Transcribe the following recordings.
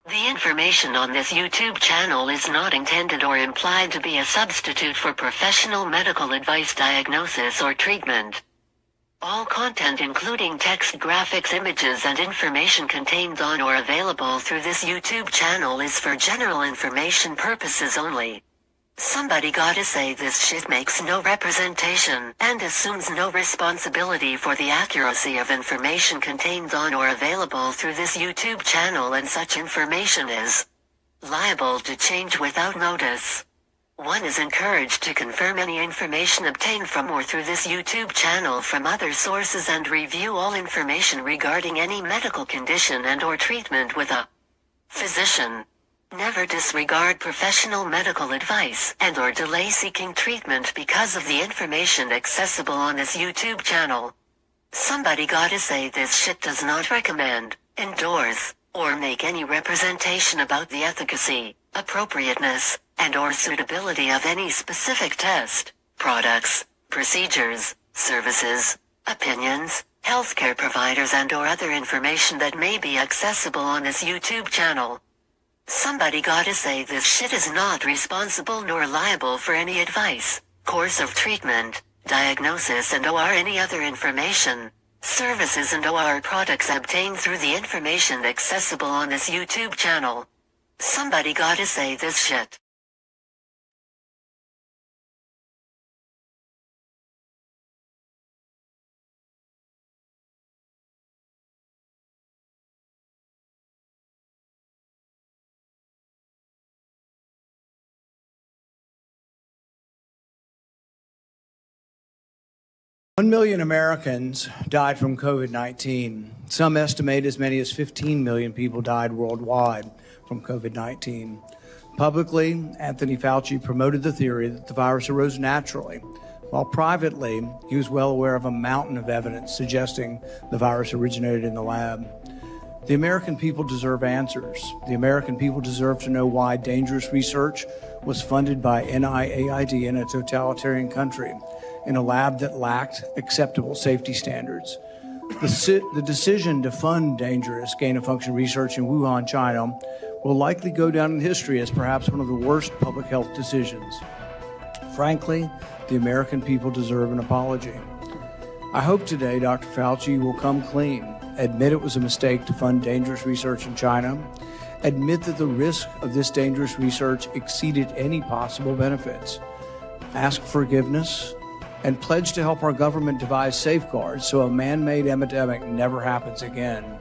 The information on this YouTube channel is not intended or implied to be a substitute for professional medical advice, diagnosis, or treatment. All content including text, graphics, images, and information contained on or available through this YouTube channel is for general information purposes only. Somebody Gotta Say This Shit makes no representation and assumes no responsibility for the accuracy of information contained on or available through this YouTube channel, and such information is liable to change without notice. One is encouraged to confirm any information obtained from or through this YouTube channel from other sources and review all information regarding any medical condition and/or treatment with a physician. Never disregard professional medical advice and/or delay seeking treatment because of the information accessible on this YouTube channel. Somebody Gotta Say This Shit does not recommend, endorse, or make any representation about the efficacy, appropriateness, and/or suitability of any specific test, products, procedures, services, opinions, healthcare providers, and/or other information that may be accessible on this YouTube channel. Somebody Gotta Say This Shit is not responsible nor liable for any advice, course of treatment, diagnosis, and/or any other information, services, and/or products obtained through the information accessible on this YouTube channel. Somebody Gotta Say This Shit. One million Americans died from COVID-19. Some estimate as many as 15 million people died worldwide from COVID-19. Publicly, Anthony Fauci promoted the theory that the virus arose naturally, while privately, he was well aware of a mountain of evidence suggesting the virus originated in the lab. The American people deserve answers. The American people deserve to know why dangerous research was funded by NIAID in a totalitarian country, in a lab that lacked acceptable safety standards. The decision to fund dangerous gain-of-function research in Wuhan, China, will likely go down in history as perhaps one of the worst public health decisions. Frankly, the American people deserve an apology. I hope today Dr. Fauci will come clean, admit it was a mistake to fund dangerous research in China, admit that the risk of this dangerous research exceeded any possible benefits, ask forgiveness, and pledge to help our government devise safeguards so a man-made epidemic never happens again.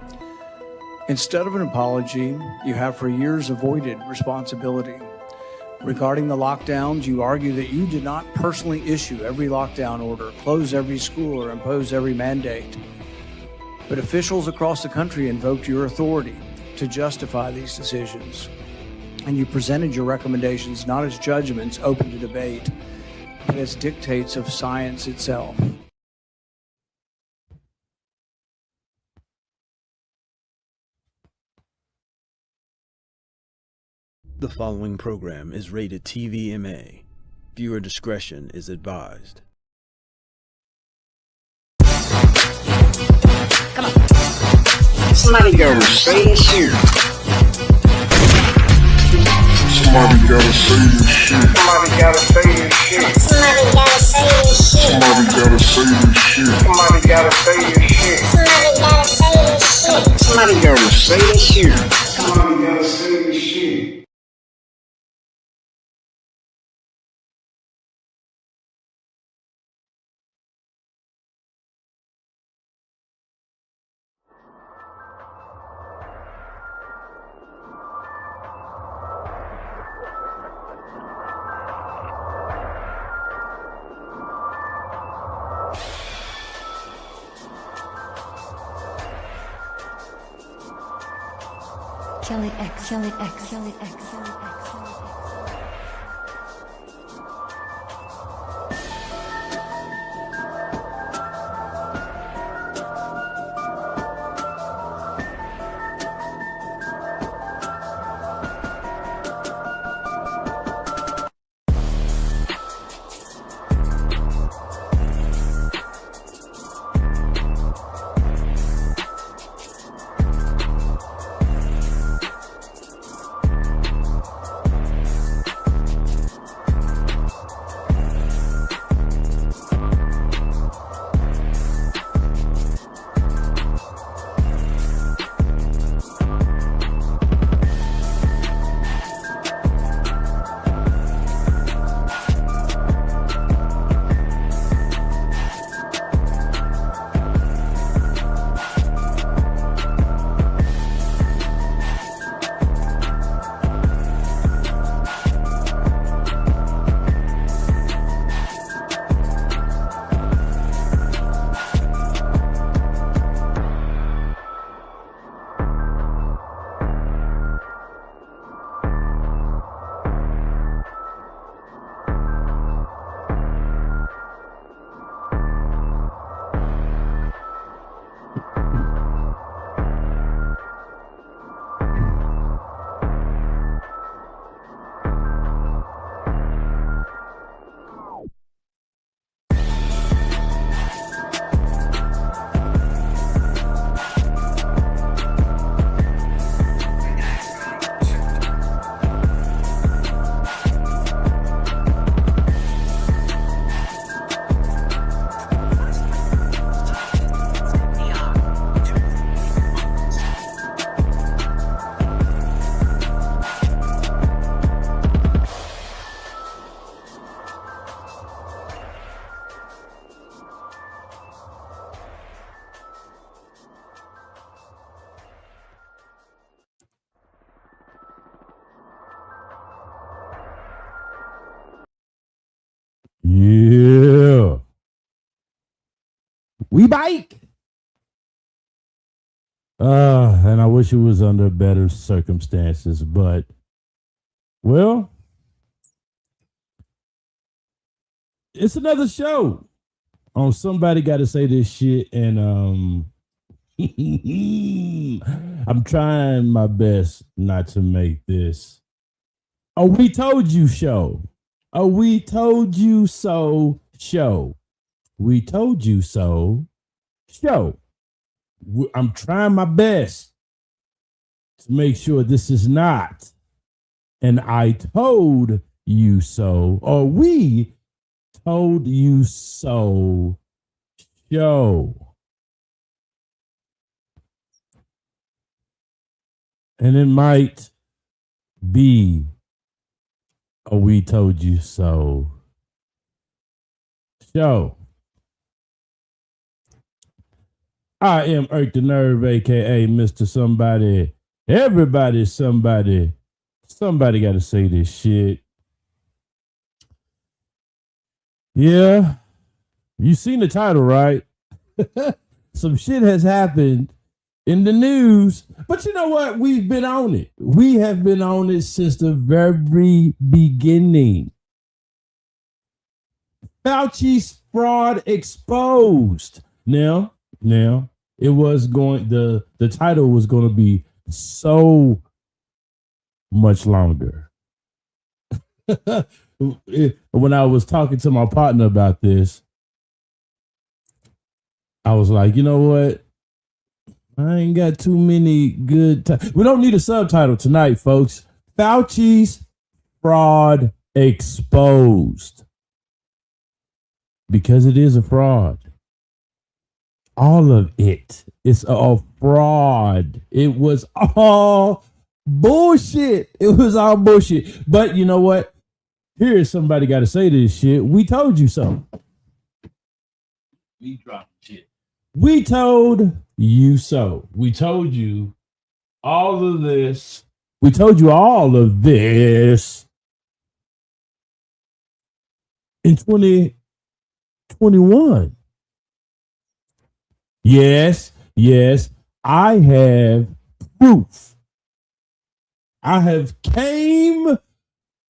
Instead of an apology, you have for years avoided responsibility. Regarding the lockdowns, you argue that you did not personally issue every lockdown order, close every school, or impose every mandate. But officials across the country invoked your authority to justify these decisions. And you presented your recommendations not as judgments open to debate, but as dictates of science itself. The following program is rated TVMA. Viewer discretion is advised. Come on. Somebody gotta say this shit. Somebody gotta say this shit. Somebody gotta say this shit. Somebody gotta say this shit. Somebody gotta say this shit. Somebody gotta say this shit. Somebody gotta say this shit. Somebody gotta say this shit. Somebody gotta say this shit. Kill it X, kill it X, kill it X, kill it X, kill it X. Yeah. We bike. And I wish it was under better circumstances, but well, it's another show on Somebody Gotta Say This Shit, and I'm trying my best not to make this a We Told You show. A We Told You So show. We Told You So show. I'm trying my best to make sure this is not an I told you so or we told you so show. And it might be a We Told You So show. I am Irk the Nerve, aka Mr. Somebody. Everybody's somebody. Somebody gotta say this shit. Yeah. You seen the title, right? Some shit has happened in the news. But you know what? We've been on it. We have been on it since the very beginning. Fauci's fraud exposed. Now, it was going, the title was going to be so much longer. When I was talking to my partner about this, I was like, you know what? I ain't got too many good we don't need a subtitle tonight, folks. Fauci's fraud exposed. Because it is a fraud. All of it is a fraud. It was all bullshit. It was all bullshit. But you know what? Here's Somebody Gotta Say This Shit. We told you so. We dropped shit. We told you so. We told you all of this. We told you all of this in 2021. Yes, I have proof. I have came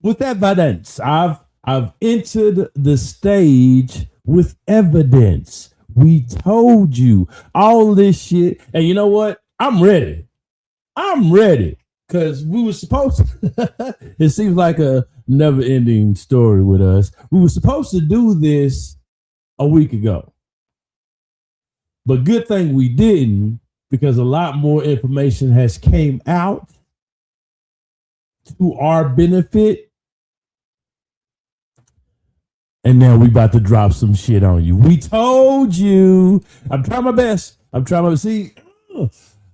with evidence. I've entered the stage with evidence. We told you all this shit. And you know what? I'm ready. Because we were supposed to. It seems like a never-ending story with us. We were supposed to do this a week ago. But good thing we didn't, because a lot more information has came out to our benefit. And now we about to drop some shit on you. We told you. I'm trying my best. See,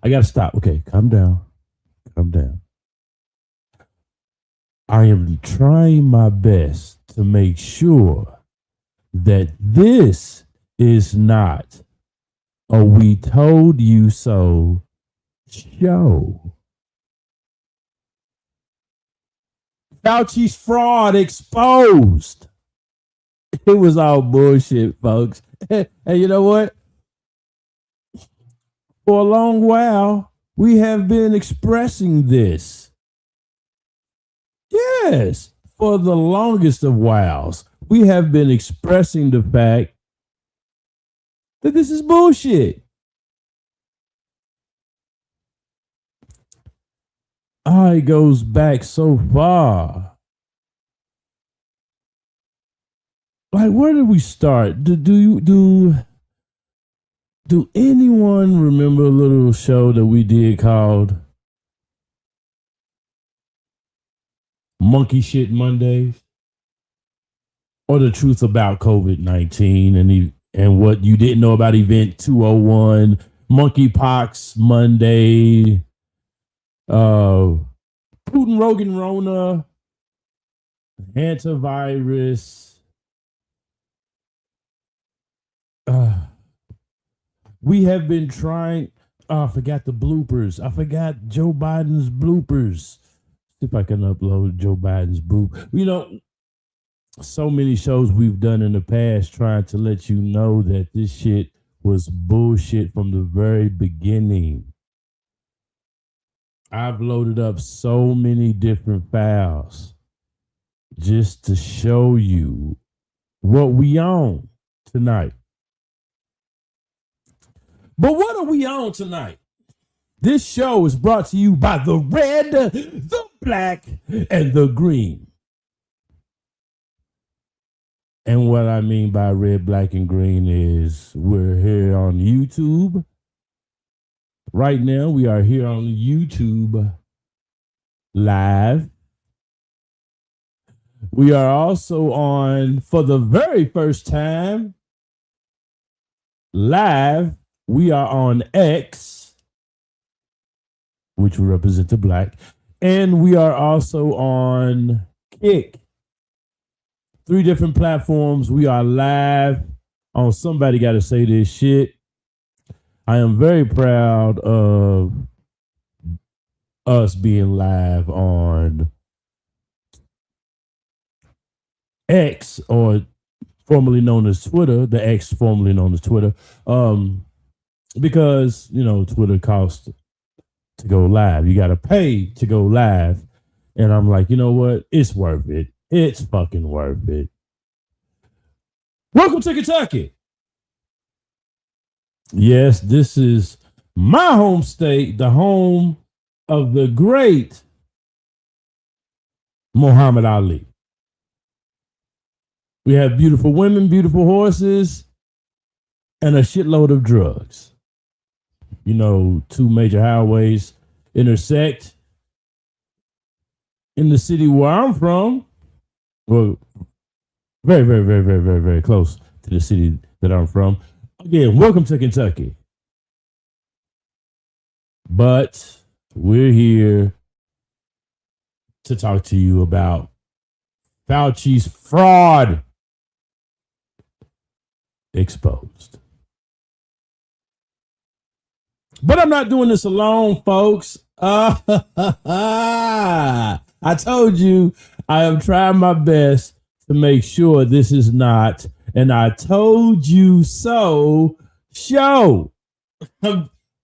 I got to stop. Okay, calm down. I am trying my best to make sure that this is not a We Told You So show. Fauci's fraud exposed. It was all bullshit, folks. And you know what? For a long while, we have been expressing this. Yes, for the longest of whiles, we have been expressing the fact that this is bullshit. It goes back so far. Like, where did we start? Do anyone remember a little show that we did called Monkey Shit Mondays? Or the truth about COVID-19 and what you didn't know about Event 201, Monkeypox Monday, Putin Rogan Rona, antivirus. We have been trying. I forgot the bloopers. I forgot Joe Biden's bloopers. See if I can upload Joe Biden's bloop. You know, so many shows we've done in the past trying to let you know that this shit was bullshit from the very beginning. I've loaded up so many different files just to show you what we on tonight. But what are we on tonight? This show is brought to you by the red, the black, and the green. And what I mean by red, black, and green is we're here on YouTube. Right now, we are here on YouTube live. We are also on, for the very first time, live. We are on X, which will represent the black. And we are also on Kick. 3 different platforms. We are live on Somebody Gotta Say This Shit. I am very proud of us being live on X, or formerly known as Twitter, the X formerly known as Twitter, because, you know, Twitter costs to go live. You got to pay to go live. And I'm like, you know what? It's worth it. It's fucking worth it. Welcome to Kentucky. Yes, this is my home state, the home of the great Muhammad Ali. We have beautiful women, beautiful horses, and a shitload of drugs. You know, 2 major highways intersect in the city where I'm from. Well, very, very, very, very, very, very close to the city that I'm from. Again, welcome to Kentucky. But we're here to talk to you about Fauci's fraud exposed. But I'm not doing this alone, folks. I told you I am trying my best to make sure this is not an I told you so show.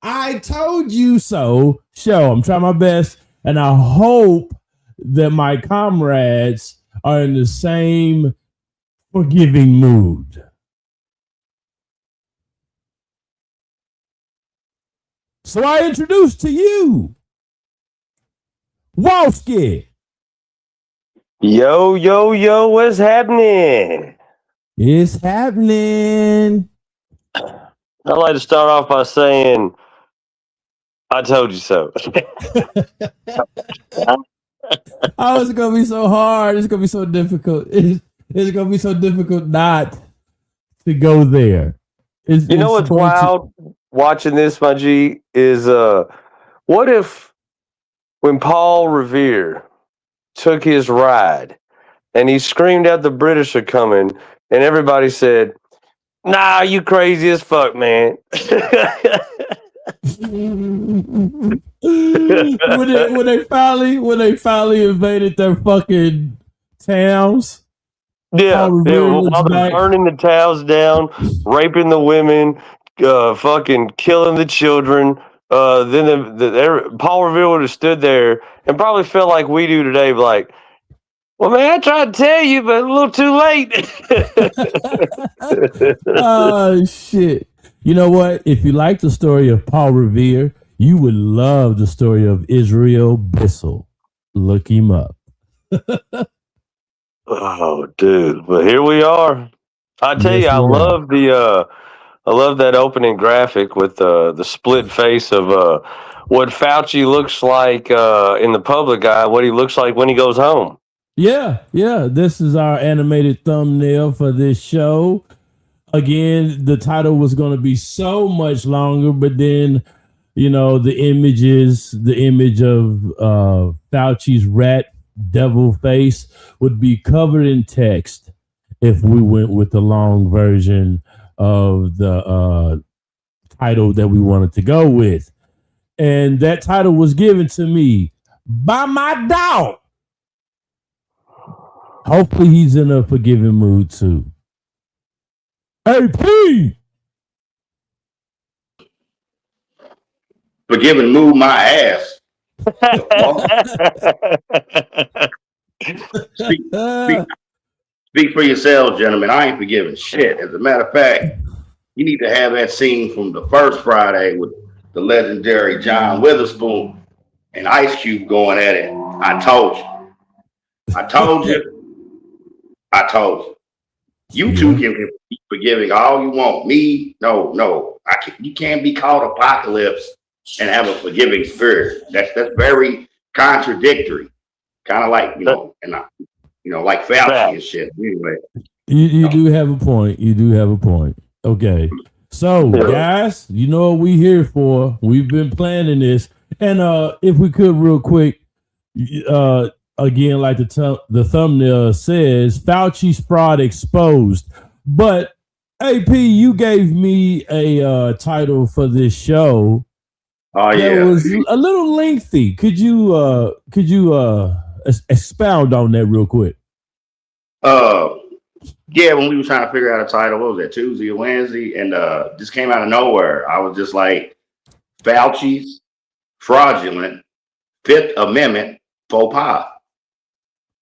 I told you so show. I'm trying my best, and I hope that my comrades are in the same forgiving mood. So I introduce to you Walski. Yo, yo, yo, what's happening? It's happening. I'd like to start off by saying, I told you so. Oh, it's going to be so hard. It's going to be so difficult. It's going to be so difficult not to go there. You know what's wild watching this, my G, is what if when Paul Revere took his ride and he screamed out the British are coming and everybody said, nah, you crazy as fuck, man. when they finally invaded their fucking towns. Yeah, while they're burning the towns down, raping the women, fucking killing the children. Then Paul Revere would have stood there and probably felt like we do today, like, well, man, I tried to tell you, but a little too late. Oh, shit. You know what? If you like the story of Paul Revere, you would love the story of Israel Bissell. Look him up. Oh, dude. But here we are. I tell you, I love that opening graphic with the split face of what Fauci looks like in the public eye, what he looks like when he goes home. Yeah. This is our animated thumbnail for this show. Again, the title was going to be so much longer, but then, you know, the image of Fauci's rat devil face would be covered in text if we went with the long version of the title that we wanted to go with. And that title was given to me by my dog. Hopefully he's in a forgiving mood too. AP! Forgiving move my ass. speak, speak for yourselves, gentlemen. I ain't forgiving shit. As a matter of fact, you need to have that scene from the first Friday with the legendary John Witherspoon and Ice Cube going at it. I told you. I told you. I told you. You two can be forgiving all you want. Me, no. You can't be called Apocalypse and have a forgiving spirit. That's very contradictory. Kind of like, like Fauci and shit. Anyway. You do have a point. You do have a point. Okay. So, guys, you know what we here for. We've been planning this. And if we could real quick, again, like the thumbnail says, Fauci's fraud exposed. But AP, you gave me a title for this show. Oh yeah, that was a little lengthy. Could you expound on that real quick? Yeah, when we were trying to figure out a title, what was that, Tuesday or Wednesday? And just came out of nowhere. I was just like, Fauci's fraudulent Fifth Amendment faux pas.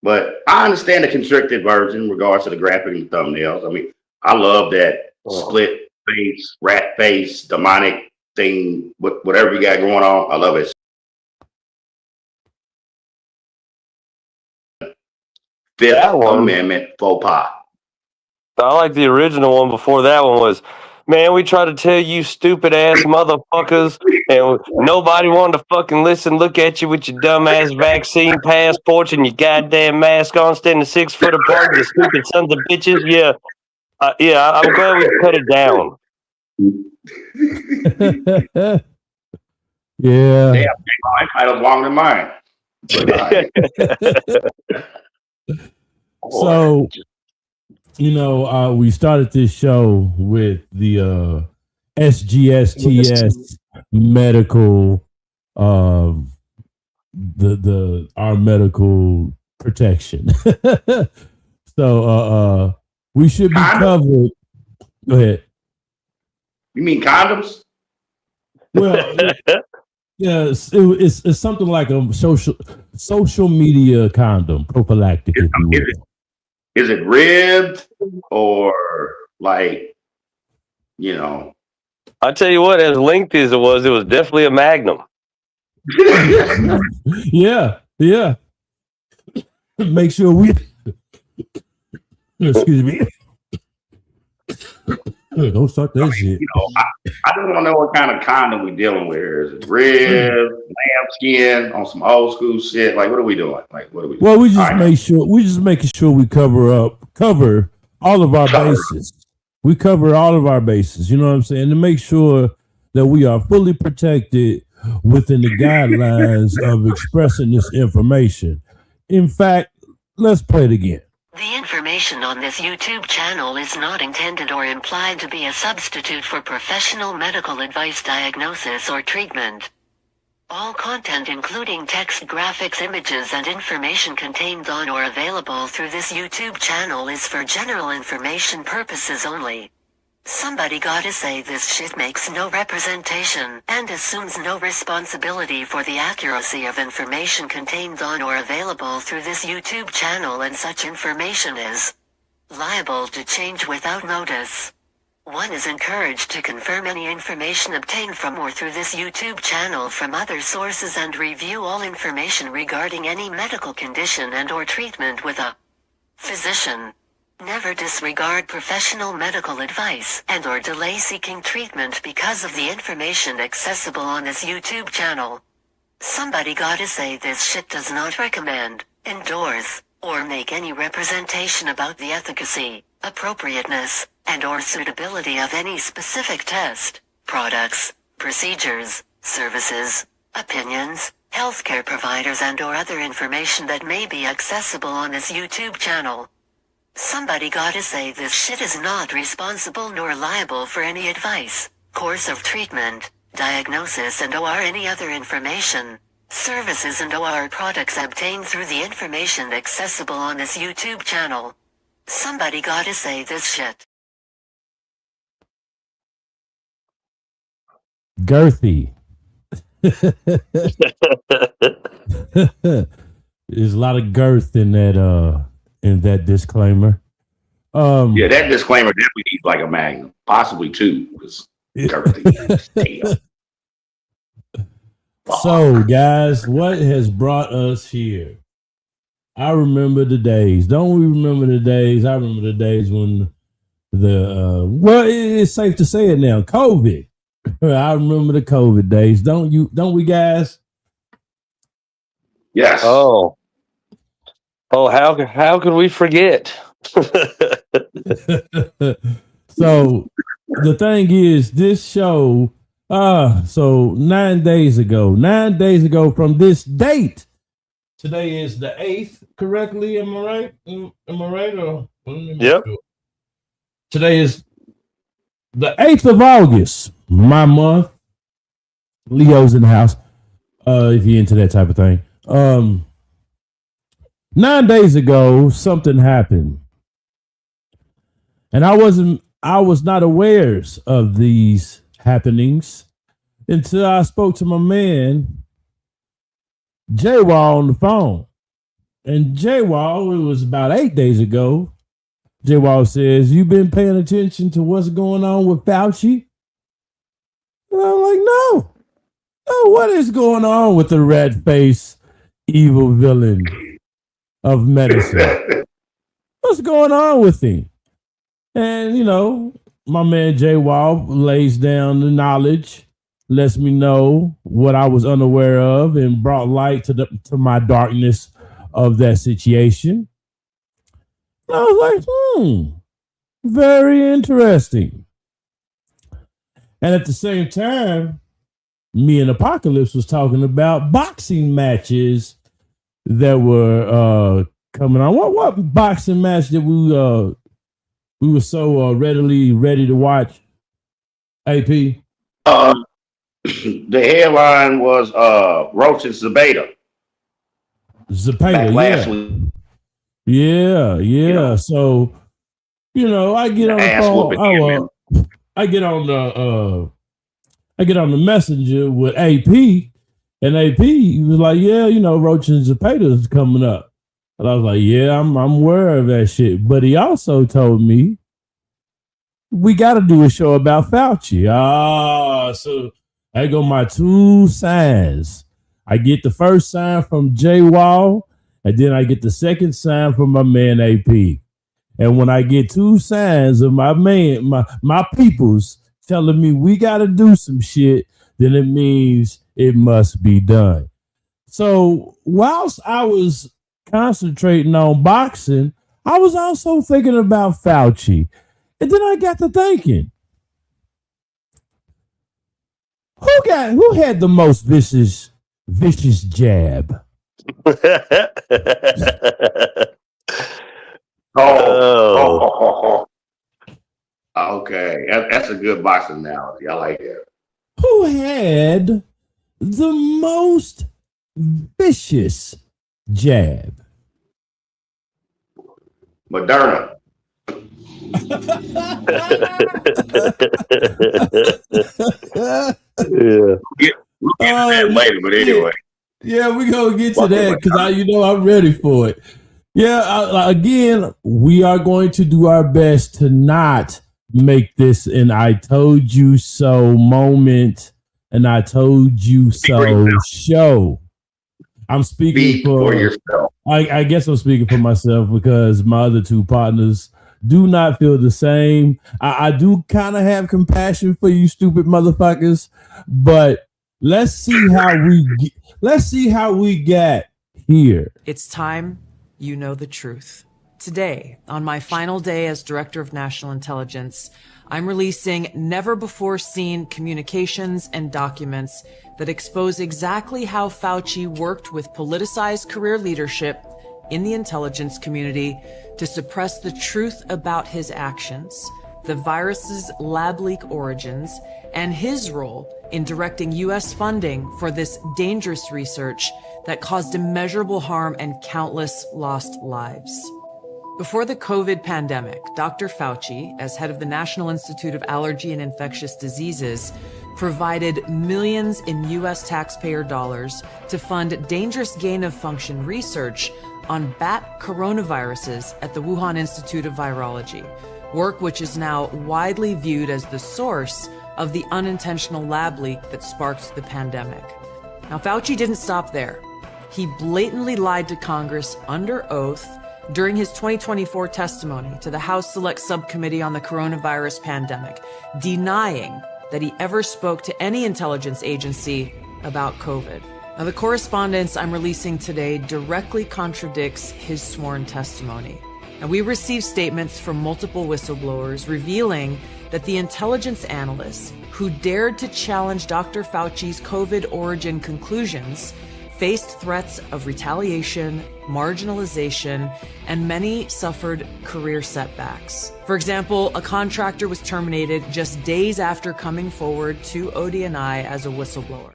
But I understand the constricted version in regards to the graphic and the thumbnails. I mean, I love that split face, rat face, demonic thing, whatever you got going on. I love it. Fifth Amendment faux pas. I like the original one before that one was, man, we try to tell you stupid ass motherfuckers and nobody wanted to fucking listen, look at you with your dumb ass vaccine passports and your goddamn mask on, standing 6 foot apart, you stupid sons of bitches. Yeah. I'm glad we cut it down. Yeah. Yeah, my title's longer than mine. So, we started this show with the SGSTS medical, our medical protection. So, we should be covered. Go ahead. You mean condoms? Well, yes, it's something like a social media condom, prophylactic, if you will. Is it ribbed or like, I tell you what, as lengthy as it was definitely a magnum. Yeah. Make sure we. Excuse me. Don't start that shit. I just want to know what kind of condom we dealing with here. Is it ribbed, lambskin, on some old school shit? Like, what are we doing? Well, we just making sure we cover all of our bases. We cover all of our bases. You know what I'm saying? To make sure that we are fully protected within the guidelines of expressing this information. In fact, let's play it again. The information on this YouTube channel is not intended or implied to be a substitute for professional medical advice, diagnosis, or treatment. All content, including text, graphics, images, and information contained on or available through this YouTube channel is for general information purposes only. Somebody gotta say this shit makes no representation and assumes no responsibility for the accuracy of information contained on or available through this YouTube channel, and such information is liable to change without notice. One is encouraged to confirm any information obtained from or through this YouTube channel from other sources and review all information regarding any medical condition and or treatment with a physician. Never disregard professional medical advice and or delay seeking treatment because of the information accessible on this YouTube channel. Somebody gotta say this shit does not recommend, endorse, or make any representation about the efficacy, appropriateness, and or suitability of any specific test, products, procedures, services, opinions, healthcare providers, and or other information that may be accessible on this YouTube channel. Somebody gotta say this shit is not responsible nor liable for any advice, course of treatment, diagnosis, and or any other information, Services and or products obtained through the information accessible on this YouTube channel. Somebody gotta say this shit. Girthy. There's a lot of girth in that disclaimer. Yeah, that disclaimer definitely needs like a magnum, possibly two, because So, guys, what has brought us here? I remember the days. Don't we remember the days? I remember the days when it's safe to say it now, COVID. I remember the COVID days. Don't we, guys? Yes. Oh, how could we forget? So the thing is, this show, so 9 days ago from this date, today is the 8th, correctly? Am I right? Am I right? Or Yep. Today is the 8th of August, my month. Leo's in the house. If you're into that type of thing. 9 days ago, something happened. And I was not aware of these happenings until I spoke to my man, J-Wall, on the phone. And J-Wall, it was about 8 days ago, J-Wall says, "You been paying attention to what's going on with Fauci?" And I'm like, no. Oh, what is going on with the red-faced evil villain of medicine? What's going on with him? And, my man Jay Wall lays down the knowledge, lets me know what I was unaware of, and brought light to my darkness of that situation. And I was like, very interesting. And at the same time, me and Apocalypse was talking about boxing matches that were coming on. What boxing match did we were so ready to watch? AP? The headline was Roach and Zabeta. Zapata, last week. Yeah. So, I get on the phone. I get on the messenger with AP, and AP was like, "Yeah, Roach and Zapata is coming up." And I was like, "Yeah, I'm aware of that shit." But he also told me we got to do a show about Fauci. So I go my 2 signs. I get the first sign from J Wall, and then I get the second sign from my man AP. And when I get 2 signs of my man, my peoples telling me we got to do some shit, then it means it must be done. So whilst I was concentrating on boxing, I was also thinking about Fauci. And then I got to thinking, who had the most vicious jab? Okay, that's a good boxing analogy. I like it. Who had the most vicious jab? Moderna. Yeah. We'll get to that later, but anyway. Yeah, we're going to get to that because I'm ready for it. Yeah, again, we are going to do our best to not make this an I told you so moment, and I told you so show. I'm speaking for yourself. I guess I'm speaking for myself because my other 2 partners do not feel the same. I do kind of have compassion for you stupid motherfuckers, but let's see how we get here. It's time you know the truth. Today, on my final day as Director of National Intelligence, I'm releasing never-before-seen communications and documents that expose exactly how Fauci worked with politicized career leadership in the intelligence community to suppress the truth about his actions. the virus's lab leak origins, and his role in directing U.S. funding for this dangerous research that caused immeasurable harm and countless lost lives. Before the COVID pandemic, Dr. Fauci, as head of the National Institute of Allergy and Infectious Diseases, provided millions in U.S. taxpayer dollars to fund dangerous gain-of-function research on bat coronaviruses at the Wuhan Institute of Virology, work which is now widely viewed as the source of the unintentional lab leak that sparked the pandemic. Now, Fauci didn't stop there. He blatantly lied to Congress under oath during his 2024 testimony to the House Select Subcommittee on the Coronavirus Pandemic, denying that he ever spoke to any intelligence agency about COVID. Now, the correspondence I'm releasing today directly contradicts his sworn testimony. And we received statements from multiple whistleblowers revealing that the intelligence analysts who dared to challenge Dr. Fauci's COVID origin conclusions faced threats of retaliation, marginalization, and many suffered career setbacks. For example, a contractor was terminated just days after coming forward to ODNI as a whistleblower.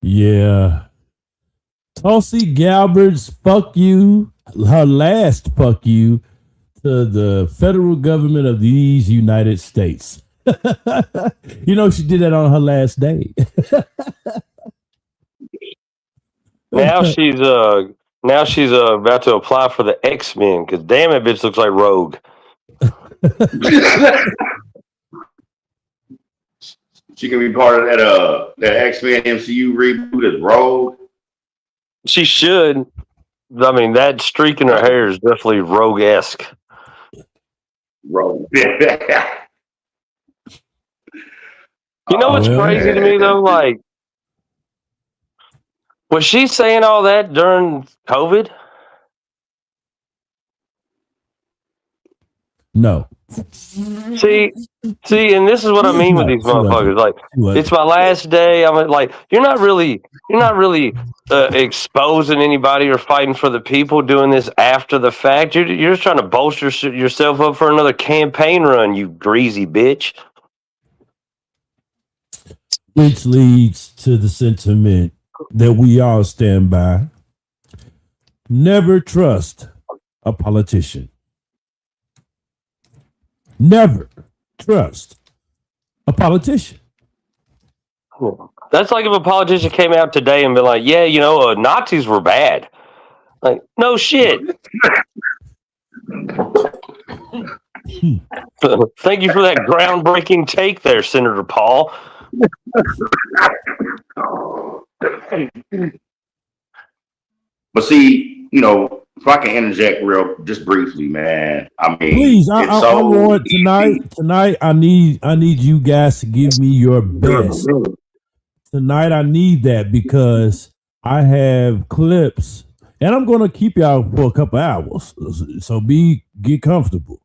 Yeah. Tulsi Gabbard's fuck you, her last fuck you to the federal government of these United States. You know, she did that on her last day. Now she's about to apply for the X-Men because damn, that bitch looks like Rogue. She can be part of that X-Men MCU reboot as Rogue. She should. I mean, that streak in her hair is definitely Rogue-esque. Rogue. You know what's crazy to me though? Like, was she saying all that during COVID? No. See, and this is what I mean with these motherfuckers. Like, it's my last day. I'm like, you're not really exposing anybody or fighting for the people doing this after the fact. You're just trying to bolster yourself up for another campaign run, you greasy bitch. Which leads to the sentiment that we all stand by. Never trust a politician. Never trust a politician. That's like if a politician came out today and been like, yeah, you know, Nazis were bad. Like, no shit. Thank you for that groundbreaking take there, Senator Paul. But see, you know, if I can interject just briefly, man. I mean, please, I want tonight. I need you guys to give me your best. Tonight, I need that because I have clips, and I'm going to keep y'all for a couple hours. So get comfortable,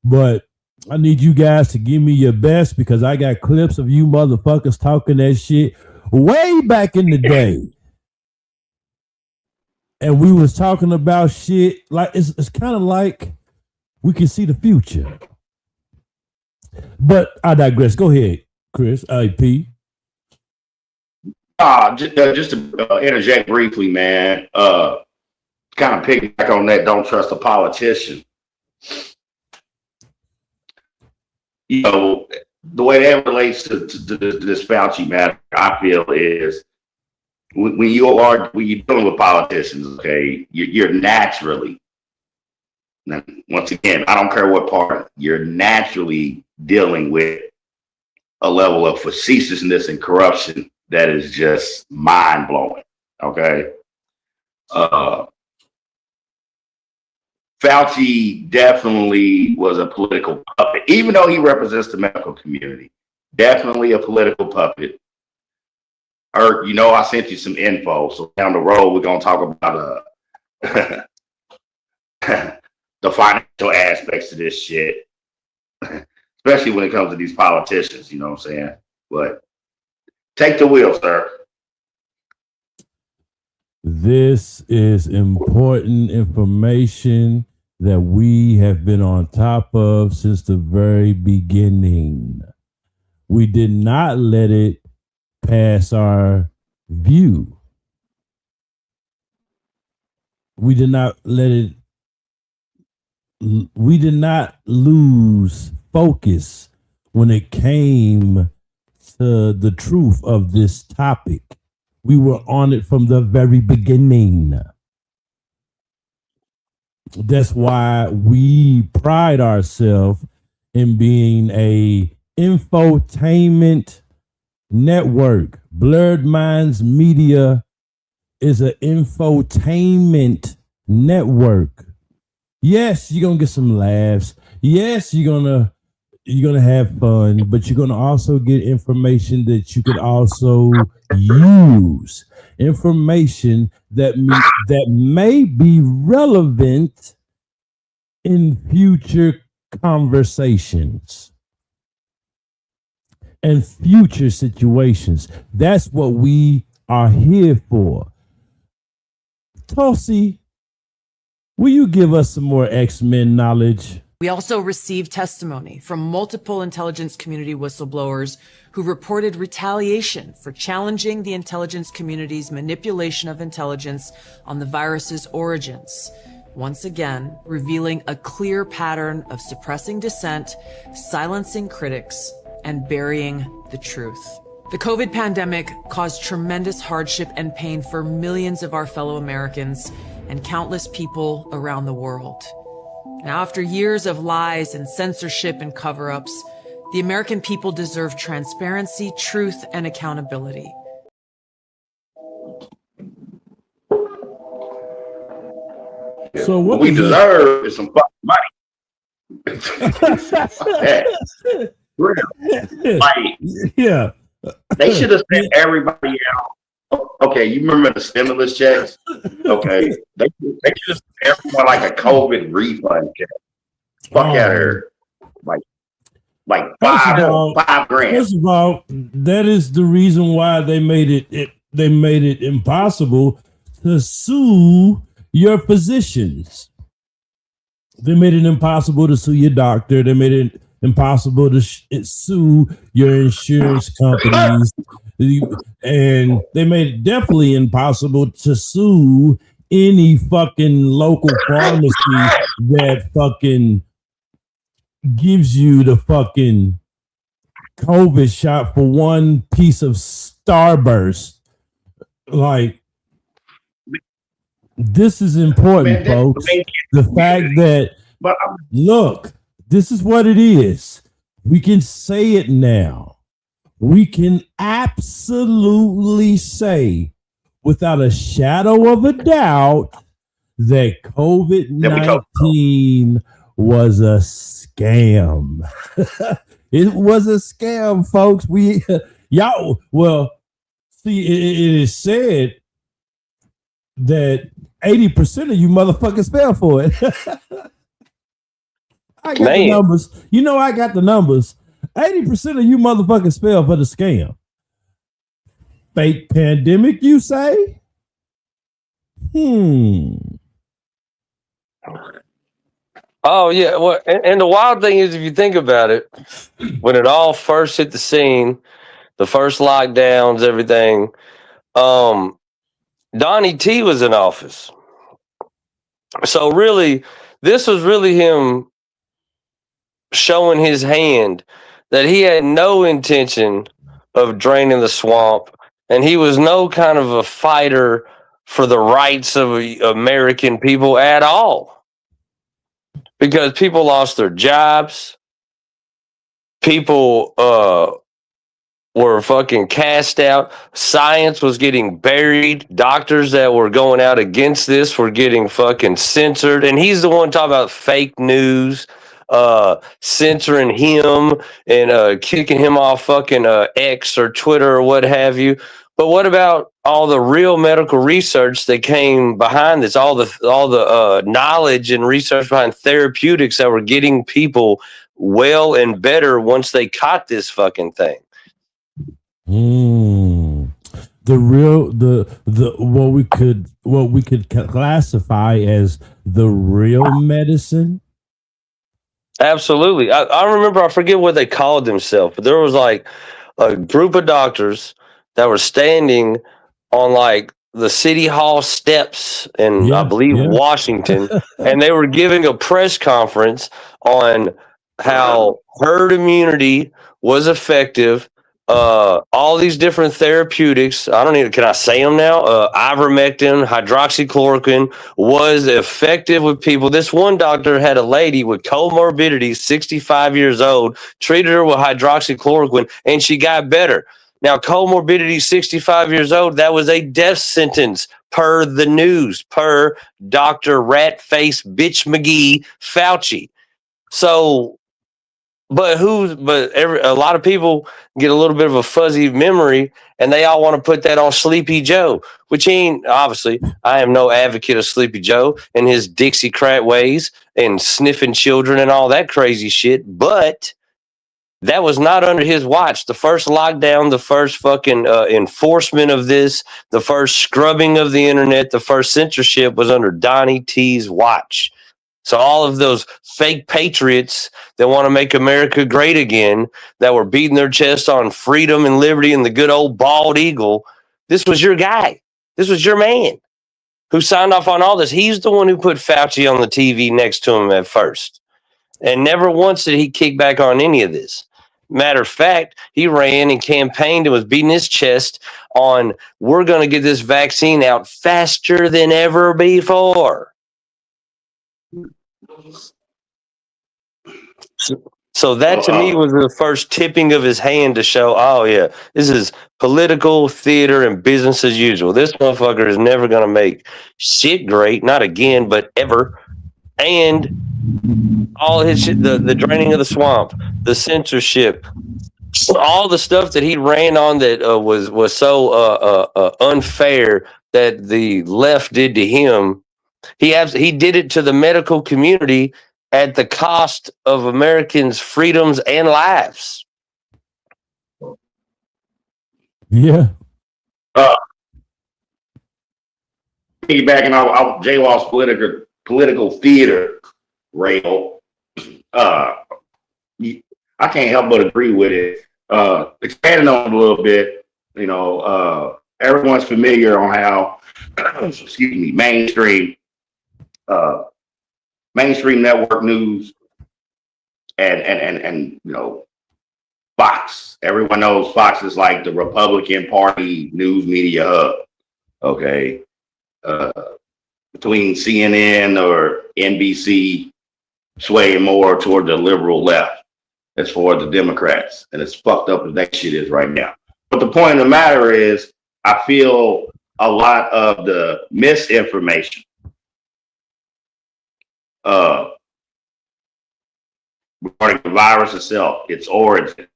but I need you guys to give me your best because I got clips of you motherfuckers talking that shit way back in the day. And we was talking about shit like it's kind of like we can see the future. But I digress. Go ahead, Chris. P. Just to interject briefly, man. Kind of piggyback on that. Don't trust a politician. You know, the way that relates to this Fauci matter, I feel is when you're dealing with politicians, okay, you're naturally, now, once again, I don't care what part, you're naturally dealing with a level of facetiousness and corruption that is just mind blowing. Okay. Fauci definitely was a political puppet, even though he represents the medical community. Definitely a political puppet. Or, you know, I sent you some info. So down the road, we're going to talk about the financial aspects of this shit, especially when it comes to these politicians. You know what I'm saying? But take the wheel, sir. This is important information. that we have been on top of since the very beginning. We did not let it pass our view. We did not lose focus when it came to the truth of this topic. We were on it from the very beginning. That's why we pride ourselves in being a infotainment network. Blurred Minds Media is an infotainment network. Yes, you're gonna get some laughs. Yes, you're gonna have fun, but you're gonna also get information that you could also use. Information that may be relevant in future conversations and future situations. That's what we are here for. Tulsi, will you give us some more X-Men knowledge? We also received testimony from multiple intelligence community whistleblowers who reported retaliation for challenging the intelligence community's manipulation of intelligence on the virus's origins. Once again, revealing a clear pattern of suppressing dissent, silencing critics, and burying the truth. The COVID pandemic caused tremendous hardship and pain for millions of our fellow Americans and countless people around the world. Now, after years of lies and censorship and cover-ups, the American people deserve transparency, truth, and accountability. So what we deserve is some fucking money. Yeah. They should have sent everybody out. Okay, you remember the stimulus checks? Okay, they should have sent everyone like a COVID refund check. Fuck out of here. Like $5 grand. First of all, that is the reason why they made it impossible to sue your physicians. They made it impossible to sue your doctor. They made it impossible to sue your insurance companies. And they made it definitely impossible to sue any fucking local pharmacy that fucking gives you the fucking COVID shot for one piece of Starburst. Like, this is important, folks. The fact that, look, this is what it is. We can say it now. We can absolutely say without a shadow of a doubt that COVID-19 was a scam. It was a scam, folks. See, it is said that 80% of you motherfuckers fell for it. I got the numbers. You know, I got the numbers. 80% of you motherfuckers fell for the scam. Fake pandemic, you say? Oh, yeah. Well, and the wild thing is, if you think about it, when it all first hit the scene, the first lockdowns, everything, Donnie T was in office. So really, this was really him showing his hand that he had no intention of draining the swamp, and he was no kind of a fighter for the rights of American people at all. Because people lost their jobs, people were fucking cast out, science was getting buried, doctors that were going out against this were getting fucking censored, and he's the one talking about fake news, censoring him and kicking him off fucking X or Twitter or what have you. But what about all the real medical research that came behind this, all the knowledge and research behind therapeutics that were getting people well and better once they caught this fucking thing? the what we could classify as the real medicine. Absolutely. I remember, I forget what they called themselves, but there was like a group of doctors that were standing on like the city hall steps in, I Yeah, believe, yeah. Washington, and they were giving a press conference on how herd immunity was effective. All these different therapeutics. I don't even, can I say them now? Ivermectin, hydroxychloroquine was effective with people. This one doctor had a lady with comorbidities, 65 years old, treated her with hydroxychloroquine, and she got better. Now, comorbidity, 65 years old, that was a death sentence per the news, per Dr. Ratface Bitch McGee Fauci. So, but a lot of people get a little bit of a fuzzy memory, and they all want to put that on Sleepy Joe, which ain't, obviously, I am no advocate of Sleepy Joe and his Dixiecrat ways and sniffing children and all that crazy shit, but that was not under his watch. The first lockdown, the first fucking enforcement of this, the first scrubbing of the internet, the first censorship was under Donnie T's watch. So all of those fake patriots that want to make America great again, that were beating their chest on freedom and liberty and the good old bald eagle, this was your guy. This was your man who signed off on all this. He's the one who put Fauci on the TV next to him at first. And never once did he kick back on any of this. Matter of fact, he ran and campaigned and was beating his chest on, we're going to get this vaccine out faster than ever before. So that to me was the first tipping of his hand to show, oh yeah, this is political theater and business as usual. This motherfucker is never going to make shit great, not again, but ever. And all his shit, the draining of the swamp, the censorship, all the stuff that he ran on that was so unfair that the left did to him. He did it to the medical community at the cost of Americans' freedoms and lives. Yeah. Piggybacking off J Wall's political theater rail, I can't help but agree with it. Expanding on it a little bit, everyone's familiar on how, mainstream network news and Fox. Everyone knows Fox is like the Republican Party news media hub. Okay. Between CNN or NBC swaying more toward the liberal left as far as the Democrats. And as fucked up as that shit is right now. But the point of the matter is, I feel a lot of the misinformation regarding the virus itself, its origin,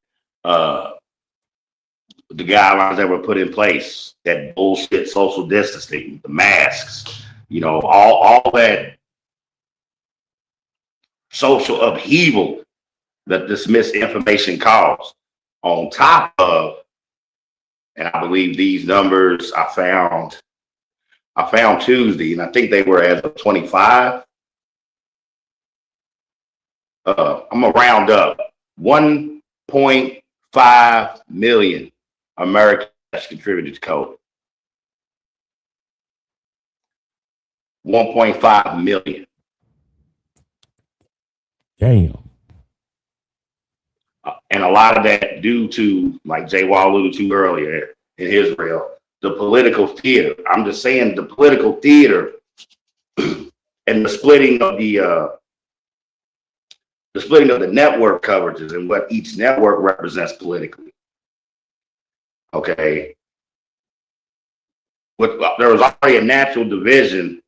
the guidelines that were put in place, that bullshit social distancing, the masks, all that social upheaval that this misinformation caused, on top of, and I believe these numbers I found Tuesday, and I think they were as of 25. I'm gonna round up 1.5 million Americans contributed to COVID. 1.5 million. Damn. And a lot of that due to, like Jay Wall alluded to earlier in his reel, the political theater. I'm just saying the political theater and the splitting of the network coverages and what each network represents politically. Okay. There was already a natural division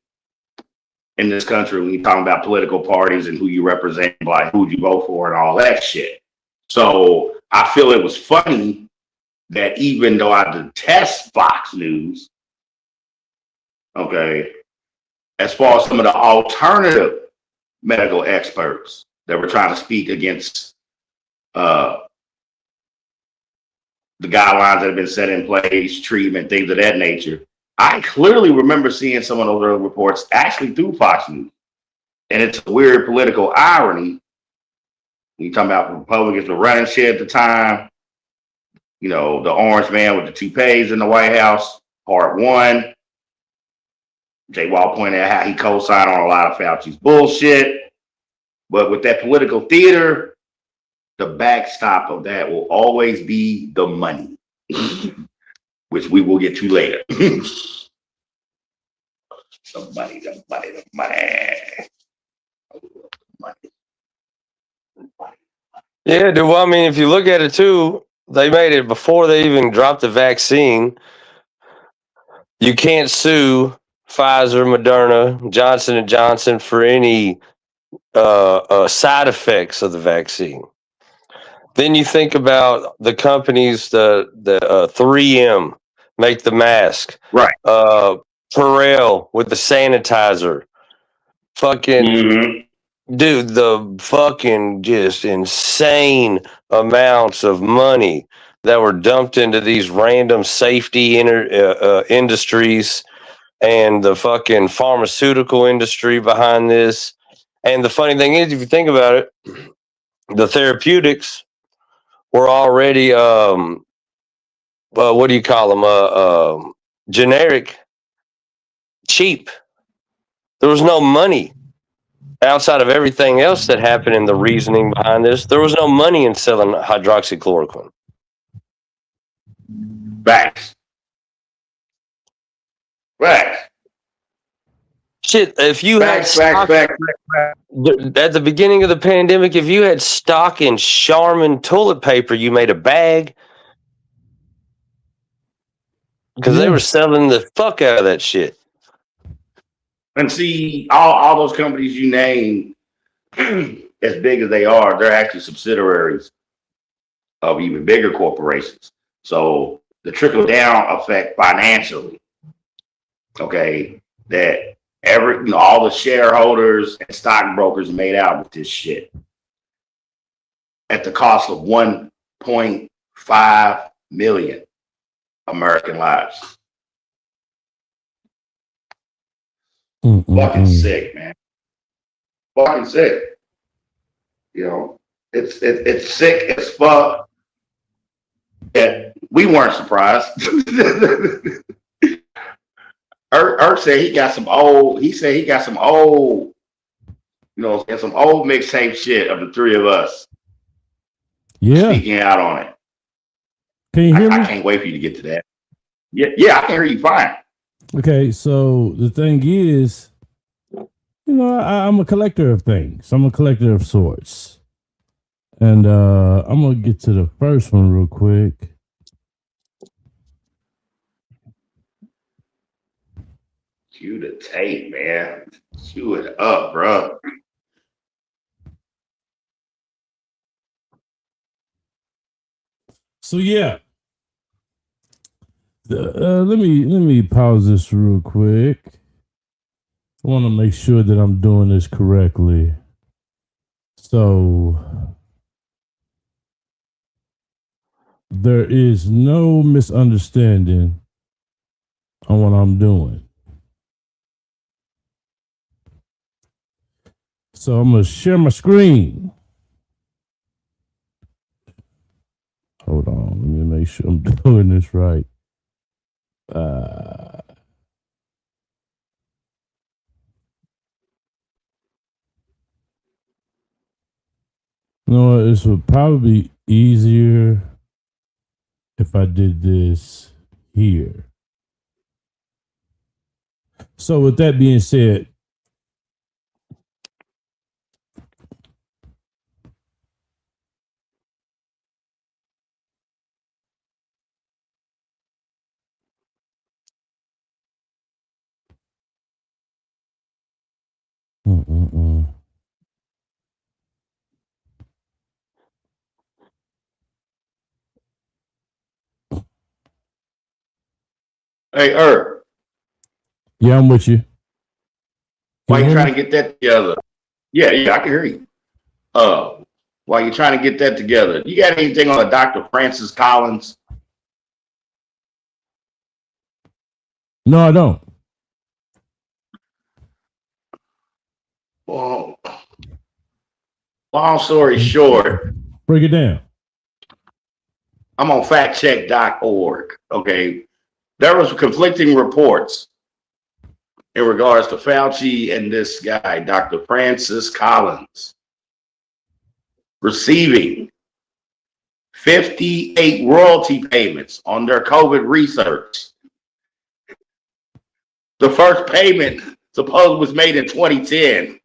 in this country when you're talking about political parties and who you represent, like who you vote for and all that shit. So I feel it was funny that even though I detest Fox News, okay, as far as some of the alternative medical experts that were trying to speak against the the guidelines that have been set in place, treatment, things of that nature. I clearly remember seeing some of those early reports actually through Fox News. And it's a weird political irony. When you talk about Republicans were running shit at the time, you know, the orange man with the toupees in the White House, part one. Jay Wall pointed out how he co-signed on a lot of Fauci's bullshit. But with that political theater, the backstop of that will always be the money, which we will get to later. The money. Yeah, dude. Well, I mean, if you look at it too, they made it before they even dropped the vaccine. You can't sue Pfizer, Moderna, Johnson & Johnson for any side effects of the vaccine. Then you think about the companies, the 3M make the mask, right? Perel with the sanitizer, fucking dude, the fucking just insane amounts of money that were dumped into these random safety industries, and the fucking pharmaceutical industry behind this. And the funny thing is, if you think about it, the therapeutics were already what do you call them? Generic, cheap. There was no money outside of everything else that happened in the reasoning behind this. There was no money in selling hydroxychloroquine. Facts. Shit, if you had stock, at the beginning of the pandemic, if you had stock in Charmin toilet paper, you made a bag because they were selling the fuck out of that shit. And see, all those companies you name, as big as they are, they're actually subsidiaries of even bigger corporations. So the trickle down effect financially, okay, that all the shareholders and stockbrokers made out with this shit at the cost of 1.5 million American lives. Fucking sick, man. Fucking sick. You know, it's sick as fuck. Yeah, we weren't surprised. Irk said he got some old, you know, some old mixtape shit of the three of us. Yeah. Speaking out on it. Can you hear me? I can't wait for you to get to that. Yeah, I can hear you fine. Okay, so the thing is, you know, I'm a collector of things. I'm a collector of sorts. And I'm going to get to the first one real quick. Cue the tape, man. Cue it up, bro. So yeah, let me pause this real quick. I want to make sure that I'm doing this correctly. So there is no misunderstanding on what I'm doing. So I'm going to share my screen. Hold on. Let me make sure I'm doing this right. You know what? This would probably be easier if I did this here. So with that being said, Hey, Irk. Yeah, I'm with you. Why you trying to get that together? Yeah, I can hear you. While you're trying to get that together, you got anything on Dr. Francis Collins No, I don't. Well, long story short, break it down. I'm on factcheck.org. Okay. There was conflicting reports in regards to Fauci and this guy, Dr. Francis Collins, receiving 58 royalty payments on their COVID research. The first payment supposedly was made in 2010.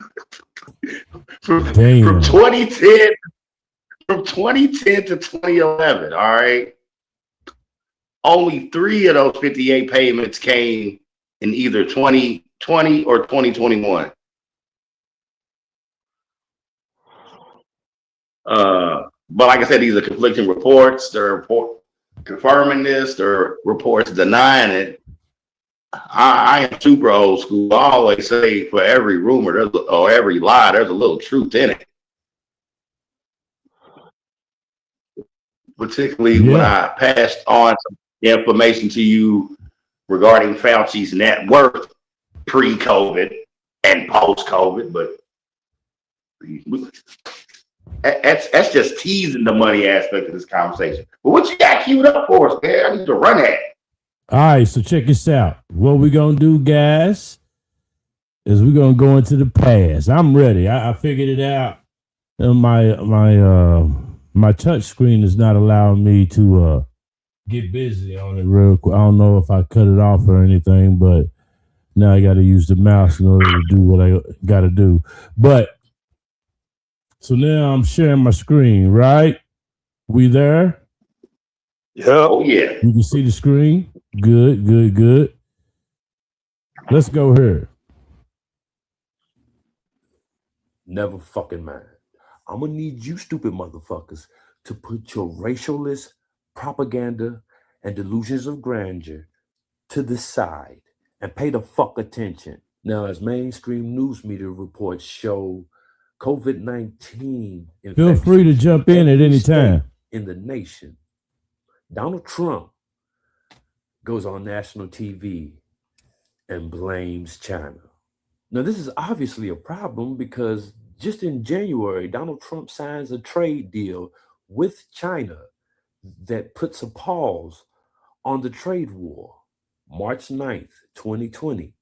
from 2010 to 2011, all right? Only 3 of those 58 payments came in either 2020 or 2021. But like I said, these are conflicting reports. There are confirming this. There are reports denying it. I am super old school. I always say for every rumor or every lie, there's a little truth in it. Particularly when I passed on some information to you regarding Fauci's net worth pre-COVID and post-COVID, but that's just teasing the money aspect of this conversation. But what you got queued up for us, man? I need to run that. All right, so check this out. What we gonna do, guys, is we're gonna go into the past. I'm ready. I figured it out. And my touch screen is not allowing me to get busy on it real quick. I don't know if I cut it off or anything, but now I got to use the mouse in order to do what I got to do. But so now I'm sharing my screen, right? We there? Yeah. Oh, yeah. You can see the screen. Good. Let's go here. Never fucking mind. I'm gonna need you stupid motherfuckers to put your racialist propaganda and delusions of grandeur to the side and pay the fuck attention. Now, as mainstream news media reports show, COVID-19 Feel free to jump in at any time. In the nation, Donald Trump goes on national TV and blames China. Now, this is obviously a problem because just in January, Donald Trump signs a trade deal with China that puts a pause on the trade war. March 9th, 2020,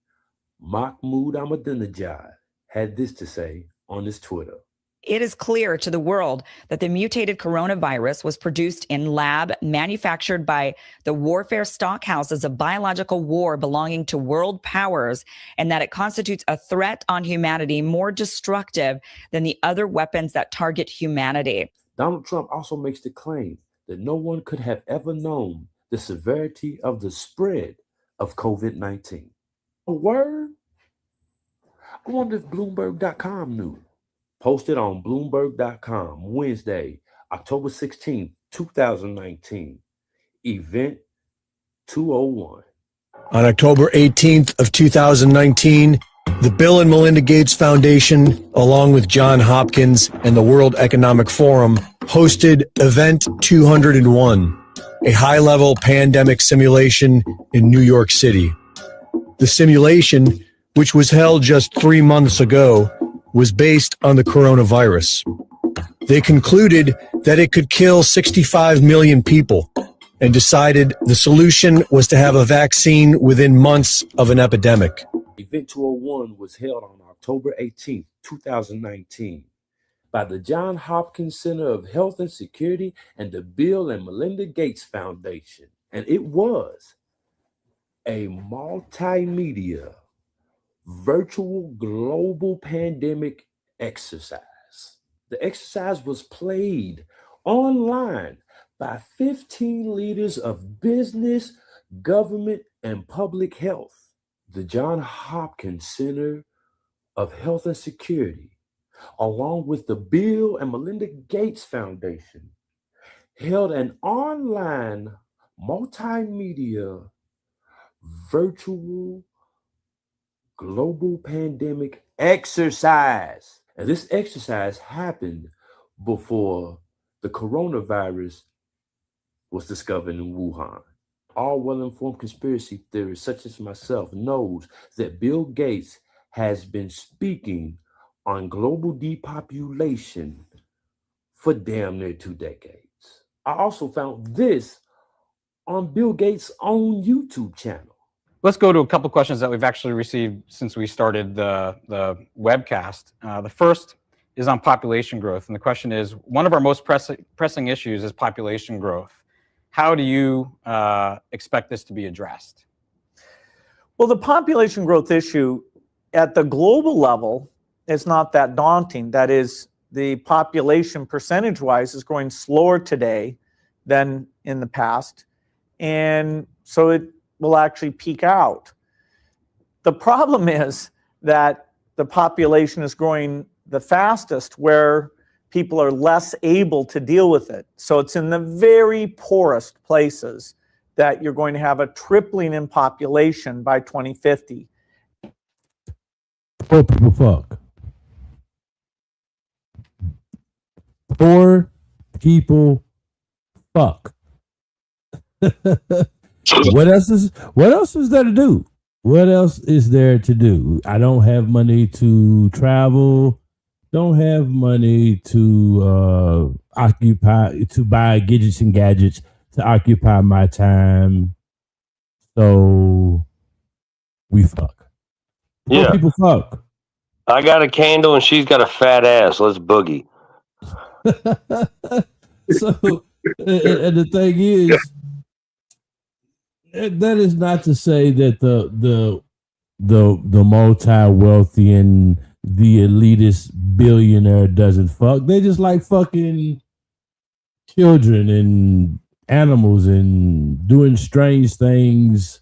Mahmoud Ahmadinejad had this to say on his Twitter. It is clear to the world that the mutated coronavirus was produced in lab, manufactured by the warfare stockhouses of biological war belonging to world powers, and that it constitutes a threat on humanity more destructive than the other weapons that target humanity. Donald Trump also makes the claim that no one could have ever known the severity of the spread of COVID-19. A word? I wonder if Bloomberg.com knew. Posted on Bloomberg.com Wednesday, October 16th, 2019. Event 201. On October 18th of 2019, the Bill and Melinda Gates Foundation, along with Johns Hopkins and the World Economic Forum, hosted Event 201, a high-level pandemic simulation in New York City. The simulation, which was held just 3 months ago, was based on the coronavirus. They concluded that it could kill 65 million people and decided the solution was to have a vaccine within months of an epidemic. Event 201 was held on October 18th, 2019 by the Johns Hopkins Center of Health and Security and the Bill and Melinda Gates Foundation. And it was a multimedia virtual global pandemic exercise. The exercise was played online by 15 leaders of business, government, and public health. The Johns Hopkins Center of Health and Security, along with the Bill and Melinda Gates Foundation, held an online multimedia virtual global pandemic exercise. And this exercise happened before the coronavirus was discovered in Wuhan. all well-informed conspiracy theorists, such as myself, knows that Bill Gates has been speaking on global depopulation for damn near 2 decades. I also found this on Bill Gates' own YouTube channel. Let's go to a couple questions that we've actually received since we started the webcast. The first is on population growth. And the question is, one of our most pressing issues is population growth. How do you expect this to be addressed? Well, the population growth issue at the global level is not that daunting. That is, the population percentage-wise is growing slower today than in the past. And so it will actually peak out. The problem is that the population is growing the fastest where people are less able to deal with it. So it's in the very poorest places that you're going to have a tripling in population by 2050. Poor people fuck. Poor people fuck. What else is there to do? What else is there to do? I don't have money to travel. Don't have money to buy gadgets and gadgets to occupy my time. So we fuck. Yeah. People fuck. I got a candle and she's got a fat ass. Let's boogie. So, and the thing is, that is not to say that the multi-wealthy and the elitist billionaire doesn't fuck. They just like fucking children and animals and doing strange things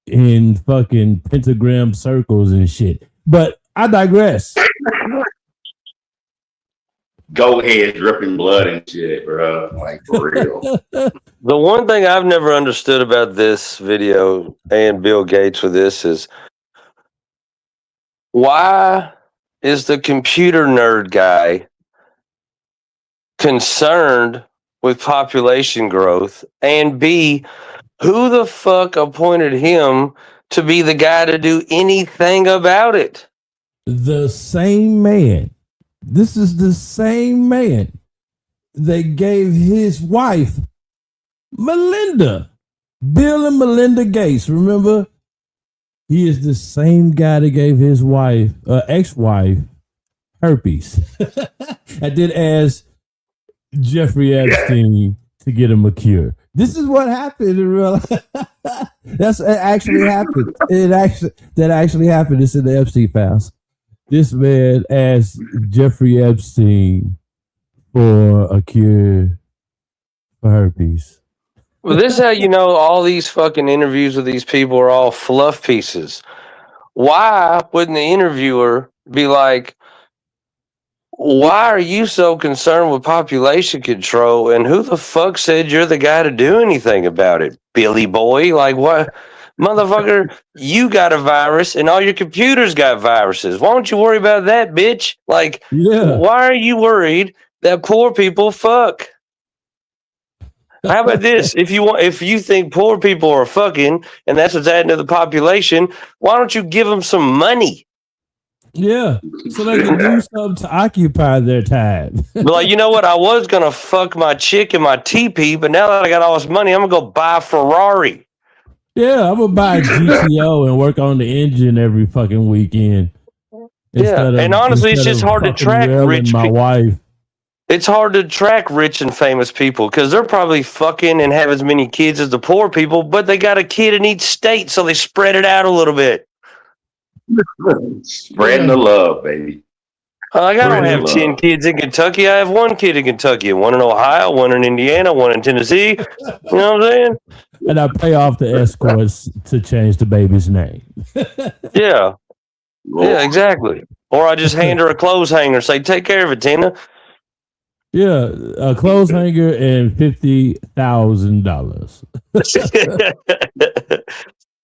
in fucking pentagram circles and shit. But I digress. Go ahead, dripping blood and shit, bro. Like, for real. The one thing I've never understood about this video and Bill Gates with this is, why is the computer nerd guy concerned with population growth? And B, who the fuck appointed him to be the guy to do anything about it? The same man. This is the same man that gave his wife, Melinda, Bill and Melinda Gates. Remember? He is the same guy that gave his wife, ex-wife, herpes. I did ask Jeffrey Epstein to get him a cure. This is what happened in real life. It actually happened. That actually happened. It's in the Epstein files. This man asked Jeffrey Epstein for a cure for herpes. Well, this is how you know all these fucking interviews with these people are all fluff pieces. Why wouldn't the interviewer be like, why are you so concerned with population control? And who the fuck said you're the guy to do anything about it, Billy boy? Like, what? Motherfucker, you got a virus and all your computers got viruses. Why don't you worry about that, bitch? Like, why are you worried that poor people fuck? How about this? If you think poor people are fucking and that's what's adding to the population, why don't you give them some money? Yeah, so they can do something to occupy their time. But like, you know what? I was gonna fuck my chick in my teepee, but now that I got all this money, I'm gonna go buy a Ferrari. Yeah, I'm gonna buy a GTO and work on the engine every fucking weekend. And honestly, it's just hard to track rich my wife. It's hard to track rich and famous people because they're probably fucking and have as many kids as the poor people, but they got a kid in each state, so they spread it out a little bit. Spreading the love, baby. Like, I don't have 10 kids in Kentucky. I have one kid in Kentucky, one in Ohio, one in Indiana, one in Tennessee. You know what I'm saying? And I pay off the escorts to change the baby's name. Yeah. Yeah, exactly. Or I just hand her a clothes hanger, say, take care of it, Tina. Yeah, a clothes hanger and $50,000.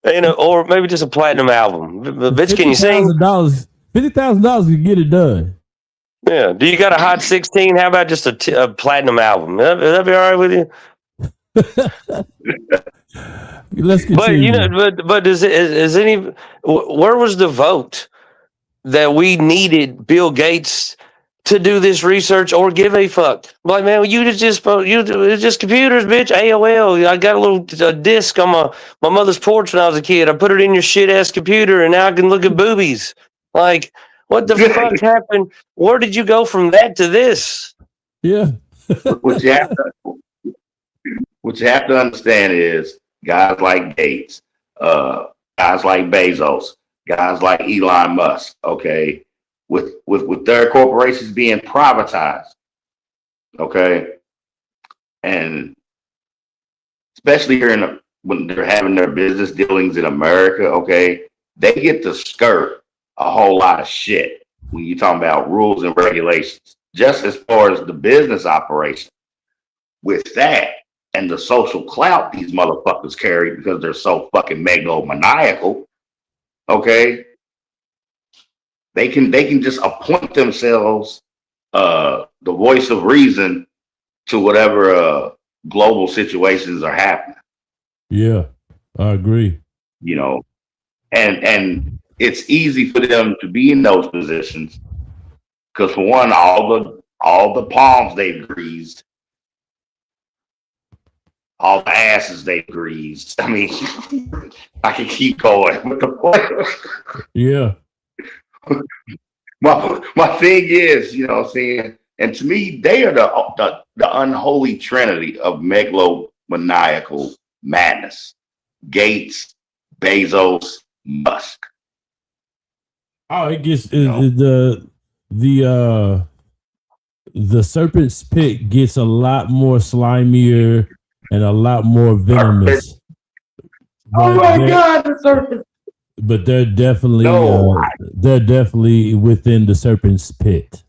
You know, or maybe just a platinum album. Bitch, can you sing? $50,000 can get it done. Yeah. Do you got a Hot 16? How about just a platinum album? Would that be all right with you? Let's But continue. but is any where was the vote that we needed Bill Gates to do this research or give a fuck? Like, man, it's just computers, bitch. AOL. I got a little disc on my mother's porch when I was a kid. I put it in your shit ass computer, and now I can look at boobies. Like, what the fuck happened? Where did you go from that to this? Yeah. What you have to understand is guys like Gates, guys like Bezos, guys like Elon Musk, okay, with their corporations being privatized, okay, and especially here when they're having their business dealings in America, okay, they get to skirt a whole lot of shit when you're talking about rules and regulations, just as far as the business operation. With that and the social clout these motherfuckers carry because they're so fucking megalomaniacal, okay, they can just appoint themselves the voice of reason to whatever global situations are happening. Yeah, I agree. You know, and it's easy for them to be in those positions because, for one, all the palms they've greased, all the asses they've greased. I mean, I can keep going. What the fuck? Yeah. My thing is, you know what I'm saying? And to me, they are the unholy trinity of megalomaniacal madness. Gates, Bezos, Musk. Oh, it gets the serpent's pit gets a lot more slimier and a lot more venomous. Oh my God, the serpent! But they're definitely within the serpent's pit.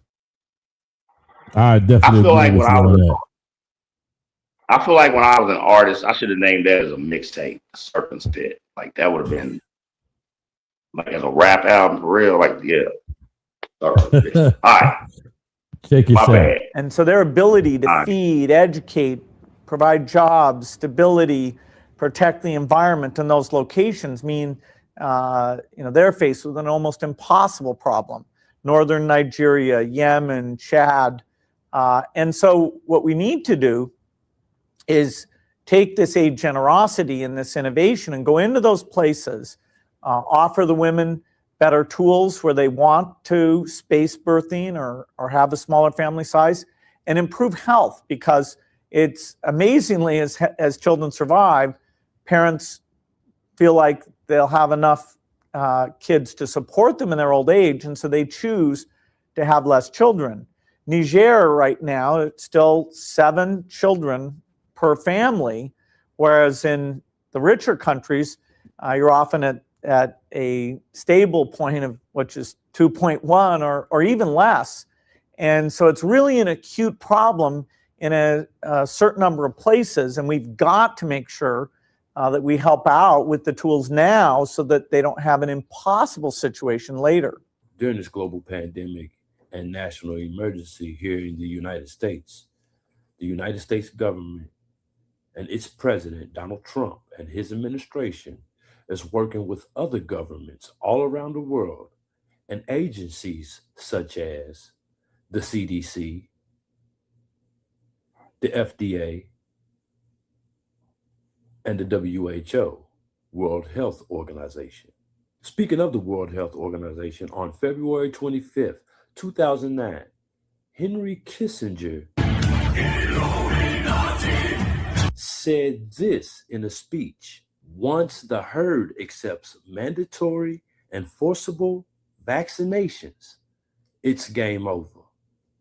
I definitely I feel agree like with when you on that. I feel like when I was an artist, I should have named that as a mixtape, Serpent's Pit. Like that would have been like as a rap album for real. Like, yeah. All right. Check My bad. And so their ability to feed, educate, provide jobs, stability, protect the environment in those locations mean they're faced with an almost impossible problem. Northern Nigeria, Yemen, Chad. And so what we need to do is take this aid generosity and this innovation and go into those places, offer the women better tools where they want to space birthing or have a smaller family size, and improve health, because it's amazingly, as children survive, parents feel like they'll have enough kids to support them in their old age, and so they choose to have less children. Niger right now, it's still 7 children per family, whereas in the richer countries, you're often at a stable point of which is 2.1 or even less. And so it's really an acute problem in a certain number of places, and we've got to make sure that we help out with the tools now so that they don't have an impossible situation later. During this global pandemic and national emergency here in the United States government and its president, Donald Trump, and his administration is working with other governments all around the world and agencies such as the CDC, the FDA, and the WHO, World Health Organization. Speaking of the World Health Organization, on February 25th, 2009, Henry Kissinger said this in a speech: once the herd accepts mandatory and forcible vaccinations, it's game over.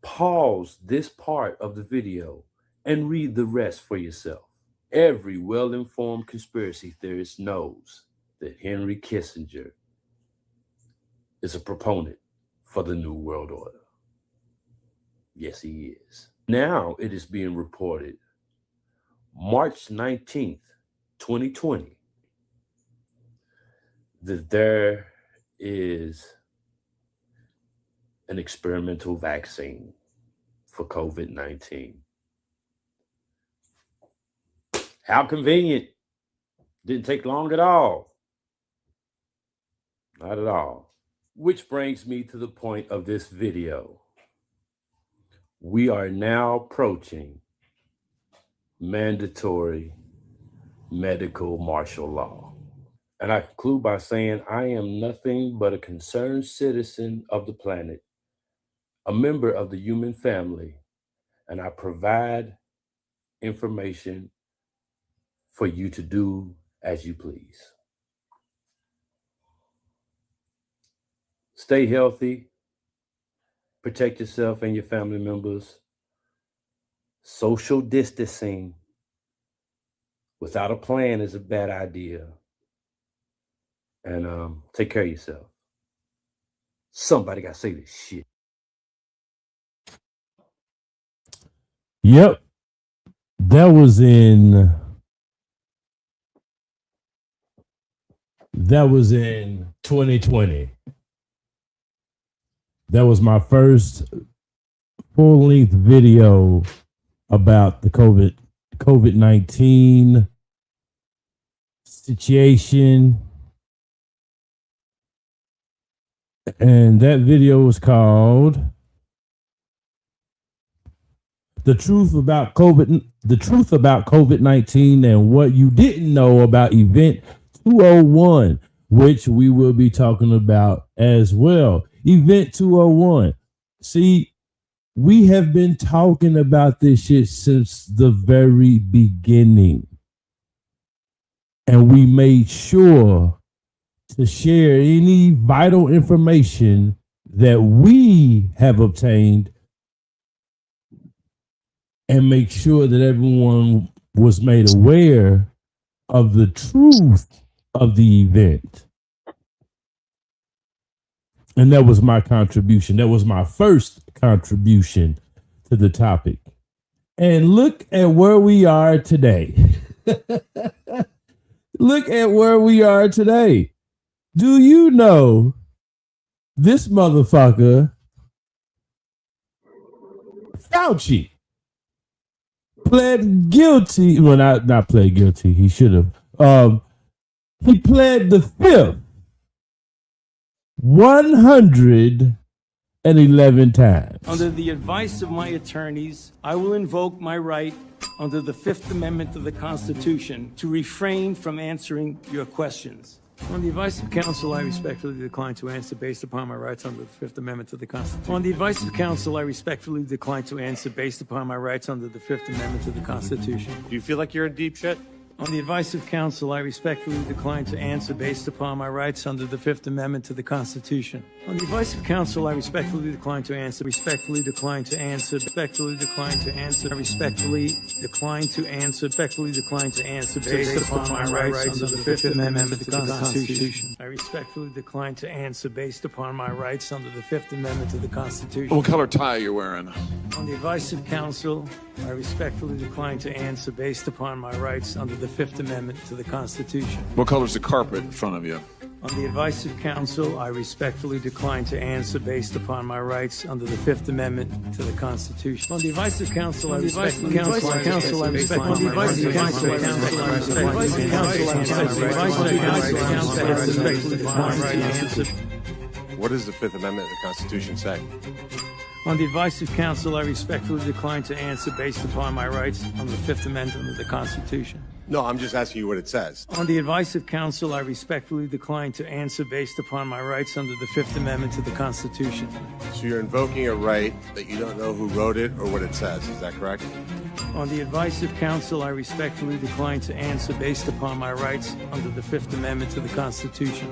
Pause this part of the video and read the rest for yourself. Every well-informed conspiracy theorist knows that Henry Kissinger is a proponent for the New World Order. Yes, he is. Now it is being reported March 19th, 2020, that there is an experimental vaccine for COVID-19. How convenient. Didn't take long at all. Not at all. Which brings me to the point of this video. We are now approaching mandatory medical martial law. And I conclude by saying I am nothing but a concerned citizen of the planet, a member of the human family, and I provide information for you to do as you please. Stay healthy, protect yourself and your family members. Social distancing without a plan is a bad idea. And take care of yourself. Somebody got to say this shit. Yep. That was in 2020. That was my first full-length video about the COVID-19 situation. And that video was called The Truth About COVID-19 and What You Didn't Know About Event 201, which we will be talking about as well. Event 201. See, we have been talking about this shit since the very beginning. And we made sure to share any vital information that we have obtained and make sure that everyone was made aware of the truth of the event. And that was my contribution. That was my first contribution to the topic. And look at where we are today. Look at where we are today. Do you know this motherfucker, Fauci, pled guilty? Well, not pled guilty. He should have. He pled the fifth 111 times. Under the advice of my attorneys, I will invoke my right under the Fifth Amendment of the Constitution to refrain from answering your questions. On the advice of counsel, I respectfully decline to answer based upon my rights under the Fifth Amendment of the Constitution. On the advice of counsel, I respectfully decline to answer based upon my rights under the Fifth Amendment of the Constitution. Do you feel like you're in deep shit? On the advice of counsel, I respectfully decline to answer based upon my rights under the Fifth Amendment to the Constitution. On the advice of counsel, I respectfully decline to answer, respectfully decline to answer, respectfully decline to answer, I respectfully decline to answer, respectfully decline to answer based upon my rights under the Fifth Amendment to the Constitution. I respectfully decline to answer based upon my rights under the Fifth Amendment to the Constitution. What color tie are you wearing? On the advice of counsel, I respectfully decline to answer based upon my rights under the Fifth Amendment to the Constitution. What color's the carpet in front of you? On the advice of counsel, I respectfully decline to answer based upon my rights under the Fifth Amendment to the Constitution. On the advice of counsel, I respectfully decline to answer based upon my rights under the Fifth Amendment to the Constitution. What does the Fifth Amendment of the Constitution say? On the advice of counsel, I respectfully decline to answer based upon my rights under the Fifth Amendment of the Constitution. No, I'm just asking you what it says. On the advice of counsel, I respectfully decline to answer based upon my rights under the Fifth Amendment to the Constitution. So you're invoking a right that you don't know who wrote it or what it says. Is that correct? On the advice of counsel, I respectfully decline to answer based upon my rights under the Fifth Amendment to the Constitution.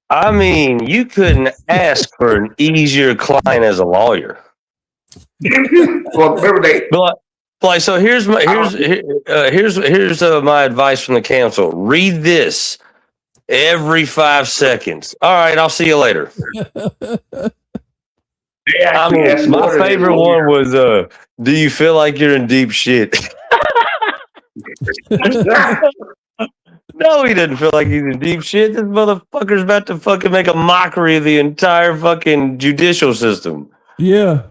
I mean, you couldn't ask for an easier client as a lawyer. Well, remember they. Like, so here's my my advice from the council. Read this every 5 seconds. All right, I'll see you later. I mean, my favorite one was, do you feel like you're in deep shit? No, he didn't feel like he's in deep shit. This motherfucker's about to fucking make a mockery of the entire fucking judicial system. Yeah.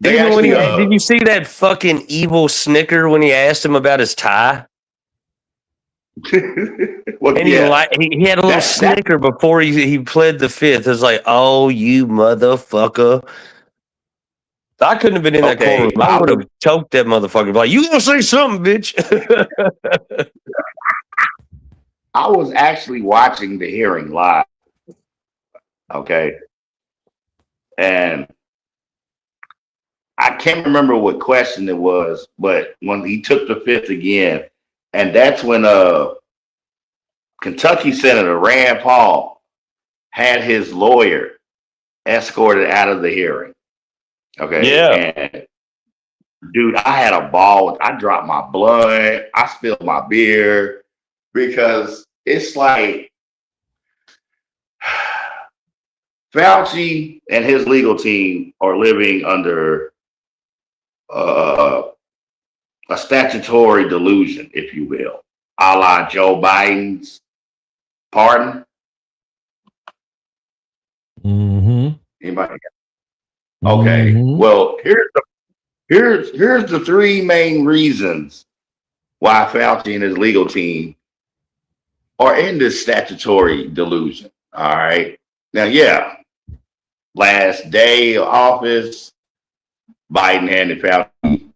They Even when actually, did you see that fucking evil snicker when he asked him about his tie? well, And yeah, he had a little that snicker before he pled the fifth. It's like, oh, you motherfucker. I couldn't have been in that okay. courtroom. I would have choked that motherfucker. Like, you gonna say something, bitch? I was actually watching the hearing live. Okay, and I can't remember what question it was, but when he took the fifth again, and that's when Kentucky Senator Rand Paul had his lawyer escorted out of the hearing. Okay. Yeah. And dude, I had a ball. I dropped my blood. I spilled my beer because it's like Fauci and his legal team are living under a statutory delusion, if you will, a la Joe Biden's pardon. Anybody? Okay. Well, here's the three main reasons why Fauci and his legal team are in this statutory delusion. All right. Now, yeah, last day of office, Biden handed Fauci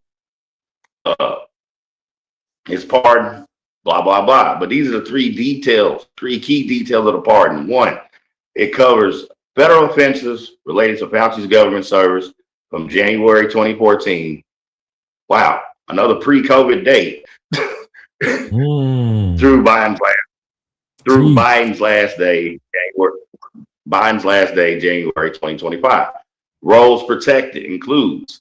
his pardon, blah, blah, blah. But these are the three key details of the pardon. One, it covers federal offenses related to Fauci's government service from January 2014. Wow, another pre-COVID date through Biden's last day, January 2025. Roles protected includes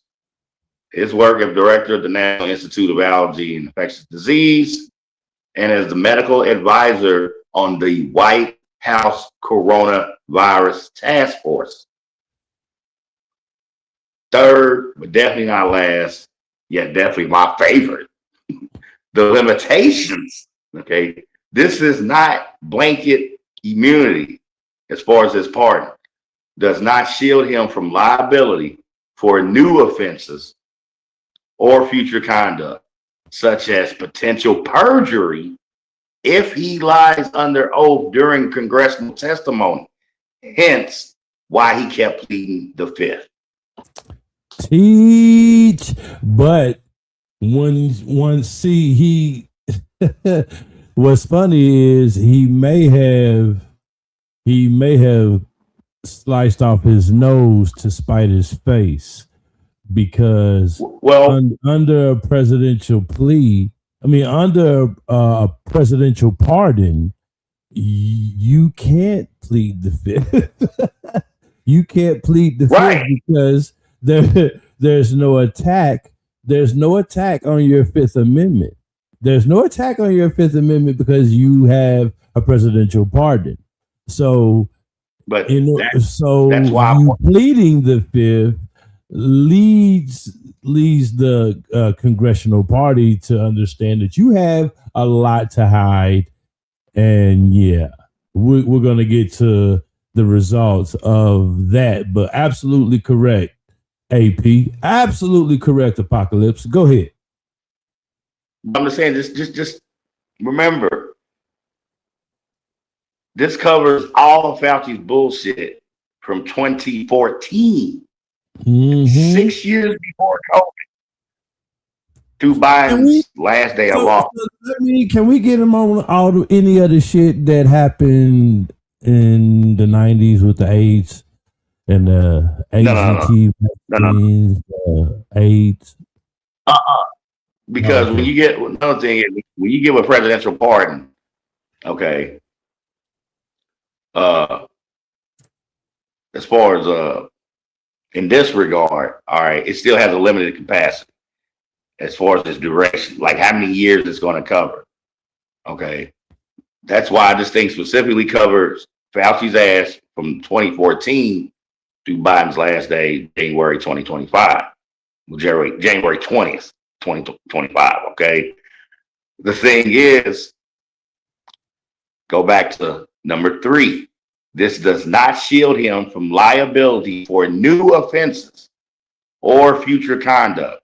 his work as director of the National Institute of Allergy and Infectious Disease and as the medical advisor on the White House Coronavirus Task Force. Third, but definitely not last, yet definitely my favorite, the limitations. Okay, this is not blanket immunity as far as his pardon. Does not shield him from liability for new offenses or future conduct, such as potential perjury if he lies under oath during congressional testimony. Hence, why he kept pleading the fifth. Teach, but one see he. What's funny is he may have sliced off his nose to spite his face, because under a presidential plea, under a presidential pardon, you can't plead the fifth. You can't plead the fifth because there's no attack. There's no attack on your Fifth Amendment. There's no attack on your Fifth Amendment because you have a presidential pardon. So, but that's why you pleading the fifth leads the congressional party to understand that you have a lot to hide, and yeah, we're gonna get to the results of that. But absolutely correct, AP. Absolutely correct, Apocalypse. Go ahead. I'm just saying, just remember, this covers all of Fauci's bullshit from 2014, 6 years before COVID, to Biden's last day of office. Can we get him on any other shit that happened in the 90s with the AIDS and the AGT vaccines, AIDS? Because when you get another thing is when you give a presidential pardon, okay, as far as in this regard, all right, it still has a limited capacity as far as its duration, like how many years it's going to cover. Okay, that's why this thing specifically covers Fauci's ass from 2014 to Biden's last day, January 2025, January 20th. 2025. Okay. The thing is, go back to number 3. This does not shield him from liability for new offenses or future conduct,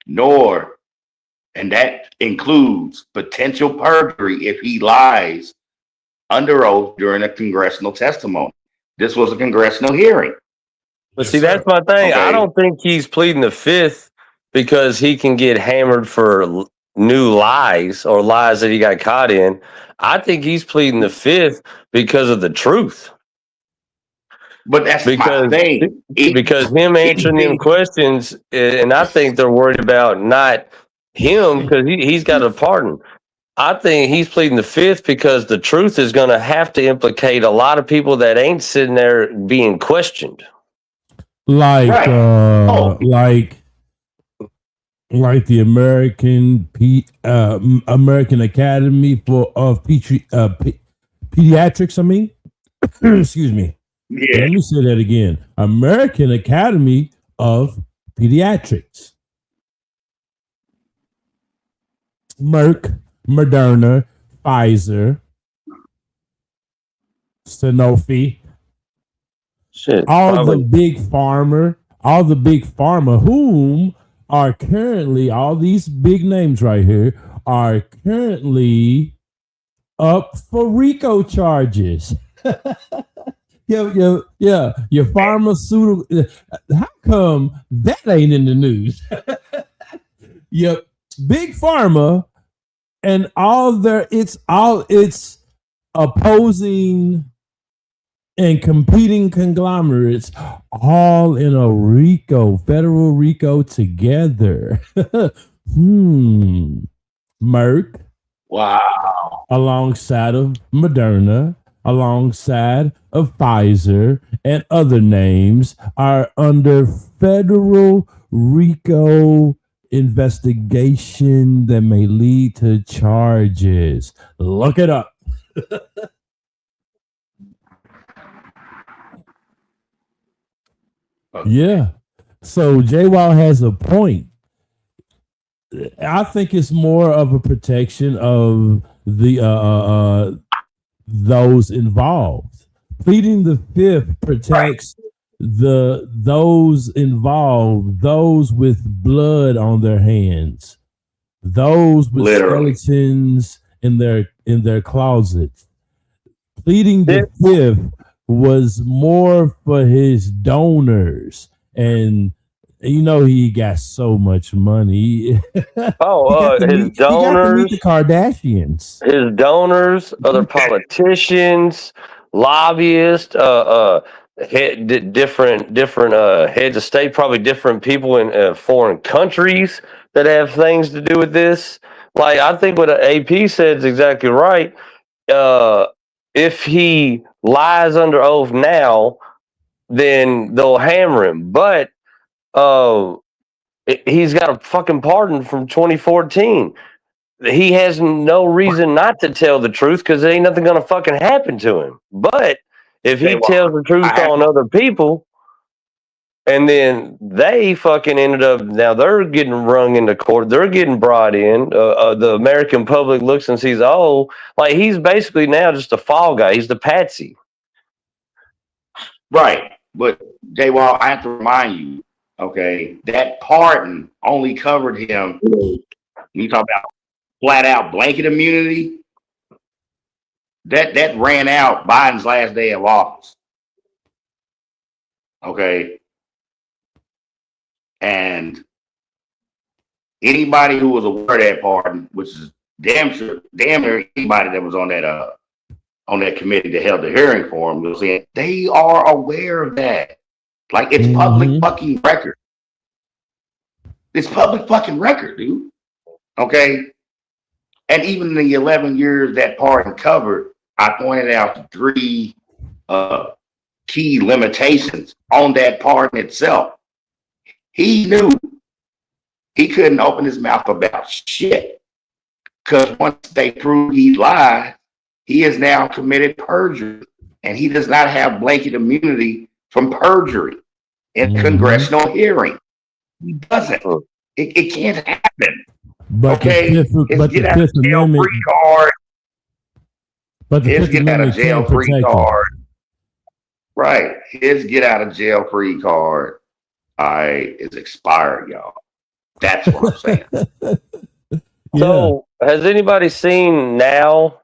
nor, and that includes potential perjury if he lies under oath during a congressional testimony. This was a congressional hearing. But see, that's my thing. I don't think he's pleading the fifth because he can get hammered for new lies or lies that he got caught in. I think he's pleading the fifth because of the truth. But that's my thing. Because him answering them questions, and I think they're worried about not him because he's got a pardon. I think he's pleading the fifth because the truth is going to have to implicate a lot of people that ain't sitting there being questioned. Like the American Academy of Pediatrics. I mean, excuse me. Yeah. Let me say that again. American Academy of Pediatrics. Merck, Moderna, Pfizer, Sanofi. Shit, all the big pharma, whom are currently, all these big names right here are currently up for RICO charges. Your pharmaceutical. How come that ain't in the news? Yep, big pharma and it's opposing and competing conglomerates all in a federal RICO together. Merck. Wow. Alongside of Moderna, alongside of Pfizer and other names are under federal RICO investigation that may lead to charges. Look it up. Yeah. So J-Wall has a point. I think it's more of a protection of the those involved. Pleading the fifth protects those involved, those with blood on their hands, those with skeletons in their closets. Pleading the fifth was more for his donors, and he got so much money. His donors, he got to meet the Kardashians. His donors, other politicians, lobbyists, different heads of state, probably different people in foreign countries that have things to do with this. Like, I think what AP said is exactly right. If he lies under oath now, then they'll hammer him. But he's got a fucking pardon from 2014. He has no reason not to tell the truth because there ain't nothing gonna fucking happen to him. But if he tells the truth on other people, and then they fucking ended up, now they're getting rung into court, they're getting brought in. The American public looks and sees, like he's basically now just a fall guy. He's the patsy. Right. But J-Wall, I have to remind you, okay, that pardon only covered him. When you talk about flat out blanket immunity, that ran out Biden's last day of office. Okay. And anybody who was aware of that pardon, which is damn near anybody that was on that committee that held the hearing for him, was saying they are aware of that. Like, it's public fucking record. It's public fucking record, dude. Okay. And even in the 11 years that pardon covered, I pointed out 3 key limitations on that pardon itself. He knew he couldn't open his mouth about shit because once they prove he lied, he has now committed perjury, and he does not have blanket immunity from perjury in congressional hearing. He doesn't. It can't happen. But okay, his get out of jail free card. But his get out of jail free card. Right. His get out of jail free card is expired, y'all. That's what I'm saying. So, has anybody seen now,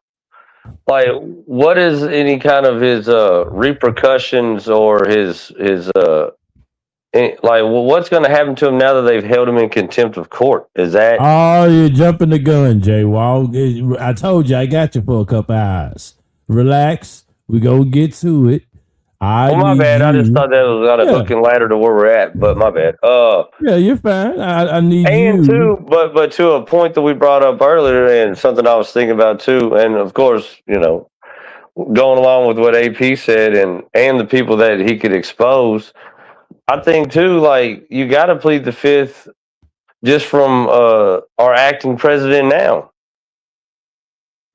like, what is any kind of his repercussions or his like, what's going to happen to him now that they've held him in contempt of court? Is that? Oh, you're jumping the gun, Jay Wall. I told you I got you for a couple hours. Relax. We go get to it. Well, my bad. I just thought that was on a hook and ladder to where we're at, but my bad. Yeah, you're fine. I need and you. too, but to a point that we brought up earlier, and something I was thinking about too, and of course, you know, going along with what AP said, and the people that he could expose, I think too, like, you got to plead the fifth just from our acting president now.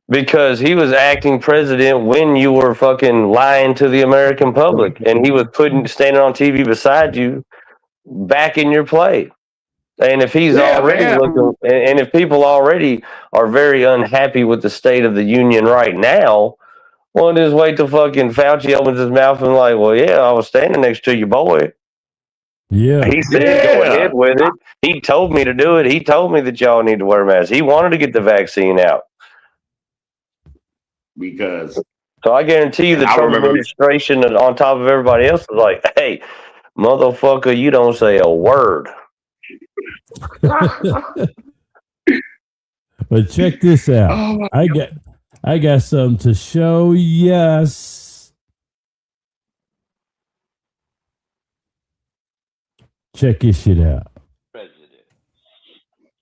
Because he was acting president when you were fucking lying to the American public, and he was standing on TV beside you, backing your play. And if he's already looking, and if people already are very unhappy with the state of the union right now, well, just wait till fucking Fauci opens his mouth and like, well, yeah, I was standing next to you, boy. Yeah. He said, go ahead with it. He told me to do it. He told me that y'all need to wear masks. He wanted to get the vaccine out. Because so I guarantee you the Trump administration and on top of everybody else is like, hey, motherfucker, you don't say a word. But check this out. I got something to show. Yes. Check this shit out.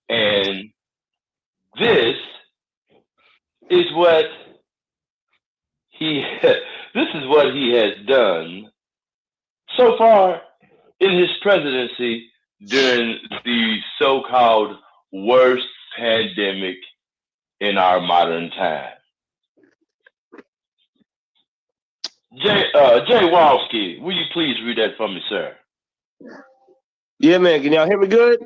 And this is what he has done so far in his presidency during the so-called worst pandemic in our modern time. Jay Walski, will you please read that for me, sir? Yeah, man. Can y'all hear me good?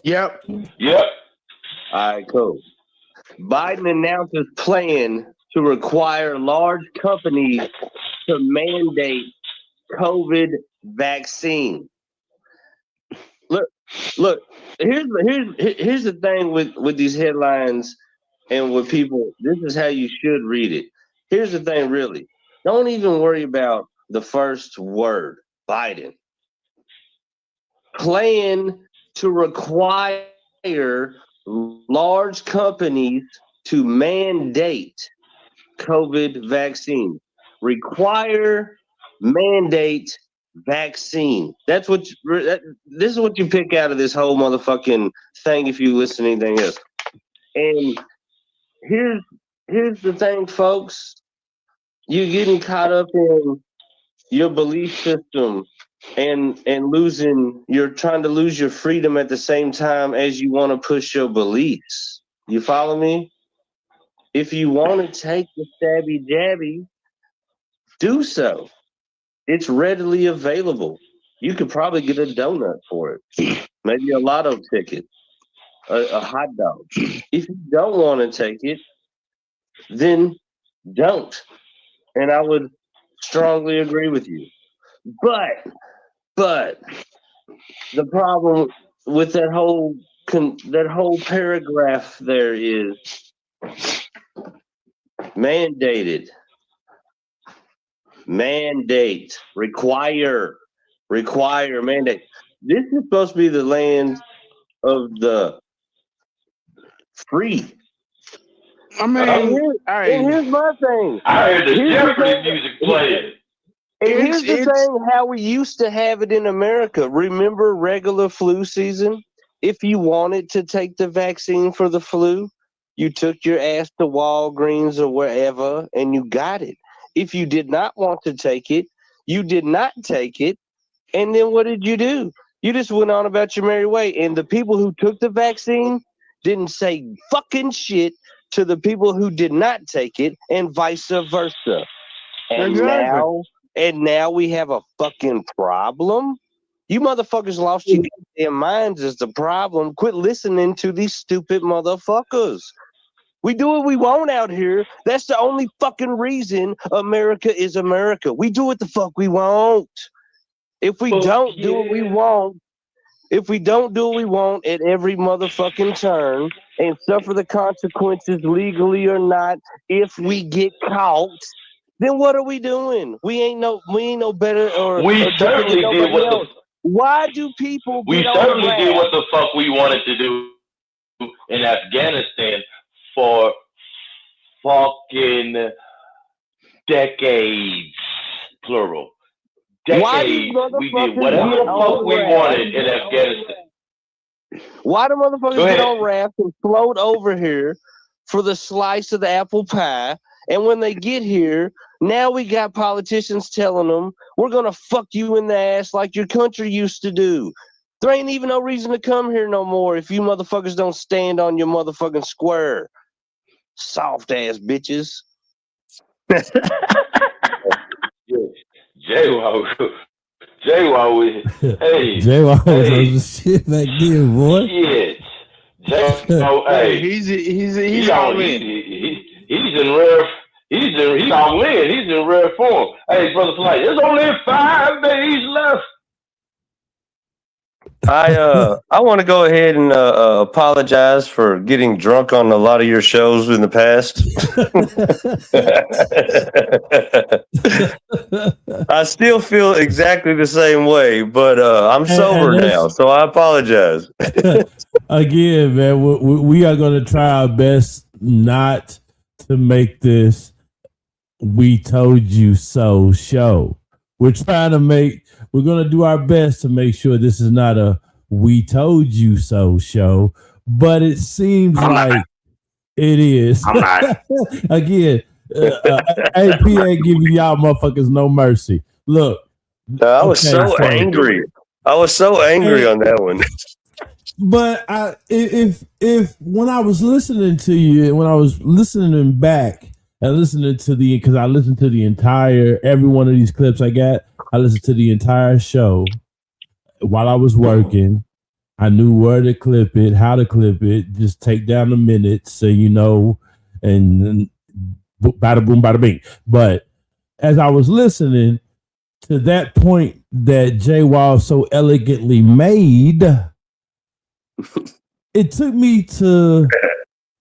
Yep. Yep. All right, cool. Biden announces plan to require large companies to mandate COVID vaccine. Look. Here's the thing with these headlines and with people. This is how you should read it. Here's the thing, really. Don't even worry about the first word, Biden. Plan to require large companies to mandate COVID vaccine. Require, mandate, vaccine. That's what this is what you pick out of this whole motherfucking thing if you listen to anything else. And here's the thing, folks. You're getting caught up in your belief system and you're trying to lose your freedom at the same time as you want to push your beliefs. You follow me? If you want to take the stabby jabby, do so. It's readily available. You could probably get a donut for it. Maybe a lotto ticket, a hot dog. If you don't want to take it, then don't. And I would strongly agree with you. But the problem with that whole paragraph there is mandated, mandate, require, mandate. This is supposed to be the land of the free. I mean, here's my thing. I heard the Jeopardy music playing. And here's the thing, how we used to have it in America. Remember regular flu season? If you wanted to take the vaccine for the flu, you took your ass to Walgreens or wherever and you got it. If you did not want to take it, you did not take it. And then what did you do? You just went on about your merry way. And the people who took the vaccine didn't say fucking shit to the people who did not take it, and vice versa. And now we have a fucking problem. You motherfuckers lost your goddamn minds is the problem. Quit listening to these stupid motherfuckers. We do what we want out here. That's the only fucking reason America is America. We do what the fuck we want. If we don't do what we want, at every motherfucking turn and suffer the consequences legally or not, if we get caught, then what are we doing? We ain't no better or We certainly did what else. Why do people we get certainly on did what the fuck we wanted to do in Afghanistan for fucking decades, plural. Decades. We did whatever the fuck we wanted in Afghanistan. Why do motherfuckers get on rafts and float over here for the slice of the apple pie? And when they get here, now we got politicians telling them, we're going to fuck you in the ass like your country used to do. There ain't even no reason to come here no more if you motherfuckers don't stand on your motherfucking square. Soft ass bitches. J-Wow was, hey. J-Wow was on the shit back then, boy. Shit. J-Wow, hey. He's all in. He's in rare. He's all in. He's in rare form. Hey, Brother Flight, there's only 5 days left. I want to go ahead and apologize for getting drunk on a lot of your shows in the past. I still feel exactly the same way, but I'm sober now, so I apologize. Again, man, we are going to try our best not to make this "We Told You So" show. We're going to do our best to make sure this is not a "We Told You So" show, but it seems like it is. Again, AP ain't giving y'all motherfuckers no mercy. Look. I was so angry. I was so angry on that one. But if when I was listening to you, when I was listening back and listening to because I listened to the entire, every one of these clips I listened to the entire show while I was working. I knew where to clip it, how to clip it, just take down the minutes so you know, and bada boom, bada bing. But as I was listening to that point that Jay Wall so elegantly made, it took me to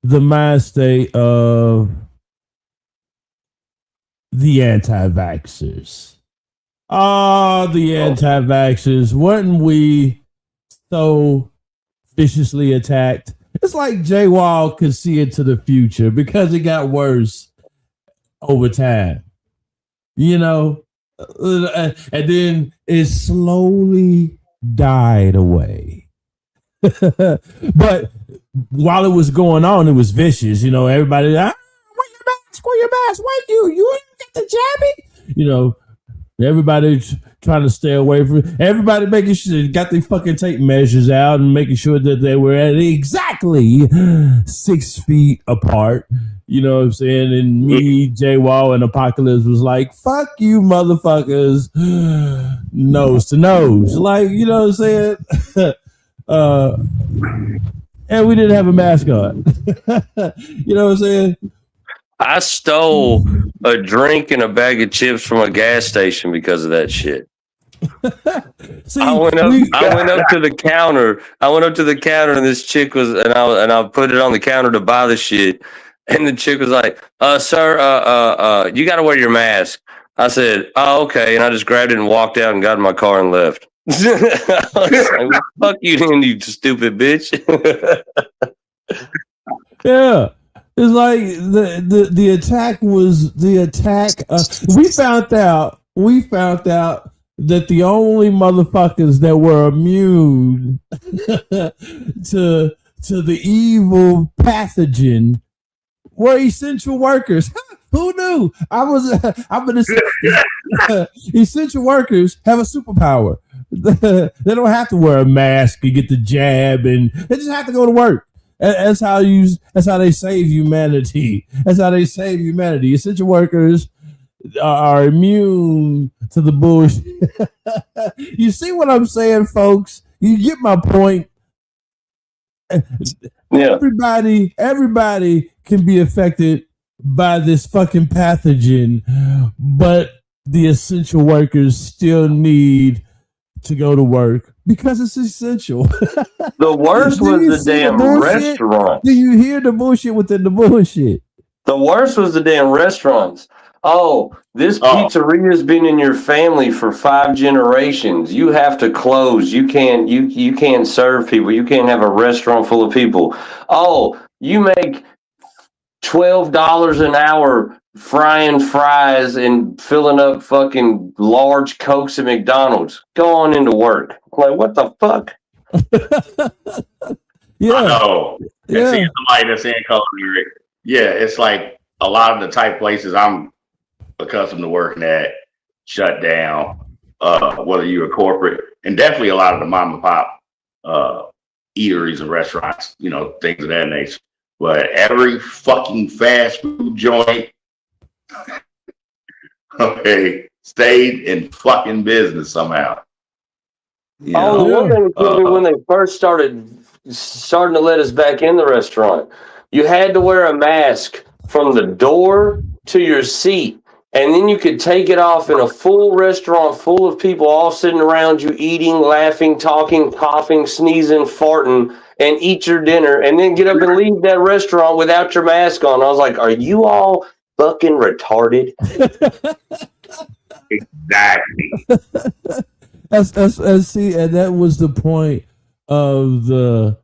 the mind state of the anti-vaxxers. The anti-vaxxers. Weren't we so viciously attacked? It's like Jay Wall could see into the future because it got worse over time. You know? And then it slowly died away. But while it was going on, it was vicious. You know, everybody, wear your mask, wait, you ain't get the jabby. You know, everybody trying to stay away from it. Everybody making sure they got their fucking tape measures out and making sure that they were at exactly 6 feet apart. You know what I'm saying? And me, Jay Wall, and Apocalypse was like, fuck you, motherfuckers. Nose to nose. Like, you know what I'm saying? And we didn't have a mask on. You know what I'm saying? I stole a drink and a bag of chips from a gas station because of that shit. See, I went up to the counter. And this chick was, and I put it on the counter to buy the shit. And the chick was like, sir, you got to wear your mask. I said, oh, okay. And I just grabbed it and walked out and got in my car and left. I was like, fuck you, you stupid bitch. Yeah. It's like the attack was the attack. We found out that the only motherfuckers that were immune to the evil pathogen were essential workers. Who knew? Essential workers have a superpower. They don't have to wear a mask and get the jab, and they just have to go to work. That's how they save humanity. That's how they save humanity. Essential workers are immune to the bullshit. You see what I'm saying, folks? You get my point. Yeah. Everybody can be affected by this fucking pathogen, but the essential workers still need to go to work because it's essential. The worst Do you was the see damn bullshit? restaurant. Do you hear the bullshit within the bullshit? The worst was the damn restaurants. Oh, this pizzeria's been in your family for 5 generations. You have to close. You can't serve people. You can't have a restaurant full of people. Oh, you make $12 an hour frying fries and filling up fucking large Cokes at McDonald's. Go on into work. Like, what the fuck? Yeah. I know. And Yeah. seeing somebody that's in culinary, yeah, it's like a lot of the type places I'm accustomed to working at shut down, whether you're a corporate, and definitely a lot of the mom and pop eateries and restaurants, you know, things of that nature. But every fucking fast food joint, okay, stayed in fucking business somehow. You Oh, the one thing that when they first starting to let us back in the restaurant, you had to wear a mask from the door to your seat, and then you could take it off in a full restaurant full of people all sitting around you, eating, laughing, talking, coughing, sneezing, farting, and eat your dinner, and then get up and leave that restaurant without your mask on. I was like, are you all fucking retarded? Exactly. See, and that was the point of the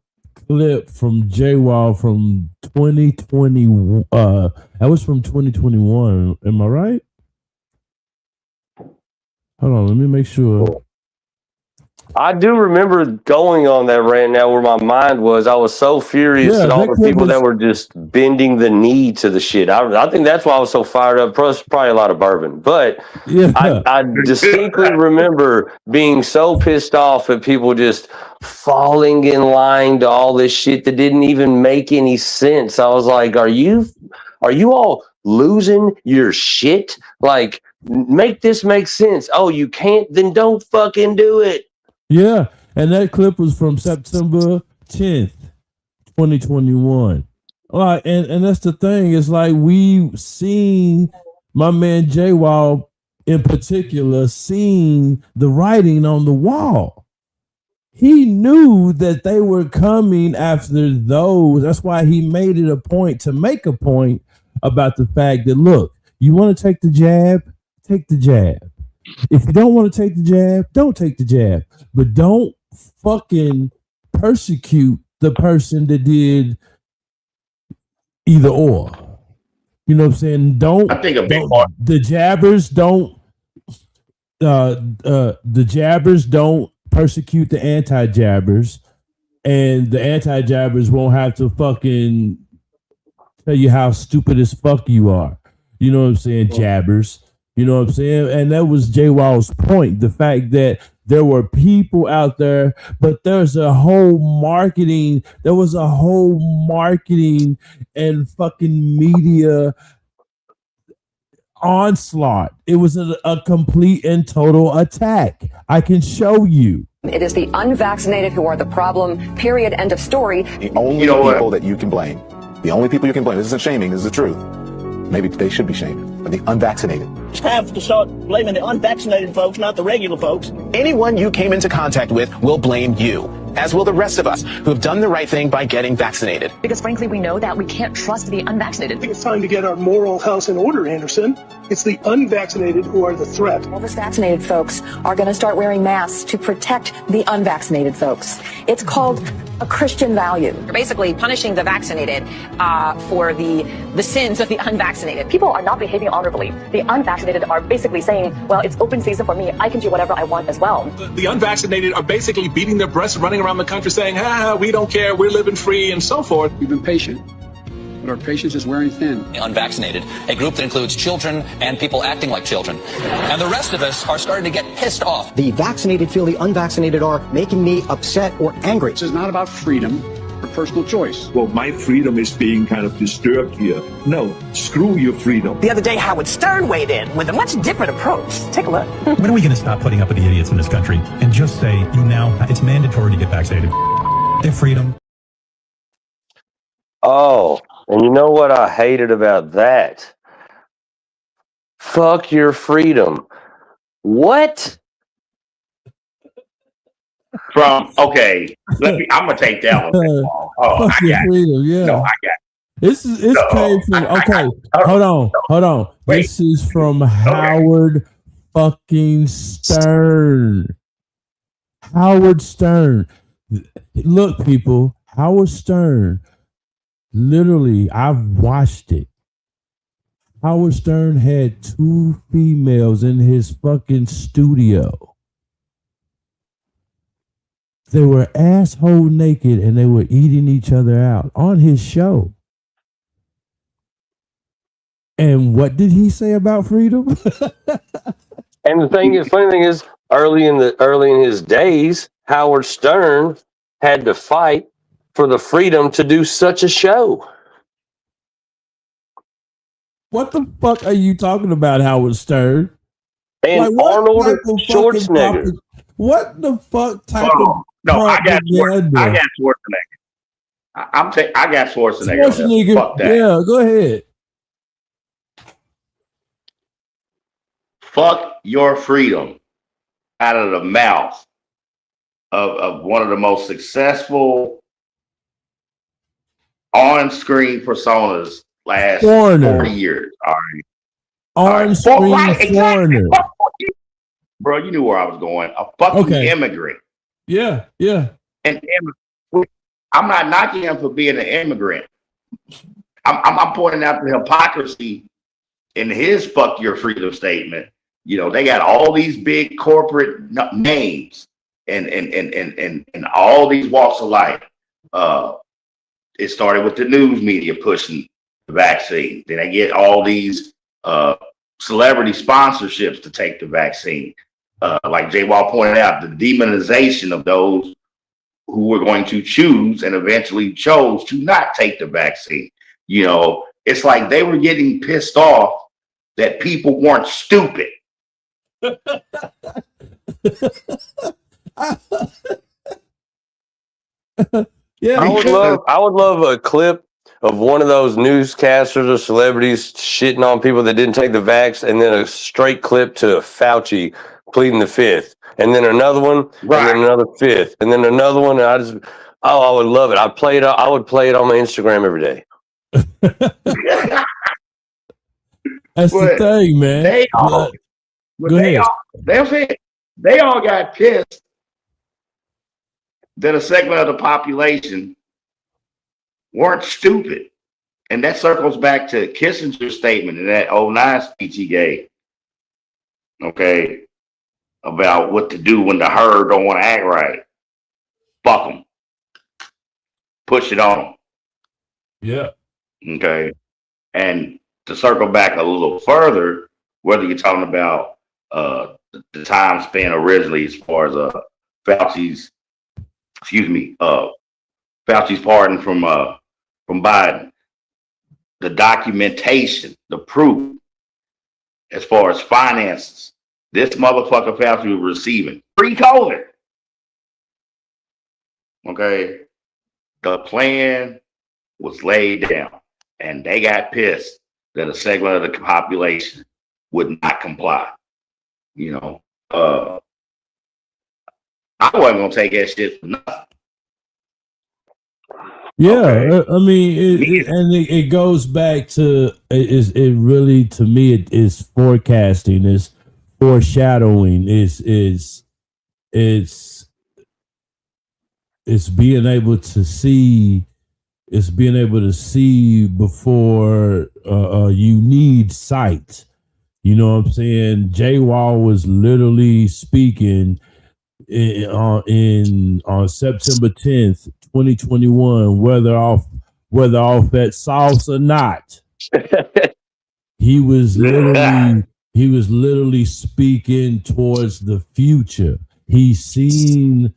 clip from JWoww from 2020. That was from 2021. Am I right? Hold on, let me make sure. I do remember going on that rant now where my mind was. I was so furious at all the people that were just bending the knee to the shit. I think that's why I was so fired up. Plus, probably a lot of bourbon. But I distinctly remember being so pissed off at people just falling in line to all this shit that didn't even make any sense. I was like, are you all losing your shit? Like, make this make sense. Oh, you can't? Then don't fucking do it. Yeah, and that clip was from September 10th, 2021. And that's the thing. It's like we've seen my man JWoww in particular seen the writing on the wall. He knew that they were coming after those. That's why he made it a point to make a point about the fact that, look, you want to take the jab? Take the jab. If you don't want to take the jab, don't take the jab. But don't fucking persecute the person that did either or. You know what I'm saying? The jabbers don't persecute the anti-jabbers, and the anti-jabbers won't have to fucking tell you how stupid as fuck you are. You know what I'm saying? Jabbers. You know what I'm saying? And that was JWoww's point. The fact that there were people out there, but there was a whole marketing and fucking media onslaught. It was a complete and total attack. I can show you. It is the unvaccinated who are the problem, period, end of story. The only people that you can blame, this isn't shaming, this is the truth. Maybe they should be shamed, but the unvaccinated. Have to start blaming the unvaccinated folks, not the regular folks. Anyone you came into contact with will blame you, as will the rest of us who have done the right thing by getting vaccinated. Because frankly, we know that we can't trust the unvaccinated. I think it's time to get our moral house in order, Anderson. It's the unvaccinated who are the threat. All the vaccinated folks are going to start wearing masks to protect the unvaccinated folks. It's called a Christian value. You're basically punishing the vaccinated for the sins of the unvaccinated. People are not behaving honorably. The unvaccinated are basically saying, well, it's open season for me. I can do whatever I want as well. The unvaccinated are basically beating their breasts, running around the country saying, we don't care, we're living free, and so forth. We've been patient, but our patience is wearing thin. Unvaccinated, a group that includes children and people acting like children. And the rest of us are starting to get pissed off. The vaccinated feel the unvaccinated are making me upset or angry. This is not about freedom or personal choice. Well, my freedom is being kind of disturbed here. No, screw your freedom. The other day, Howard Stern weighed in with a much different approach. Take a look. When are we going to stop putting up with the idiots in this country and just say, it's mandatory to get vaccinated? Their freedom. Oh, and you know what I hated about that? Fuck your freedom. What? I'm gonna take that one. Oh, Fuck your freedom, yeah. No, I got This came from hold on. Wait. This is from Howard fucking Stern. Howard Stern. Look, people, Howard Stern. Literally, I've watched it. Howard Stern had 2 females in his fucking studio. They were asshole naked and they were eating each other out on his show. And what did he say about freedom? And the funny thing is, early in his days, Howard Stern had to fight for the freedom to do such a show. What the fuck are you talking about, Howard Stern? And Like, Arnold Schwarzenegger. What the fuck type Hold of on. No, I got propaganda? Schwarzenegger. I got Schwarzenegger. Fuck that. Yeah, go ahead. Fuck your freedom out of the mouth of one of the most successful on-screen personas last Foreigner. 40 years. All right. On-screen foreigner. Bro, you knew where I was going. A fucking immigrant. Yeah. And I'm not knocking him for being an immigrant. I'm pointing out the hypocrisy in his "fuck your freedom" statement. You know, they got all these big corporate names and all these walks of life. It started with the news media pushing the vaccine. Then they get all these celebrity sponsorships to take the vaccine. Like J. Wall pointed out, the demonization of those who were going to choose and eventually chose to not take the vaccine. You know, it's like they were getting pissed off that people weren't stupid. Yeah, I would love a clip of one of those newscasters or celebrities shitting on people that didn't take the vax, and then a straight clip to Fauci pleading the fifth, and then another one, and then another fifth, and then another one. And I would love it. I would play it on my Instagram every day. That's the thing, man. They all got pissed that a segment of the population weren't stupid. And that circles back to Kissinger's statement in that 09 speech he gave. Okay. About what to do when the herd don't want to act right. Fuck them. Push it on them. Yeah. Okay. And to circle back a little further, whether you're talking about the time span originally as far as Fauci's pardon from Biden, the documentation, the proof, as far as finances, this motherfucker Fauci was receiving pre-COVID. Okay, the plan was laid down, and they got pissed that a segment of the population would not comply. You know, I wasn't gonna take that shit for nothing. Yeah, I mean, it goes back to it really, to me, it is forecasting, is foreshadowing, is being able to see, it's being able to see before you need sight. You know what I'm saying? J. Wall was literally speaking on September 10th, 2021, whether off that sauce or not. He was literally speaking towards the future. He's seen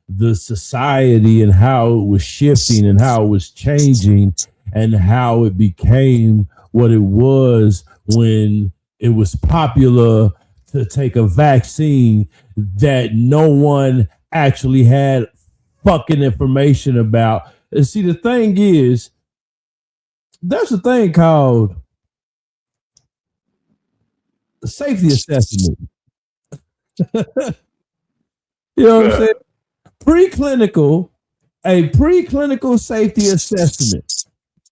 the society and how it was shifting and how it was changing and how it became what it was when it was popular to take a vaccine that no one actually had fucking information about. And see, the thing is, there's a thing called safety assessment. You know what I'm saying? A preclinical safety assessment.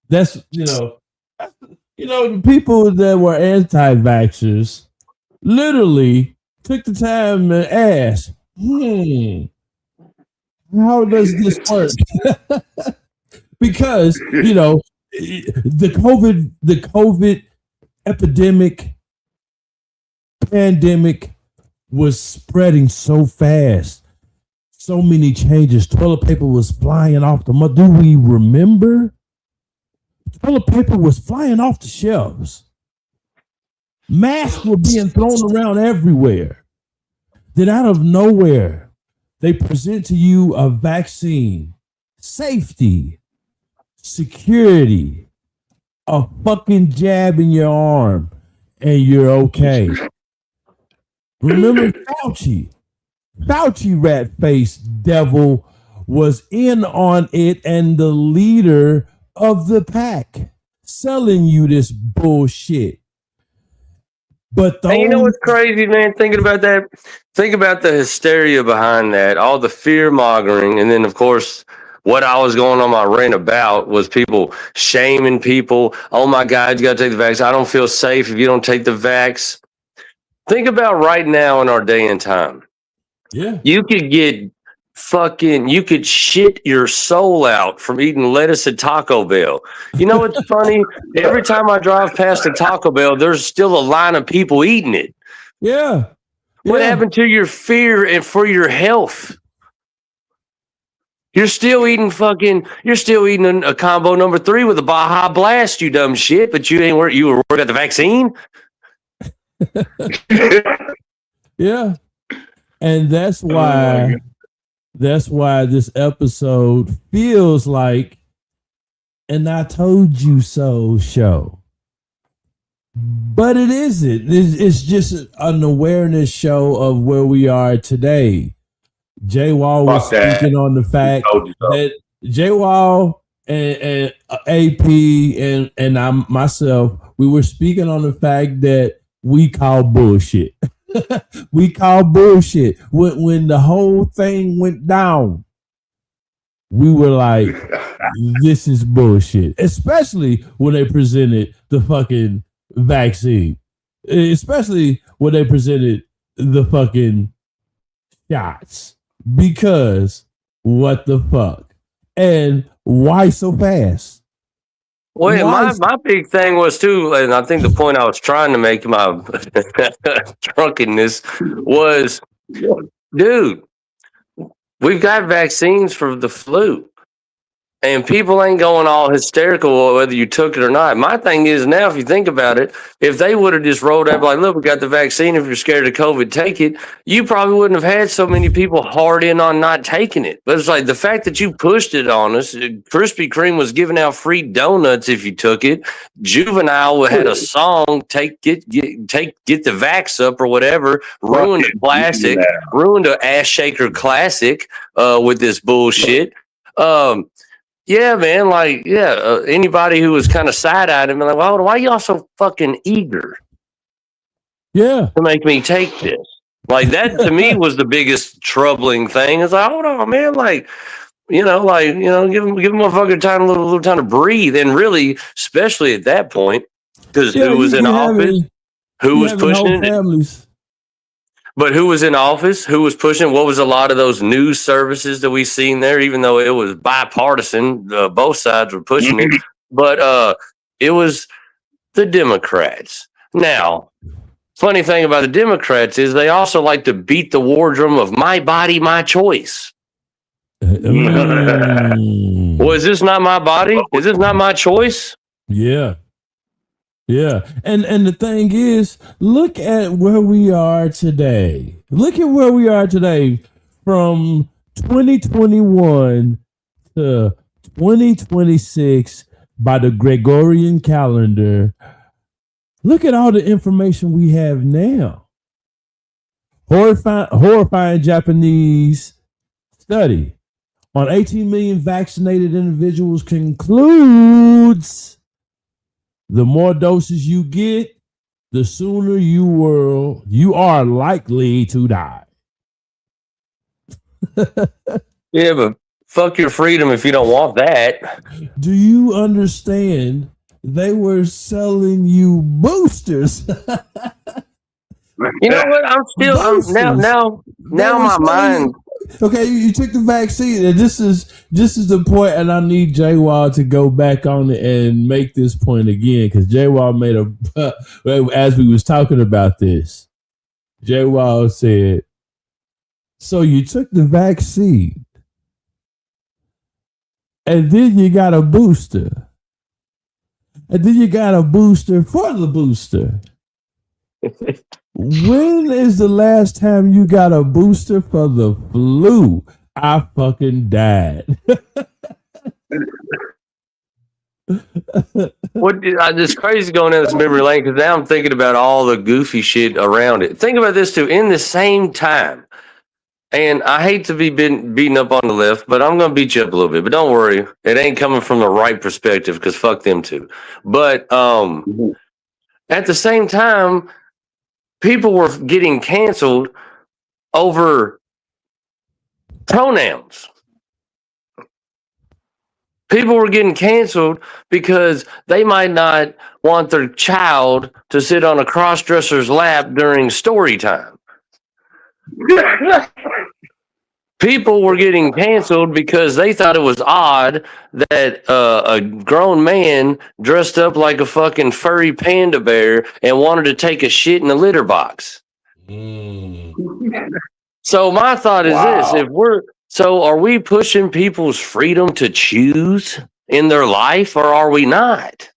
That's the people that were anti-vaxxers literally took the time and asked, how does this work? Because the COVID pandemic was spreading so fast. So many changes. Toilet paper was flying off the do we remember? Toilet paper was flying off the shelves. Masks were being thrown around everywhere. Then out of nowhere, they present to you a vaccine, safety, security, a fucking jab in your arm, and you're okay. Remember Fauci? Fauci rat-faced devil was in on it and the leader of the pack selling you this bullshit. But you know what's crazy, man? Thinking about that, think about the hysteria behind that, all the fear mongering, and then of course what I was going on my rant about was people shaming people. Oh my God, you got to take the vaccine. I don't feel safe if you don't take the vax. Think about right now in our day and time. Yeah. You could you could shit your soul out from eating lettuce at Taco Bell. You know what's funny? Every time I drive past a Taco Bell, there's still a line of people eating it. Yeah. What happened to your fear and for your health? You're still eating a combo number 3 with a Baja Blast, you dumb shit, but you were worried about the vaccine? Yeah. And that's why this episode feels like an I told you so show. But it isn't. It's just an awareness show of where we are today. Jay Wall was speaking on the fact that Jay Wall and AP and I myself, we were speaking on the fact that we call bullshit. We call bullshit. When the whole thing went down, we were like, this is bullshit. Especially when they presented the fucking vaccine. Especially when they presented the fucking shots. Because what the fuck? And why so fast? Well, my big thing was too, and I think the point I was trying to make my drunkenness was, dude, we've got vaccines for the flu. And people ain't going all hysterical whether you took it or not. My thing is now, if you think about it, if they would have just rolled up like, look, we got the vaccine. If you're scared of COVID, take it. You probably wouldn't have had so many people hard in on not taking it. But it's like the fact that you pushed it on us. Krispy Kreme was giving out free donuts if you took it. Juvenile had a song, get the vax up or whatever. Ruined the classic. Ruined the ass shaker classic with this bullshit. Yeah, man, anybody who was kind of side-eyed him, like, well, why y'all so fucking eager? Yeah. To make me take this. Like, that to me was the biggest troubling thing. It's like, hold on, man, give them a fucking time, a little time to breathe. And really, especially at that point, because who was in office? Who was pushing it? But who was in office? Who was pushing? What was a lot of those news services that we seen there? Even though it was bipartisan, both sides were pushing it. But it was the Democrats. Now, funny thing about the Democrats is they also like to beat the war drum of my body, my choice. Well, is this not my body? Is this not my choice? Yeah. Yeah. And the thing is, look at where we are today. Look at where we are today from 2021 to 2026 by the Gregorian calendar. Look at all the information we have now. Horrifying Japanese study on 18 million vaccinated individuals concludes the more doses you get, the sooner you are likely to die. Yeah, but fuck your freedom if you don't want that. Do you understand? They were selling you boosters. You know what? Now my mind. Okay, you took the vaccine, and this is the point, and I need J-Wall to go back on it and make this point again, because J-Wall made as we was talking about this, J-Wall said, so you took the vaccine, and then you got a booster, and then you got a booster for the booster. When is the last time you got a booster for the flu? I fucking died. It's crazy going down this memory lane, because now I'm thinking about all the goofy shit around it. Think about this too. In the same time, and I hate to be beaten up on the left, but I'm going to beat you up a little bit. But don't worry, it ain't coming from the right perspective, because fuck them too. But at the same time, people were getting canceled over pronouns. People were getting canceled because they might not want their child to sit on a cross-dresser's lap during story time. People were getting canceled because they thought it was odd that a grown man dressed up like a fucking furry panda bear and wanted to take a shit in a litter box. So my thought is this: are we pushing people's freedom to choose in their life, or are we not?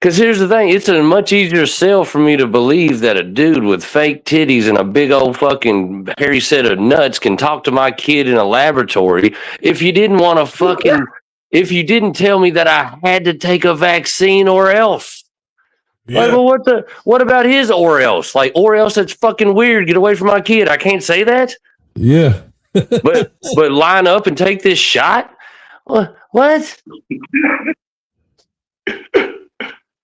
Because here's the thing, it's a much easier sell for me to believe that a dude with fake titties and a big old fucking hairy set of nuts can talk to my kid in a laboratory if you didn't want to fucking, if you didn't tell me that I had to take a vaccine or else. Yeah. Like, well, what about his or else? Like, or else, that's fucking weird. Get away from my kid. I can't say that. Yeah. but line up and take this shot? What?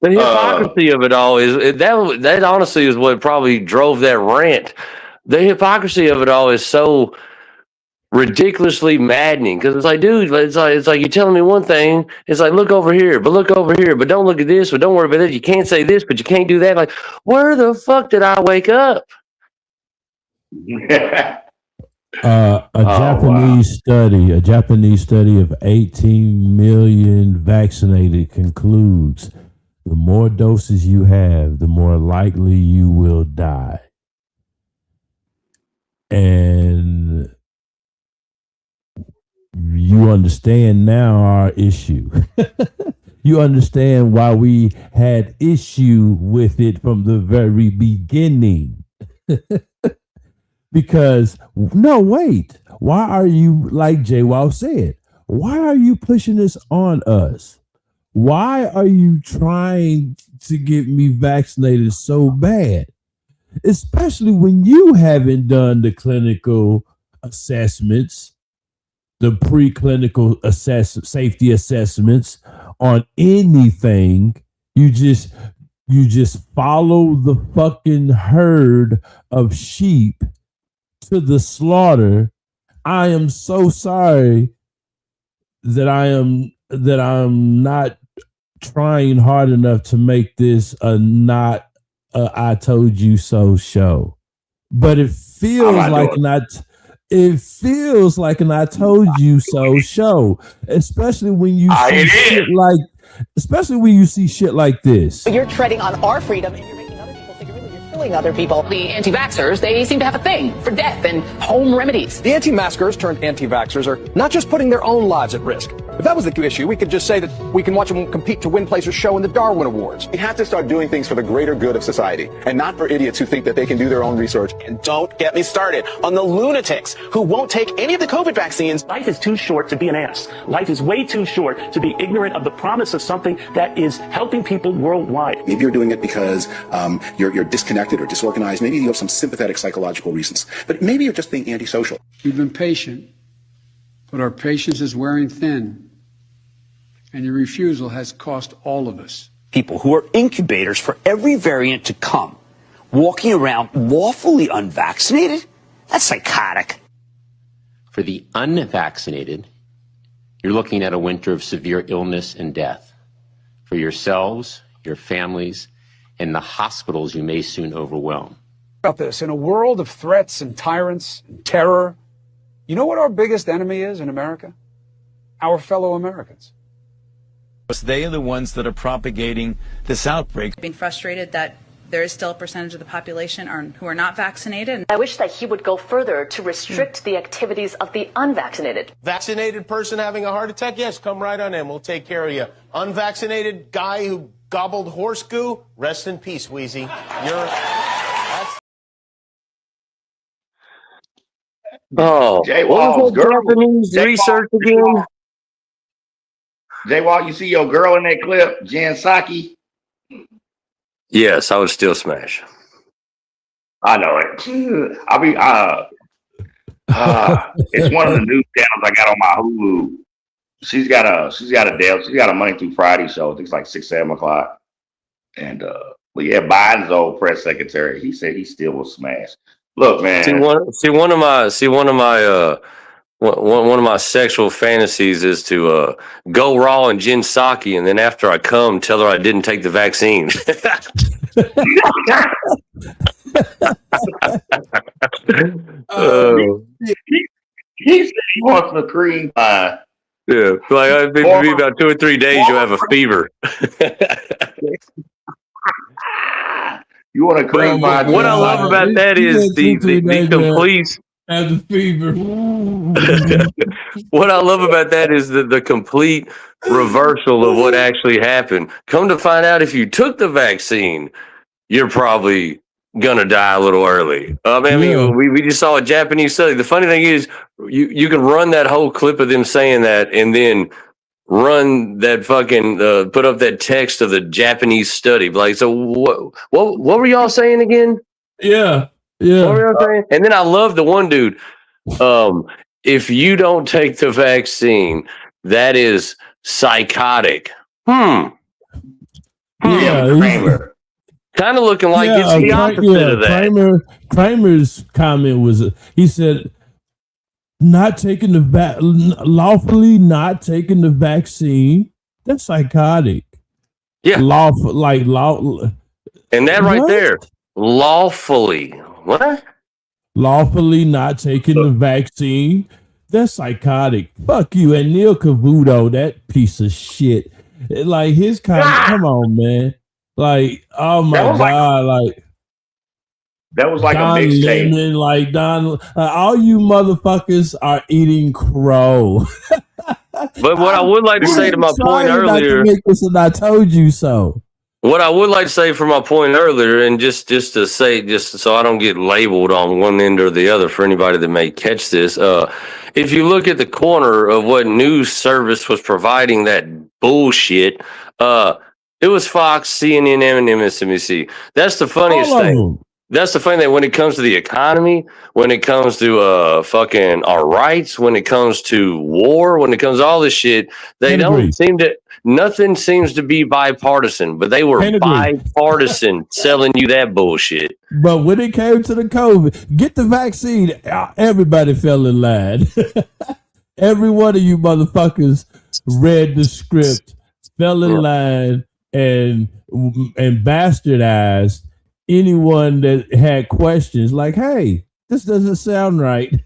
The hypocrisy of it all is that honestly is what probably drove that rant. The hypocrisy of it all is so ridiculously maddening, because it's like, dude, it's like you're telling me one thing. It's like, look over here, but look over here, but don't look at this, but don't worry about this. You can't say this, but you can't do that. Like, where the fuck did I wake up? A Japanese study of 18 million vaccinated concludes the more doses you have, the more likely you will die. And you understand now our issue. You understand why we had issue with it from the very beginning. Because, no, wait. Why are you, like J-Wall said, why are you pushing this on us? Why are you trying to get me vaccinated so bad? Especially when you haven't done the clinical assessments, the preclinical safety assessments on anything. You just follow the fucking herd of sheep to the slaughter. I am so sorry that I'm not trying hard enough to make this a not a I told you so show, but it feels like it feels like an I told you so show, especially when you see shit like this. You're treading on our freedom, and you're making other people think you're killing other people. The anti-vaxxers, they seem to have a thing for death and home remedies. The anti-maskers turned anti-vaxxers are not just putting their own lives at risk. If that was the issue, we could just say that we can watch them compete to win place or show in the Darwin Awards. We have to start doing things for the greater good of society, and not for idiots who think that they can do their own research. And don't get me started on the lunatics who won't take any of the COVID vaccines. Life is too short to be an ass. Life is way too short to be ignorant of the promise of something that is helping people worldwide. Maybe you're doing it because you're disconnected or disorganized. Maybe you have some sympathetic psychological reasons. But maybe you're just being antisocial. We've been patient, but our patience is wearing thin. And your refusal has cost all of us. people who are incubators for every variant to come, walking around lawfully unvaccinated? That's psychotic. For the unvaccinated, you're looking at a winter of severe illness and death. For yourselves, your families, and the hospitals you may soon overwhelm. About this, in a world of threats and tyrants and terror, you know what our biggest enemy is in America? Our fellow Americans. They are the ones that are propagating this outbreak. Being frustrated that there is still a percentage of the population who are not vaccinated. I wish that he would go further to restrict the activities of the unvaccinated. Vaccinated person having a heart attack? Yes, come right on in. We'll take care of you. Unvaccinated guy who gobbled horse goo? Rest in peace, Wheezy. Oh, what was that Japanese research again? J-Walk, you see your girl in that clip, Jan Psaki? Yes, I would still smash. I know it. I'll be it's one of the news channels I got on my Hulu. She's got a Monday through Friday show. I think it's like 6-7 o'clock. And well, yeah, Biden's old press secretary. He said he still will smash. Look, man. One of my sexual fantasies is to go raw and Jen Psaki, and then after I come, tell her I didn't take the vaccine. He said he wants the cream pie. Yeah, like maybe about 2 or 3 days, you'll have a fever. You want a cream pie? What I love about that is the complete. Have the fever. What I love about that is the complete reversal of what actually happened. Come to find out, if you took the vaccine, you're probably gonna die a little early. We just saw a Japanese study. The funny thing is, you can run that whole clip of them saying that, and then run that fucking put up that text of the Japanese study. Like, so what were y'all saying again? Yeah. And then I love the one dude. If you don't take the vaccine, that is psychotic. Yeah, kind of looking like it's the opposite of that. Kramer's comment was, he said, lawfully not taking the vaccine. That's psychotic. Yeah, and that right there, lawfully. What? Lawfully not taking the vaccine. That's psychotic. Fuck you. And Neil Cavuto, that piece of shit. Like his come on, man. Like, oh my God. That was like Don a mixtape. Lemon, like Don, all you motherfuckers are eating crow. But what I would like to say to my point earlier, not to make this, and I told you so. What I would like to say for my point earlier, and just to say, just so I don't get labeled on one end or the other for anybody that may catch this, if you look at the corner of what news service was providing that bullshit, it was Fox, CNN, and MSNBC. That's the funniest thing. That's the funny thing when it comes to the economy, when it comes to fucking our rights, when it comes to war, when it comes to all this shit, nothing seems to be bipartisan, but they were bipartisan selling you that bullshit. But when it came to the COVID, get the vaccine, everybody fell in line. Every one of you motherfuckers read the script, fell in line, and bastardized anyone that had questions like, hey, this doesn't sound right.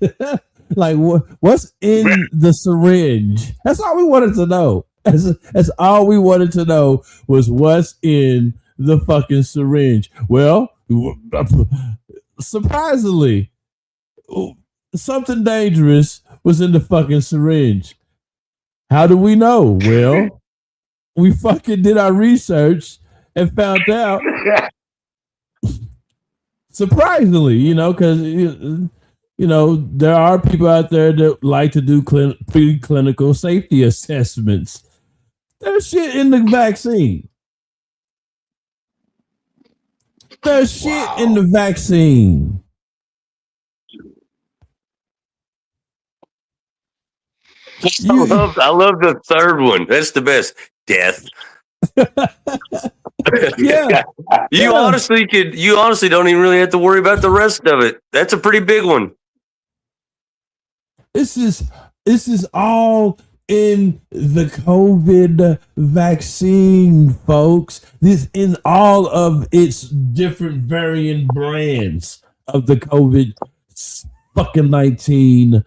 Like, what's in the syringe? That's all we wanted to know. That's all we wanted to know was what's in the fucking syringe. Well, surprisingly, something dangerous was in the fucking syringe. How do we know? Well, we fucking did our research and found out. Surprisingly, because there are people out there that like to do preclinical safety assessments. There's shit in the vaccine. There's shit in the vaccine. I love the third one. That's the best. Death. Yeah. You honestly don't even really have to worry about the rest of it. That's a pretty big one. This is all in the COVID vaccine, folks. This in all of its different variant brands of the COVID fucking 19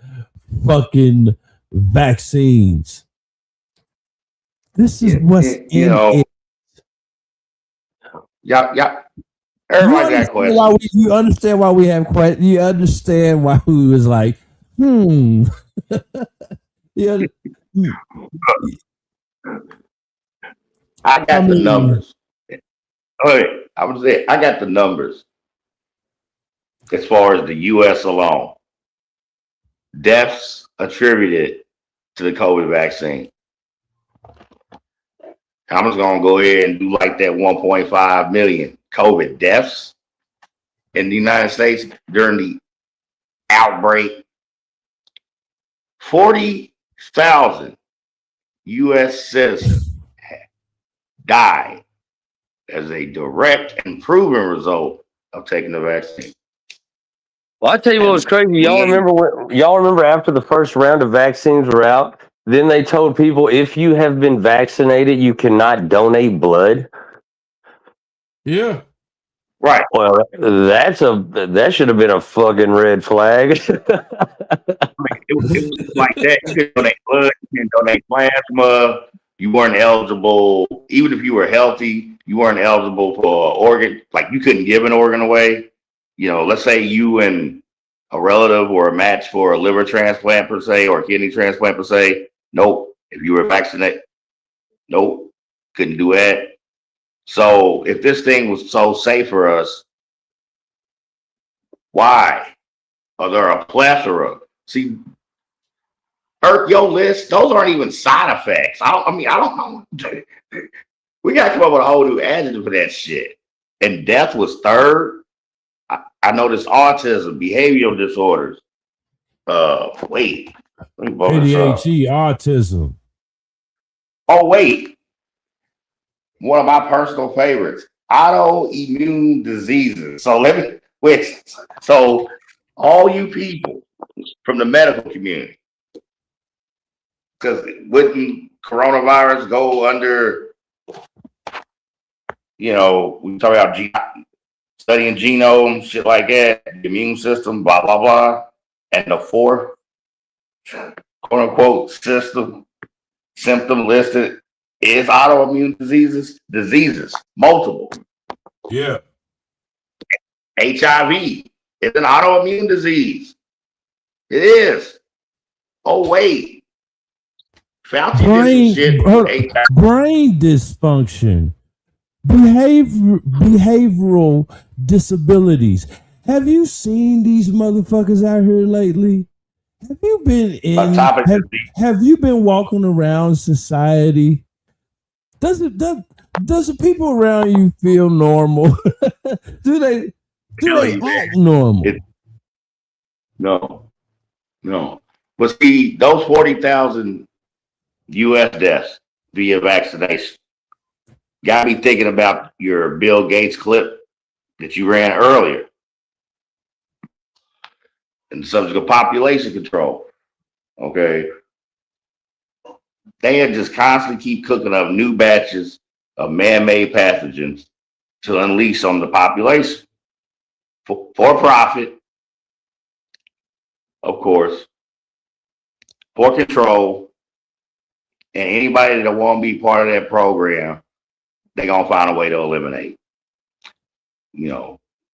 fucking vaccines. This is what's in it. Yeah. Everybody got questions. You understand why we have questions. You understand why we was like, Yeah. I got the numbers. Okay, I would say I got the numbers as far as the U.S. alone. Deaths attributed to the COVID vaccine. I'm just gonna go ahead and do like that 1.5 million COVID deaths in the United States during the outbreak. 40,000 U.S. citizens died as a direct and proven result of taking the vaccine. Well, I tell you what was crazy. Y'all remember after the first round of vaccines were out, then they told people if you have been vaccinated, you cannot donate blood. Yeah. Right. Well, that should have been a fucking red flag. It was like that. You could donate blood, you can donate plasma. You weren't eligible, even if you were healthy, you weren't eligible for an organ. Like you couldn't give an organ away. You know, let's say you and a relative were a match for a liver transplant per se or a kidney transplant per se. Nope. If you were vaccinated, nope. Couldn't do that. So if this thing was so safe for us, why are there a plethora? See, your list, those aren't even side effects. I don't know. We got to come up with a whole new adjective for that shit. And death was third. I noticed autism, behavioral disorders. Wait. ADHD, autism. Oh, wait. One of my personal favorites, autoimmune diseases. So so all you people from the medical community, because wouldn't coronavirus go under, we talk about studying genome, shit like that, the immune system, blah, blah, blah. And the fourth, quote unquote, symptom listed is autoimmune diseases, multiple. Yeah. HIV is an autoimmune disease. It is. Oh, wait. Fauci did some shit. Brain dysfunction, behavioral disabilities. Have you seen these motherfuckers out here lately? Have you been have you been walking around society? Does the people around you feel normal? do they act normal? No. But see, those 40,000 U.S. deaths via vaccination got me thinking about your Bill Gates clip that you ran earlier. And the subject of population control. Okay. They had just constantly keep cooking up new batches of man-made pathogens to unleash on the population for profit, of course, for control. And anybody that won't be part of that program, they're going to find a way to eliminate.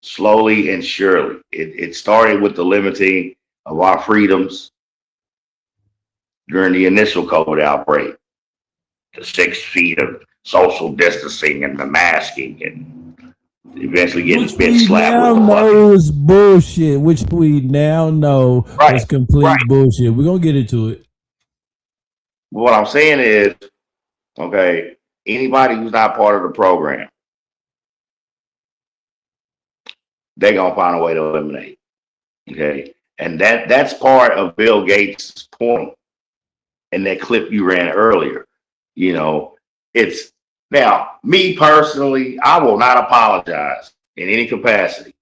Slowly and surely. It started with the limiting of our freedoms during the initial COVID outbreak. The 6 feet of social distancing and the masking and eventually getting bitch slapped. Which we now know is bullshit, which we now know is complete bullshit. We're going to get into it. What I'm saying is, okay, anybody who's not part of the program, they're going to find a way to eliminate. Okay. And that's part of Bill Gates' point in that clip you ran earlier. It's Now, me personally, I will not apologize in any capacity,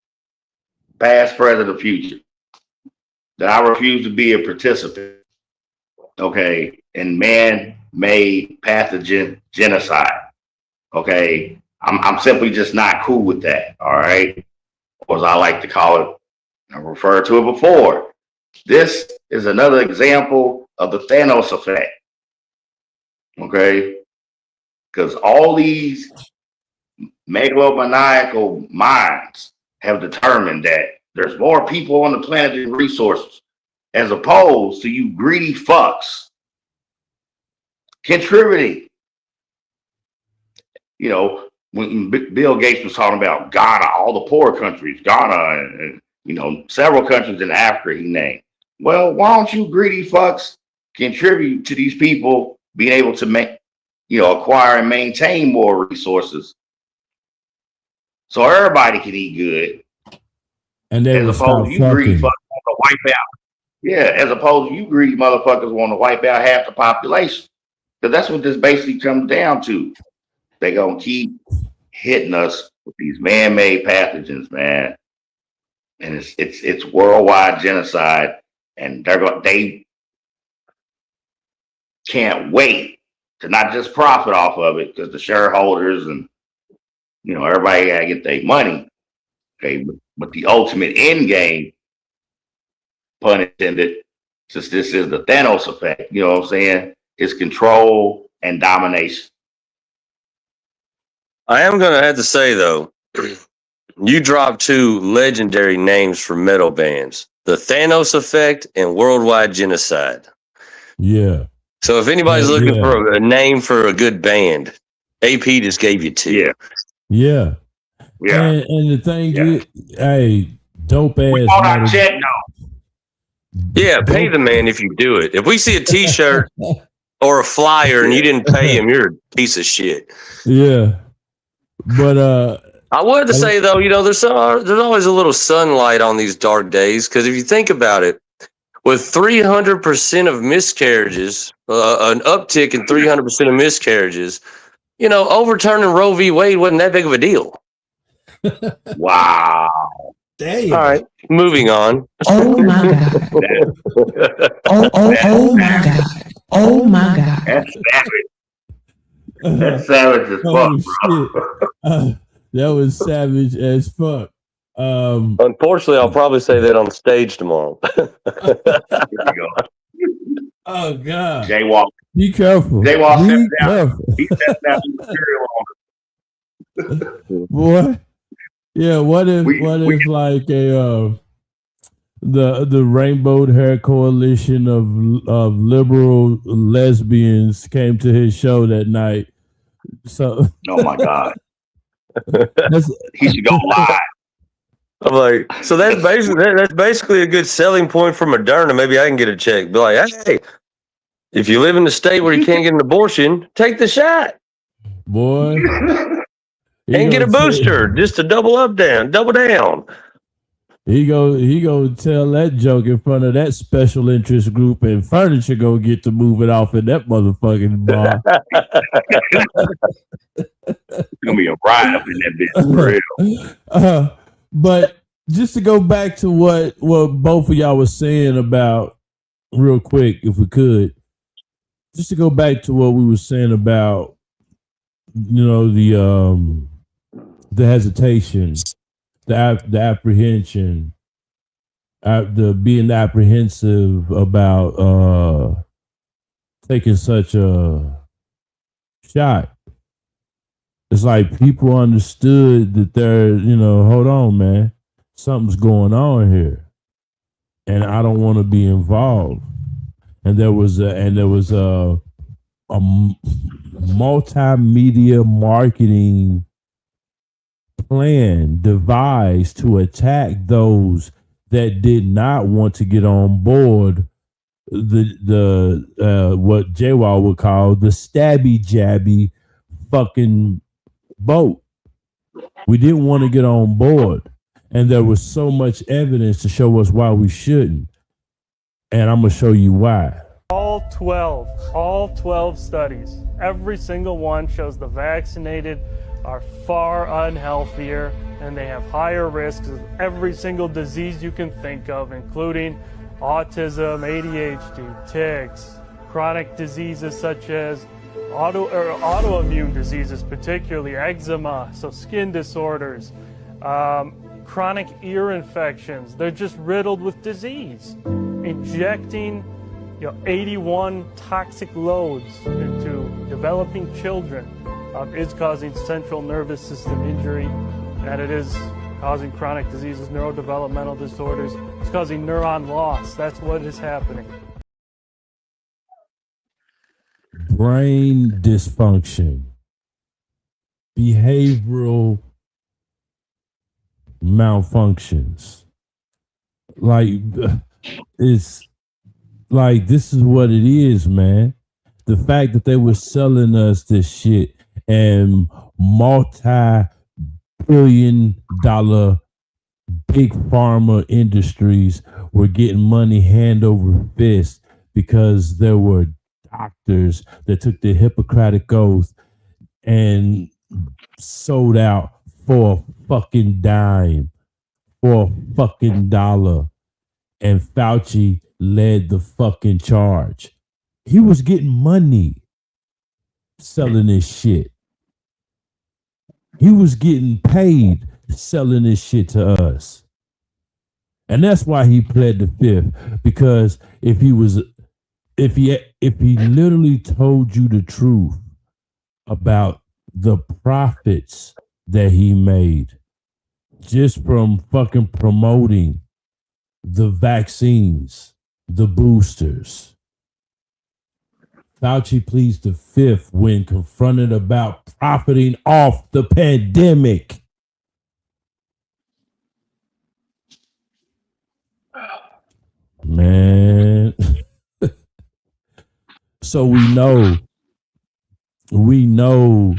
past, present, or future, that I refuse to be a participant, okay, in man-made pathogen genocide. Okay, I'm simply just not cool with that. All right, or as I like to call it, I referred to it before. This is another example of the Thanos effect. Okay, because all these megalomaniacal minds have determined that there's more people on the planet than resources, as opposed to you greedy fucks contributing. You know, when Bill Gates was talking about Ghana, all the poor countries, Ghana, and you know, several countries in Africa he named. Well, why don't you greedy fucks contribute to these people being able to make, you know, acquire and maintain more resources so everybody can eat good, and they as opposed to you greedy fuckers want to wipe out. Yeah, as opposed to you greedy motherfuckers want to wipe out half the population. Because that's what this basically comes down to. They gonna keep hitting us with these man-made pathogens, man, and it's worldwide genocide, and they can't wait to not just profit off of it, because the shareholders and, you know, everybody gotta get their money. Okay, but the ultimate end game, pun intended, since this is the Thanos effect, you know what I'm saying, is control and domination. I am going to have to say, though, you dropped two legendary names for metal bands, the Thanos effect and worldwide genocide. Yeah. So if anybody's looking for a name for a good band, AP just gave you two. Yeah. And the thing is, hey, dope ass. Check now. Yeah, pay the man if you do it. If we see a T-shirt or a flyer and you didn't pay him, you're a piece of shit. Yeah. But I wanted to say, though, you know, there's always a little sunlight on these dark days, because if you think about it, with 300% of miscarriages, an uptick in 300% of miscarriages, you know, overturning Roe v. Wade wasn't that big of a deal. Wow. Damn. All right, moving on. Oh my God. Oh my God. Oh my God. That's savage. That's savage as fuck, bro. That was savage as fuck. Unfortunately, I'll probably say that on stage tomorrow. Here we go. Oh God. Jaywalk. Be careful. Jaywalk Be down. careful. He sets down material on Boy. Yeah, what if like a the Rainbow Hair Coalition of liberal lesbians came to his show that night? So oh my God. He should go live. I'm like, so that's basically a good selling point for Moderna. Maybe I can get a check. Be like, hey, if you live in the state where you can't get an abortion, take the shot, boy, and get a booster just to double down. He go tell that joke in front of that special interest group, and furniture go get to move it off in that motherfucking bar. It's gonna be a ride up in that bitch for real. But just to go back to what both of y'all was saying about, real quick, if we could, just to go back to what we were saying about, you know, the hesitation, the apprehension, the being apprehensive about taking such a shot. It's like people understood that they're, you know, hold on, man, something's going on here, and I don't want to be involved. And there was a multimedia marketing plan devised to attack those that did not want to get on board the what J-Wall would call the stabby jabby fucking boat. We didn't want to get on board, and there was so much evidence to show us why we shouldn't, and I'm gonna show you why. all 12 studies, every single one shows the vaccinated are far unhealthier and they have higher risks of every single disease you can think of, including autism, ADHD, tics, chronic diseases such as autoimmune diseases, particularly eczema, so skin disorders, chronic ear infections. They're just riddled with disease. Injecting 81 toxic loads into developing children is causing central nervous system injury, and it is causing chronic diseases, neurodevelopmental disorders. It's causing neuron loss. That's what is happening. Brain dysfunction, behavioral malfunctions. Like, it's like, this is what it is, man. The fact that they were selling us this shit and multi-billion-dollar big pharma industries were getting money hand over fist because there were doctors that took the Hippocratic Oath and sold out for a fucking dime, for a fucking dollar. And Fauci led the fucking charge. He was getting money selling this shit. He was getting paid selling this shit to us. And that's why he pled the fifth, because if he literally told you the truth about the profits that he made just from fucking promoting the vaccines, the boosters. Fauci pleads the fifth when confronted about profiting off the pandemic. Man. So we know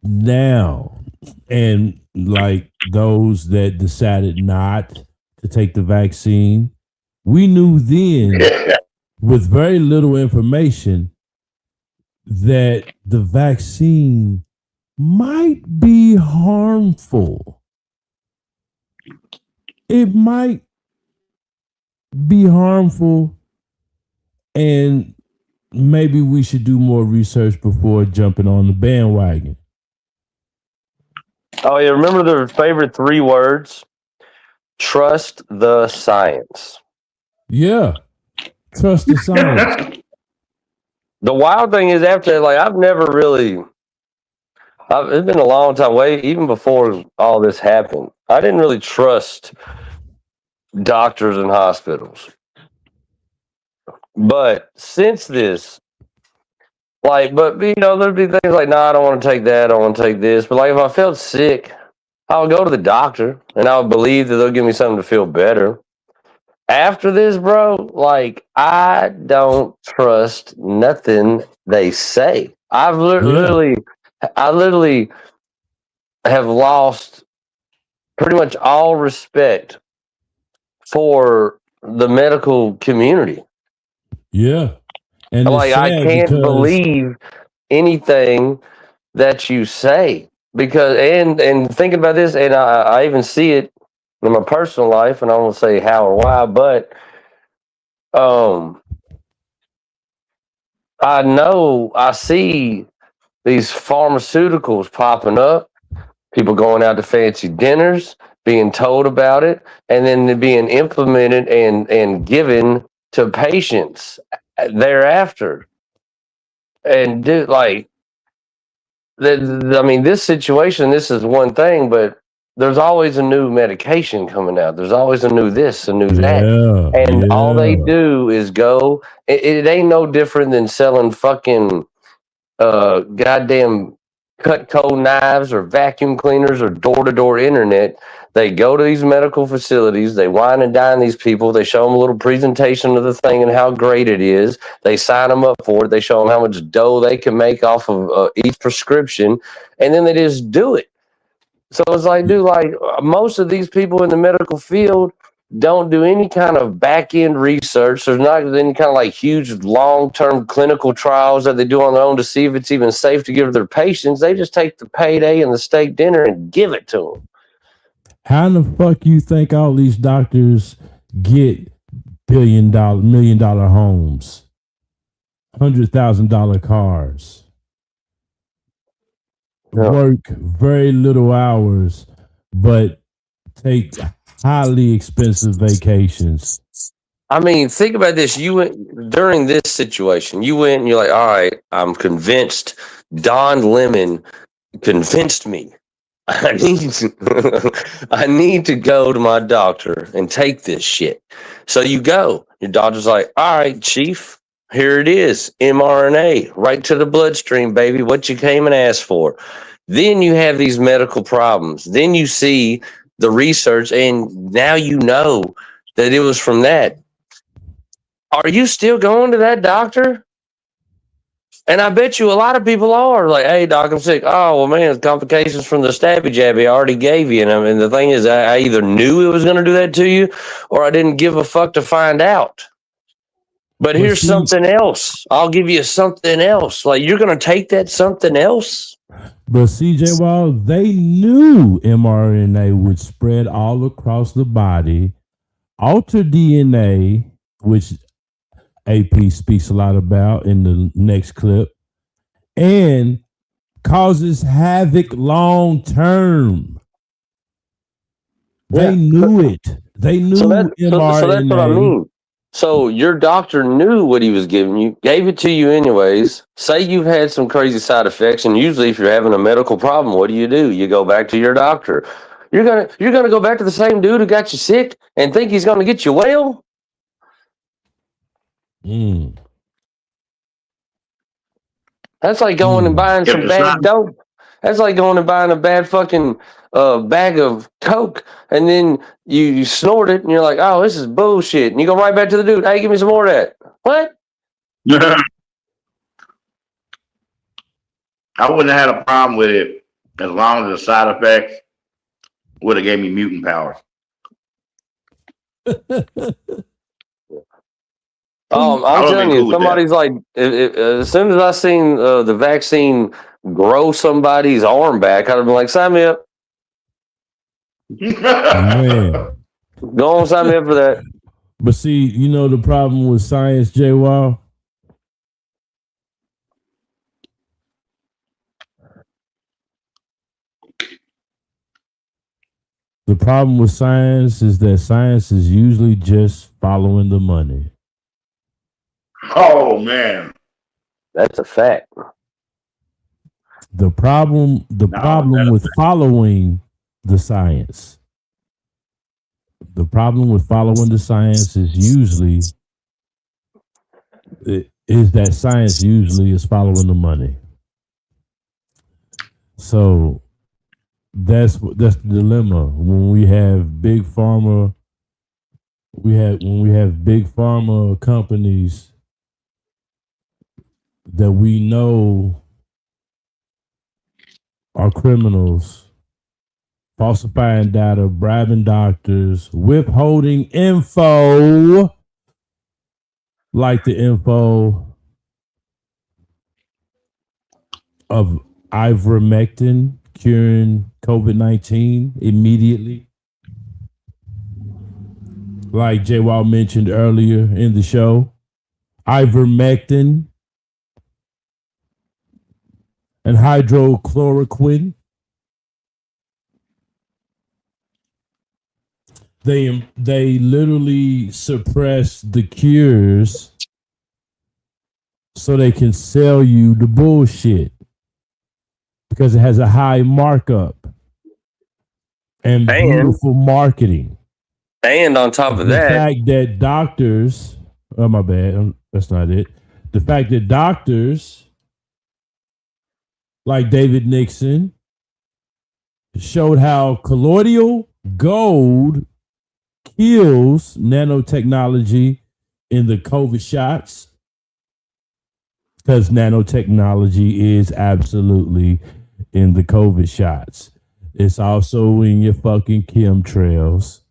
now, and like those that decided not to take the vaccine, we knew then with very little information that the vaccine might be harmful. It might be harmful, and maybe we should do more research before jumping on the bandwagon. Oh, yeah. Remember their favorite 3 words? Trust the science. Yeah. Trust the science. The wild thing is, after, like, it's been a long time, even before all this happened, I didn't really trust doctors and hospitals. But since this, there'd be things like, I don't want to take that, I don't want to take this. But like, if I felt sick, I would go to the doctor and I would believe that they'll give me something to feel better. After this, bro, I don't trust nothing they say. I literally have lost pretty much all respect for the medical community. Yeah. And I can't believe anything that you say, because and thinking about this, and I even see it in my personal life, and I won't say how or why, but I see these pharmaceuticals popping up, people going out to fancy dinners, being told about it, and then they're being implemented and given to patients thereafter. And this situation, this is one thing, but there's always a new medication coming out. There's always a new this, a new that. And all they do is go, it ain't no different than selling fucking goddamn Cutco knives or vacuum cleaners or door-to-door internet. They go to these medical facilities, they wine and dine these people, they show them a little presentation of the thing and how great it is, they sign them up for it, they show them how much dough they can make off of each prescription, and then they just do it. So it's like, dude, most of these people in the medical field, don't do any kind of back end research. There's not any kind of like huge long term clinical trials that they do on their own to see if it's even safe to give their patients. They just take the payday and the steak dinner and give it to them. How in the fuck you think all these doctors get $1 million homes, $100,000 cars, work very little hours, but take highly expensive vacations? I mean, think about this. You went during this situation, you went and you're like, all right, I'm convinced. Don Lemon convinced me. I need to go to my doctor and take this shit. So you go. Your doctor's like, all right, chief, here it is. mRNA right to the bloodstream, baby. What you came and asked for. Then you have these medical problems. Then you see the research, and now you know that it was from that. Are you still going to that doctor? And I bet you a lot of people are like, hey, doc, I'm sick. Oh, well, man, it's complications from the stabby jabby I already gave you. And I mean, the thing is, I either knew it was going to do that to you or I didn't give a fuck to find out. But here's something else. I'll give you something else. Like, you're going to take that something else? But CJ Wall, they knew mRNA would spread all across the body, alter DNA, which AP speaks a lot about in the next clip, and causes havoc long term. They knew it. They knew mRNA. So that's what I mean. So your doctor knew what he was giving you, gave it to you anyways. Say you've had some crazy side effects, and usually if you're having a medical problem, what do? You go back to your doctor. You're gonna go back to the same dude who got you sick and think he's gonna get you well? That's like going and buying some bad dope. That's like going and buying a bad fucking bag of Coke, and then you snort it, and you're like, oh, this is bullshit. And you go right back to the dude, hey, give me some more of that. What? I wouldn't have had a problem with it as long as the side effects would have gave me mutant powers. I'm telling you, somebody's like, as soon as I seen the vaccine grow somebody's arm back, I'd have been like, sign me up. Man. Go on, sign me up for that. But see, you know the problem with science, J. Wall? The problem with science is that science is usually just following the money. Oh, man. That's a fact. The problem with following the science. The problem with following the science is usually that science usually is following the money. So that's the dilemma when we have big pharma. When we have big pharma companies that we know are criminals, falsifying data, bribing doctors, withholding info, like the info of ivermectin curing COVID-19 immediately. Like J. Wall mentioned earlier in the show, ivermectin and hydrochloroquine. They literally suppress the cures so they can sell you the bullshit because it has a high markup and beautiful marketing. And on top of that, the fact that doctors, oh my bad, that's not it. The fact that doctors like David Nixon showed how colloidal gold kills nanotechnology in the COVID shots, because nanotechnology is absolutely in the COVID shots. It's also in your fucking chemtrails.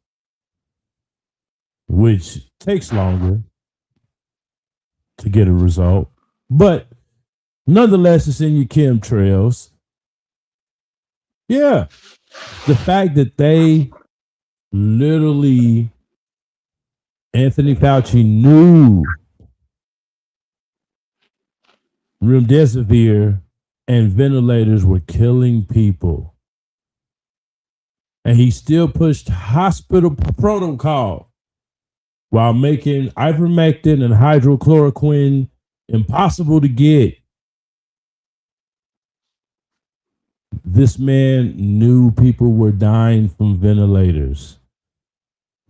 which takes longer to get a result. But nonetheless, it's in your chemtrails. Yeah. The fact that they literally, Anthony Fauci knew remdesivir and ventilators were killing people. And he still pushed hospital protocol while making ivermectin and hydrochloroquine impossible to get. This man knew people were dying from ventilators.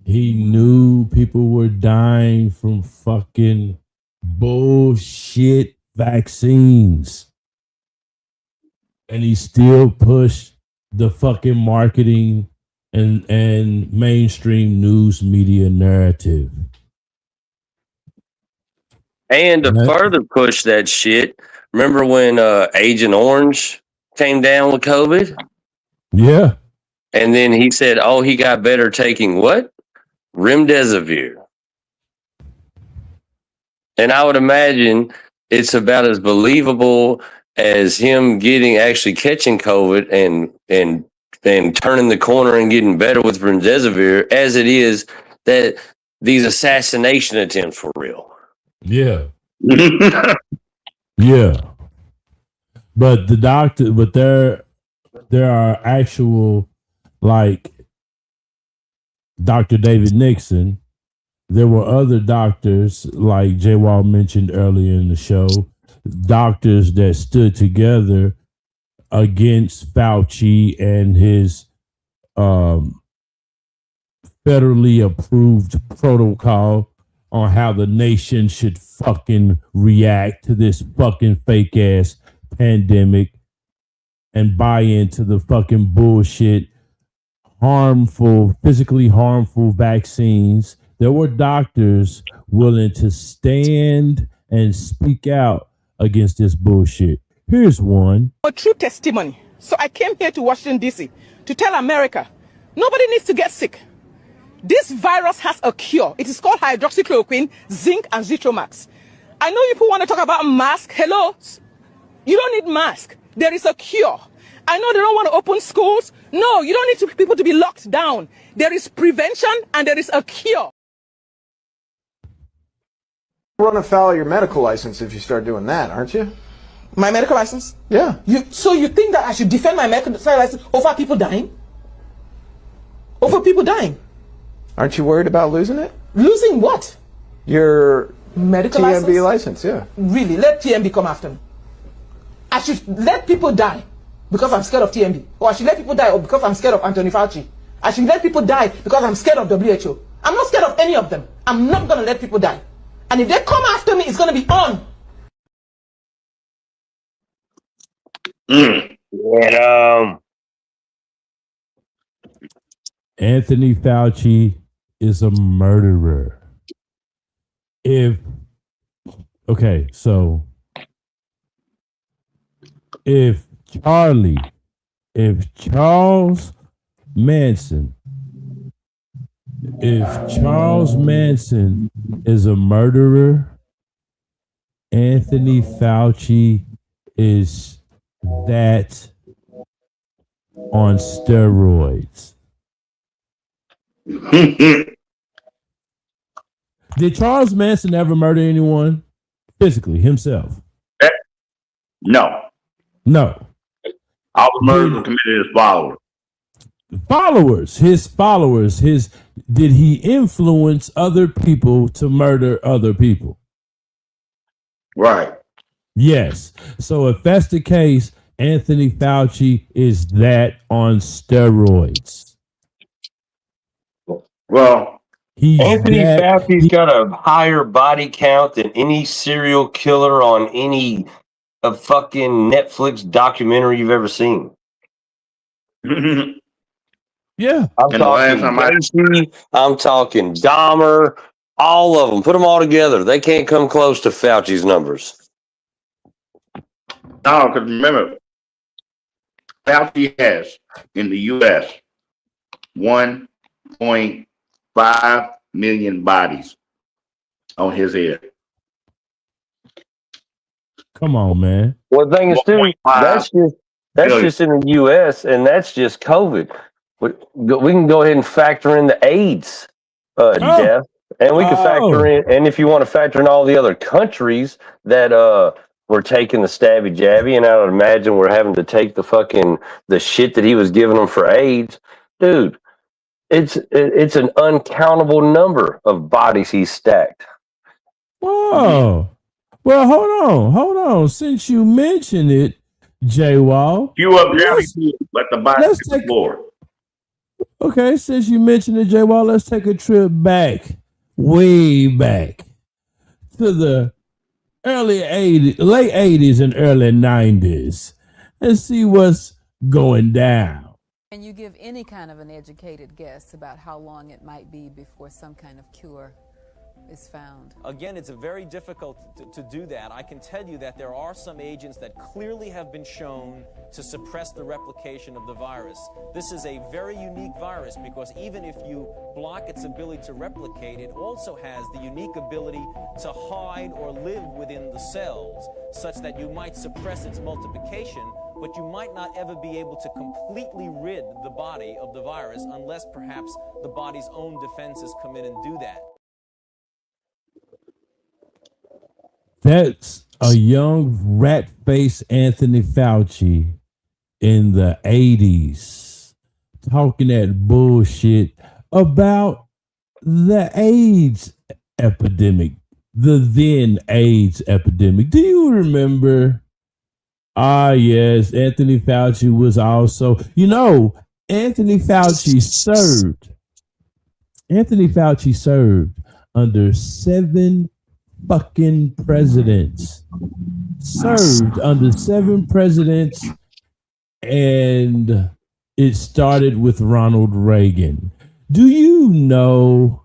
He knew people were dying from fucking bullshit vaccines. And he still pushed the fucking marketing and mainstream news media narrative. And to further push that shit, remember when Agent Orange came down with COVID? Yeah. And then he said, oh, he got better taking what? Remdesivir. And I would imagine it's about as believable as him actually catching COVID and turning the corner and getting better with remdesivir as it is that these assassination attempts were real. Yeah. Yeah. But there are actual, like Dr. David Nixon. There were other doctors, like J. Wall mentioned earlier in the show, doctors that stood together against Fauci and his federally approved protocol on how the nation should fucking react to this fucking fake ass pandemic and buy into the fucking bullshit, physically harmful vaccines. There were doctors willing to stand and speak out against this bullshit. Here's one. A true testimony. So I came here to Washington, D.C. to tell America, nobody needs to get sick. This virus has a cure. It is called hydroxychloroquine, zinc, and Zithromax. I know people want to talk about mask. Hello? You don't need mask. There is a cure. I know they don't want to open schools. No, you don't need people to be locked down. There is prevention and there is a cure. Run afoul of your medical license if you start doing that, aren't you? My medical license? Yeah. So you think that I should defend my medical license over people dying? Over people dying? Aren't you worried about losing it? Losing what? Your medical TMB license, yeah. Really, let TMB come after me. I should let people die because I'm scared of TMB. Or I should let people die because I'm scared of Anthony Fauci. I should let people die because I'm scared of WHO. I'm not scared of any of them. I'm not going to let people die. And if they come after me, it's going to be on. Anthony Fauci is a murderer. If Charles Manson is a murderer, Anthony Fauci is that on steroids. Did Charles Manson ever murder anyone physically himself? No. All the murders were committed as followers. His followers. Did he influence other people to murder other people? Right. Yes. So if that's the case, Anthony Fauci is that on steroids. Well, Anthony Fauci's got a higher body count than any serial killer on any fucking Netflix documentary you've ever seen. Yeah. I'm talking Dahmer, all of them. Put them all together. They can't come close to Fauci's numbers. No, because remember, Fauci has in the U.S. 1.5 million bodies on his head. Come on, man. Well, the thing is, too, that's just in the U.S. and that's just COVID. We can go ahead and factor in the AIDS death, and we can factor in, and if you want to factor in all the other countries that were taking the stabby jabby, and I would imagine we're having to take the shit that he was giving them for AIDS, dude. It's an uncountable number of bodies he's stacked. Whoa. Well, hold on. Since you mentioned it, J-Wall. You up there, let the body hit the floor. Okay, since you mentioned it, J-Wall, let's take a trip way back to the late 80s and early 90s and see what's going down. Can you give any kind of an educated guess about how long it might be before some kind of cure is found? Again, it's very difficult to do that. I can tell you that there are some agents that clearly have been shown to suppress the replication of the virus. This is a very unique virus because even if you block its ability to replicate, it also has the unique ability to hide or live within the cells, such that you might suppress its multiplication, but you might not ever be able to completely rid the body of the virus unless perhaps the body's own defenses come in and do that. That's a young rat-faced Anthony Fauci in the 80s talking that bullshit about the AIDS epidemic, the then AIDS epidemic. Do you remember? Ah, yes, Anthony Fauci was also, Anthony Fauci served under 7 fucking presidents. Served under 7 presidents, and it started with Ronald Reagan. Do you know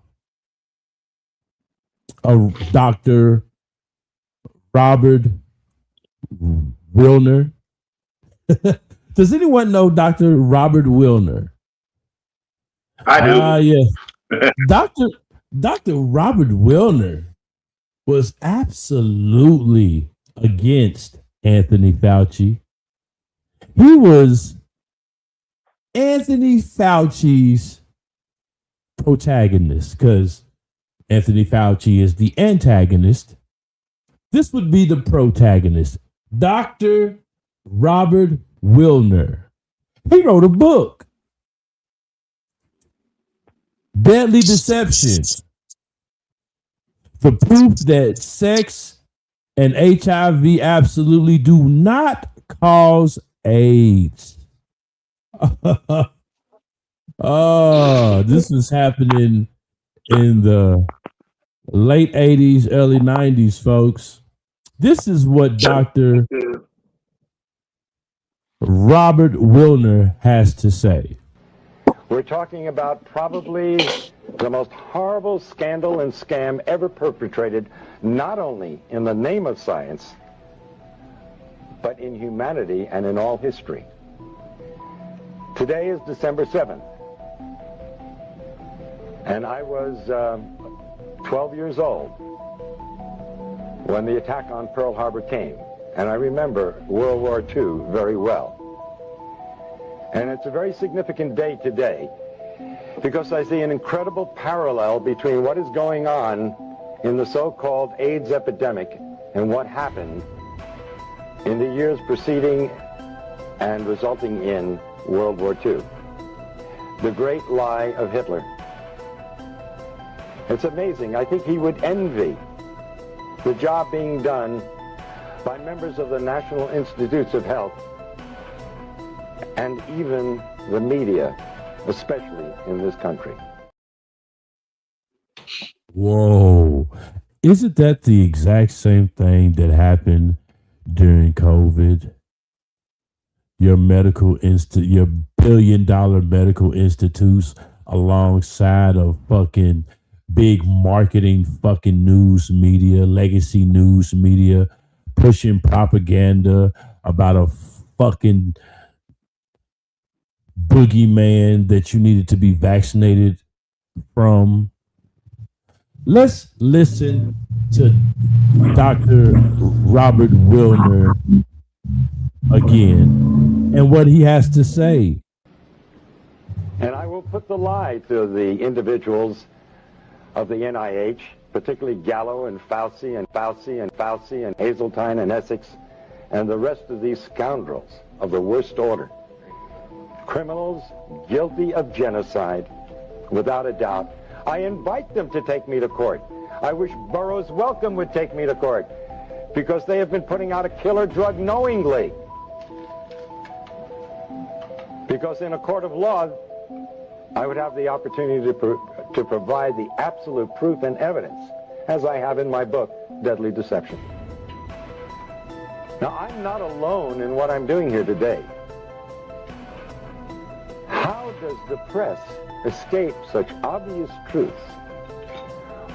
Dr. Robert Wilner? Does anyone know Dr. Robert Wilner? I do. Yes. Dr. Robert Wilner was absolutely against Anthony Fauci. He was Anthony Fauci's protagonist because Anthony Fauci is the antagonist. This would be the protagonist. Dr. Robert Wilner. He wrote a book, Deadly Deception, the proof that sex and HIV absolutely do not cause AIDS. This was happening in the late 80s, early 90s, folks. This is what Dr. Robert Wilner has to say. We're talking about probably the most horrible scandal and scam ever perpetrated, not only in the name of science, but in humanity and in all history. Today is December 7th, and I was 12 years old when the attack on Pearl Harbor came, and I remember World War II very well. And it's a very significant day today because I see an incredible parallel between what is going on in the so-called AIDS epidemic and what happened in the years preceding and resulting in World War II. The great lie of Hitler. It's amazing. I think he would envy the job being done by members of the National Institutes of Health and even the media, especially in this country. Whoa. Isn't that the exact same thing that happened during COVID? Your your billion-dollar medical institutes alongside of fucking big marketing fucking news media, legacy news media, pushing propaganda about a fucking boogeyman that you needed to be vaccinated from. Let's listen to Dr. Robert Wilner again and what he has to say. And I will put the lie to the individuals of the NIH, particularly Gallo and Fauci and Fauci and Fauci and Hazeltine and Essex and the rest of these scoundrels of the worst order. Criminals guilty of genocide, without a doubt. I invite them to take me to court. I wish Burroughs Wellcome would take me to court because they have been putting out a killer drug knowingly. Because in a court of law, I would have the opportunity to provide the absolute proof and evidence, as I have in my book, Deadly Deception. Now, I'm not alone in what I'm doing here today. How does the press escape such obvious truths?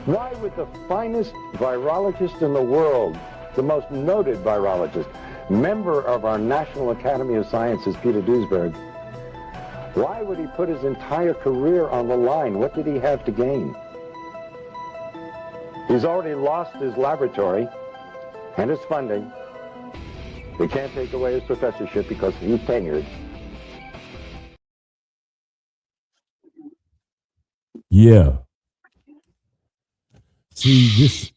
Why would the finest virologist in the world, the most noted virologist, member of our National Academy of Sciences, Peter Duesberg, why would he put his entire career on the line? What did he have to gain? He's already lost his laboratory and his funding. They can't take away his professorship because he's tenured. Yeah. See,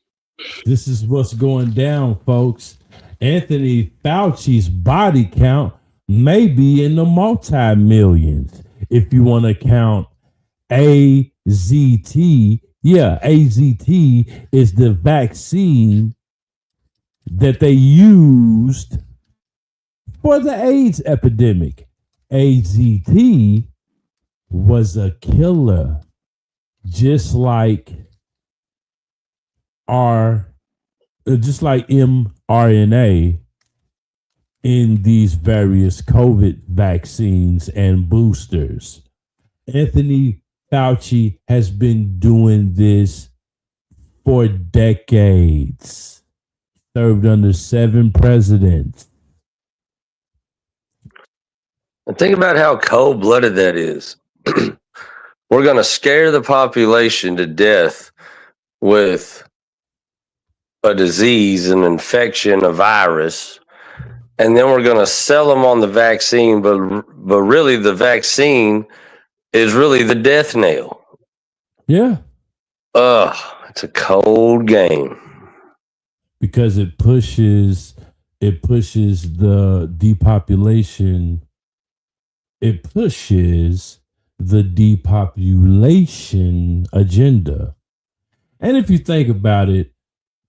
this is what's going down, folks. Anthony Fauci's body count may be in the multi-millions. If you want to count AZT, yeah, AZT is the vaccine that they used for the AIDS epidemic. AZT was a killer, just like mRNA in these various COVID vaccines and boosters. Anthony Fauci has been doing this for decades, served under 7 presidents. And think about how cold-blooded that is. We're going to scare the population to death with a disease, an infection, a virus, and then we're going to sell them on the vaccine, but really the vaccine is really the death knell. Yeah. It's a cold game. Because it pushes the depopulation. It pushes the depopulation agenda. And if you think about it,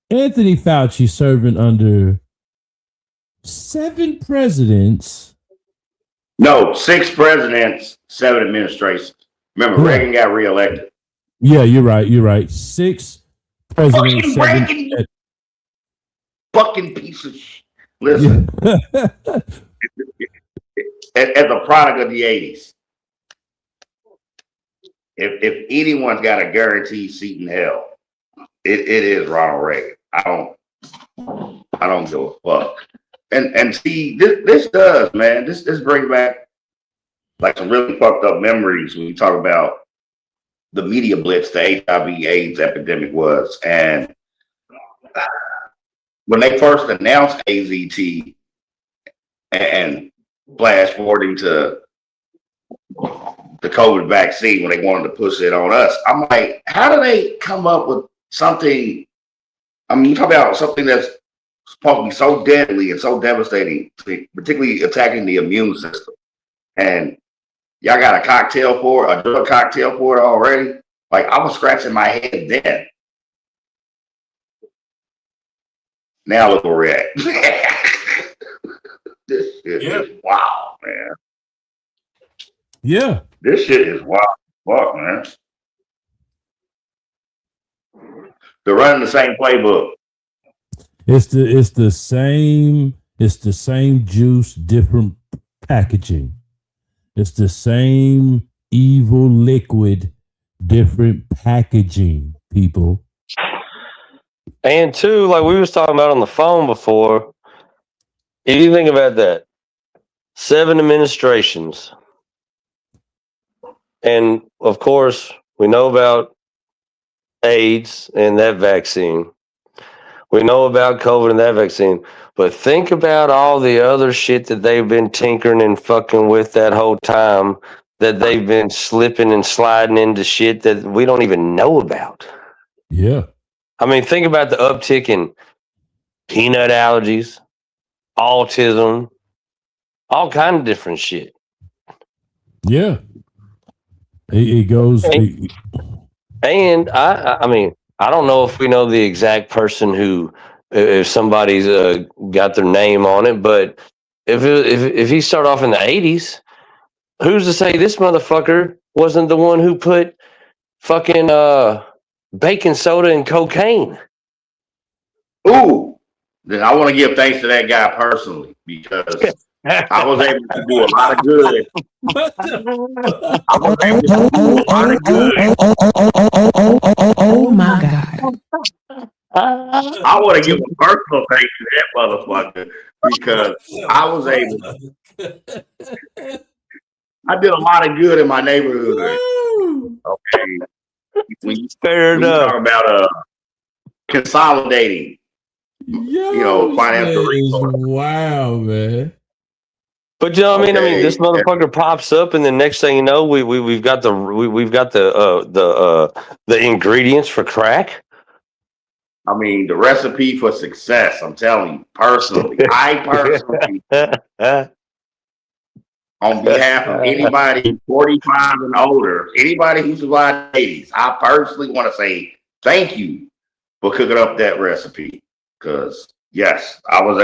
Anthony Fauci serving under 7 presidents. No, 6 presidents, 7 administrations. Remember, Yeah. Reagan got reelected. Yeah, you're right. 6 presidents. Fucking piece of shit. Listen, as a product of the 80s, if anyone's got a guaranteed seat in hell, it is Ronald Reagan. I don't give a fuck. And see, this does, man. This brings back like some really fucked up memories when you talk about the media blitz the HIV/AIDS epidemic was. And when they first announced AZT and flash forwarding to the COVID vaccine when they wanted to push it on us, I'm like, how do they come up with something? I mean, you talk about something that's supposed to be so deadly and so devastating, particularly attacking the immune system. And y'all got a drug cocktail for it already. Like, I was scratching my head then. Now look where we're at. This shit is wild, man. Yeah. This shit is wild. Fuck, man. They're running the same playbook. It's the same juice, different packaging. It's the same evil liquid, different packaging, people. And 2, like we was talking about on the phone before, if you think about that, 7 administrations. And of course, we know about AIDS and that vaccine. We know about COVID and that vaccine. But think about all the other shit that they've been tinkering and fucking with that whole time, that they've been slipping and sliding into shit that we don't even know about. Yeah. I mean, think about the uptick in peanut allergies, autism, all kind of different shit. Yeah. It goes. And I mean, I don't know if we know the exact person who, if somebody's got their name on it, but if he started off in the 80s, who's to say this motherfucker wasn't the one who put fucking baking soda and cocaine? Ooh, then I want to give thanks to that guy personally because I was able to do a lot of good. I was able to do a lot of good. Oh my God. I want to give a personal thanks to that motherfucker because I was able to. I did a lot of good in my neighborhood. Okay. When you talk about consolidating, financial resources. Wow, man. But you know what I mean? This motherfucker pops up, and the next thing you know, we've got the ingredients for crack. I mean, the recipe for success. I'm telling you, personally, on behalf of anybody 45 and older, anybody who survived the 80s, I personally want to say thank you for cooking up that recipe. Because yes, I was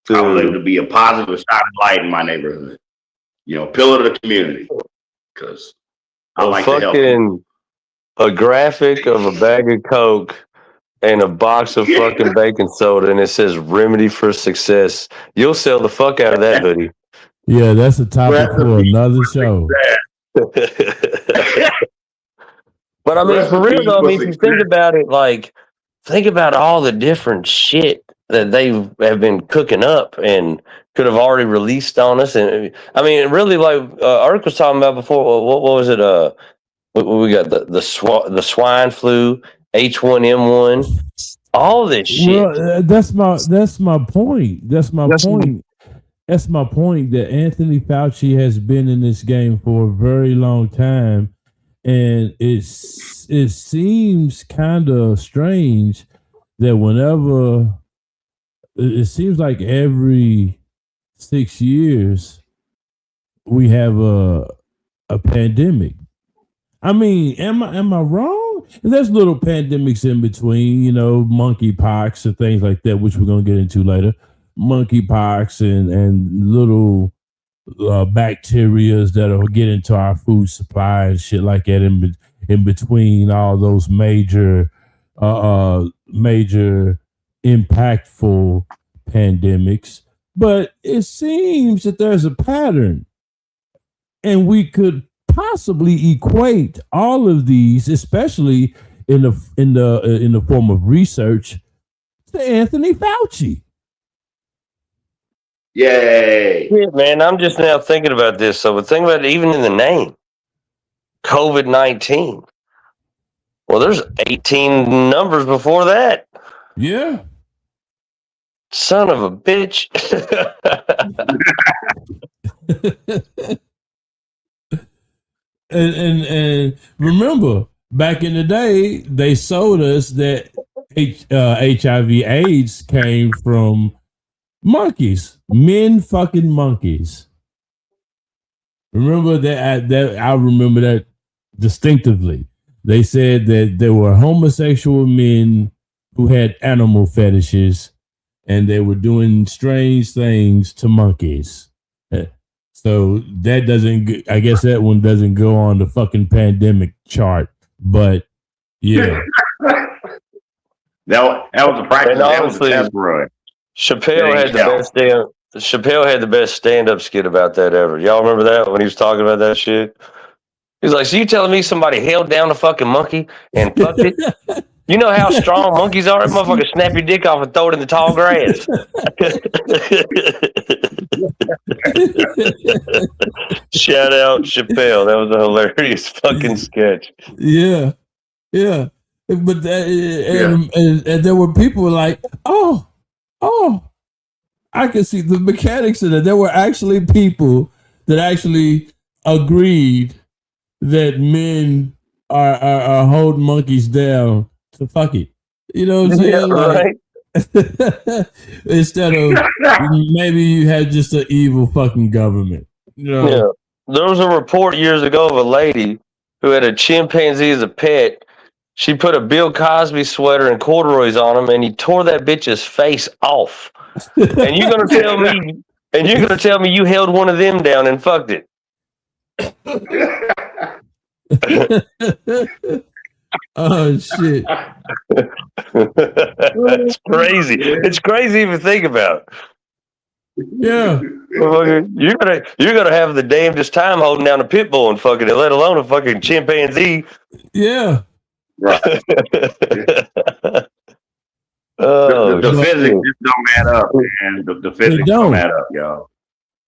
able to be a positive shining light in my neighborhood. Pillar of the community. Because I like to help people. A graphic of a bag of Coke and a box of fucking baking soda, and it says "Remedy for Success." You'll sell the fuck out of that hoodie. Yeah, that's a topic for another show. But I mean, for real though, if you think about it, think about all the different shit that they have been cooking up and could have already released on us. And I mean, really, Eric was talking about before. What was it? We got the swine flu, H1N1, all this shit. Well, that's my point. That's my point. That's my point. That Anthony Fauci has been in this game for a very long time, and it seems kind of strange that whenever it seems like every 6 years we have a pandemic. I mean, am I wrong? There's little pandemics in between, monkeypox and things like that, which we're gonna get into later. Monkeypox and little bacterias that'll get into our food supply and shit like that in between all those major impactful pandemics. But it seems that there's a pattern, and we could possibly equate all of these, especially in the form of research, to Anthony Fauci. Yay! Yeah, man, I'm just now thinking about this. So, but think about it, even in the name, COVID-19. Well, there's 18 numbers before that. Yeah. Son of a bitch. And remember, back in the day, they sold us that HIV/AIDS came from monkeys, fucking monkeys. Remember that? I remember that distinctively. They said that there were homosexual men who had animal fetishes, and they were doing strange things to monkeys. So that doesn't, I guess that one doesn't go on the fucking pandemic chart, but yeah. that was a practice. That was a test run. Chappelle had the best stand-up skit about that ever. Y'all remember that when he was talking about that shit? He's like, so you telling me somebody held down a fucking monkey and fucked it? You know how strong monkeys are? That motherfucker snap your dick off and throw it in the tall grass. Shout out Chappelle. That was a hilarious fucking sketch. Yeah. Yeah, but and there were people like, oh, I can see the mechanics in it. There were actually people that actually agreed that men are holding monkeys down to fuck it. You know what I'm saying? Right. Instead of maybe you had just an evil fucking government. You know? Yeah. There was a report years ago of a lady who had a chimpanzee as a pet. She put a Bill Cosby sweater and corduroys on him, and he tore that bitch's face off. And you're gonna tell me, you held one of them down and fucked it? Oh shit! That's crazy. It's crazy even think about. Yeah, you're gonna have the damnedest time holding down a pit bull and fucking it, let alone a fucking chimpanzee. Yeah. Right. The physics just don't add up, man. The physics don't add up, y'all.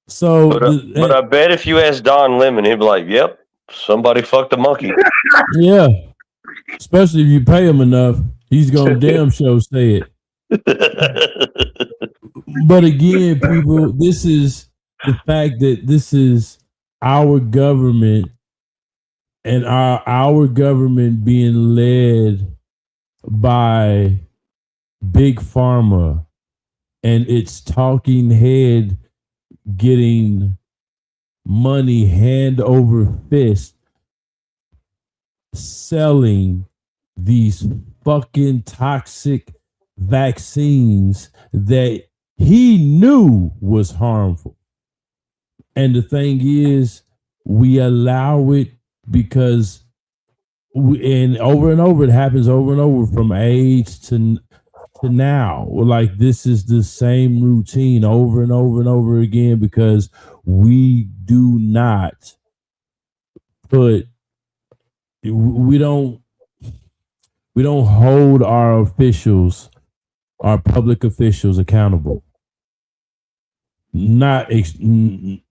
So, but I bet if you ask Don Lemon, he'd be like, "Yep, somebody fucked a monkey." Yeah, especially if you pay him enough, he's gonna damn sure say it. But again, people, this is the fact that this is our government, and our government being led by Big Pharma and its talking head getting money hand over fist selling these fucking toxic vaccines that he knew was harmful. And the thing is, we allow it because and over it happens over and over from age to now. Like, this is the same routine over and over and over again because we do not put we don't hold our officials, our public officials, accountable. Not extreme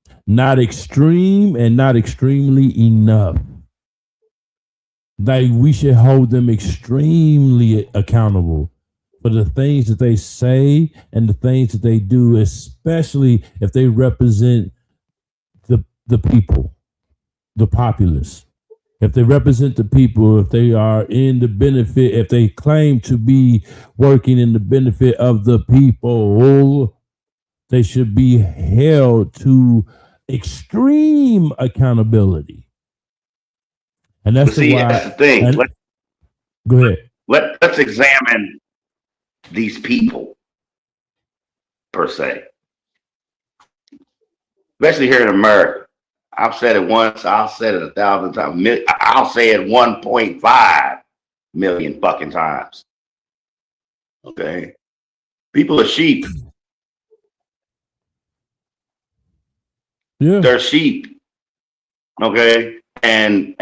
and not extremely enough. Like, we should hold them extremely accountable for the things that they say and the things that they do, especially if they represent the people, the populace. If they represent the people, if they are in the benefit, if they claim to be working in the benefit of the people, they should be held to extreme accountability. And that's that's the thing. Go ahead. Let's examine these people, per se. Especially here in America. I've said it once, I'll say it 1,000 times. I'll say it 1.5 million fucking times. Okay? People are sheep. Yeah. They're sheep. Okay? And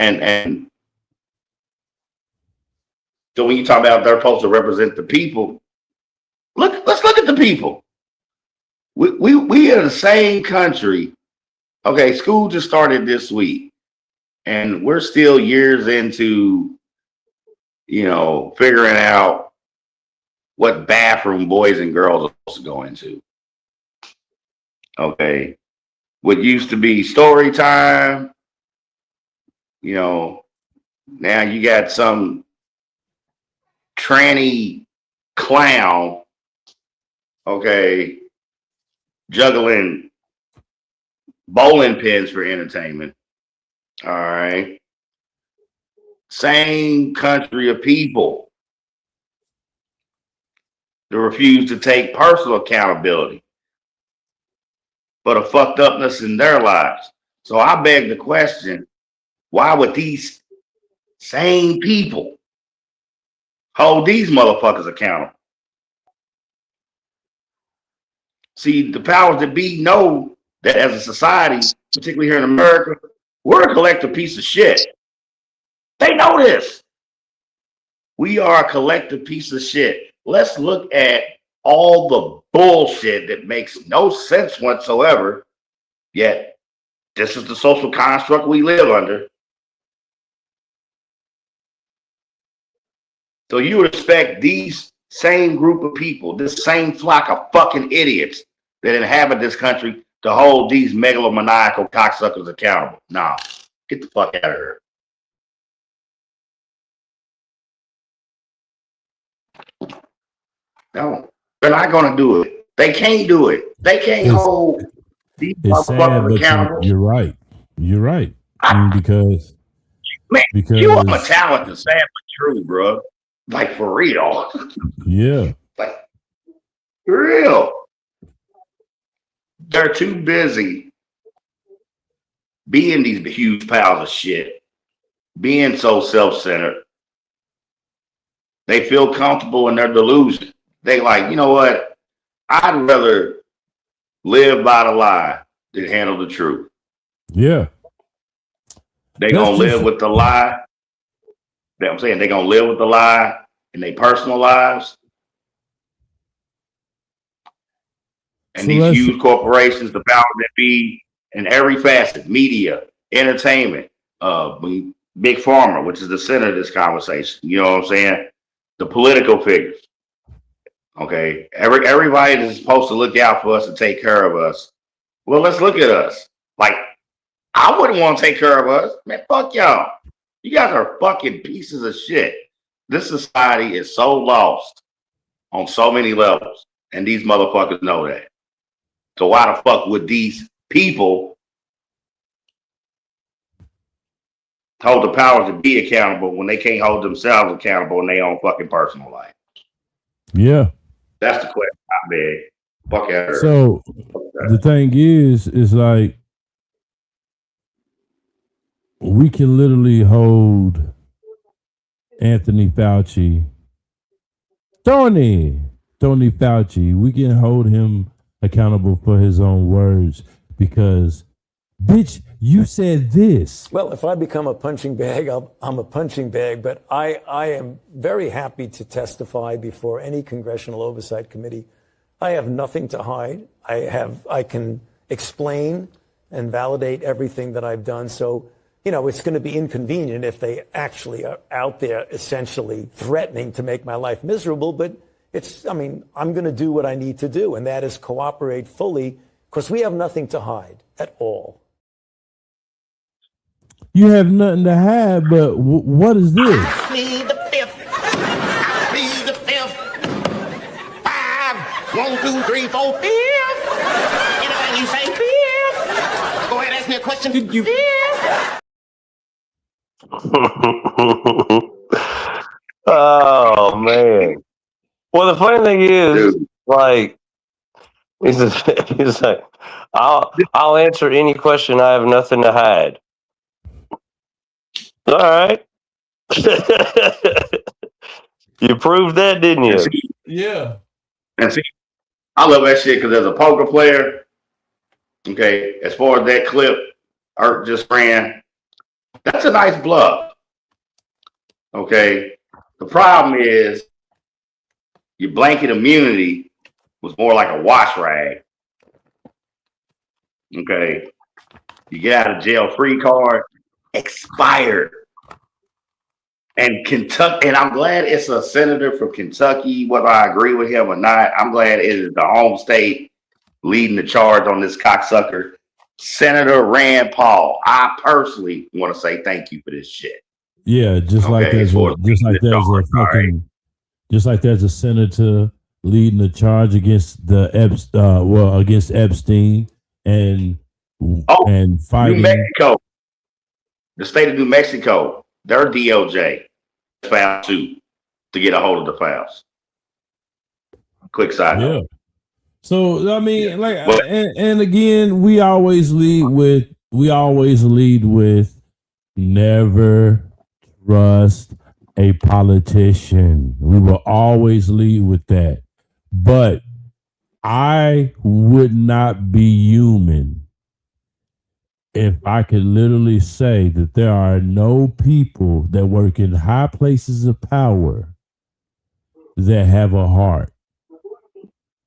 so when you talk about they're supposed to represent the people, let's look at the people. We are the same country. Okay, school just started this week, and we're still years into, figuring out what bathroom boys and girls are supposed to go into. Okay, what used to be story time, now you got some tranny clown, okay, juggling bowling pins for entertainment. All right. Same country of people that refuse to take personal accountability for the fucked upness in their lives. So I beg the question, why would these same people hold these motherfuckers accountable? See, the powers that be know that as a society, particularly here in America, we're a collective piece of shit. They know this. We are a collective piece of shit. Let's look at all the bullshit that makes no sense whatsoever, yet this is the social construct we live under. So you would expect these same group of people, this same flock of fucking idiots that inhabit this country to hold these megalomaniacal cocksuckers accountable. Nah, get the fuck out of here. No, they're not going to do it. They can't do it. They can't hold these It's sad, motherfuckers but accountable. you're right. You're right. I mean, because You are a talent that's sad but true, bro. Like for real. Yeah. Like for real. They're too busy being these huge piles of shit, being so self-centered. They feel comfortable in their delusion. They like, you know what? I'd rather live by the lie than handle the truth. Yeah. They're going to live with the lie. I'm saying they're going to live with the lie in their personal lives. And So these huge corporations, the power that be in every facet, media, entertainment, big pharma, which is the center of this conversation. You know what I'm saying? The political figures. Okay. Everybody is supposed to look out for us and take care of us. Well, let's look at us. Like, I wouldn't want to take care of us. Man, fuck y'all. You guys are fucking pieces of shit. This society is so lost on so many levels, and these motherfuckers know that. So why the fuck would these people hold the power to be accountable when they can't hold themselves accountable in their own fucking personal life? Yeah. That's the question I beg. Fuck out of here. So the thing is like we can literally hold Anthony Fauci, Tony Fauci. We can hold him accountable for his own words because, bitch, you said this. Well, if I become a punching bag, I'm a punching bag, but I am very happy to testify before any congressional oversight committee. I have nothing to hide. I can explain and validate everything that I've done. So, you know, it's going to be inconvenient if they actually are out there essentially threatening to make my life miserable. But I'm going to do what I need to do, and that is cooperate fully because we have nothing to hide at all. You have nothing to hide, but what is this? I plead the fifth. I plead the fifth. 5, 1, 2, 3, 4, 5. Anything you say, fifth. Go ahead, ask me a question. Did you? Oh man. Well, the funny thing is, like, he's like, I'll answer any question. I have nothing to hide. All right. You proved that, didn't you? Yeah. And see, I love that shit because as a poker player, okay, as far as that clip Art just ran, that's a nice bluff. Okay. The problem is your blanket immunity was more like a wash rag. Okay. You get out of jail free card, expired. And Kentucky, and I'm glad it's a senator from Kentucky, whether I agree with him or not. I'm glad it is the home state leading the charge on this cocksucker, Senator Rand Paul. I personally want to say thank you for this shit. Yeah, just like there's a senator leading the charge against against Epstein and fighting. New Mexico, the state of New Mexico, their DOJ filed suit to get a hold of the files. Quick side note. Yeah. So I mean, and again, we always lead with never trust a politician. We will always lead with that. But I would not be human if I could literally say that there are no people that work in high places of power that have a heart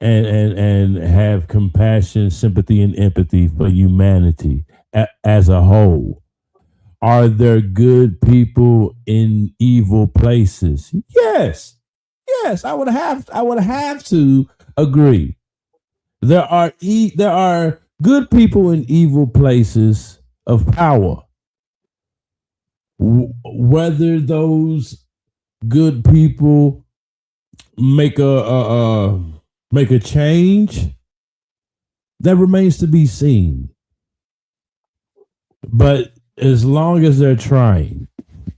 and have compassion, sympathy, and empathy for humanity as a whole. Are there good people in evil places? Yes. Yes, I would have to agree. There are good people in evil places of power. Whether those good people make a change, that remains to be seen. But as long as they're trying,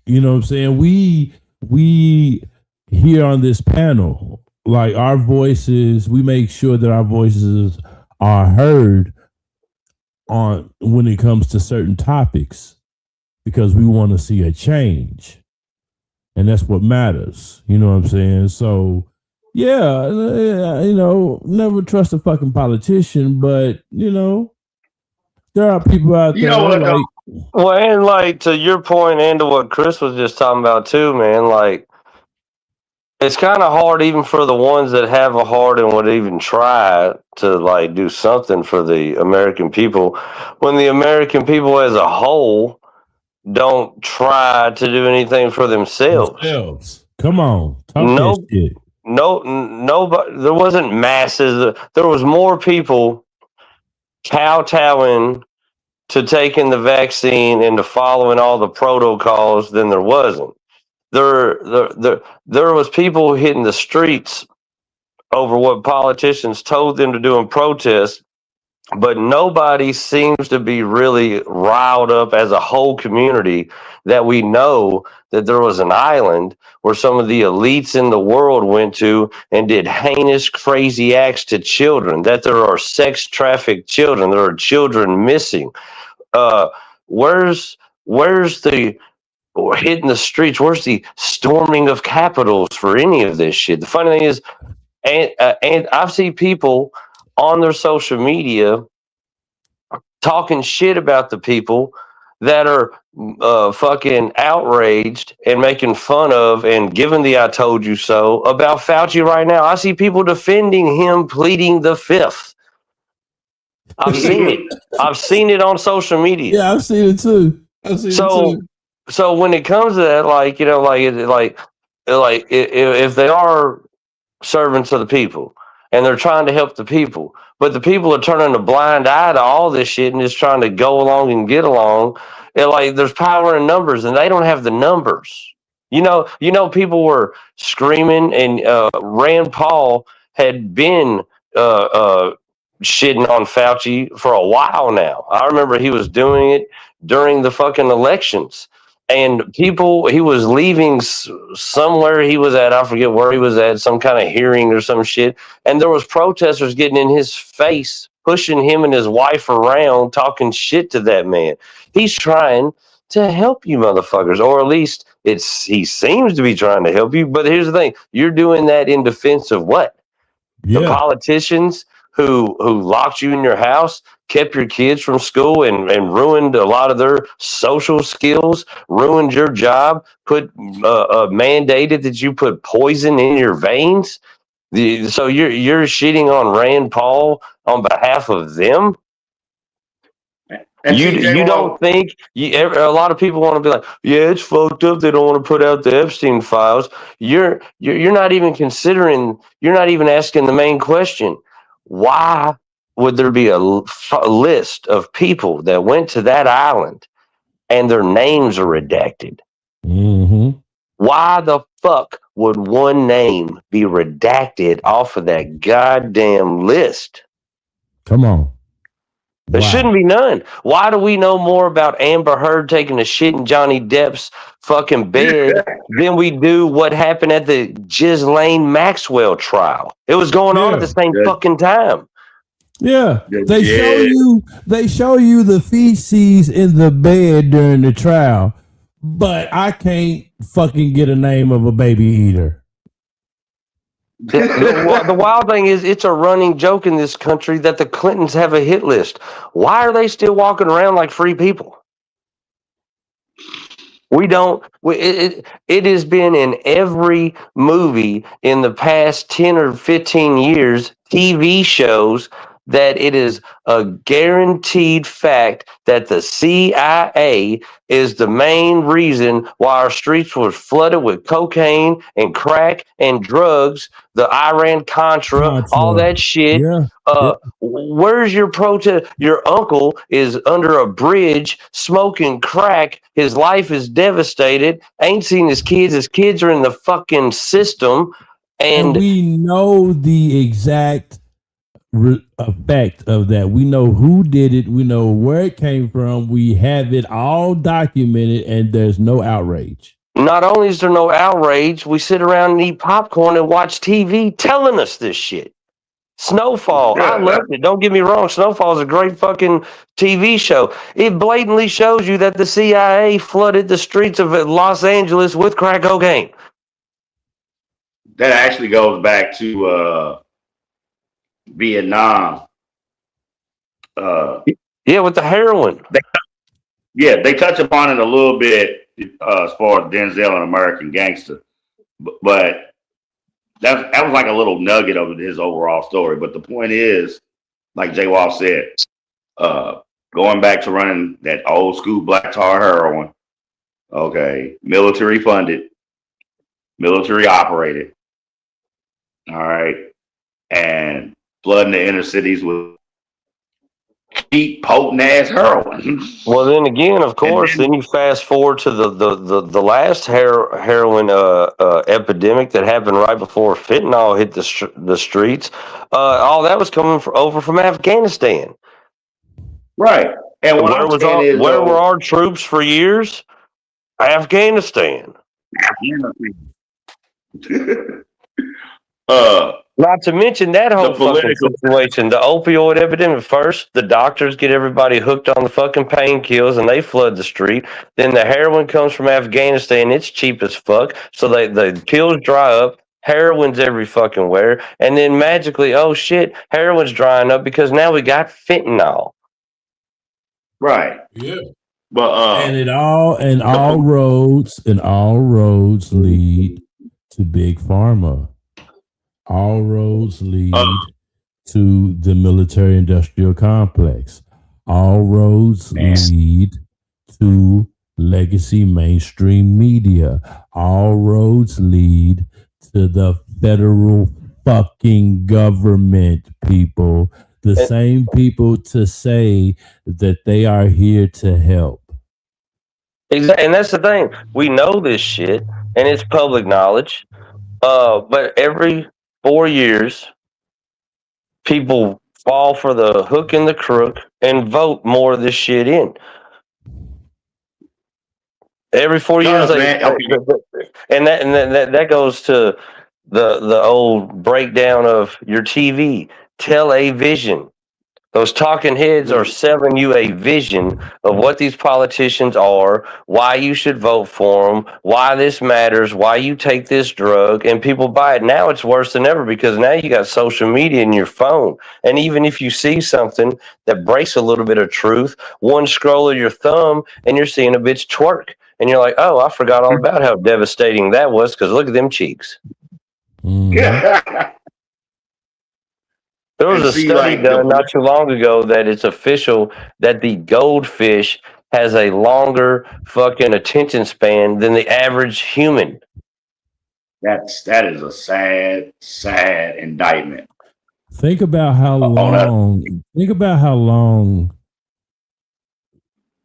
you know what I'm saying? We here on this panel, like our voices, we make sure that our voices are heard on when it comes to certain topics, because we want to see a change. And that's what matters. You know what I'm saying? So yeah, you know, never trust a fucking politician, but you know, there are people out there like, well, and like to your point and to what Chris was just talking about too, man, like it's kind of hard even for the ones that have a heart and would even try to like do something for the American people when the American people as a whole don't try to do anything for themselves. Come on, talk that shit. Nobody. There wasn't masses. There was more people kowtowing to taking the vaccine and to following all the protocols than there wasn't. There was people hitting the streets over what politicians told them to do in protest, but nobody seems to be really riled up as a whole community that we know that there was an island where some of the elites in the world went to and did heinous, crazy acts to children, that there are sex trafficked children, there are children missing. Where's the hitting the streets? Where's the storming of capitals for any of this shit? The funny thing is, and I've seen people on their social media talking shit about the people that are fucking outraged and making fun of and giving the "I told you so" about Fauci right now. I see people defending him, pleading the fifth. I've seen it. I've seen it on social media. Yeah, I've seen it too. So when it comes to that, like, you know, like if they are servants of the people and they're trying to help the people, but the people are turning a blind eye to all this shit and just trying to go along and get along, and like there's power in numbers and they don't have the numbers. You know, people were screaming, and Rand Paul had been shitting on Fauci for a while now. I remember he was doing it during the fucking elections. And he was leaving somewhere he was at. I forget where he was at, some kind of hearing or some shit. And there was protesters getting in his face, pushing him and his wife around, talking shit to that man. He's trying to help you motherfuckers, or at least he seems to be trying to help you. But here's the thing. You're doing that in defense of what? Yeah. The politicians who locked you in your house, kept your kids from school, and ruined a lot of their social skills, ruined your job, mandated that you put poison in your veins. So you're shitting on Rand Paul on behalf of them. You don't think a lot of people want to be like, yeah, it's fucked up. They don't want to put out the Epstein files. You're not even considering. You're not even asking the main question. Why would there be a list of people that went to that island and their names are redacted? Mm-hmm. Why the fuck would one name be redacted off of that goddamn list? Come on. There shouldn't be none. Why do we know more about Amber Heard taking a shit in Johnny Depp's fucking bed than we do what happened at the Ghislaine Maxwell trial? It was going on at the same fucking time. Yeah. They show you the feces in the bed during the trial, but I can't fucking get a name of a baby eater. The wild thing is, it's a running joke in this country that the Clintons have a hit list. Why are they still walking around like free people? We don't. It has been in every movie in the past 10 or 15 years, TV shows that it is a guaranteed fact that the CIA is the main reason why our streets were flooded with cocaine and crack and drugs, the Iran-Contra, all that shit. Yeah. Where's your protest? Your uncle is under a bridge smoking crack. His life is devastated. Ain't seen his kids. His kids are in the fucking system. And we know the exact effect of that. We know who did it. We know where it came from. We have it all documented, and there's no outrage. Not only is there no outrage, we sit around and eat popcorn and watch TV telling us this shit. Snowfall, I loved it. Don't get me wrong. Snowfall is a great fucking TV show. It blatantly shows you that the CIA flooded the streets of Los Angeles with crack cocaine. That actually goes back to Vietnam. Yeah, with the heroin. They touch upon it a little bit as far as Denzel and American Gangster, but that was like a little nugget of his overall story. But the point is, like J. Wall said, going back to running that old school black tar heroin, okay, military funded, military operated, all right, and flooding the inner cities with cheap, potent ass heroin. Well, then again, of course, then you fast forward to the last heroin epidemic that happened right before fentanyl hit the streets. All that was coming over from Afghanistan, right? And where were our troops for years? Afghanistan. Not to mention that whole fucking situation, the opioid epidemic. First, the doctors get everybody hooked on the fucking painkillers and they flood the street. Then the heroin comes from Afghanistan. It's cheap as fuck. So the pills dry up. Heroin's every fucking where. And then magically, oh shit, heroin's drying up because now we got fentanyl. Right. Yeah. But and all roads lead to big pharma. All roads lead to the military industrial complex. All roads lead to legacy mainstream media. All roads lead to the federal fucking government, people. The same people to say that they are here to help. Exactly. And that's the thing. We know this shit and it's public knowledge. But every 4 years, people fall for the hook and the crook and vote more of this shit in. Every 4 years, and that goes to the old breakdown of your TV, television. Those talking heads are selling you a vision of what these politicians are, why you should vote for them, why this matters, why you take this drug, and people buy it. Now it's worse than ever because now you got social media in your phone. And even if you see something that breaks a little bit of truth, one scroll of your thumb and you're seeing a bitch twerk. And you're like, oh, I forgot all about how devastating that was because look at them cheeks. Yeah. There was a study done not too long ago that it's official that the goldfish has a longer fucking attention span than the average human. That is a sad indictment. Think about how long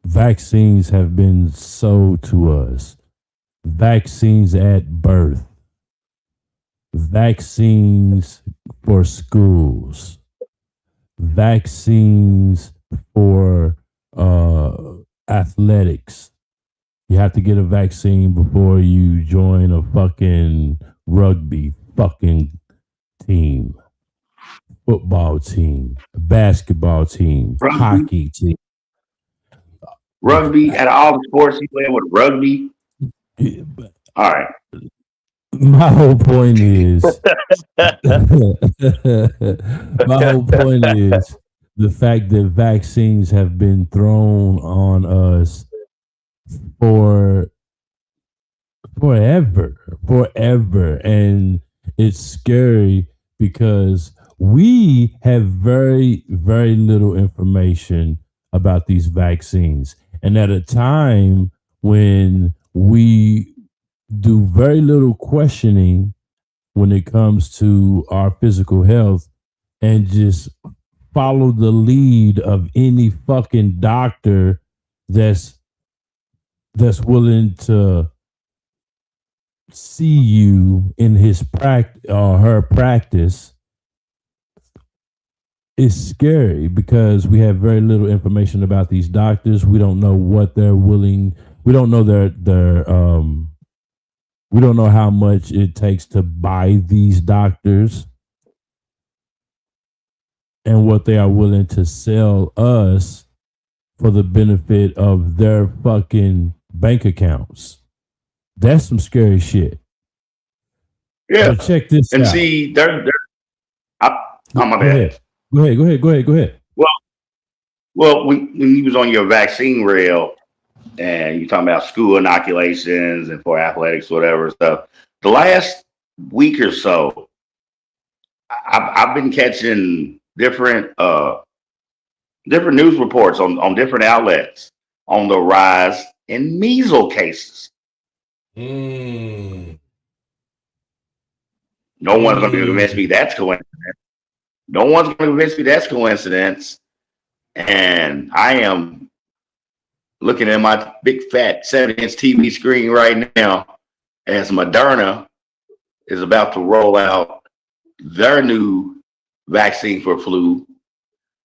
vaccines have been sold to us. Vaccines at birth. Vaccines for schools, vaccines for athletics. You have to get a vaccine before you join a fucking rugby fucking team, football team, basketball team, hockey team. Rugby, out of all the sports you play with, rugby. All right. My whole point is, the fact that vaccines have been thrown on us for forever. And it's scary because we have very, very little information about these vaccines. And at a time when we do very little questioning when it comes to our physical health and just follow the lead of any fucking doctor that's willing to see you in his practice or her practice, is scary because we have very little information about these doctors. We don't know what they're willing. We don't know we don't know how much it takes to buy these doctors and what they are willing to sell us for the benefit of their fucking bank accounts. That's some scary shit. Yeah. But check this out. And see, my bad. Go ahead. Well, when you was on your vaccine rail and you talking about school inoculations and for athletics, whatever stuff, the last week or so, I've been catching different news reports on different outlets on the rise in measles cases. No one's going to convince me that's coincidence. No one's going to convince me that's coincidence. And I am looking at my big fat 7-inch TV screen right now as Moderna is about to roll out their new vaccine for flu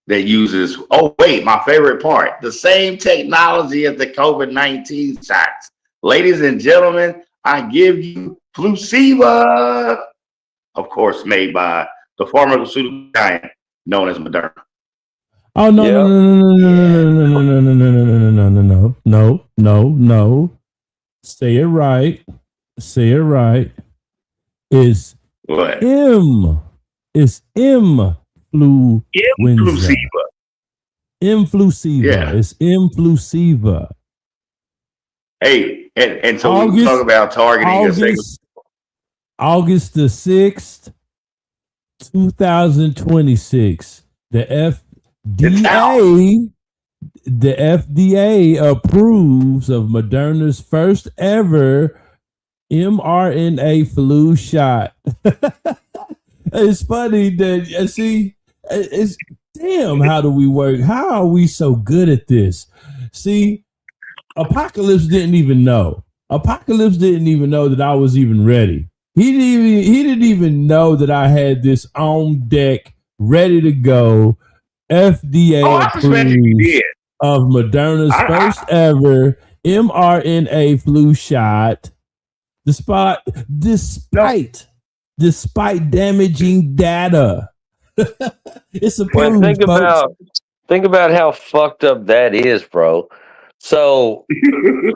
that uses, oh wait, my favorite part, the same technology as the COVID-19 shots. Ladies and gentlemen, I give you Fluceva, of course, made by the pharmaceutical giant known as Moderna. Oh no. Say it right. It's what? It's influenza. Influceva. Yeah. It's influenza. Hey, and so we talk about targeting August the 6th, 2026. The FDA approves of Moderna's first ever mRNA flu shot. It's funny that it's damn, how do we work? How are we so good at this? See, Apocalypse didn't even know. Apocalypse didn't even know that I was even ready. He didn't even know that I had this on deck, ready to go. FDA approved of Moderna's first ever mRNA flu shot, despite damaging data. It's approved. Think about how fucked up that is, bro. So,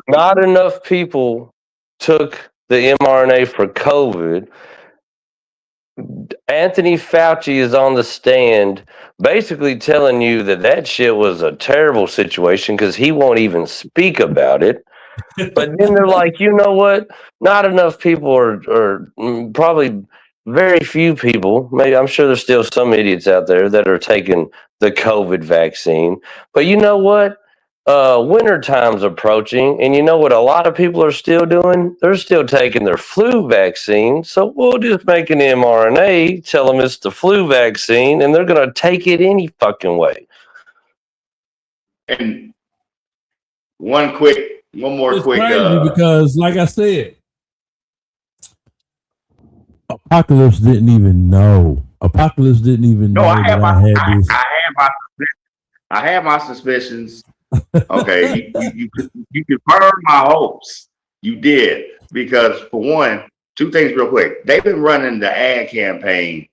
not enough people took the mRNA for COVID. Anthony Fauci is on the stand basically telling you that shit was a terrible situation because he won't even speak about it. But then they're like, you know what? Not enough people or probably very few people, maybe I'm sure there's still some idiots out there that are taking the COVID vaccine. But you know what? Winter time's approaching, and you know what a lot of people are still doing? They're still taking their flu vaccine. So we'll just make an mRNA, tell them it's the flu vaccine, and they're going to take it any fucking way. And one more quick. Because, like I said, Apocalypse didn't even know. Apocalypse didn't even know I had my suspicions. Okay, you confirmed my hopes. You did, because for one, two things real quick. They've been running the ad campaign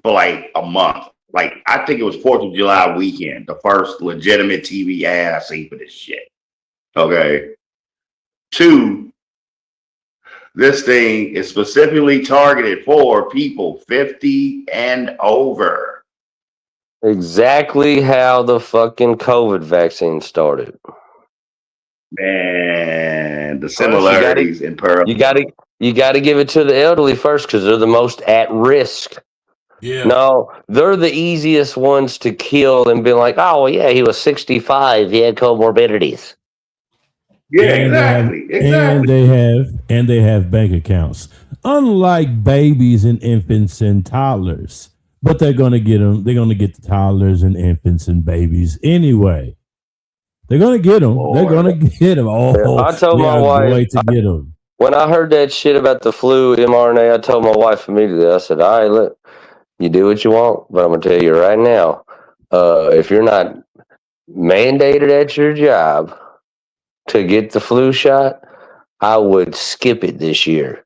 for like a month. Like, I think it was 4th of July weekend, the first legitimate TV ad I seen for this shit. Okay. 2, this thing is specifically targeted for people 50 and over. Exactly how the fucking COVID vaccine started. Man, the similarities in You got to give it to the elderly first because they're the most at risk. Yeah. No, they're the easiest ones to kill and be like, oh, well, yeah, he was 65. He had comorbidities. Yeah, And exactly. they have bank accounts. Unlike babies and infants and toddlers. But they're going to get them. They're going to get the toddlers and infants and babies anyway. They're going to get them. Boy. They're going to get them. Oh, I told my wife to get them. When I heard that shit about the flu mRNA, I told my wife immediately. I said, all right, look, you do what you want, but I'm going to tell you right now, if you're not mandated at your job to get the flu shot, I would skip it this year.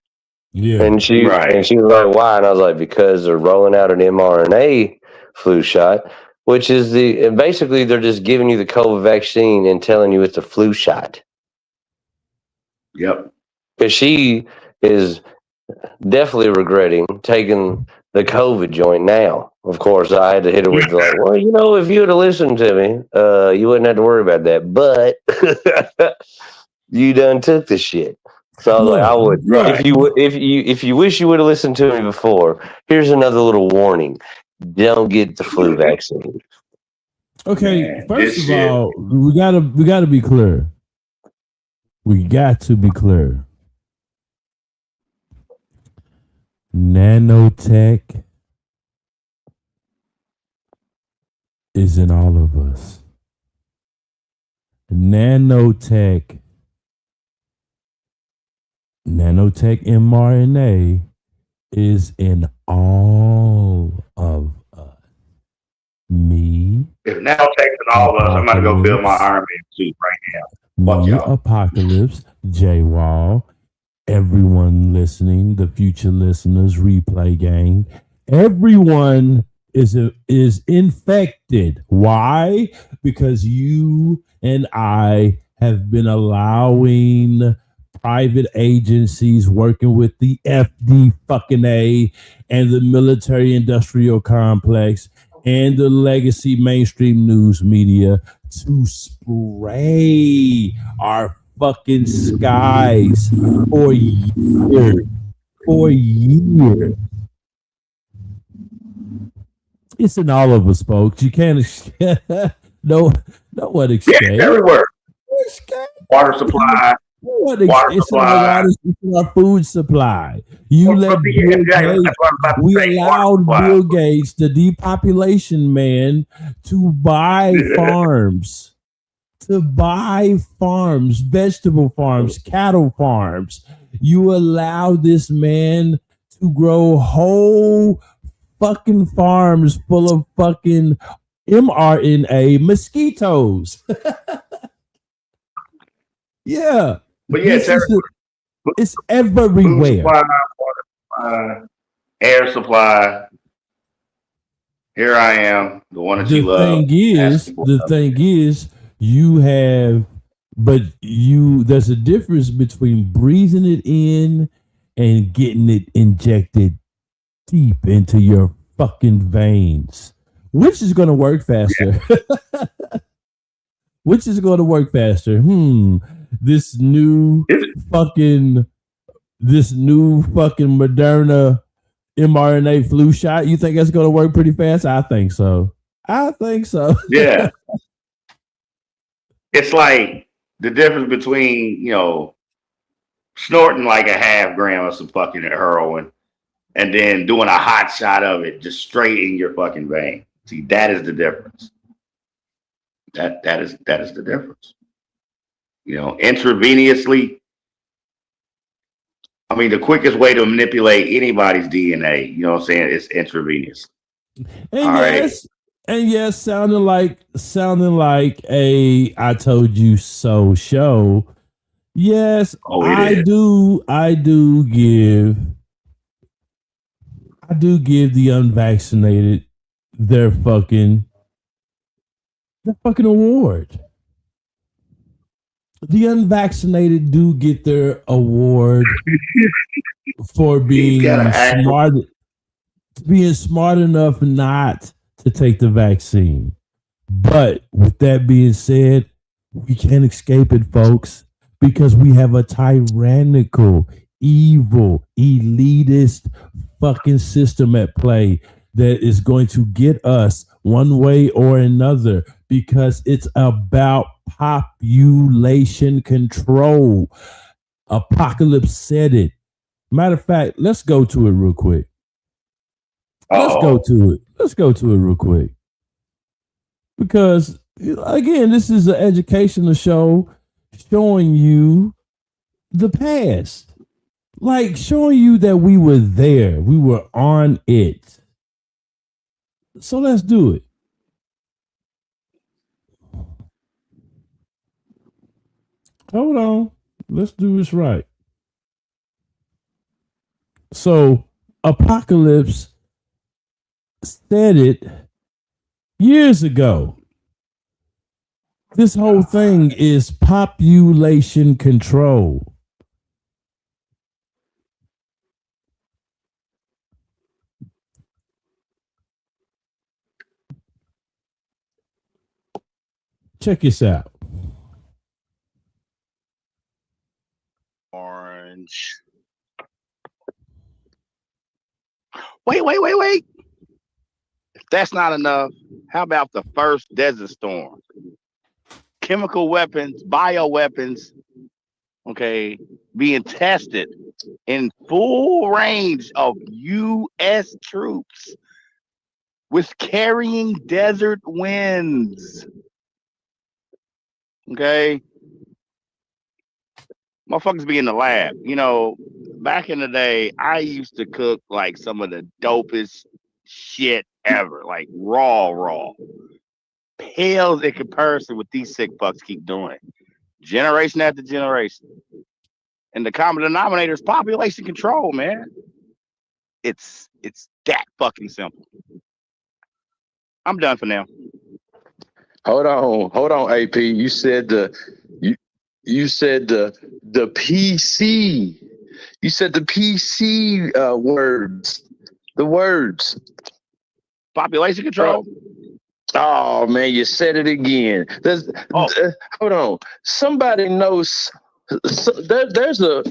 Yeah. And she was like, why? And I was like, because they're rolling out an mRNA flu shot, which is basically they're just giving you the COVID vaccine and telling you it's a flu shot. Yep. Because she is definitely regretting taking the COVID joint now. Of course, I had to hit her with like, well, you know, if you would have listened to me, you wouldn't have to worry about that. But you done took the shit. So I was like, I would. If you wish you would have listened to me before, here's another little warning: don't get the flu vaccine. Okay, first of all, we gotta be clear. We got to be clear. Nanotech is in all of us. Nanotech mRNA is in all of us. Me. If now takes all of us, I'm gonna go build my Iron Man suit right now. Fuck y'all. Apocalypse, J-Wall, everyone listening, the future listeners, replay gang, everyone is infected. Why? Because you and I have been allowing private agencies working with the FD and the military industrial complex and the legacy mainstream news media to spray our fucking skies for years. It's in all of us, folks. You can't escape. No one escape. Yeah, everywhere. Water supply. It's our food supply. You let Bill Gates, we allowed Bill Gates, the depopulation man, to buy farms, vegetable farms, cattle farms. You allow this man to grow whole fucking farms full of fucking mRNA mosquitoes. Yeah. But yeah, it's everywhere. Food supply, water supply, air supply. Here I am, the one that you love. The thing is, there's a difference between breathing it in and getting it injected deep into your fucking veins. Which is going to work faster? Yeah. Which is going to work faster? This new fucking Moderna mRNA flu shot. You think that's going to work pretty fast? I think so. Yeah. It's like the difference between, snorting like a half gram of some fucking heroin and then doing a hot shot of it just straight in your fucking vein. See, that is the difference. That is the difference. Intravenously. I mean, the quickest way to manipulate anybody's DNA, you know what I'm saying, is intravenous. And yes, sounding like a I told you so show. Yes, I do give the unvaccinated their fucking award. The unvaccinated do get their award for being smart enough not to take the vaccine. But with that being said, we can't escape it, folks, because we have a tyrannical, evil, elitist fucking system at play that is going to get us one way or another, because it's about population control. Apocalypse said it. Matter of fact, let's go to it real quick. Let's go to it real quick. Because, again, this is an educational show showing you the past. Like, showing you that we were there. We were on it. So let's do it. Hold on. Let's do this right. So, Apocalypse said it years ago. This whole thing is population control. Check this out. Orange. Wait. If that's not enough, how about the first Desert Storm? Chemical weapons, bioweapons, okay, being tested in full range of U.S. troops with carrying desert winds. Okay. Motherfuckers be in the lab. You know, back in the day, I used to cook like some of the dopest shit ever, like raw. Pales in comparison with these sick fucks keep doing. Generation after generation. And the common denominator is population control, man. It's that fucking simple. I'm done for now. Hold on, AP. You said the PC. You said the PC words. The words. Population control. Oh man, you said it again. Hold on. Somebody knows. There's a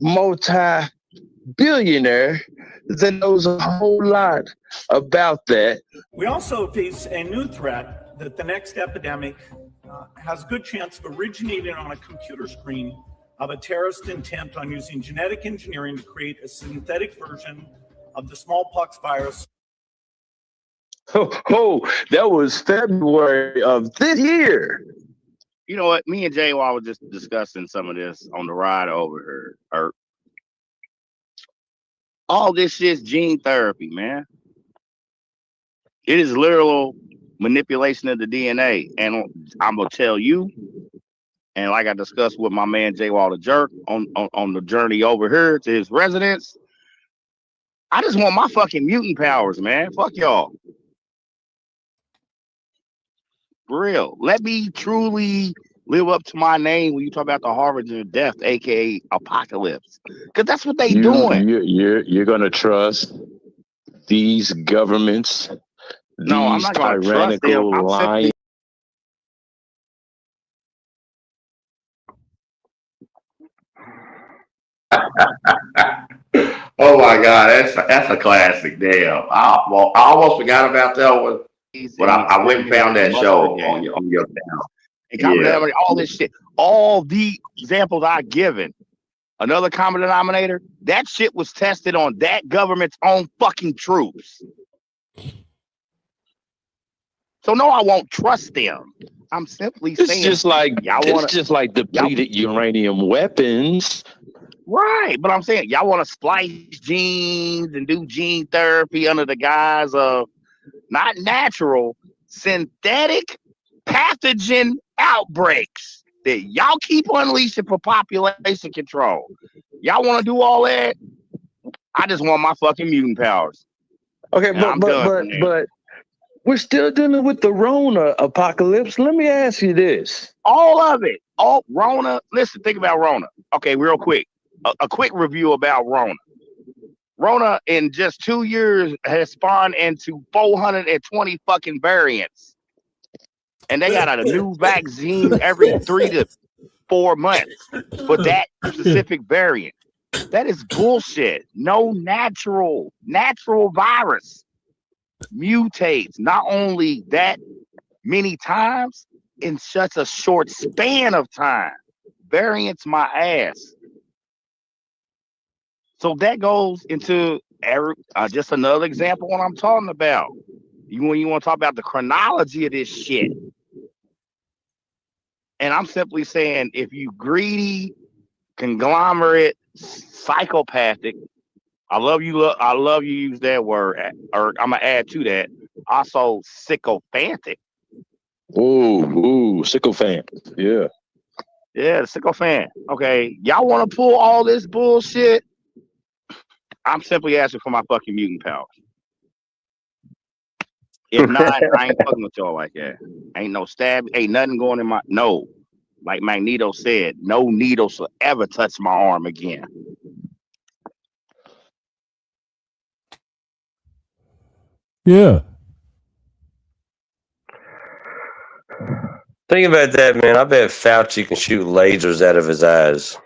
multi-billionaire that knows a whole lot about that. We also face a new threat that the next epidemic has a good chance of originating on a computer screen of a terrorist intent on using genetic engineering to create a synthetic version of the smallpox virus. Oh, that was February of this year. You know what? Me and Jay Wall were just discussing some of this on the ride over here. All this shit's gene therapy, man. It is literal manipulation of the DNA. And I'm going to tell you, and like I discussed with my man Jay Wall the Jerk on the journey over here to his residence, I just want my fucking mutant powers, man. Fuck y'all. For real. Let me truly live up to my name when you talk about the harbinger of death, aka apocalypse. Because that's what they doing. You're gonna trust these governments, no, I'm not gonna trust them. lying. Oh my God, that's a classic. Damn. I almost forgot about that one. But I went and found that show on your channel. And common denominator, all this shit, all the examples I've given, another common denominator, that shit was tested on that government's own fucking troops. So no, I won't trust them. I'm simply saying it's just like depleted uranium weapons. Right, but I'm saying y'all want to splice genes and do gene therapy under the guise of not natural, synthetic pathogen outbreaks that y'all keep unleashing for population control. Y'all want to do all that? I just want my fucking mutant powers. Okay, but we're still dealing with the Rona apocalypse. Let me ask you this. All of it. All Rona. Listen, think about Rona. Okay, real quick. A quick review about Rona. Rona in just 2 years has spawned into 420 fucking variants. And they got a new vaccine every 3 to 4 months for that specific variant. That is bullshit. No natural virus mutates not only that many times in such a short span of time. Variants my ass. So that goes into just another example of what I'm talking about. When you want to talk about the chronology of this shit. And I'm simply saying, if you greedy, conglomerate, psychopathic, I love you use that word, or I'm gonna add to that, also sycophantic. Ooh, sycophant. Yeah. Yeah, the sycophant. Okay, y'all want to pull all this bullshit? I'm simply asking for my fucking mutant powers. If not, I ain't fucking with y'all like that. Ain't no stab, ain't nothing going in my no. Like Magneto said, no needle shall ever touch my arm again. Yeah. Think about that, man. I bet Fauci can shoot lasers out of his eyes.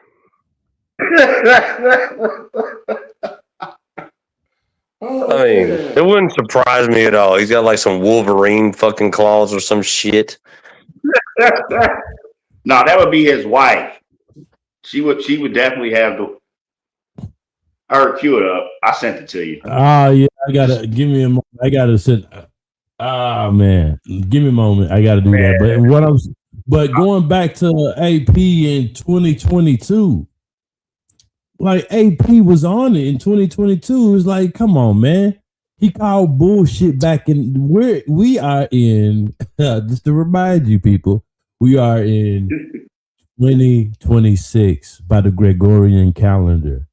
I mean, it wouldn't surprise me at all. He's got like some Wolverine fucking claws or some shit. No, that would be his wife. She would definitely have her cue it up. I sent it to you. Oh yeah, I gotta give me a moment. I gotta sit. Ah man, give me a moment. I gotta do that. But going back to AP in 2022, like AP was on it in 2022. It was like, come on, man. He called bullshit back in we are in. Just to remind you, people, we are in 2026 by the Gregorian calendar.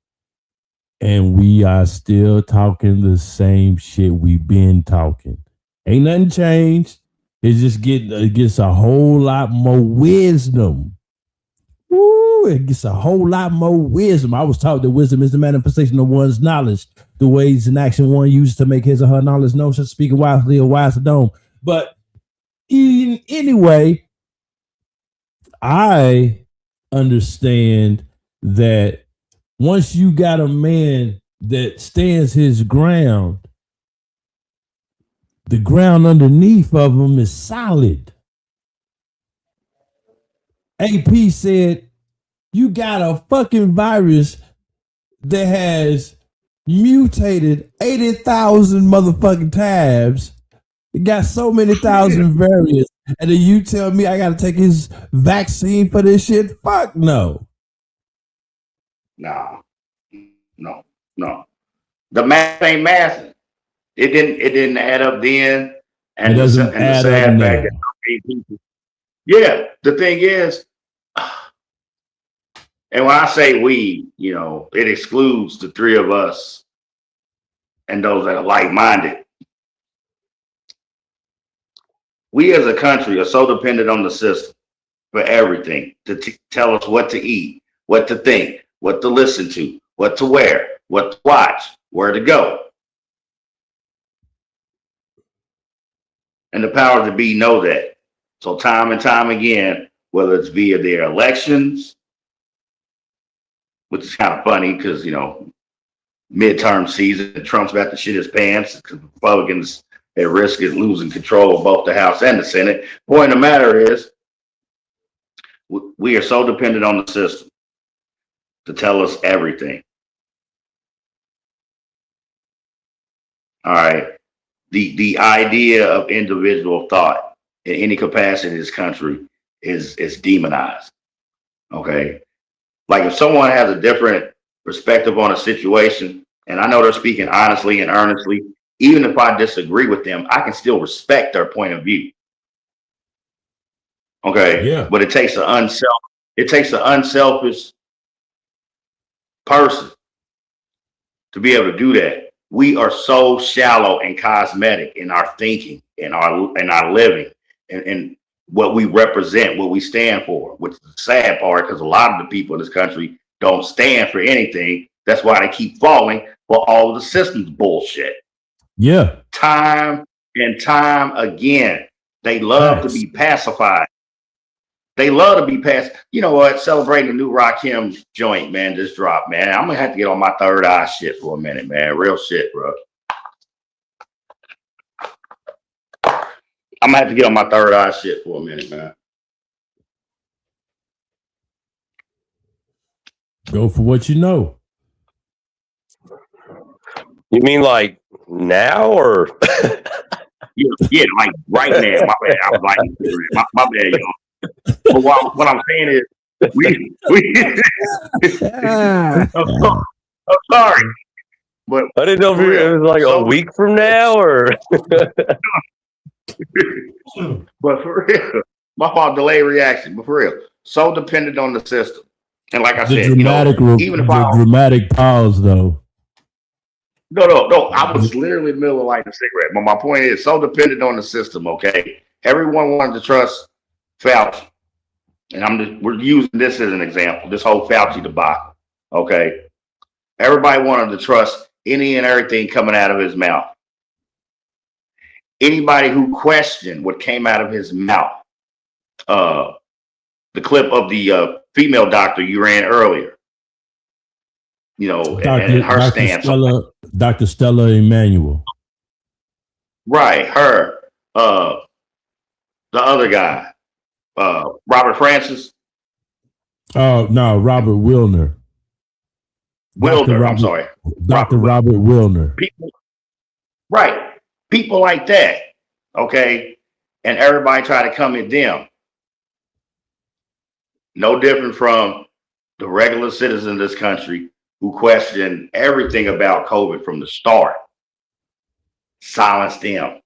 And we are still talking the same shit we've been talking. Ain't nothing changed. It gets a whole lot more wisdom. Woo, it gets a whole lot more wisdom. I was taught that wisdom is the manifestation of one's knowledge, the ways and action one uses to make his or her knowledge known, such speaking wisely or wise to dome. But anyway, I understand that once you got a man that stands his ground, the ground underneath of him is solid. AP said, you got a fucking virus that has mutated 80,000 motherfucking times. It got so many thousand variants. And then you tell me I got to take his vaccine for this shit? Fuck no. No. The math ain't mathing. It didn't add up then. And it doesn't add the sad up fact that yeah, the thing is, and when I say we, it excludes the three of us and those that are like-minded. We as a country are so dependent on the system for everything to tell us what to eat, what to think, what to listen to, what to wear, what to watch, where to go. And the powers that be know that. So time and time again, whether it's via their elections, which is kind of funny because, midterm season, Trump's about to shit his pants because Republicans at risk of losing control of both the House and the Senate. Point of the matter is, we are so dependent on the system to tell us everything. All right. The idea of individual thought in any capacity in this country is demonized. Okay. Like if someone has a different perspective on a situation, and I know they're speaking honestly and earnestly, even if I disagree with them, I can still respect their point of view. Okay. Yeah. But it takes an unselfish person to be able to do that. We are so shallow and cosmetic in our thinking, in our living, and what we represent, what we stand for, which is the sad part because a lot of the people in this country don't stand for anything. That's why they keep falling for all of the systems bullshit. Yeah. Time and time again. They love to be pacified. They love to be passed. You know what? Celebrating the new Rakim joint, man, just dropped, man. I'm gonna have to get on my third eye shit for a minute, man. Real shit, bro. I'm gonna have to get on my third eye shit for a minute, man. Go for what you know. You mean like now or? Yeah, like right now. My bad. I was like, my bad, y'all. But what I'm saying is, we I'm sorry, but I didn't know if it was like a week from now or. But for real, my fault. Delay reaction. But for real, so dependent on the system. And like I said, even if I dramatic pause though. No. I was literally in the middle of lighting a cigarette. But my point is, so dependent on the system. Okay, everyone wanted to trust Fauci, and we're using this as an example. This whole Fauci debacle. Okay, everybody wanted to trust any and everything coming out of his mouth. Anybody who questioned what came out of his mouth, the clip of the female doctor you ran earlier, and her stance. Dr. Stella Emanuel. Right, her. The other guy, Robert Francis. Oh, no, Robert Wilner. I'm sorry. Dr. Robert Wilner. Right. People like that, okay? And everybody try to come at them. No different from the regular citizen of this country who question everything about COVID from the start. Silence them.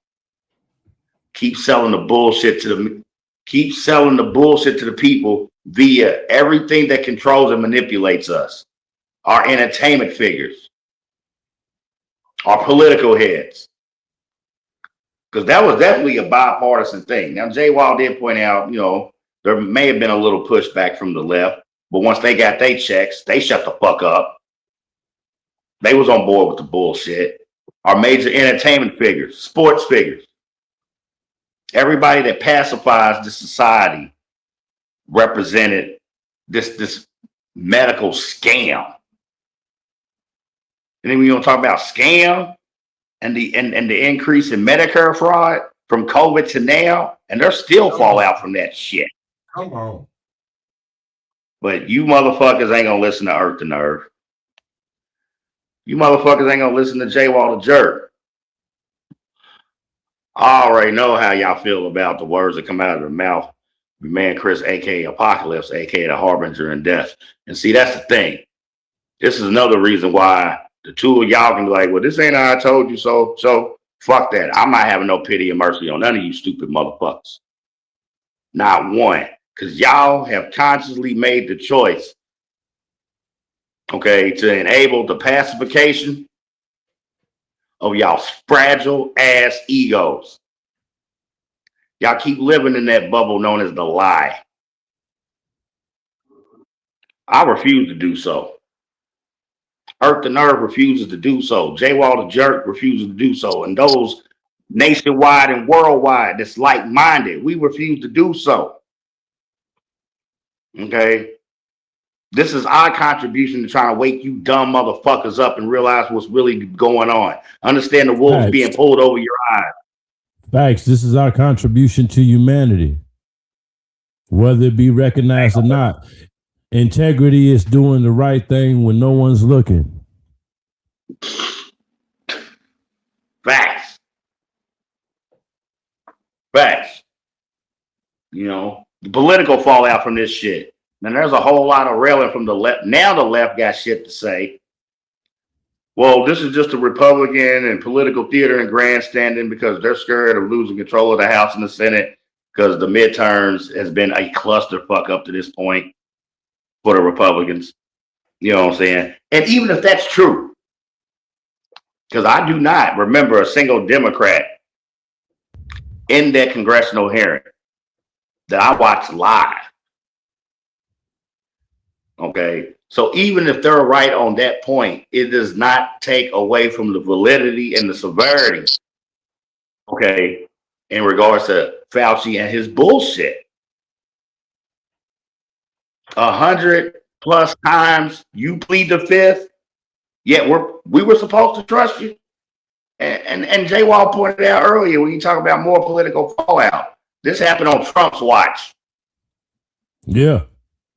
Keep selling the bullshit to the people via everything that controls and manipulates us. Our entertainment figures, our political heads. Because that was definitely a bipartisan thing. Now, Jay Wall did point out, there may have been a little pushback from the left, but once they got their checks, they shut the fuck up. They was on board with the bullshit. Our major entertainment figures, sports figures, everybody that pacifies the society represented this medical scam. And then we don't talk about scam. And the increase in Medicare fraud from COVID to now, and there's still fallout from that shit. Come on. But you motherfuckers ain't gonna listen to Earth to Nerve. You motherfuckers ain't gonna listen to J Wall the Jerk. I already know how y'all feel about the words that come out of the mouth of man Chris, aka Apocalypse, aka the Harbinger in Death. And see, that's the thing. This is another reason why the two of y'all can be like, well, this ain't how I told you so. So fuck that. I'm not having no pity or mercy on none of you stupid motherfuckers. Not one. Because y'all have consciously made the choice, okay, to enable the pacification of y'all's fragile ass egos. Y'all keep living in that bubble known as the lie. I refuse to do so. Earth the Nerve refuses to do so. J Wall the Jerk refuses to do so. And those nationwide and worldwide that's like-minded, we refuse to do so. Okay? This is our contribution to trying to wake you dumb motherfuckers up and realize what's really going on. Understand the wolves being pulled over your eyes. Facts. This is our contribution to humanity. Whether it be recognized or not. Integrity is doing the right thing when no one's looking. Facts. The political fallout from this shit. And there's a whole lot of railing from the left. Now the left got shit to say. Well, this is just a Republican and political theater and grandstanding because they're scared of losing control of the House and the Senate because the midterms has been a clusterfuck up to this point for the Republicans. You know what I'm saying? And even if that's true, because I do not remember a single Democrat in that congressional hearing that I watched live. Okay. So even if they're right on that point, it does not take away from the validity and the severity, okay, in regards to Fauci and his bullshit. 100+ times you plead the fifth, yet we were supposed to trust you. And Jay Wall pointed out earlier when you talk about more political fallout, this happened on Trump's watch. Yeah,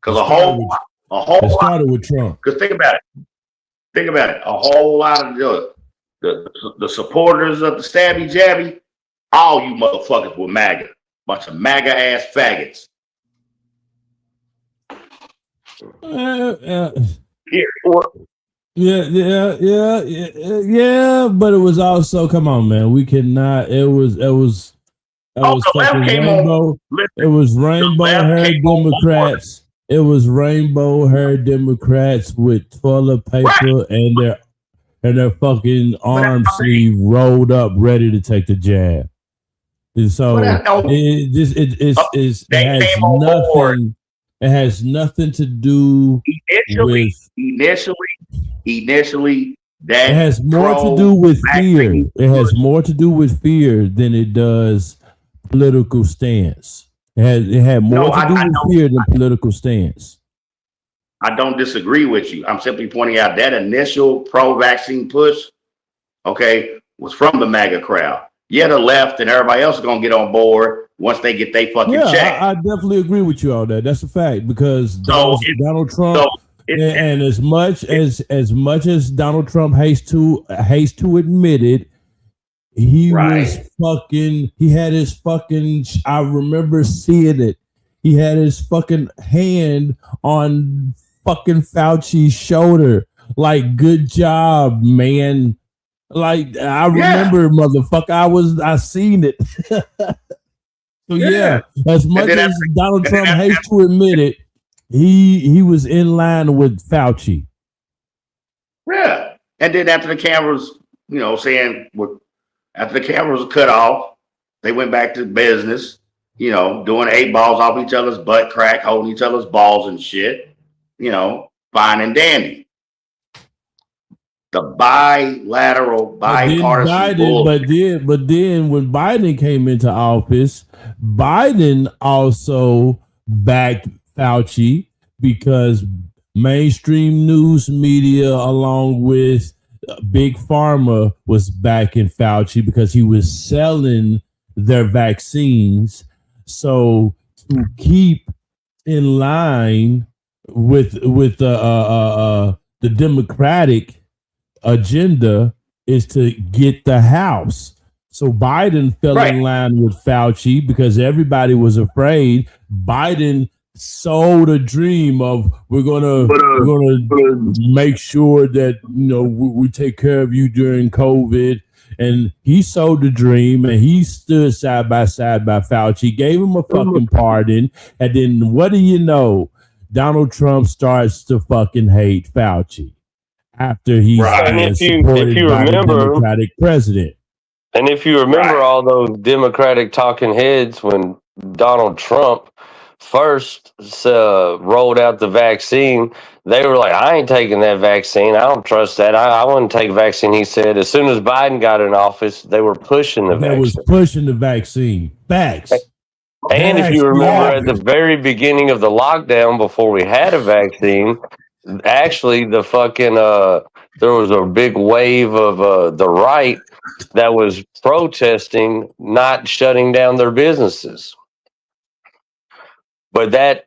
because a whole it started with Trump. Because think about it, a whole lot of the supporters of the stabby jabby, all you motherfuckers were MAGA, bunch of MAGA ass faggots. Yeah, but it was also, come on, man, we cannot. It was fucking rainbow. It was rainbow hair Democrats. It was rainbow hair Democrats with toilet paper and their fucking arm sleeve rolled up, ready to take the jab. And so it has nothing to do with initially that it has more to do with fear. It has more to do with fear than it does political stance. It had more to do with fear than political stance. I don't disagree with you. I'm simply pointing out that initial pro-vaccine push, okay, was from the MAGA crowd. Yeah, the left and everybody else is gonna get on board once they get their fucking check. I definitely agree with you on that. That's a fact, because Donald Trump, and as much as Donald Trump hates to admit it, he had his fucking, I remember seeing it. He had his fucking hand on fucking Fauci's shoulder. Like, good job, man. Like, I remember, motherfucker. I seen it. So yeah, as much as Donald Trump hates to admit it, he was in line with Fauci. Yeah. And then after the cameras, after the cameras were cut off, they went back to business, doing 8 balls off each other's butt crack, holding each other's balls and shit, fine and dandy. The bipartisan bullshit. But then when Biden came into office, Biden also backed Fauci because mainstream news media, along with Big Pharma, was backing Fauci because he was selling their vaccines. So to keep in line with the Democratic agenda is to get the House. So Biden fell in line with Fauci because everybody was afraid. Biden sold a dream of we're gonna make sure that we take care of you during COVID, and he sold the dream, and he stood side by side by Fauci, gave him a fucking pardon, and then what do you know? Donald Trump starts to fucking hate Fauci after he's supported by the Democratic president. And if you remember all those Democratic talking heads when Donald Trump first rolled out the vaccine, they were like, I ain't taking that vaccine. I don't trust that. I wouldn't take a vaccine, he said. As soon as Biden got in office, they were pushing the vaccine. They was pushing the vaccine. Facts. And if you remember at the very beginning of the lockdown, before we had a vaccine, actually the fucking there was a big wave of the right that was protesting not shutting down their businesses. But that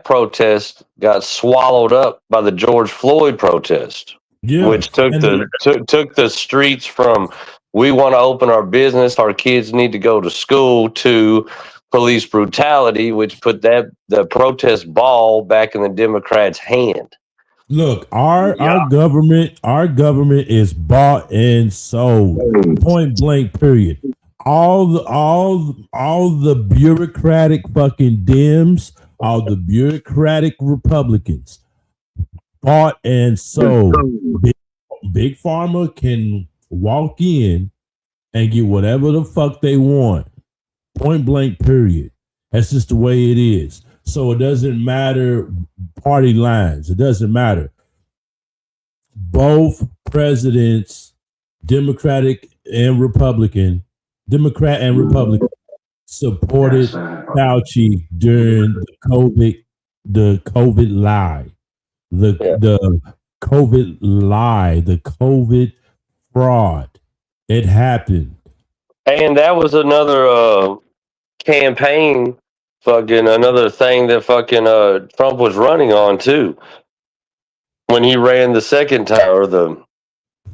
protest got swallowed up by the George Floyd protest, which took the streets from we want to open our business, our kids need to go to school, to police brutality, which put the protest ball back in the Democrats' hand. Look, our government is bought and sold. Point blank, period. All the bureaucratic fucking Dems, all the bureaucratic Republicans, bought and sold. Big Pharma can walk in and get whatever the fuck they want. Point blank, period. That's just the way it is. So it doesn't matter party lines. It doesn't matter. Both presidents, Democrat and Republican, supported Fauci during the COVID the COVID lie, the COVID lie, the COVID fraud. It happened. And that was another campaign, fucking another thing that fucking Trump was running on too. When he ran the second time,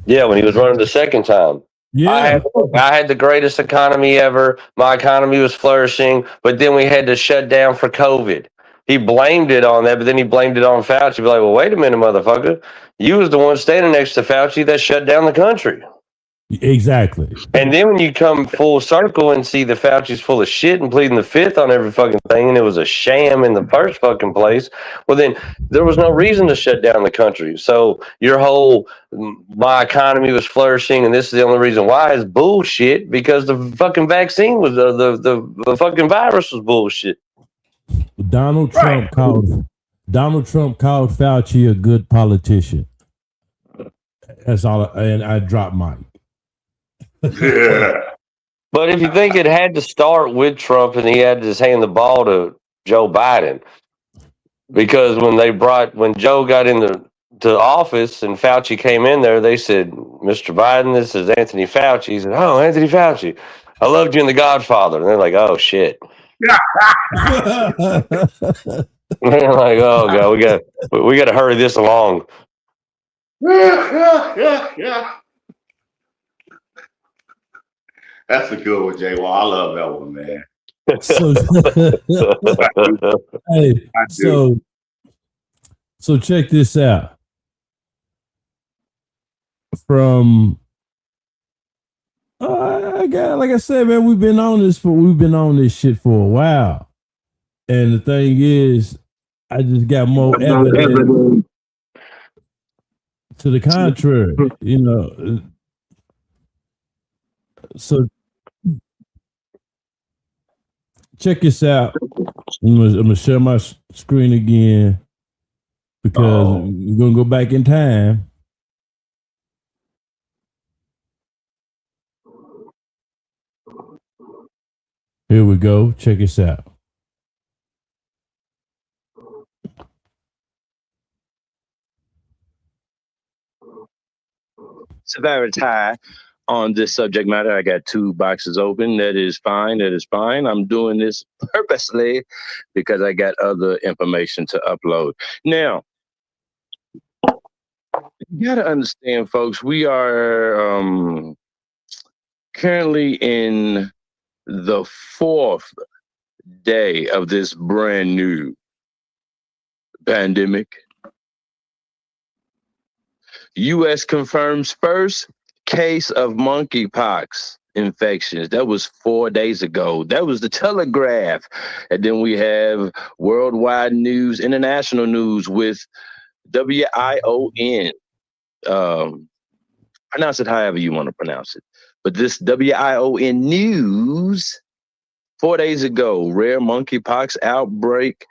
when he was running the second time. Yeah. I had the greatest economy ever. My economy was flourishing, but then we had to shut down for COVID. He blamed it on that, but then he blamed it on Fauci. Be like, well, wait a minute, motherfucker. You was the one standing next to Fauci that shut down the country. Exactly. And then when you come full circle and see the Fauci's full of shit and pleading the fifth on every fucking thing, and it was a sham in the first fucking place, well, then there was no reason to shut down the country. So your whole, my economy was flourishing, and this is the only reason why is bullshit, because the fucking vaccine was, the fucking virus was bullshit. Donald Trump called Fauci a good politician. That's all. And I dropped Mike. Yeah. But if you think it had to start with Trump and he had to just hand the ball to Joe Biden, because when Joe got into office and Fauci came in there, they said, Mr. Biden, this is Anthony Fauci. He said, oh, Anthony Fauci, I loved you in The Godfather. And they're like, oh, shit. They're like, oh, God, we got to hurry this along. That's a good one, Jay. Well, I love that one, man. So check this out. From like I said, man, we've been on this shit for a while, and the thing is, I just got more evidence to the contrary, you know. So check this out. I'm gonna share my screen again because we're gonna go back in time. Here we go. Check this out. Severity high on this subject matter. I got 2 boxes open. That is fine. That is fine. I'm doing this purposely because I got other information to upload. Now, you got to understand, folks, we are currently in the 4th day of this brand new pandemic. U.S. confirms first case of monkeypox infections. That was 4 days ago. That was the Telegraph. And then we have worldwide news, international news with WION. Pronounce it however you want to pronounce it. But this WION news, 4 days ago, rare monkeypox outbreak.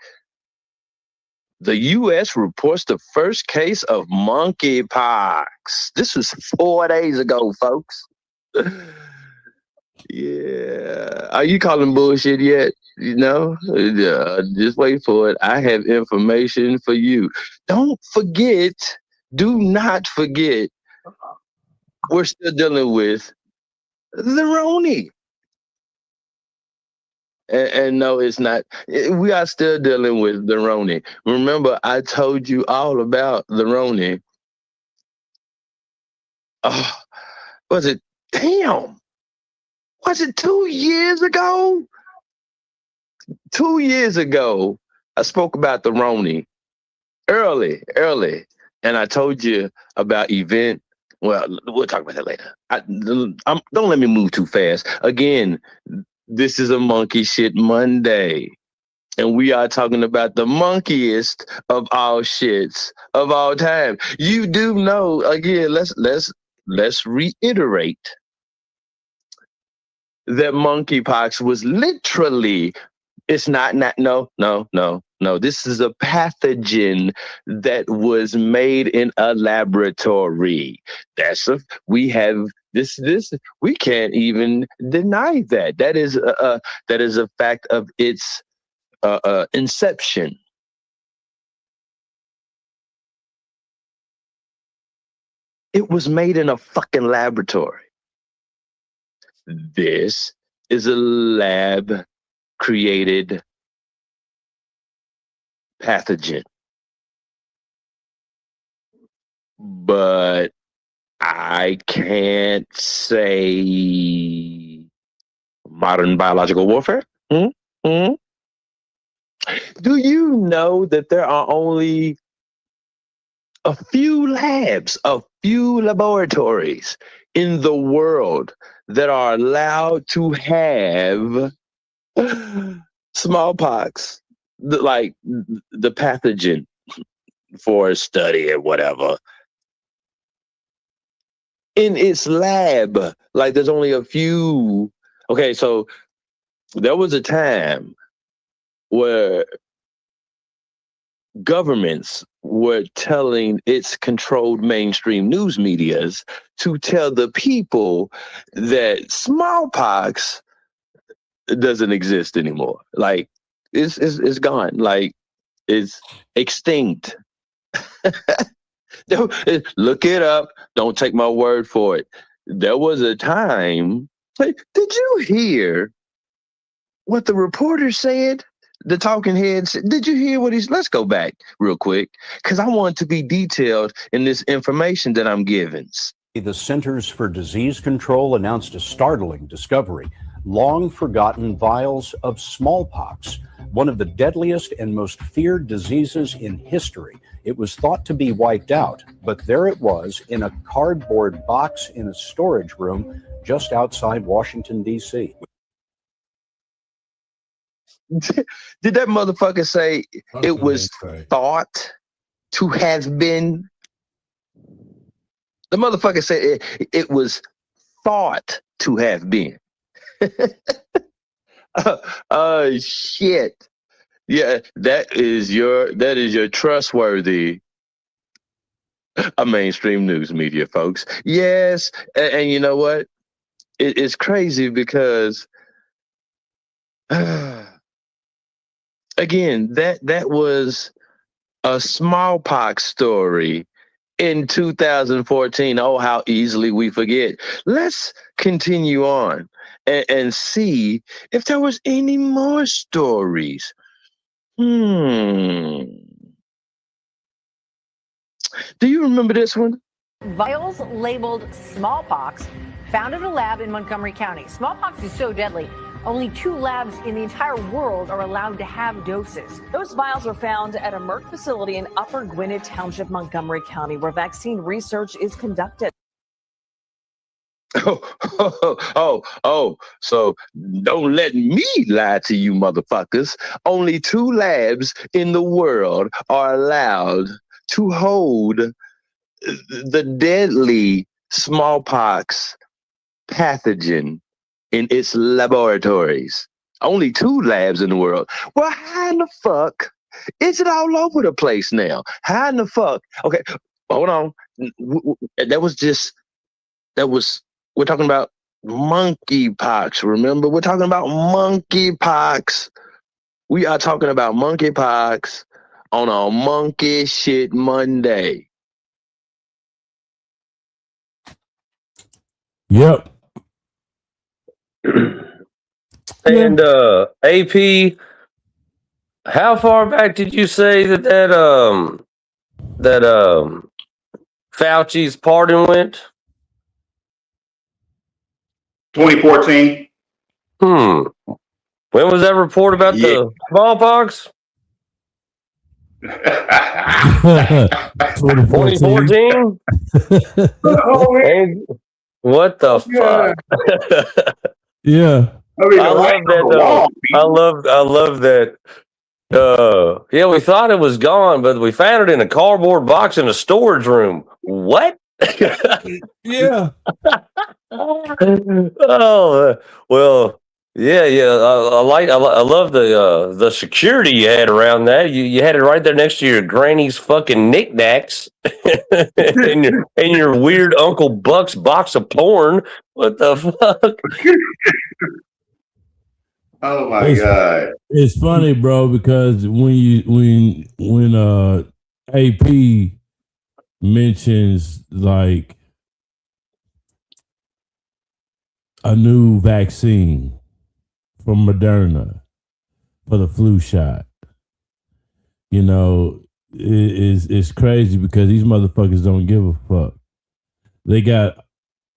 The U.S. reports the first case of monkeypox. This was 4 days ago, folks. Yeah. Are you calling bullshit yet? You know? Just wait for it. I have information for you. Don't forget, do not forget, we're still dealing with the Roni. And no, it's not. We are still dealing with the Roni. Remember, I told you all about the Roni. Oh, was it 2 years ago? 2 years ago, I spoke about the Roni early. And I told you about event. Well, we'll talk about that later. Don't let me move too fast. Again, this is a Monkey Shit Monday, and we are talking about the monkiest of all shits of all time. You do know, again, let's reiterate that monkeypox was literally, it's not, no. This is a pathogen that was made in a laboratory. We can't even deny that. That is a fact of its inception. It was made in a fucking laboratory. This is a lab created pathogen. But I can't say modern biological warfare. Do you know that there are only a few labs, a few laboratories in the world that are allowed to have smallpox, like the pathogen for a study or whatever, in its lab? Like there's only a few. Okay, so there was a time where governments were telling its controlled mainstream news medias to tell the people that smallpox doesn't exist anymore. Like it's gone. Like it's extinct. Look it up. Don't take my word for it. There was a time. Did you hear what the reporter said? The talking heads. Did you hear what he's? Let's go back real quick because I want to be detailed in this information that I'm giving. The Centers for Disease Control announced a startling discovery: long forgotten vials of smallpox, one of the deadliest and most feared diseases in history. It was thought to be wiped out, but there it was in a cardboard box in a storage room just outside Washington, D.C. Did that motherfucker say it was thought to have been? The motherfucker said it was thought to have been. Shit. Yeah, that is your trustworthy mainstream news media, folks. Yes, and you know what? It's crazy because again, that was a smallpox story in 2014. Oh, how easily we forget. Let's continue on and see if there was any more stories. Do you remember this one? Vials labeled smallpox found in a lab in Montgomery County. Smallpox is so deadly, only 2 labs in the entire world are allowed to have doses. Those vials were found at a Merck facility in Upper Gwinnett Township, Montgomery County, where vaccine research is conducted. So don't let me lie to you motherfuckers. Only 2 labs in the world are allowed to hold the deadly smallpox pathogen in its laboratories. Only 2 labs in the world. Well, how in the fuck is it all over the place now? How in the fuck? Okay, hold on. We're talking about monkeypox. Remember, we're talking about monkeypox. We are talking about monkeypox on a Monkey Shit Monday. Yep. And AP, how far back did you say that Fauci's pardon went? 2014. When was that report about the smallpox? 2014? What the fuck? Yeah. I love that though. I love that. Yeah, we thought it was gone, but we found it in a cardboard box in a storage room. What? Yeah. Oh well, yeah. I love the security you had around that. You had it right there next to your granny's fucking knickknacks and your weird Uncle Buck's box of porn. What the fuck? Oh my God. It's funny, bro, because when AP mentions like a new vaccine from Moderna for the flu shot. You know, it's crazy because these motherfuckers don't give a fuck. They got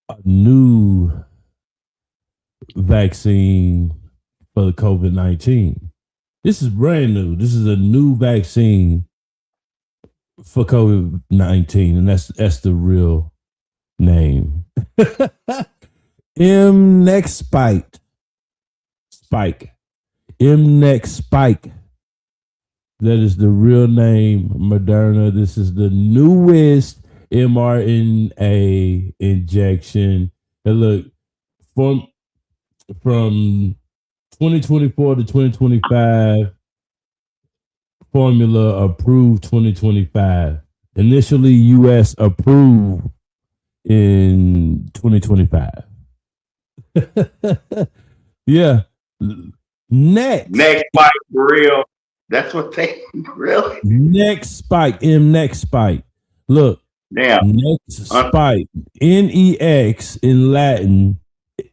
a new vaccine for the COVID-19. This is brand new. This is a new vaccine for COVID-19, and that's the real name. Mnex Spike. Mnex Spike. That is the real name, Moderna. This is the newest mRNA injection. And look, from 2024 to 2025, formula approved 2025. Initially, U.S. approved in 2025. Yeah. Next spike for real. That's what they really. Next spike. Next spike. Look. Damn. Next spike. NEX in Latin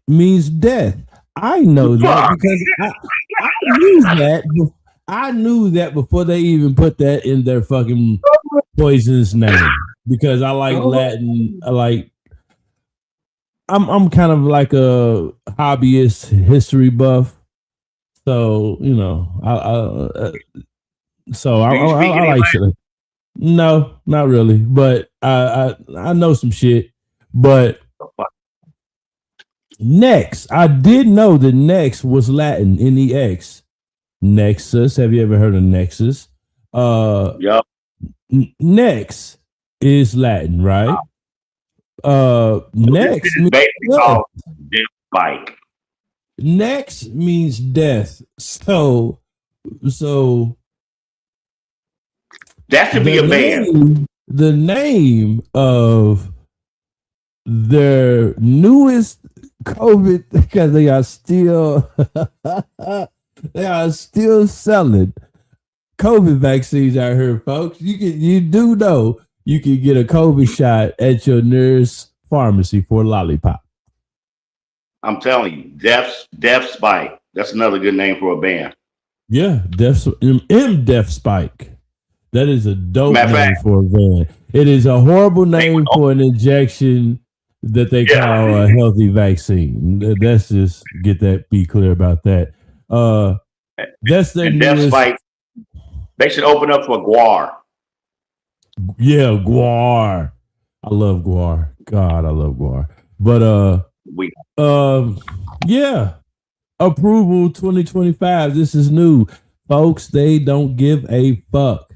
means death. I know that because I knew that. I knew that before they even put that in their fucking poisonous name. Because I like Latin. I'm kind of like a hobbyist history buff. So, you know, I like shit. No, not really. But I know some shit. But next, I did know that next was Latin, N-E-X. Nexus. Have you ever heard of Nexus? Yep. Next is Latin, right? Next is basically called death spike. Next means death. So that should be a band. The name of their newest COVID, because they are still selling COVID vaccines out here, folks. You do know you can get a COVID shot at your nearest pharmacy for a lollipop. I'm telling you, Death Spike. That's another good name for a band. Yeah, Death Spike. That is a dope name for a band. It is a horrible name for an injection that they call a healthy vaccine. Let's just be clear about that. That's their Death Spike. They should open up for Guar. Yeah, Guar. I love Guar. God, I love Guar. But yeah. Approval 2025. This is new. Folks, they don't give a fuck.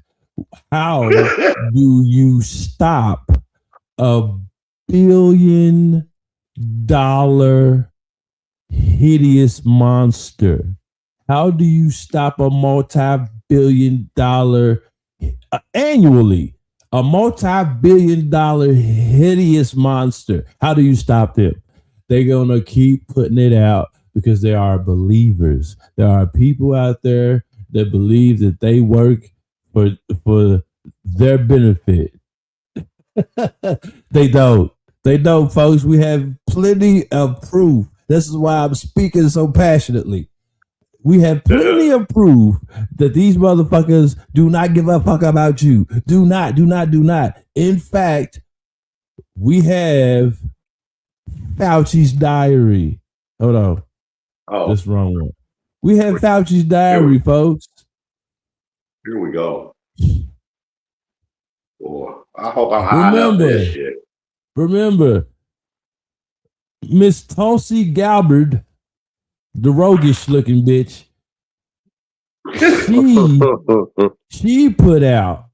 How do you stop a $1 billion hideous monster? How do you stop a multi-billion-dollar annually? A multi-billion-dollar hideous monster. How do you stop them? They're going to keep putting it out because there are believers. There are people out there that believe that they work for their benefit. They don't. They don't, folks. We have plenty of proof. This is why I'm speaking so passionately. We have plenty of proof that these motherfuckers do not give a fuck about you. Do not. In fact, we have Fauci's diary. Hold on. Oh, that's wrong one. We have Fauci's diary, folks. Here we go. Boy, I hope I'm high enough for this shit. Remember, Miss Tulsi Gabbard, the roguish looking bitch, she put out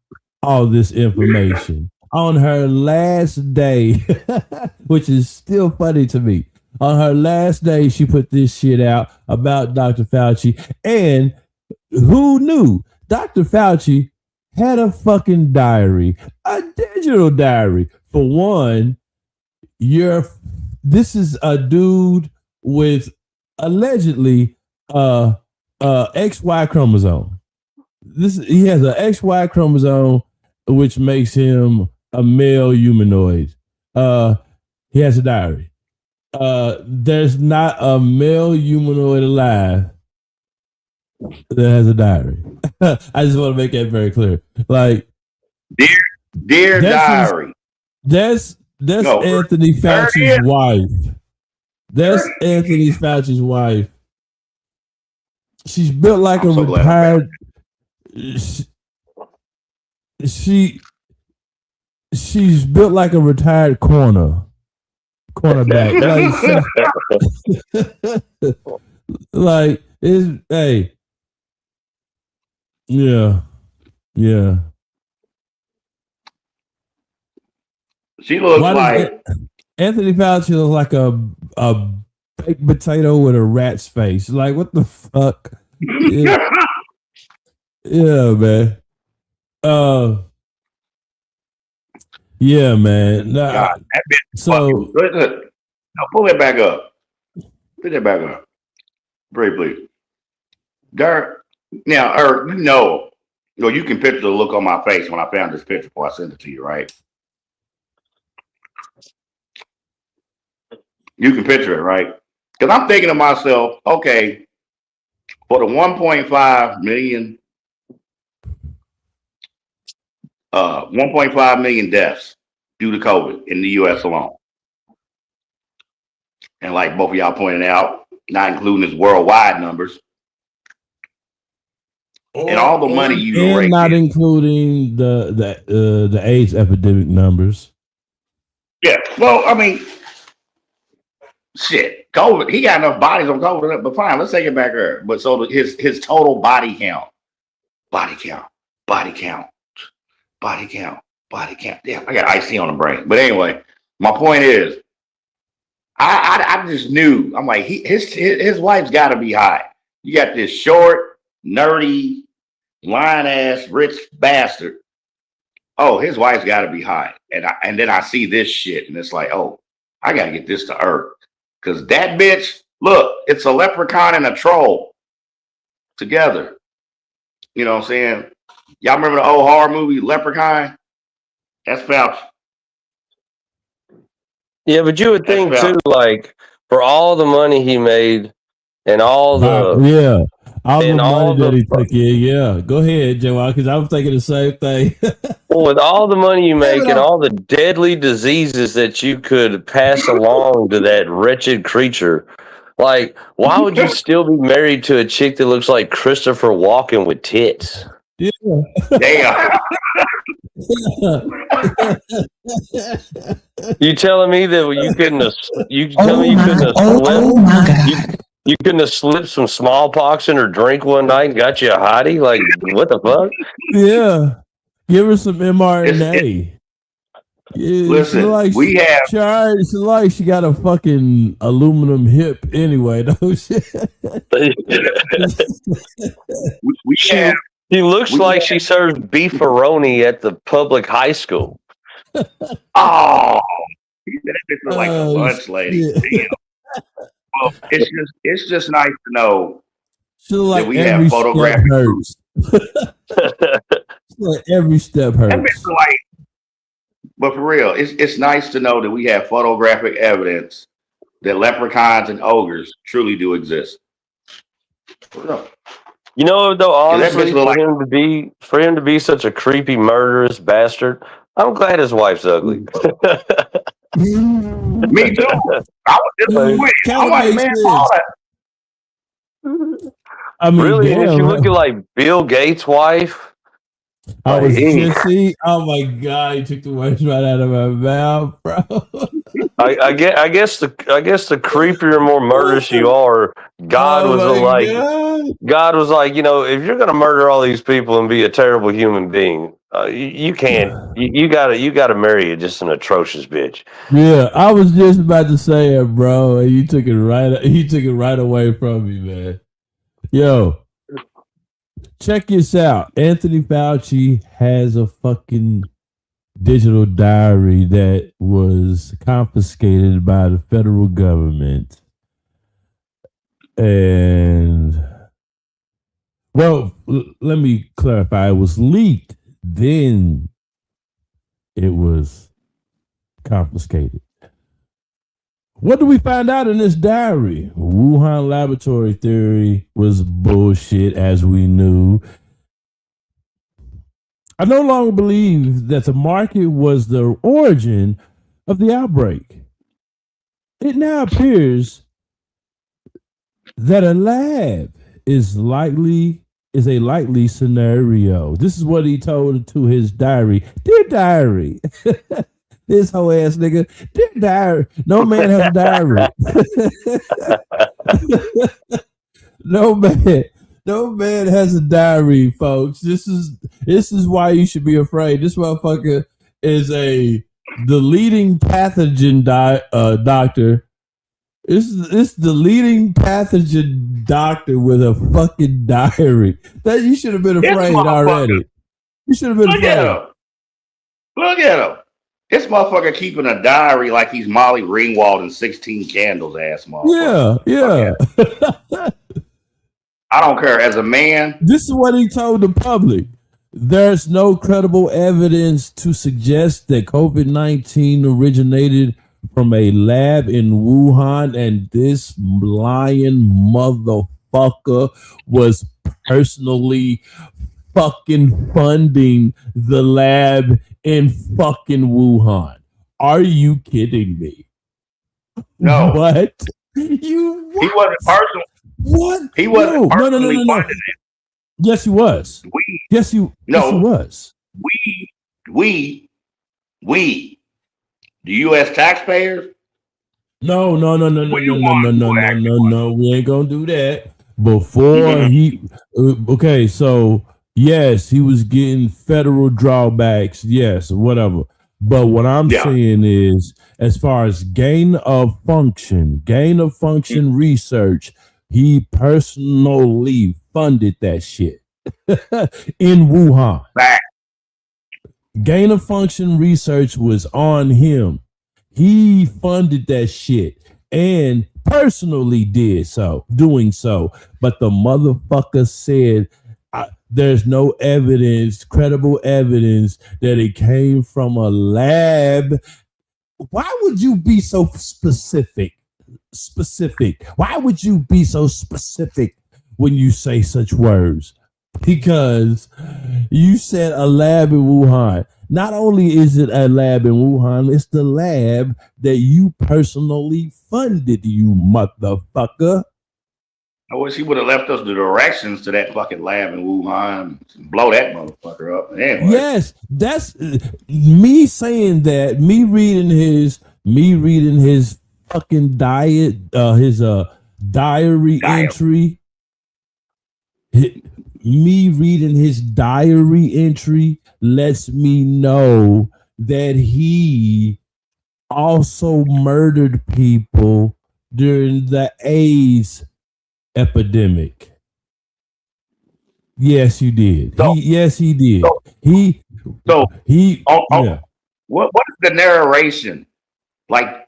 all this information on her last day, which is still funny to me. On her last day, she put this shit out about Dr. Fauci. And who knew? Dr. Fauci had a fucking diary, a digital diary. For one, this is a dude with allegedly XY chromosome. He has an XY chromosome, which makes him a male humanoid. He has a diary. There's not a male humanoid alive that has a diary. I just want to make that very clear. Like, Dear diary. That's No, Anthony there it Fauci's is. wife. That's Anthony Fauci's wife. She's built like I'm a so glad I retired. She's built like a retired cornerback. Like it's hey, yeah. She looks Why like Anthony Fauci looks like a baked potato with a rat's face. Like what the fuck? Yeah, man. Yeah, man. Nah, God, that bitch. so No, pull that back up. Put that back up. Very please. There. Now, no, you can picture the look on my face when I found this picture before I sent it to you, right? You can picture it, right? Because I'm thinking to myself, okay, for the 1.5 million, 1.5 million deaths due to COVID in the U.S. alone, and like both of y'all pointed out, not including his worldwide numbers, and all the money you and rake not in. including the AIDS epidemic numbers. Yeah, well, I mean, shit, COVID. He got enough bodies on COVID, but fine, let's take it back there. But so his total body count. Yeah, I got IC on the brain. But anyway, my point is, I just knew. I'm like, his wife's got to be hot. You got this short, nerdy, lying ass, rich bastard. Oh, his wife's got to be hot. And then I see this shit, and it's like, oh, I got to get this to Earth. Because that bitch, look, it's a leprechaun and a troll together. You know what I'm saying? Y'all remember the old horror movie, Leprechaun? That's Fauci. Yeah, but you would think too, like for all the money he made and all the all the money that he took in. Yeah, go ahead, Joe, because I was thinking the same thing. well, with all the money you make and all the deadly diseases that you could pass along to that wretched creature, like why would you still be married to a chick that looks like Christopher Walken with tits? Yeah. Damn. You telling me that you couldn't have? You tell me you couldn't have slipped? You couldn't have slipped some smallpox in her drink one night and got you a hottie? Like what the fuck? Yeah, give her some mRNA. Yeah, listen, we have. She like she got a fucking aluminum hip anyway. Don't she? we have. She looks like she serves beefaroni at the public high school. Oh, that bitch looks like a lunch lady. Damn. Well, it's just nice to know like that we have photographic proof. Like every step hurts. That bitch like, but for real, it's nice to know that we have photographic evidence that leprechauns and ogres truly do exist. For real. You know, though, honestly, for him to be such a creepy, murderous bastard, I'm glad his wife's ugly. Me too. I was disappointed. I'm like, man, all that. I mean, really, if you look at like Bill Gates' wife, I was just see. Oh my god, he took the words right out of my mouth, bro. I guess the creepier, more murderous you are, God was like, you know, if you're gonna murder all these people and be a terrible human being, you can't. You gotta marry just an atrocious bitch. Yeah, I was just about to say it, bro, and you took it right. He took it right away from me, man. Yo, check this out. Anthony Fauci has a fucking digital diary that was confiscated by the federal government. And, well, let me clarify. It was leaked, then it was confiscated. What do we find out in this diary? Wuhan laboratory theory was bullshit, as we knew. I no longer believe that the market was the origin of the outbreak. It now appears that a lab is a likely scenario. This is what he told to his diary. Dear diary. This whole ass nigga. Dear diary. No man has a diary. No man has a diary, folks. This is why you should be afraid. This motherfucker is the leading pathogen doctor. It's the leading pathogen doctor with a fucking diary. That you should have been afraid already. You should have been afraid. Look at him. This motherfucker keeping a diary like he's Molly Ringwald and 16 Candles ass motherfucker. Yeah. I don't care. As a man, this is what he told the public. There's no credible evidence to suggest that COVID-19 originated from a lab in Wuhan, and this lying motherfucker was personally fucking funding the lab in fucking Wuhan. Are you kidding me? No. What? He wasn't personal. What? He wasn't personally funding it. Yes, he was. Yes, he was. We, the U.S. taxpayers. No. We ain't gonna do that. Before he, okay, so yes, he was getting federal drawbacks. Yes, whatever. But what I'm saying is, as far as gain of function research, he personally funded that shit in Wuhan. Gain of function research was on him. He funded that shit and personally doing so. But the motherfucker said there's no credible evidence that it came from a lab. Why would you be so specific? Why would you be so specific when you say such words? Because you said a lab in Wuhan. Not only is it a lab in Wuhan, it's the lab that you personally funded, you motherfucker. I wish he would have left us the directions to that fucking lab in Wuhan and blow that motherfucker up. Anyway. Yes, that's me saying that. Me reading his fucking diary entry. Me reading his diary entry lets me know that he also murdered people during the AIDS epidemic. Yes, you did. Yes, he did. What is the narration like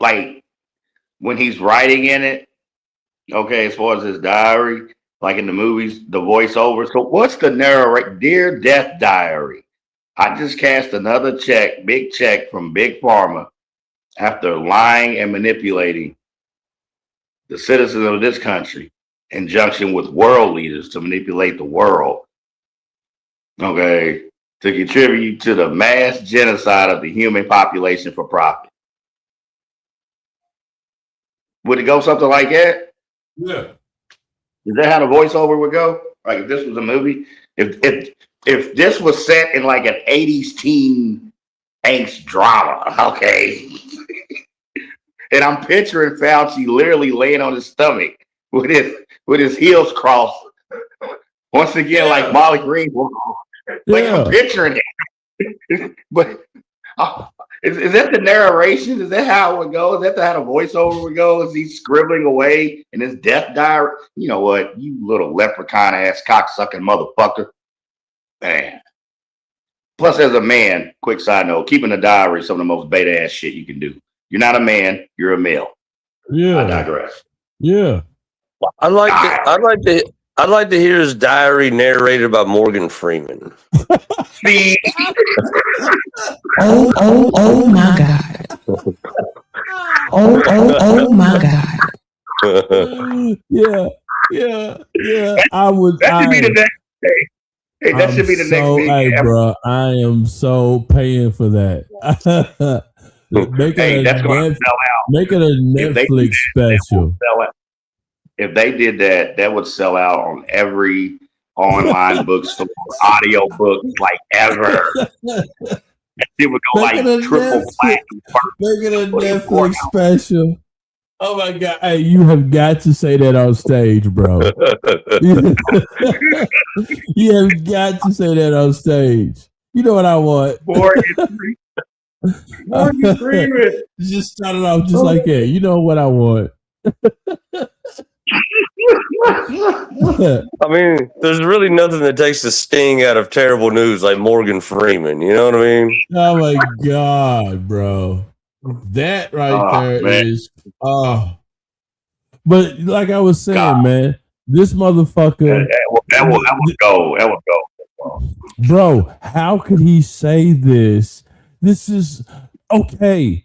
when he's writing in it? Okay, as far as his diary, like in the movies, the voiceover. So what's the narration? Dear Death Diary, I just cashed another big check from Big Pharma after lying and manipulating the citizens of this country in conjunction with world leaders to manipulate the world. Okay, to contribute to the mass genocide of the human population for profit. Would it go something like that? Yeah. Is that how the voiceover would go? Like if this was a movie? If this was set in like an 80s teen angst drama, okay. And I'm picturing Fauci literally laying on his stomach with his heels crossed. Once again, like Molly Greenwald. Like I'm picturing it. But is that the narration? Is that how it would go? Is that how the voiceover would go? Is he scribbling away in his death diary? You know what? You little leprechaun ass cocksucking motherfucker. Man. Plus, as a man, quick side note, keeping a diary is some of the most beta ass shit you can do. You're not a man, you're a male. Yeah. I digress. Yeah. I'd like to hear his diary narrated by Morgan Freeman. See? Oh my God. Oh my God. Yeah. I would. That should be the next day. Hey, that should be the next thing. Hey, bro, I am so paying for that. Make Hey, it that's going to sell out. Make it a Netflix special. If they did that, that would sell out on every online bookstore, audio book, like ever. It would go like triple platinum. Make it a Netflix special. Oh my God! Hey, you have got to say that on stage, bro. You have got to say that on stage. You know what I want? Morgan Freeman. Just start it off just like that. You know what I want? I mean, there's really nothing that takes the sting out of terrible news like Morgan Freeman. You know what I mean? Oh my God, bro. That right there is but like I was saying, man, this motherfucker that would go. Bro, how could he say this? This is okay.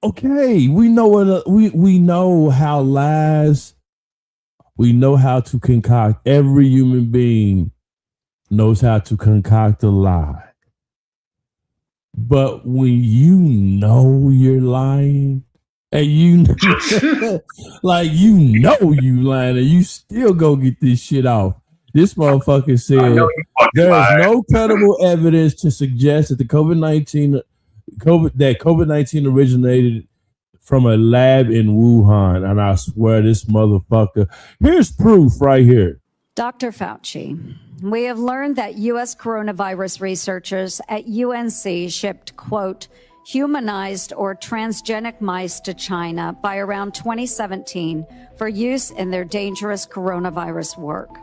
We know what we know how lies. We know how to concoct. Every human being knows how to concoct a lie. But when you know you're lying, and you like you lying, and you still go get this shit off. This motherfucker said there is no credible evidence to suggest that the COVID-19 originated from a lab in Wuhan. And I swear this motherfucker. Here's proof right here. Dr. Fauci, we have learned that U.S. coronavirus researchers at UNC shipped, quote, humanized or transgenic mice to China by around 2017 for use in their dangerous coronavirus work.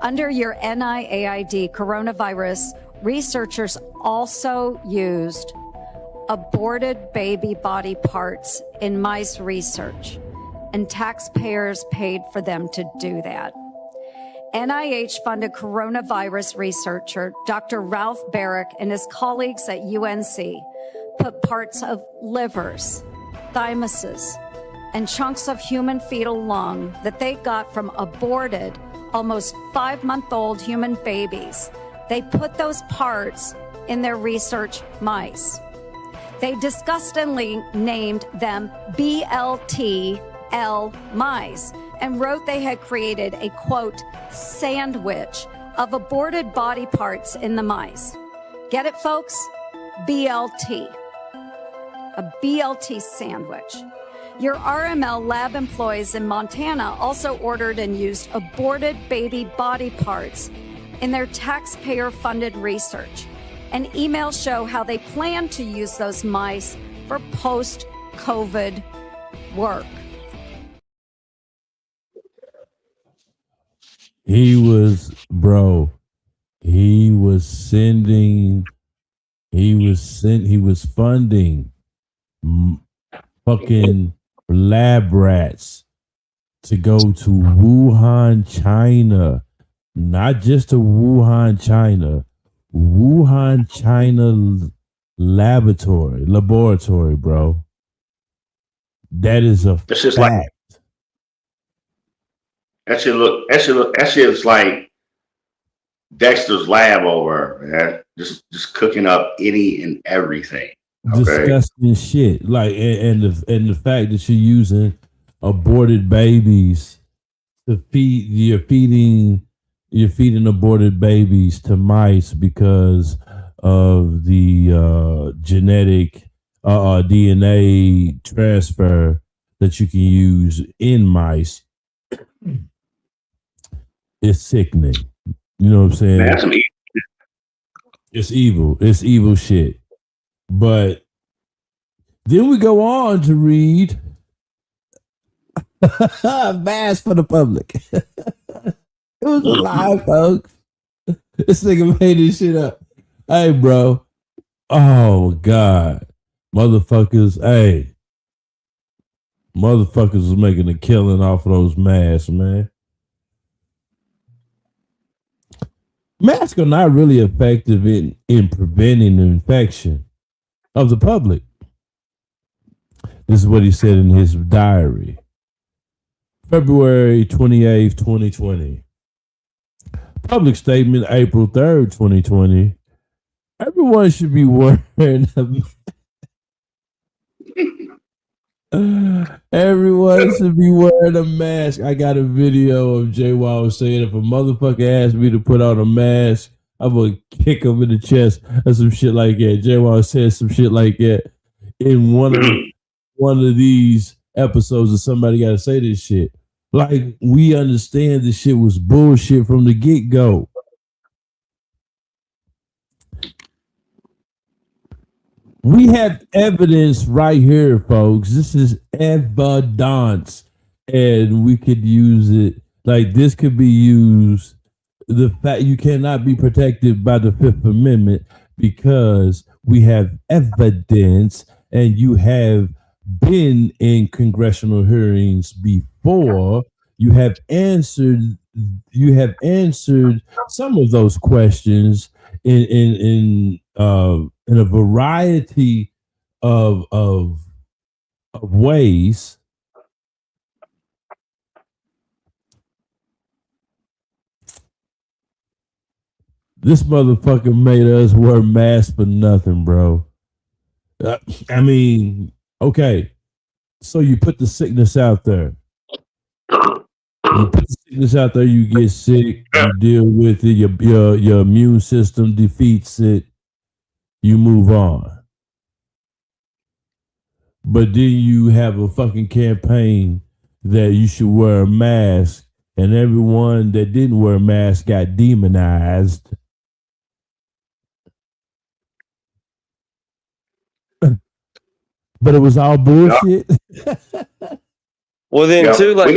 Under your NIAID coronavirus, researchers also used aborted baby body parts in mice research, and taxpayers paid for them to do that. NIH-funded coronavirus researcher Dr. Ralph Barrick and his colleagues at UNC put parts of livers, thymuses, and chunks of human fetal lung that they got from aborted, almost 5-month-old human babies. They put those parts in their research mice. They disgustingly named them BLT-L mice and wrote they had created a, quote, sandwich of aborted body parts in the mice. Get it, folks? BLT. A BLT sandwich. Your RML lab employees in Montana also ordered and used aborted baby body parts in their taxpayer-funded research. And emails show how they plan to use those mice for post-COVID work. He was funding fucking lab rats to go to Wuhan, China. Not just to Wuhan, China. Wuhan, China laboratory, bro. That is a It's just fact. like that shit is like Dexter's lab over, man. Just cooking up any and everything. Okay. Disgusting shit. Like and the fact that you're using aborted babies to feed you're feeding aborted babies to mice because of the genetic DNA transfer that you can use in mice. It's sickening. You know what I'm saying? That's some evil. It's evil. It's evil shit. But then we go on to read Mass for the public. It was a lie, folks. This nigga made this shit up. Hey, bro. Oh, God. Motherfuckers, hey. Motherfuckers was making a killing off of those masks, man. Masks are not really effective in preventing the infection of the public. This is what he said in his diary. February 28th, 2020. Public statement, April 3rd, 2020. Everyone should be wearing Everyone should be wearing a mask. I got a video of Jay Wild saying if a motherfucker asks me to put on a mask, I'm gonna kick him in the chest or some shit like that. Jay Wild said some shit like that in one of these episodes of Somebody Gotta Say This Shit. Like, we understand this shit was bullshit from the get-go. We have evidence right here, folks. This is evidence, and we could use it. Like, this could be used. The fact you cannot be protected by the Fifth Amendment because we have evidence, and you have been in congressional hearings before. You have answered some of those questions in a variety of ways. This motherfucker made us wear masks for nothing, bro. I mean, okay, so you put the sickness out there. You put the sickness out there, you get sick, you deal with it, your immune system defeats it, you move on. But then you have a fucking campaign that you should wear a mask, and everyone that didn't wear a mask got demonized. But it was all bullshit. Well, then too, like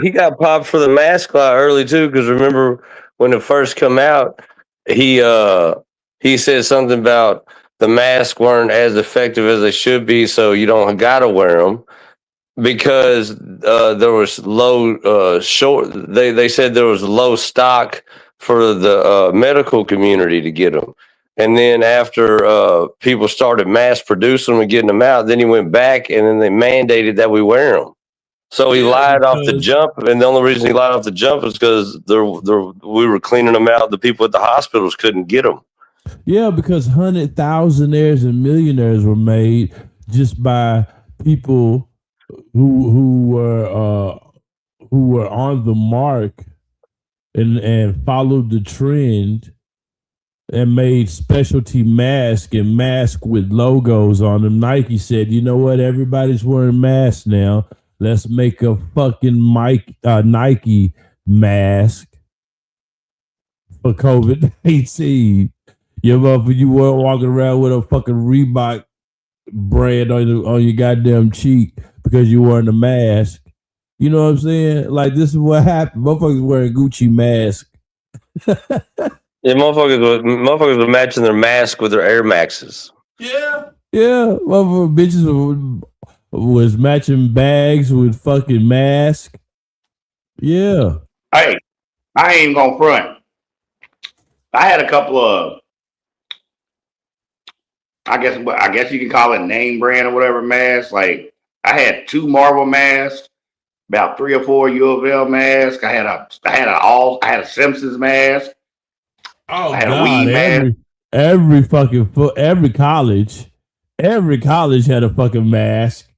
he got popped for the mask law early too, because remember when it first come out, he said something about the masks weren't as effective as they should be, so you don't gotta wear them because there was low They said there was low stock for the medical community to get them. And then after people started mass producing them and getting them out, then he went back and then they mandated that we wear them. So he lied off the jump, and the only reason he lied off the jump is because we were cleaning them out. The people at the hospitals couldn't get them. Yeah, because 100,000aires and millionaires were made just by people who were on the mark and followed the trend and made specialty masks and masks with logos on them. Nike said, you know what? Everybody's wearing masks now. Let's make a fucking Nike mask for COVID-19. You weren't walking around with a fucking Reebok brand on your goddamn cheek because you wearing a mask. You know what I'm saying? Like, this is what happened. Motherfuckers wearing Gucci mask. Yeah, motherfuckers were matching their mask with their Air Maxes. Yeah. Yeah. Motherfuckers bitches was matching bags with fucking mask. Yeah. Hey, I ain't even gonna front. I had a couple of, I guess you can call it name brand or whatever masks. Like, I had 2 Marvel masks, about 3 or 4 U of L masks. I had a Simpsons mask. Oh, I had God, a weed mask. every college had a fucking mask.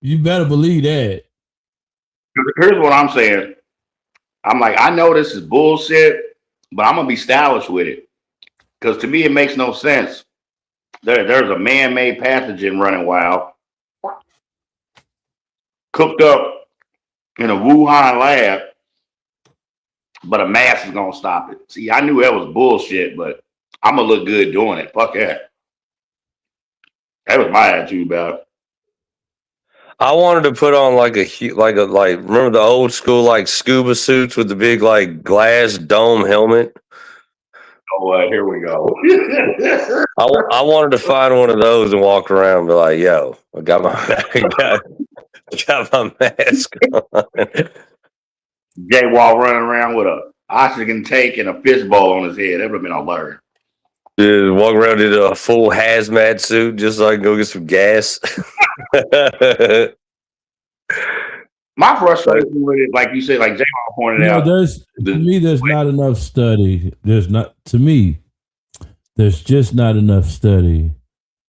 You better believe that. Here's what I'm saying. I'm like, I know this is bullshit, but I'm gonna be stylish with it. Because to me, it makes no sense. There's a man-made pathogen running wild, cooked up in a Wuhan lab, but a mask is gonna stop it. See, I knew that was bullshit, but I'm gonna look good doing it. Fuck that. That was my attitude about it. I wanted to put on like remember the old school like scuba suits with the big like glass dome helmet. Oh, here we go. I wanted to find one of those and walk around and be like, "Yo, I got my mask on." Jay Wall running around with a oxygen tank and a fishbowl on his head. That would have been hilarious. Dude, walk around in a full hazmat suit just so I can go get some gas. My frustration with it, like you said, like J pointed You know, out, there's not enough study. There's just not enough study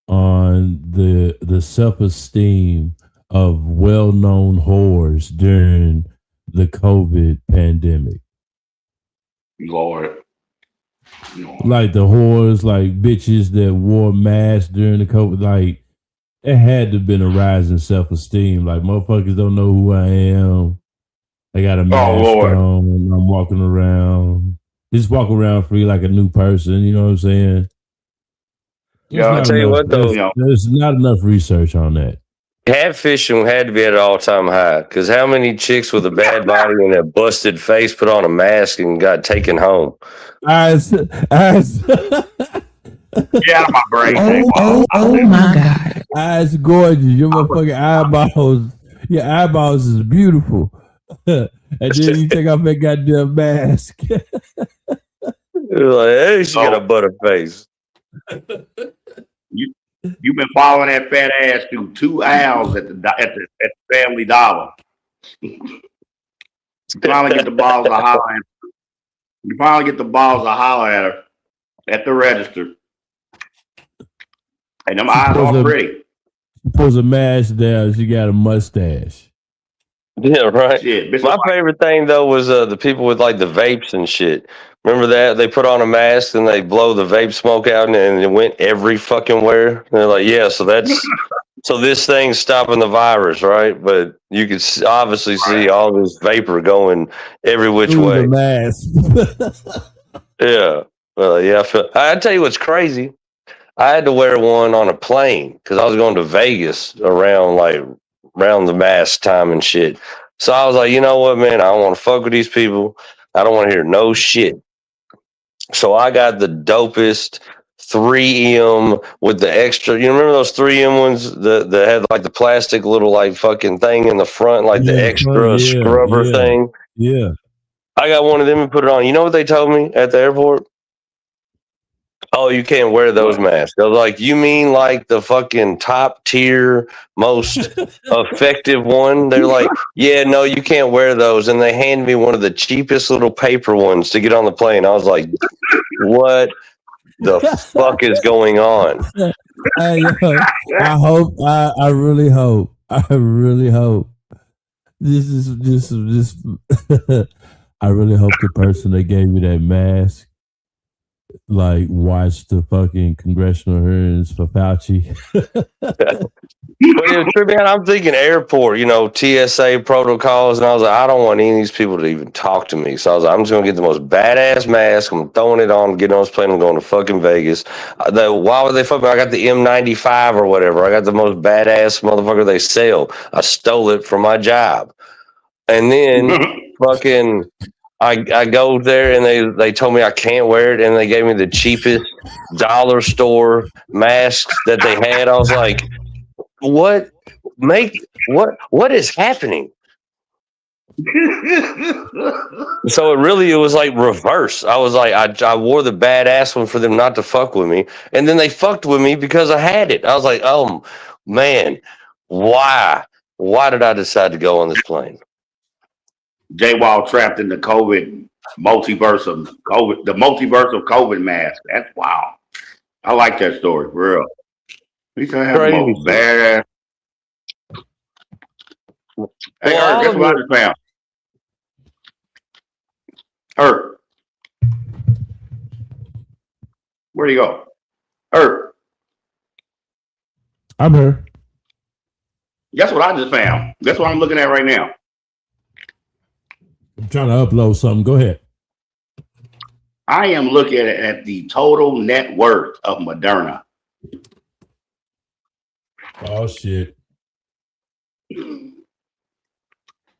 on the self-esteem of well-known whores during the COVID pandemic. Lord. Like the whores, like bitches that wore masks during the COVID, like it had to have been a rise in self-esteem. Like motherfuckers don't know who I am. I got a mask on and I'm walking around. Just walk around free like a new person, you know what I'm saying? Yeah, I'll tell you what though. There's not enough research on that. Catfishing had to be at an all-time high because how many chicks with a bad body and a busted face put on a mask and got taken home? Get out of my brain. Oh my God. Eyes gorgeous. Your motherfucking eyeballs is beautiful. And then you take off that goddamn mask. You're like, hey, she got a butter face. You've been following that fat ass through 2 aisles at the Family Dollar. You finally get the balls to holler at her. You finally get the balls to holler at her at the register. And them eyes all pretty. She pulls a mask down. She got a mustache. Yeah, right. Shit, my favorite thing though was the people with like the vapes and shit. Remember that they put on a mask and they blow the vape smoke out and it went every fucking where. And they're like, yeah, so this thing's stopping the virus, right? But you could obviously see all this vapor going every which way. The mask. Yeah, yeah. I tell you what's crazy. I had to wear one on a plane because I was going to Vegas around the mask time and shit. So I was like, you know what, man? I don't want to fuck with these people. I don't want to hear no shit. So I got the dopest 3M with the extra. You remember those 3M ones that had like the plastic little like fucking thing in the front, like the extra scrubber thing? Yeah. I got one of them and put it on. You know what they told me at the airport? Oh, you can't wear those masks. I was like, you mean like the fucking top tier, most effective one? They're like, yeah, no, you can't wear those. And they handed me one of the cheapest little paper ones to get on the plane. I was like, what the fuck is going on? I really hope this is I really hope the person that gave me that mask like watch the fucking congressional hearings for Fauci. I'm thinking airport, TSA protocols, and I was like, I don't want any of these people to even talk to me. So I was like, I'm just gonna get the most badass mask. I'm throwing it on, getting on this plane. I'm going to fucking Vegas. Why would they fuck me? I got the M95 or whatever. I got the most badass motherfucker they sell. I stole it from my job, and then fucking. I go there and they told me I can't wear it and they gave me the cheapest dollar store masks that they had. I was like, what is happening? So it was like reverse. I was like, I wore the badass one for them not to fuck with me. And then they fucked with me because I had it. I was like, oh man, why? Why did I decide to go on this plane? J-Wall trapped in the multiverse of COVID mask. That's wow. I like that story, for real. At least I have the most badass. Hey, Herb, guess what I just found? Herb. Where'd he go? Herb. I'm here. Guess what I just found? Guess what I'm looking at right now? I'm trying to upload something. Go ahead. I am looking at the total net worth of Moderna. Oh, shit.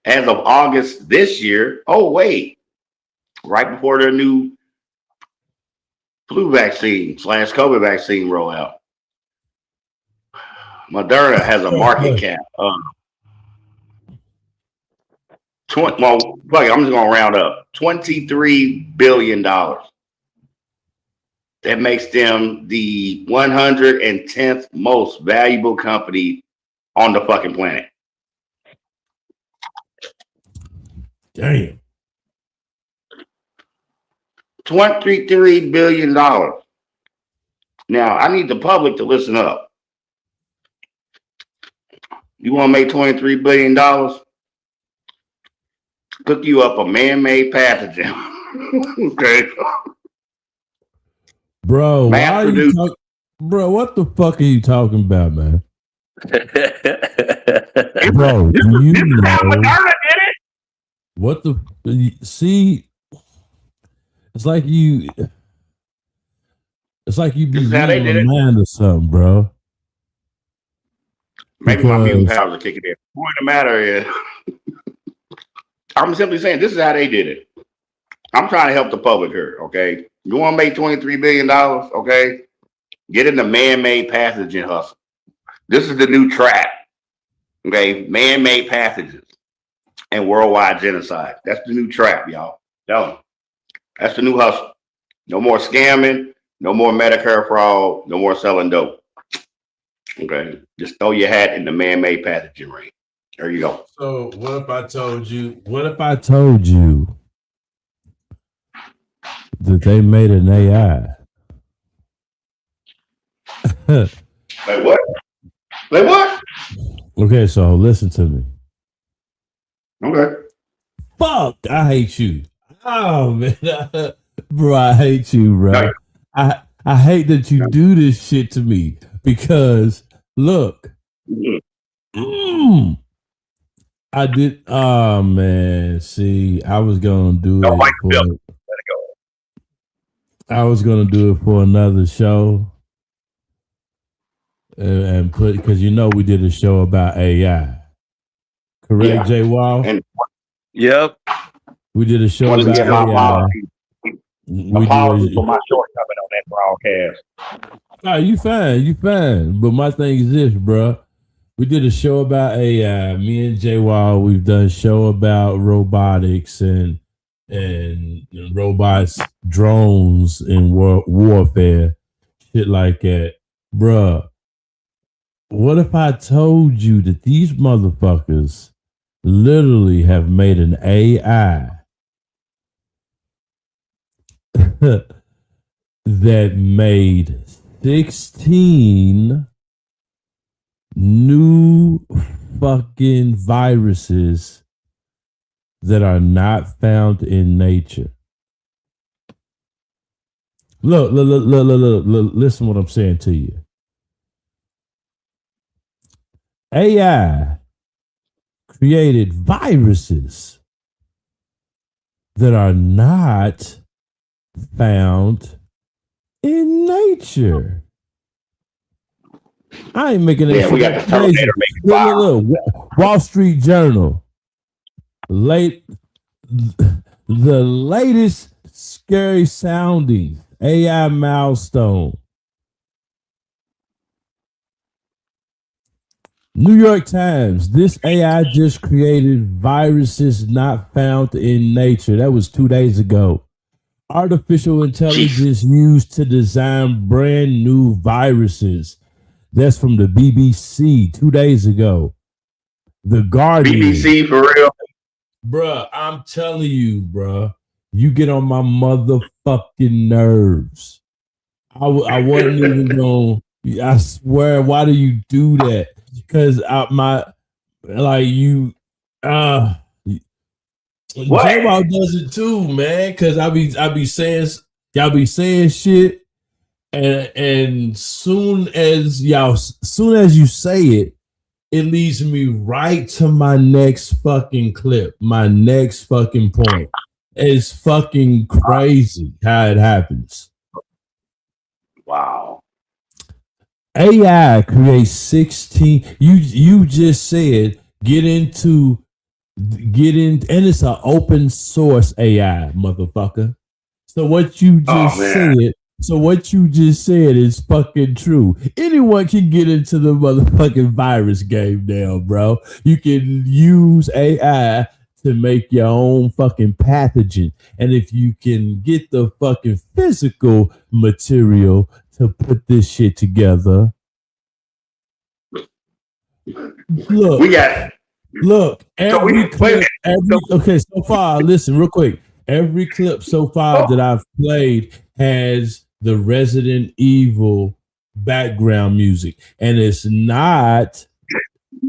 As of August this year, oh, wait. Right before their new flu vaccine / COVID vaccine rollout. Moderna has a market cap of I'm just going to round up $23 billion. that makes them the 110th most valuable company on the fucking planet. Damn. $23 billion. Now, I need the public to listen up. You want to make $23 billion? Cook you up a man-made pathogen. Okay. Bro, why are you bro, what the fuck are you talking about, man? Bro, do you know what the see? It's like you be reading my mind or something, bro. Maybe my mutant powers are kicking in. The point of the matter is, I'm simply saying this is how they did it. I'm trying to help the public here, okay? You want to make $23 billion, okay? Get in the man-made pathogen hustle. This is the new trap, okay? Man-made pathogens and worldwide genocide. That's the new trap, y'all. That's the new hustle. No more scamming, no more Medicare fraud, no more selling dope. Okay, just throw your hat in the man-made pathogen ring. There you go. So what if I told you that they made an AI? Like what? Like what? Okay, so listen to me. Okay. Fuck, I hate you. Oh man, bro, I hate you, bro. I hate that you do this shit to me because look, I did. Oh man, see, I was gonna do it. I was gonna do it for another show, and put because you know we did a show about AI. Correct, Jay Wall? Yep. We did a show about AI. Apologies for my shortcoming on that broadcast. Oh, you fine. But my thing is this, bro. We did a show about AI. Me and Jay Wall, we've done a show about robotics and robots, drones in warfare, shit like that. Bruh, what if I told you that these motherfuckers literally have made an AI that made 16 new fucking viruses that are not found in nature? Look, listen what I'm saying to you. AI created viruses that are not found in nature. I ain't making that shit up. Crazy. Look, Wall Street Journal. The latest scary sounding AI milestone. New York Times, this AI just created viruses not found in nature. That was 2 days ago. Artificial intelligence used to design brand new viruses. That's from the BBC 2 days ago. The Guardian. BBC for real? Bruh, I'm telling you, bruh. You get on my motherfucking nerves. I wasn't even going. I swear, why do you do that? Because J-Ball does it too, man. Because I be saying y'all be saying shit, and soon as you say it, it leads me right to my next fucking clip, my next fucking point. It's fucking crazy how it happens. Wow. AI creates 16. You just said get in, and it's an open source AI, motherfucker. So what you just said is fucking true. Anyone can get into the motherfucking virus game now, bro. You can use AI to make your own fucking pathogen. And if you can get the fucking physical material to put this shit together, look, every clip, so far, listen real quick. Every clip so far that I've played has the Resident Evil background music, and it's not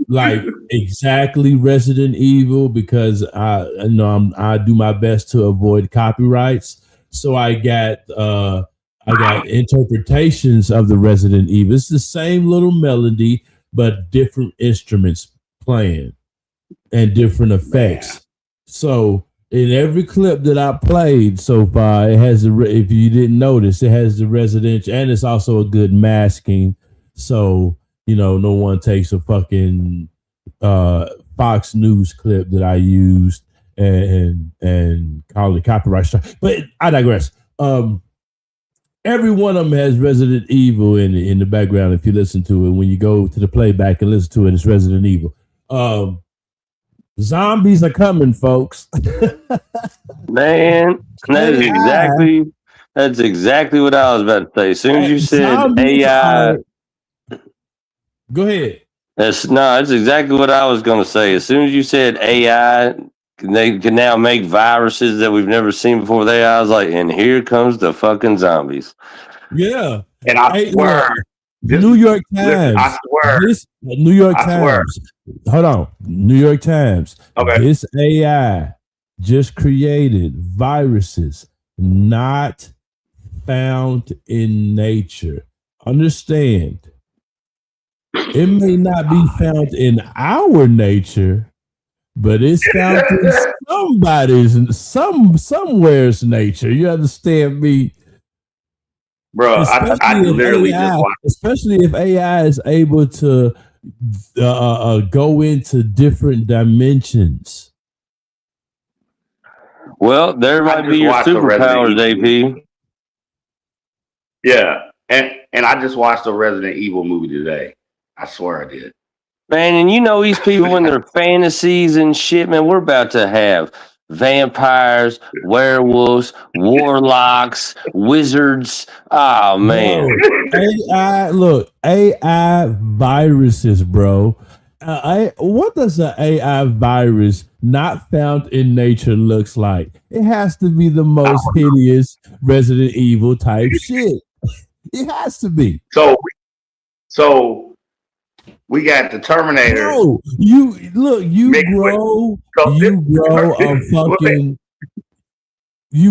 like exactly Resident Evil because I do my best to avoid copyrights. So I got interpretations of the Resident Evil. It's the same little melody, but different instruments playing and different effects. So in every clip that I played so far, it has if you didn't notice, it has the residential, and it's also a good masking. So, no one takes a fucking Fox News clip that I used and call it copyright strike. But I digress. Every one of them has Resident Evil in the background. If you listen to it, when you go to the playback and listen to it, it's Resident Evil. Zombies are coming, folks. Man, that's exactly what I was about to say. As soon as you said AI, go ahead. That's exactly what I was going to say. As soon as you said AI, they can now make viruses that we've never seen before. I was like, and here comes the fucking zombies. Yeah, and I swear. New York Times. I swear. New York Times. Hold on. New York Times. Okay. This AI just created viruses not found in nature. Understand, it may not be found in our nature, but it's found in somewhere's nature. You understand me? Bro, I literally just watched. Especially if AI is able to go into different dimensions. Well, there might be your superpowers, AP. Yeah, and I just watched a Resident Evil movie today. I swear I did. Man, and these people in their fantasies and shit, man, we're about to have vampires, werewolves, warlocks, wizards. Oh man. AI viruses, bro. What does an AI virus not found in nature looks like? It has to be the most hideous Resident Evil type shit. It has to be. So we got the Terminator. No, you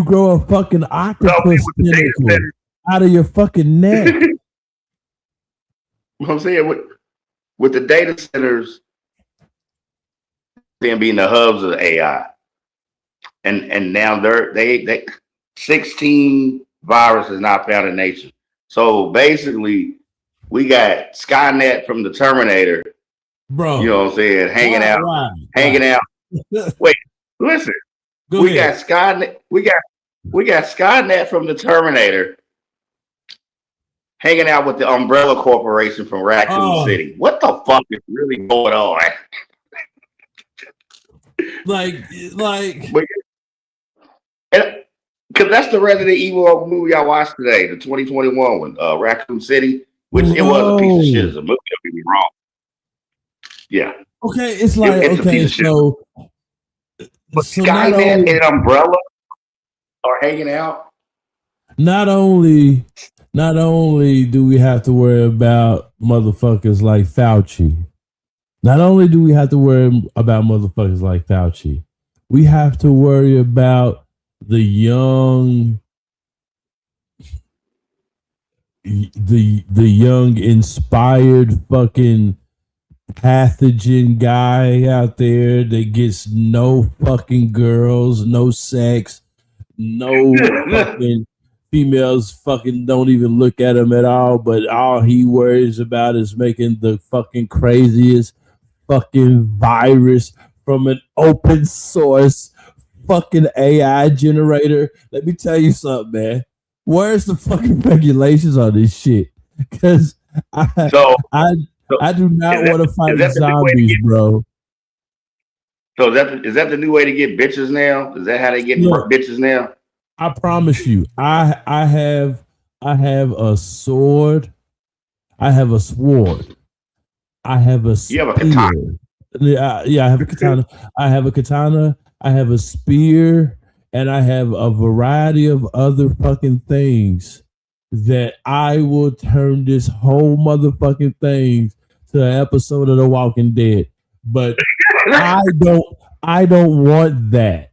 grow a fucking octopus tentacle out of your fucking neck. I'm saying with the data centers them being the hubs of the AI, and now they 16 viruses not found in nature. So basically, we got Skynet from the Terminator, bro. You know what I'm saying? Hanging out. Wait, listen. We got Skynet. We got Skynet from the Terminator, hanging out with the Umbrella Corporation from Raccoon City. What the fuck is really going on? Because that's the Resident Evil movie I watched today, the 2021 one, Raccoon City. Which it was a piece of shit as a movie, don't get me wrong. Yeah. Okay, it's like it's okay, a piece of so shit. But Skynet and Umbrella are hanging out. Not only do we have to worry about motherfuckers like Fauci, we have to worry about the young inspired fucking pathogen guy out there that gets no fucking girls, no sex, no fucking females fucking don't even look at him at all, but all he worries about is making the fucking craziest fucking virus from an open source fucking AI generator. Let me tell you something, man. Where's the fucking regulations on this shit? Because I do not want to fight zombies, bro. So is that the new way to get bitches now? Is that how they get Look, bitches now? I promise you, I have a sword. I have a sword. I have a spear. You have a katana. Yeah, I have a katana. I have a katana. I have a spear, and I have a variety of other fucking things that I will turn this whole motherfucking thing to an episode of The Walking Dead. But I don't want that.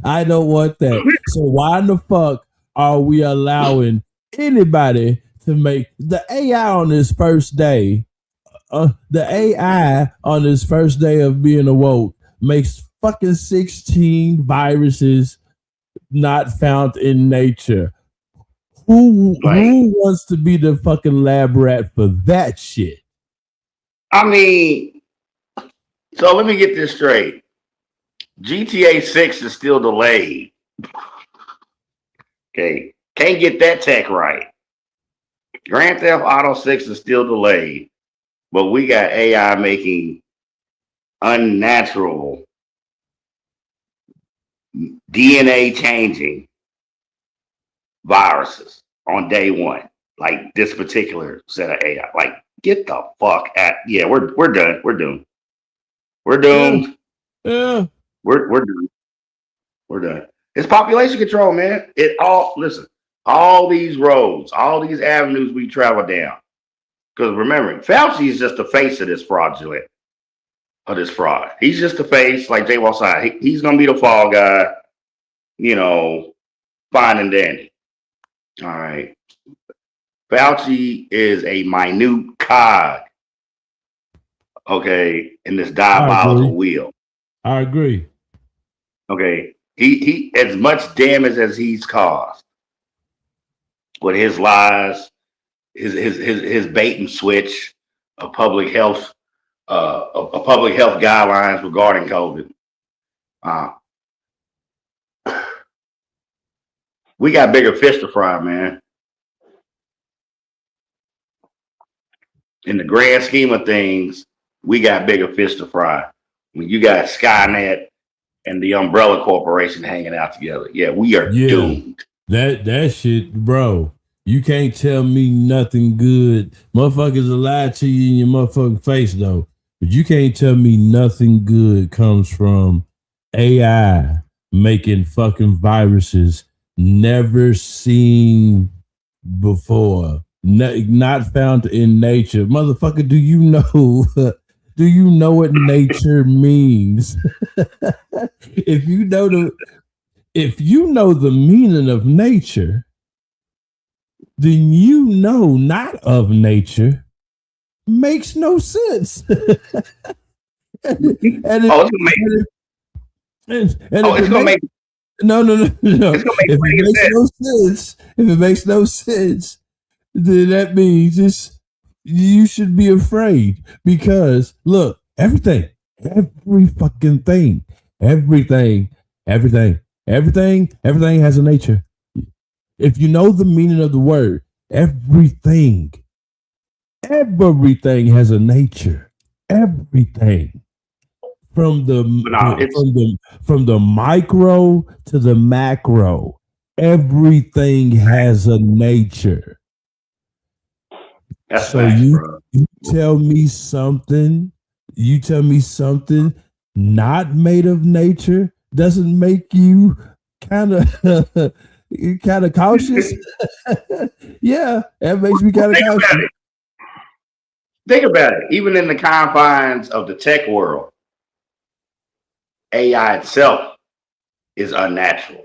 I don't want that. So why in the fuck are we allowing anybody to make the AI on this first day? The AI on this first day of being awoke makes fucking 16 viruses not found in nature. Who wants to be the fucking lab rat for that shit? I mean, so let me get this straight. GTA 6 is still delayed. Okay. Can't get that tech right. Grand Theft Auto 6 is still delayed. But we got AI making unnatural DNA changing viruses on day one. Like this particular set of AI. Like, get the fuck out. Yeah, we're done. We're doomed. We're doomed. Yeah. We're done. We're done. It's population control, man. Listen, all these roads, all these avenues we travel down. Because remember, Fauci is just the face of this fraud. He's just the face, like Jay Wall said. He's gonna be the fall guy, fine and dandy. All right. Fauci is a minute cog, okay, in this diabolical wheel. I agree. Okay. He as much damage as he's caused with his lies, his bait and switch of public health guidelines regarding COVID. We got bigger fish to fry, man. In the grand scheme of things, we got bigger fish to fry. When you got Skynet and the Umbrella Corporation hanging out together, yeah, we are doomed. That shit, bro. You can't tell me nothing good. Motherfuckers will lie to you in your motherfucking face, though. But you can't tell me nothing good comes from AI making fucking viruses never seen before, not found in nature. Motherfucker, do you know? Do you know what nature means? If you know the meaning of nature, then you know not of nature makes no sense. No. If it makes no sense, then that means you should be afraid, because look, every fucking thing, everything has a nature. If you know the meaning of the word, everything has a nature. Everything. From the micro to the macro, everything has a nature. That's so nice, you tell me something not made of nature doesn't make you kind of cautious. Yeah, that makes me kind of cautious. Think about it. Even in the confines of the tech world, AI itself is unnatural.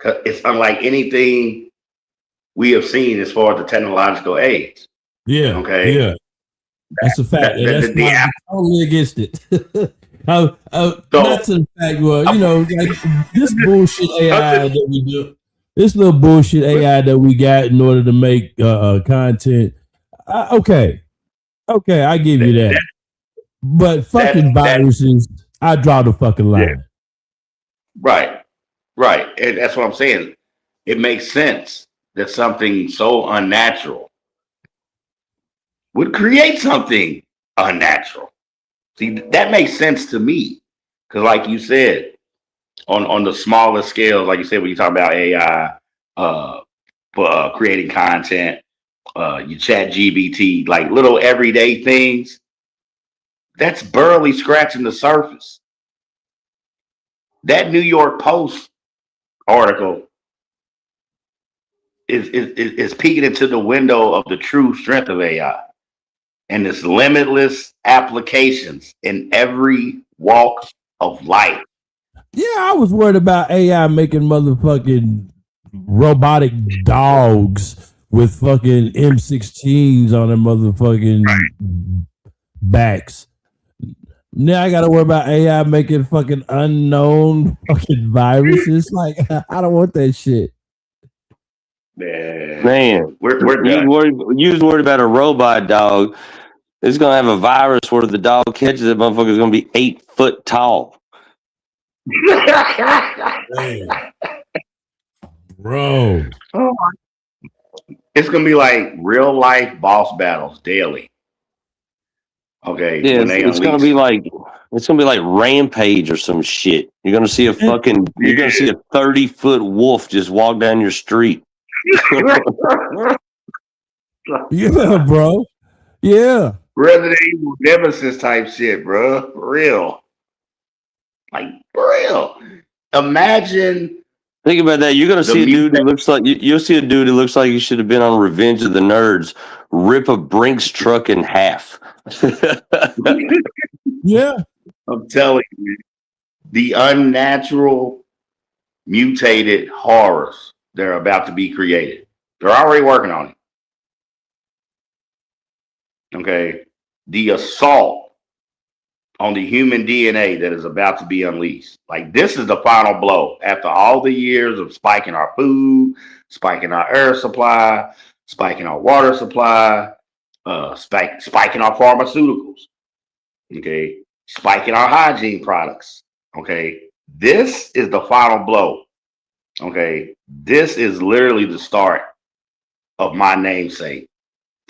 It's unlike anything we have seen as far as the technological age. Yeah. Okay. Yeah. That's a fact. I'm totally against it. Not to the fact, like this bullshit AI that we do, this little bullshit AI that we got in order to make content. Okay, I give you that. But fucking viruses, I draw the fucking line. Yeah. Right. And that's what I'm saying. It makes sense that something so unnatural would create something unnatural. See, that makes sense to me. Because like you said, on the smaller scale, like you said, when you talk about AI for creating content, you chat GBT, like little everyday things, that's barely scratching the surface. That New York Post article is peeking into the window of the true strength of AI and its limitless applications in every walk of life. Yeah, I was worried about AI making motherfucking robotic dogs with fucking M16s on their motherfucking backs. Now I gotta worry about AI making fucking unknown fucking viruses. Like, I don't want that shit. Man, we're you was worried about a robot dog. It's gonna have a virus where the dog catches it, motherfucker's gonna be 8 foot tall. Bro. It's gonna be like real life boss battles daily. Okay. Yeah, when it's gonna be like Rampage or some shit. You're gonna see a 30-foot wolf just walk down your street. Yeah, bro. Yeah. Resident Evil Nemesis type shit, bro. For real. Like, for real. Imagine. Think about that. You're gonna see a dude that looks like you'll see a dude that looks like he should have been on Revenge of the Nerds rip a Brinks truck in half. Yeah. I'm telling you, the unnatural, mutated horrors that are about to be created. They're already working on it. Okay. The assault on the human DNA that is about to be unleashed. Like, this is the final blow after all the years of spiking our food, spiking our air supply, spiking our water supply, spiking our pharmaceuticals. Okay. Spiking our hygiene products. Okay. This is the final blow. Okay. This is literally the start of my namesake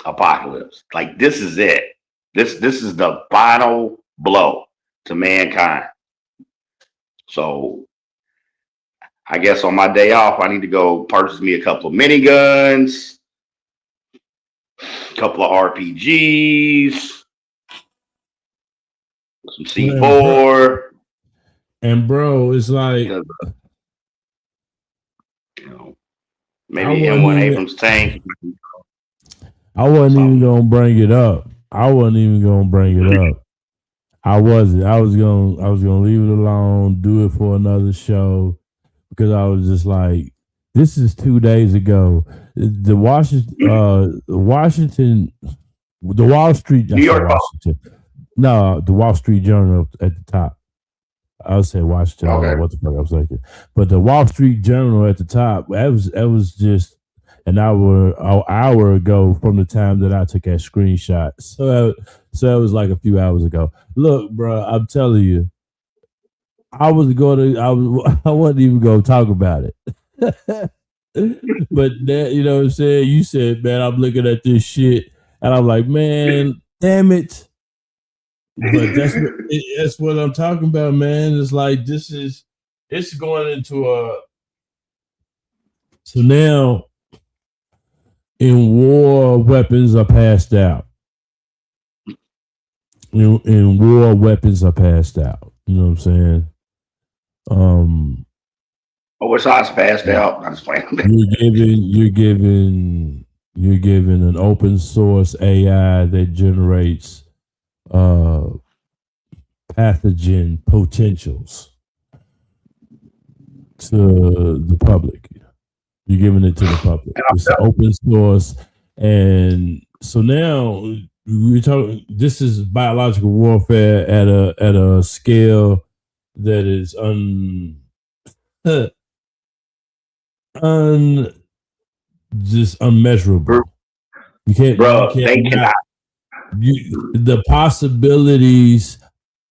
apocalypse. Like, this is it. This is the final blow to mankind. So I guess on my day off, I need to go purchase me a couple of miniguns, a couple of RPGs, some C4. And bro, it's like, maybe M1 Abrams tank. I wasn't even gonna bring it up. I wasn't. I was gonna leave it alone, do it for another show, because I was just like, this is 2 days ago. The Wall Street, New York Washington. No, the Wall Street Journal at the top. I would say Washington. I don't know what the fuck I was thinking, but the Wall Street Journal at the top. That was just an hour ago from the time that I took that screenshot. So it was like a few hours ago. Look, bro, I'm telling you, I wasn't even going to talk about it. But that, you know what I'm saying? You said, man, I'm looking at this shit, and I'm like, man, damn it. But that's what I'm talking about, man. It's like it's going into so now in war, weapons are passed out. In war, weapons are passed out. You know what I'm saying? Which side's passed out? I'm just playing. You're giving an open source AI that generates pathogen potentials to the public. You're giving it to the public. It's open source, and so now we're talking. This is biological warfare at a scale that is just unmeasurable. You can't, bro. They cannot. The possibilities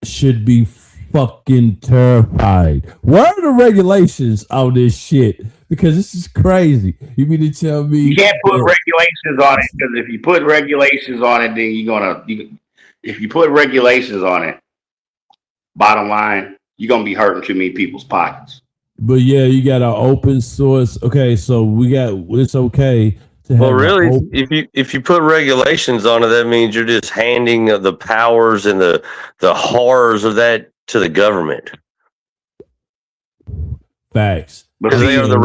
should be fucking terrified. What are the regulations on this shit? Because this is crazy. You mean to tell me you can't put regulations on it? Because if you put regulations on it, then if you put regulations on it, bottom line, you're gonna be hurting too many people's pockets. But yeah, you got an open source. Okay, so it's okay to have. Well, really, if you put regulations on it, that means you're just handing the powers and the horrors of that to the government. Facts. Because they are the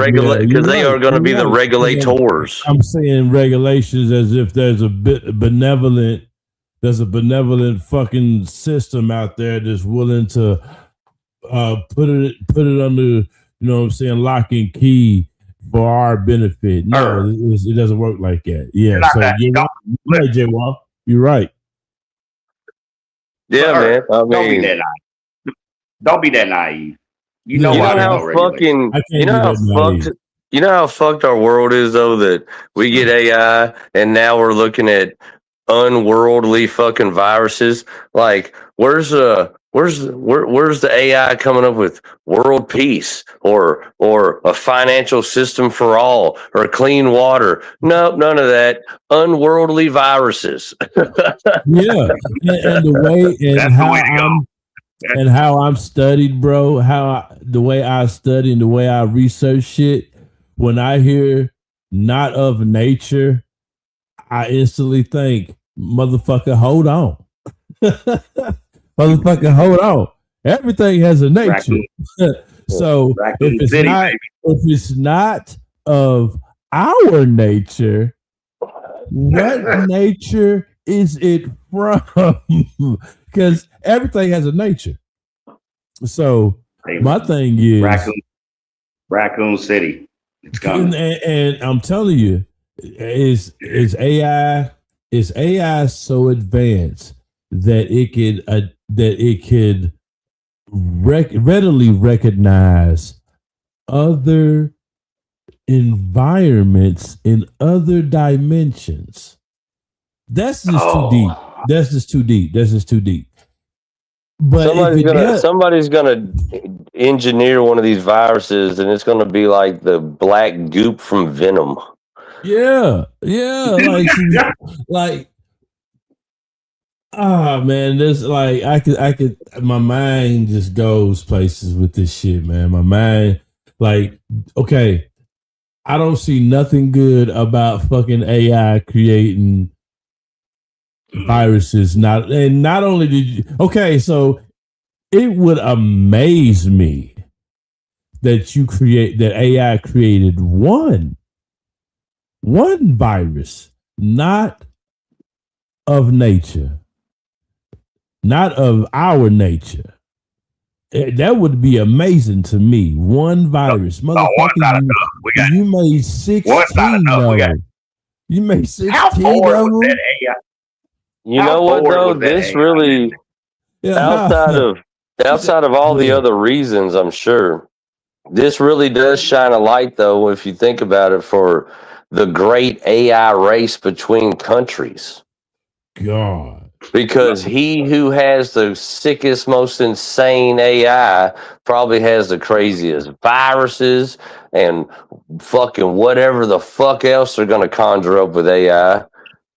they are going to be the regulators. I'm saying regulations as if there's a benevolent fucking system out there that's willing to put it under, you know what I'm saying, lock and key for our benefit. No, it doesn't work like that. Yeah, so you're right, J-Wall. You're right. Yeah, man. I mean, don't be that naive. Don't be that naive. You know how fucked our world is, though, that we get AI and now we're looking at unworldly fucking viruses. Like, where's the AI coming up with world peace or a financial system for all or clean water? No, none of that. Unworldly viruses. Yeah, and the way how I'm studied, bro. The way I study and the way I research shit. When I hear "not of nature," I instantly think, "Motherfucker, hold on." Motherfucker, hold on. Everything has a nature. So if it's not of our nature, what nature is it from? Because everything has a nature. So my thing is Raccoon City. It's coming. And I'm telling you, is AI so advanced that it could readily recognize other environments in other dimensions. That's just too deep. That's just too deep. But somebody's gonna engineer one of these viruses, and it's gonna be like the black goop from Venom. Yeah, like man, there's like I could my mind just goes places with this shit, man. My mind, like, okay, I don't see nothing good about fucking AI creating viruses. Not only did you, okay, so it would amaze me that AI created one virus, not of nature, not of our nature. That would be amazing to me. One virus, motherfucker. You made 16 of them. You made 16 of them. You know what, though? This really, outside of all the other reasons, I'm sure, this really does shine a light, though, if you think about it, for the great AI race between countries. God. Because he who has the sickest, most insane AI probably has the craziest viruses and fucking whatever the fuck else they're going to conjure up with AI.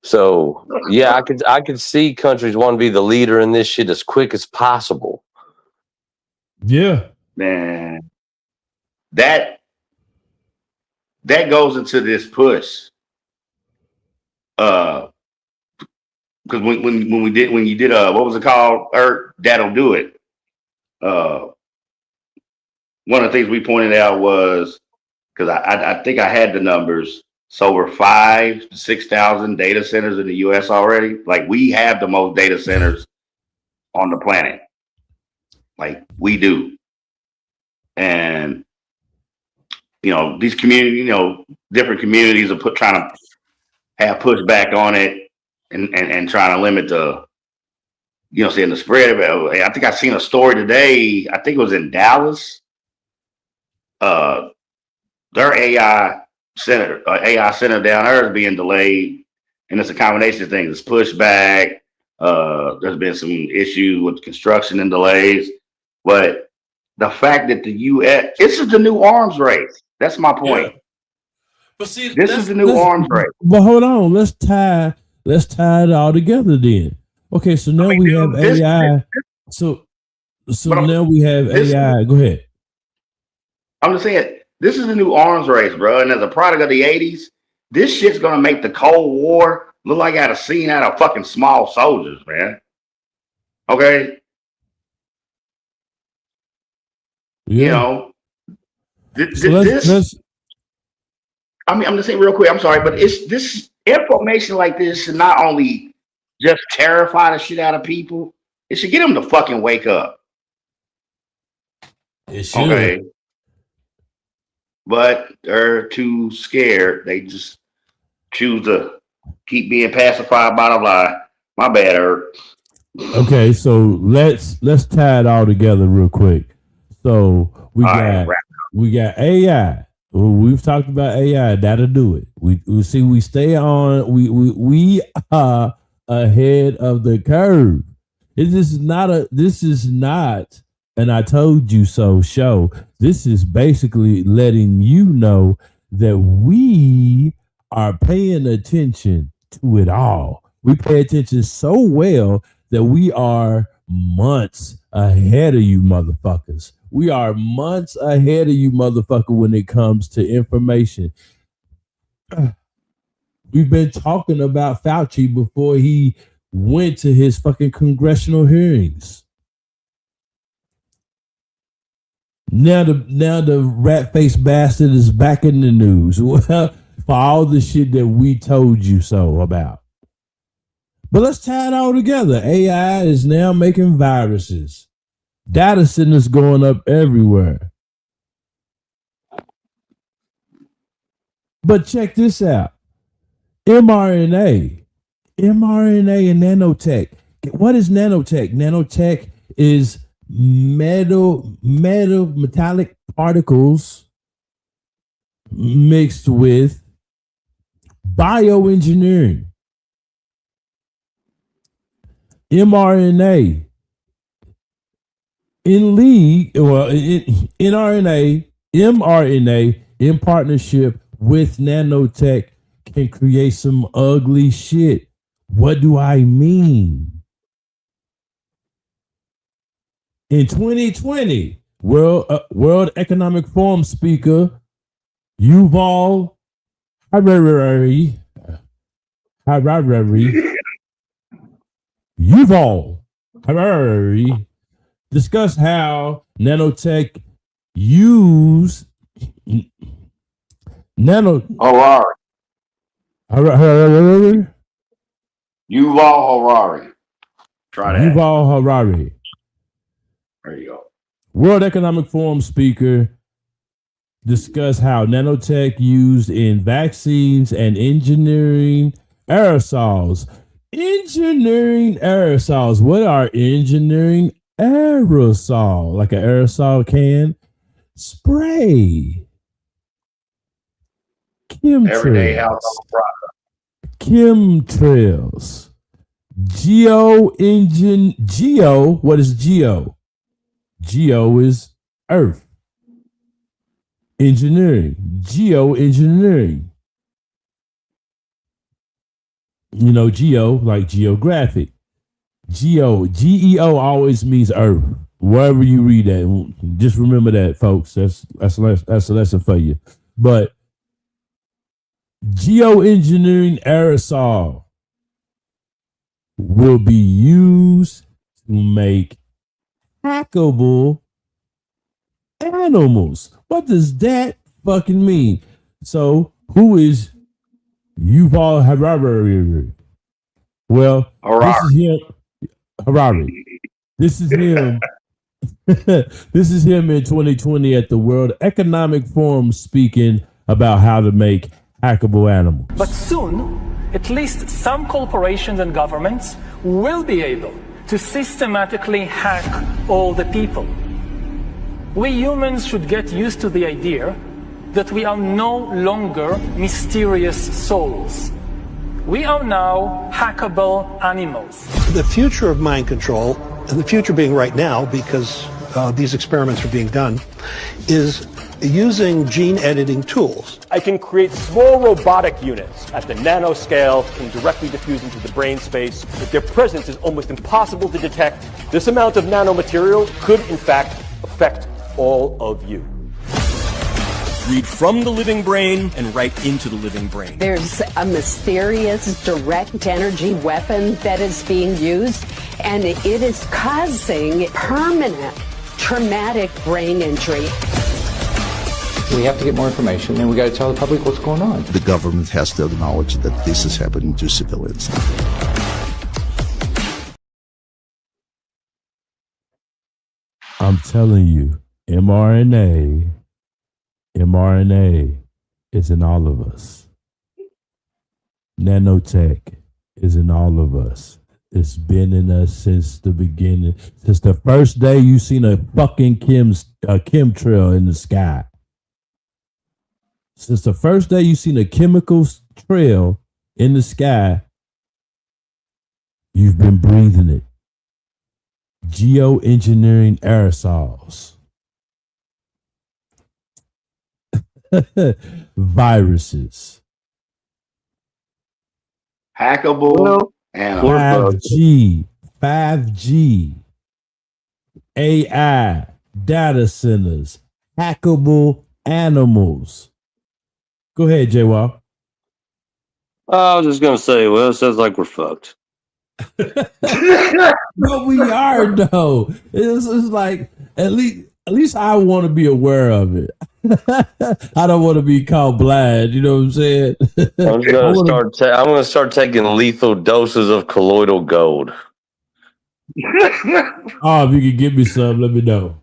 So yeah, I could see countries want to be the leader in this shit as quick as possible. Yeah, man, that goes into this push. Because when you did what was it called? That'll do it. One of the things we pointed out was, because I think I had the numbers. So over 5,000 to 6,000 data centers in the U.S. already. Like, we have the most data centers on the planet. Like, we do. And, these communities, different communities are trying to have pushback on it and trying to limit the, saying the spread of it. I think I seen a story today. I think it was in Dallas. Their AI center down there is being delayed, and it's a combination of things. It's pushback. There's been some issues with construction and delays, but the fact that the U.S. this is the new arms race. That's my point. Yeah. But see, this is the new arms race. But hold on, let's tie it all together then. Okay, so now we have AI. So So now we have AI. Go ahead. I'm just saying, this is the new arms race, bro. And as a product of the 80s, this shit's going to make the Cold War look like out of scene out of fucking Small Soldiers, man. Okay? Yeah. You know, this I mean, I'm just saying real quick, I'm sorry, but it's this information like this should not only just terrify the shit out of people, it should get them to fucking wake up. It should. Okay. But they're too scared. They just choose to keep being pacified, blah, blah, blah. My bad, Herb. Okay, so let's tie it all together real quick. So we got AI. We've talked about AI. That'll do it. We see we stay on. We are ahead of the curve. This is not an I told you so show. This is basically letting you know that we are paying attention to it all. We pay attention so well that we are months ahead of you motherfuckers. We are months ahead of you motherfucker when it comes to information. We've been talking about Fauci before he went to his fucking congressional hearings. Now the rat-faced bastard is back in the news for all the shit that we told you so about. But let's tie it all together. AI is now making viruses. Data centers going up everywhere. But check this out. mRNA and nanotech. What is nanotech? Nanotech is metallic particles mixed with bioengineering. mRNA mRNA in partnership with nanotech can create some ugly shit. What do I mean? In 2020, World Economic Forum speaker Yuval Harari discussed how nanotech use Yuval Harari. Try that. Yuval Harari. There you go. World Economic Forum speaker discussed how nanotech used in vaccines and engineering aerosols. Engineering aerosols. What are engineering aerosol? Like an aerosol can? Spray. Everyday household product. Chemtrails. Geo. What is geo? Geo is Earth. Engineering. Geoengineering. You know, geo, like geographic. Geo always means Earth. Wherever you read that, just remember that, folks. That's a lesson for you. But geoengineering aerosol will be used to make hackable animals. What does that fucking mean? So, who is Yuval Harari? Well, this is him. Harari. This is him. This is him in 2020 at the World Economic Forum speaking about how to make hackable animals. But soon, at least some corporations and governments will be able to systematically hack all the people. We humans should get used to the idea that we are no longer mysterious souls. We are now hackable animals. The future of mind control, and the future being right now because these experiments are being done, is using gene editing tools. I can create small robotic units at the nanoscale and directly diffuse into the brain space. If their presence is almost impossible to detect, this amount of nanomaterial could, in fact, affect all of you. Read from the living brain and write into the living brain. There's a mysterious direct energy weapon that is being used, and it is causing permanent traumatic brain injury. We have to get more information, and we got to tell the public what's going on. The government has to acknowledge that this is happening to civilians. I'm telling you, mRNA is in all of us. Nanotech is in all of us. It's been in us since the beginning. Since the first day you seen a fucking chemtrail in the sky. Since the first day you seen a chemical trail in the sky, you've been breathing it. Geoengineering aerosols. Viruses. Hackable animals. 5G, AI, data centers, hackable animals. Go ahead, J-Wall. I was just gonna say, well, it sounds like we're fucked. But we are though. It's like at least I want to be aware of it. I don't want to be called blind. You know what I'm saying? I'm gonna start taking lethal doses of colloidal gold. Oh, if you can give me some, let me know.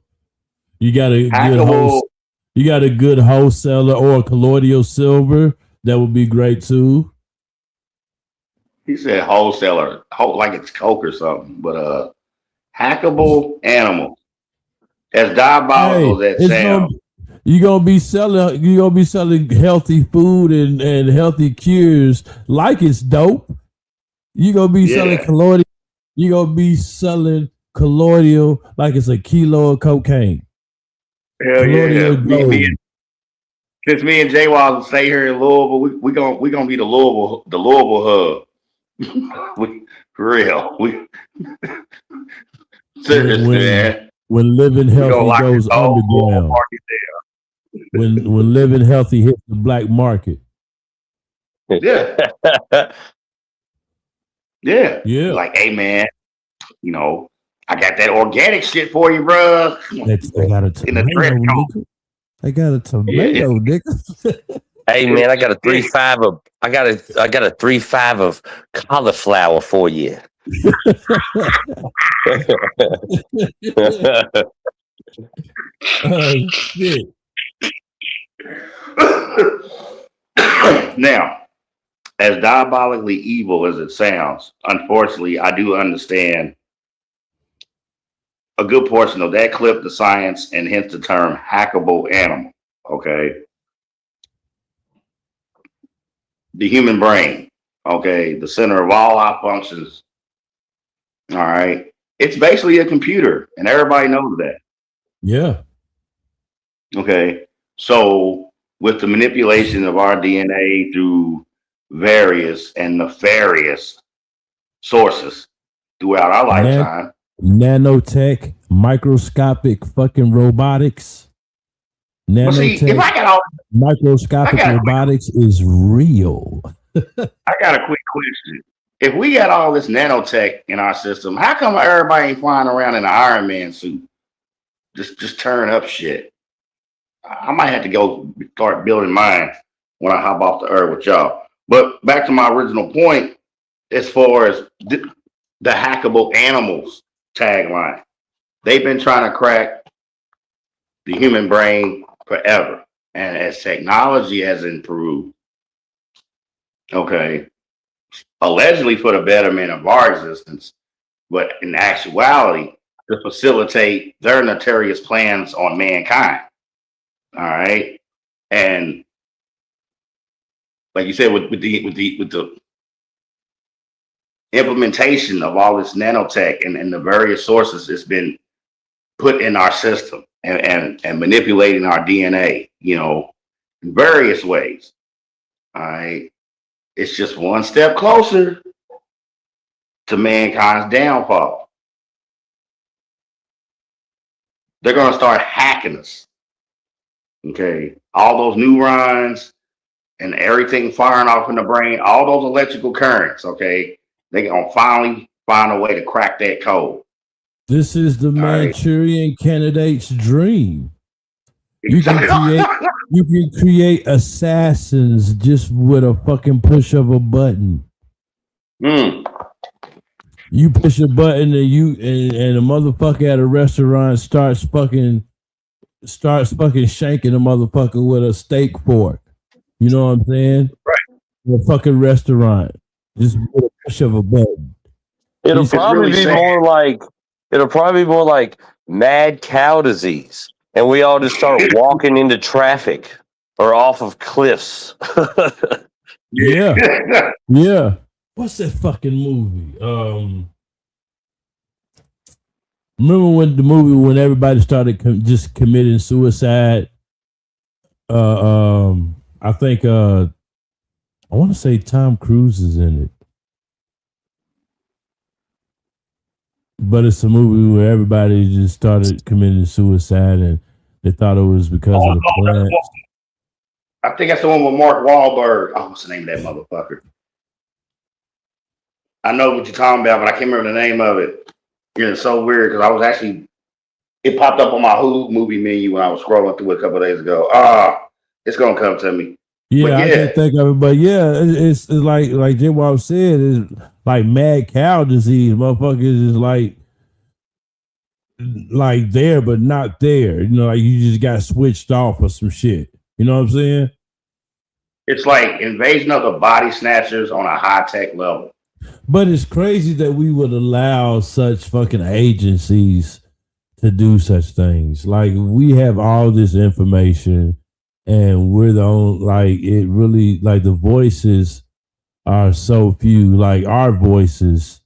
You got a good wholesaler or a colloidal silver. That would be great too. He said wholesaler, like it's Coke or something. But hackable animals. As diabolical as that sounds. You're gonna be selling healthy food and healthy cures like it's dope. You're gonna be selling colloidal. You're gonna be selling colloidal like it's a kilo of cocaine. Hell yeah! Since me and Jay Wall stay here in Louisville, we gonna be the Louisville hub. For real. Seriously, man. When living healthy goes underground. When living healthy hits the black market. Yeah. Yeah. Like, hey man, I got that organic shit for you, bro. I got a tomato, I got a tomato, nigga. Hey man, I got a 3.5 of I got a 3.5 of cauliflower for you. Shit. Now, as diabolically evil as it sounds, unfortunately, I do understand a good portion of that clip, the science, and hence the term hackable animal. Okay. The human brain, okay, the center of all our functions. All right. It's basically a computer, and everybody knows that. Yeah. Okay. So with the manipulation of our DNA through various and nefarious sources throughout our lifetime. Nanotech, microscopic fucking robotics. Nanotech, microscopic robotics is real. I got a quick question. If we got all this nanotech in our system, how come everybody ain't flying around in an Iron Man suit? Just tearing up shit. I might have to go start building mine when I hop off the earth with y'all. But back to my original point, as far as the hackable animals tagline, they've been trying to crack the human brain forever. And as technology has improved, okay, allegedly for the betterment of our existence, but in actuality, to facilitate their nefarious plans on mankind. All right. And like you said, with the implementation of all this nanotech and the various sources it's been put in our system, and manipulating our DNA, in various ways. All right. It's just one step closer to mankind's downfall. They're going to start hacking us. Okay. All those neurons and everything firing off in the brain, all those electrical currents. Okay. They're going to finally find a way to crack that code. This is the Manchurian candidate's dream. You can create assassins just with a fucking push of a button. You push a button and a motherfucker at a restaurant starts fucking shanking a motherfucker with a steak fork. You know what I'm saying? Right. A fucking restaurant. Just with a push of a button. It'll probably be more like mad cow disease. And we all just start walking into traffic or off of cliffs. Yeah. Yeah. What's that fucking movie? Remember when everybody started just committing suicide? I think I want to say Tom Cruise is in it. But it's a movie where everybody just started committing suicide and they thought it was because of the plants. I think that's the one with Mark Wahlberg. Oh, what's the name of that motherfucker? I know what you're talking about, but I can't remember the name of it. It's so weird because it popped up on my Hulu movie menu when I was scrolling through it a couple of days ago. It's going to come to me. Yeah, I can't think of it, but yeah, it's like Jim Wall said, it's like mad cow disease. Motherfuckers is like there but not there. Like you just got switched off or some shit. You know what I'm saying? It's like Invasion of the Body Snatchers on a high-tech level. But it's crazy that we would allow such fucking agencies to do such things. Like we have all this information. And we're the only, it really, the voices are so few, our voices,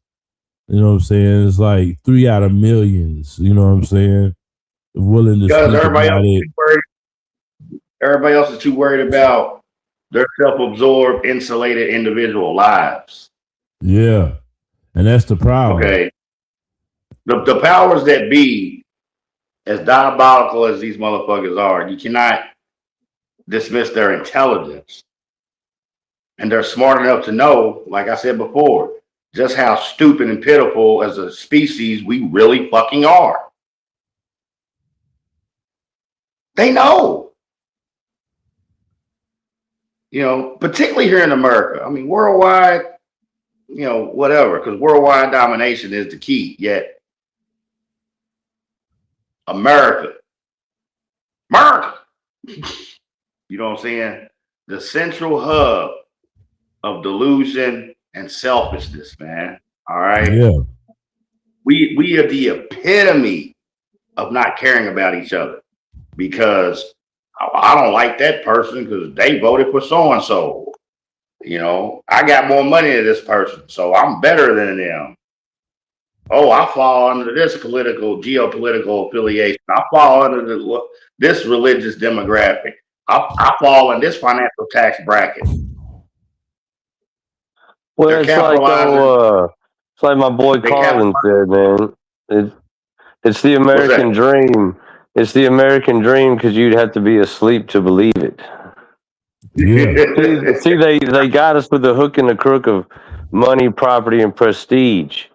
you know what I'm saying? It's like 3 out of millions, you know what I'm saying? Willing to Because speak about it. Everybody else is too worried about their self-absorbed, insulated individual lives. Yeah. And that's the problem. Okay. The powers that be, as diabolical as these motherfuckers are, you cannot dismiss their intelligence. And they're smart enough to know, like I said before, just how stupid and pitiful as a species we really fucking are. They know. Particularly here in America. I mean, worldwide, whatever, because worldwide domination is the key. Yet, America. You know what I'm saying? The central hub of delusion and selfishness, man. All right. Yeah. We are the epitome of not caring about each other because I don't like that person because they voted for so and so. I got more money than this person, so I'm better than them. Oh, I fall under this geopolitical affiliation. I fall under this religious demographic. I fall in this financial tax bracket. Well, it's like my boy Carlin said, man. It's the American dream. It's the American dream because you'd have to be asleep to believe it. Yeah. See, they got us with the hook and the crook of money, property, and prestige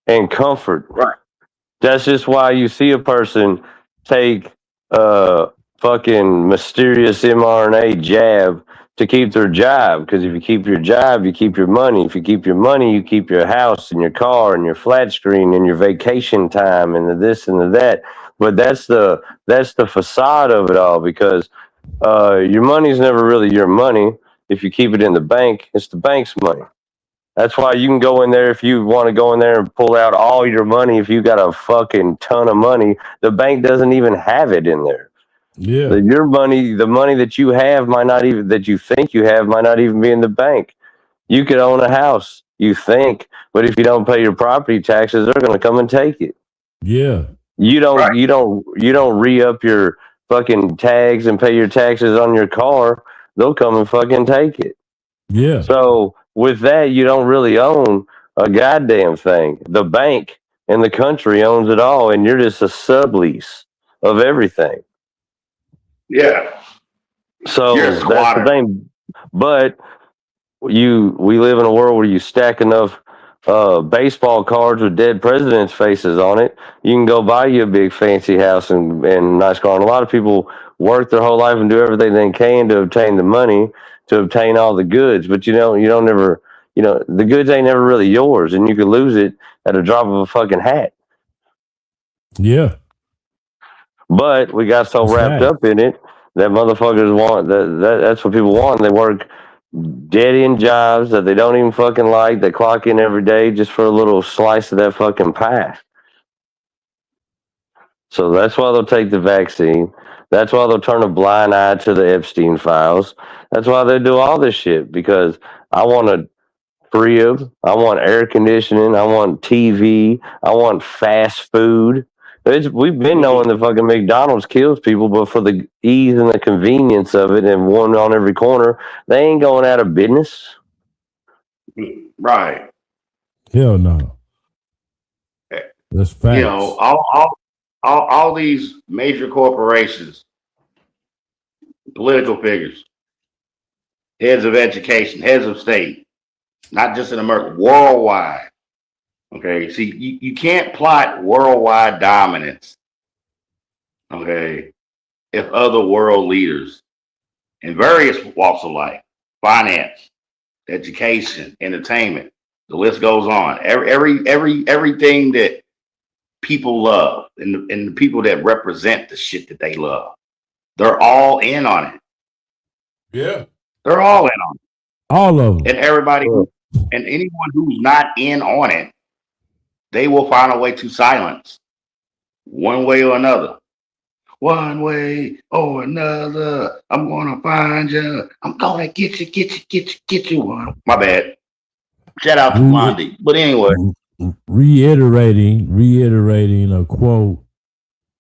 and comfort. Right. That's just why you see a person take fucking mysterious mRNA jab to keep their job. Because if you keep your job, you keep your money. If you keep your money, you keep your house and your car and your flat screen and your vacation time and the this and the that. But that's the facade of it all because your money's never really your money. If you keep it in the bank, it's the bank's money. That's why you can go in there if you want to go in there and pull out all your money. If you got a fucking ton of money, the bank doesn't even have it in there. Yeah. Your money, the money that you have that you think you have might not even be in the bank. You could own a house, you think, but if you don't pay your property taxes, they're going to come and take it. Yeah. You don't re-up your fucking tags and pay your taxes on your car. They'll come and fucking take it. Yeah. So with that, you don't really own a goddamn thing. The bank and the country owns it all, and you're just a sublease of everything. Yeah. So You're a that's the squatter. thing. But we live in a world where you stack enough baseball cards with dead presidents' faces on it, you can go buy you a big fancy house and nice car. And a lot of people work their whole life and do everything they can to obtain the money, to obtain all the goods. But you don't ever, the goods ain't never really yours, and you could lose it at a drop of a fucking hat. Yeah. But we got so That's wrapped right. up in it that motherfuckers want that's what people want. They work dead end jobs that they don't even fucking like. They clock in every day just for a little slice of that fucking pie. So that's why they'll take the vaccine. That's why they'll turn a blind eye to the Epstein files. That's why they do all this shit, because I want a crib, I want air conditioning, I want TV, I want fast food. We've been knowing that fucking McDonald's kills people, but for the ease and the convenience of it and one on every corner, they ain't going out of business. Right. Hell no. That's facts. You know, all these major corporations, political figures, heads of education, heads of state, not just in America, worldwide. Okay, see, you can't plot worldwide dominance, okay, if other world leaders in various walks of life, finance, education, entertainment, the list goes on. Everything that people love and the people that represent the shit that they love, they're all in on it. Yeah. They're all in on it. All of them. And everybody, and anyone who's not in on it, they will find a way to silence, one way or another. One way or another, I'm gonna find you. I'm gonna get you one. My bad. Shout out to Blondie. But anyway, reiterating a quote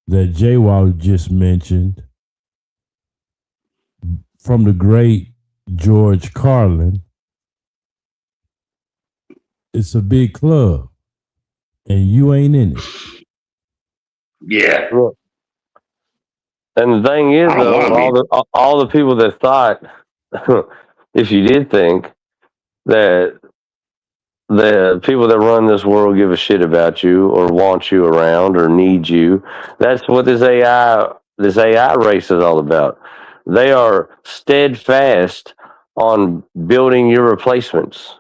that J-Wall just mentioned from the great George Carlin. It's a big club, and you ain't in it. Yeah. And the thing is, though, all the people that thought, if you did think that the people that run this world give a shit about you or want you around or need you, that's what this AI race is all about. They are steadfast on building your replacements.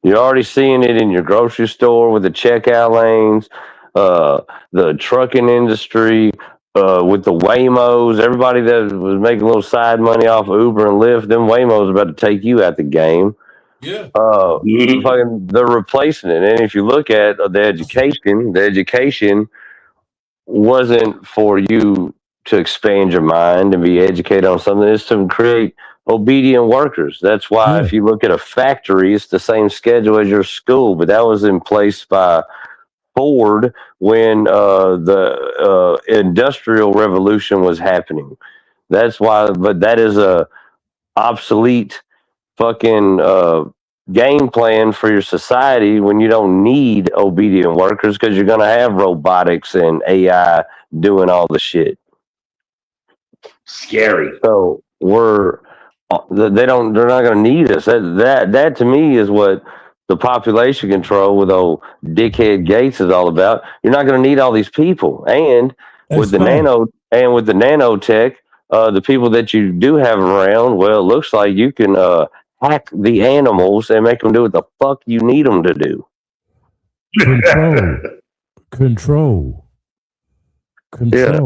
You're already seeing it in your grocery store with the checkout lanes, the trucking industry, with the Waymos. Everybody that was making a little side money off of Uber and Lyft, them Waymos about to take you out the game. Yeah. Fucking, they're replacing it. And if you look at the education wasn't for you to expand your mind and be educated on something. It's to create obedient workers. That's why if you look at a factory, it's the same schedule as your school, but that was in place by Ford when the Industrial Revolution was happening. That's why, but that is a obsolete fucking game plan for your society when you don't need obedient workers, because you're going to have robotics and AI doing all the shit. Scary. So they're not going to need us. That to me is what the population control with old dickhead Gates is all about. You're not going to need all these people. And with the nanotech, the people that you do have around, well, it looks like you can hack the animals and make them do what the fuck you need them to do. Control. Yeah.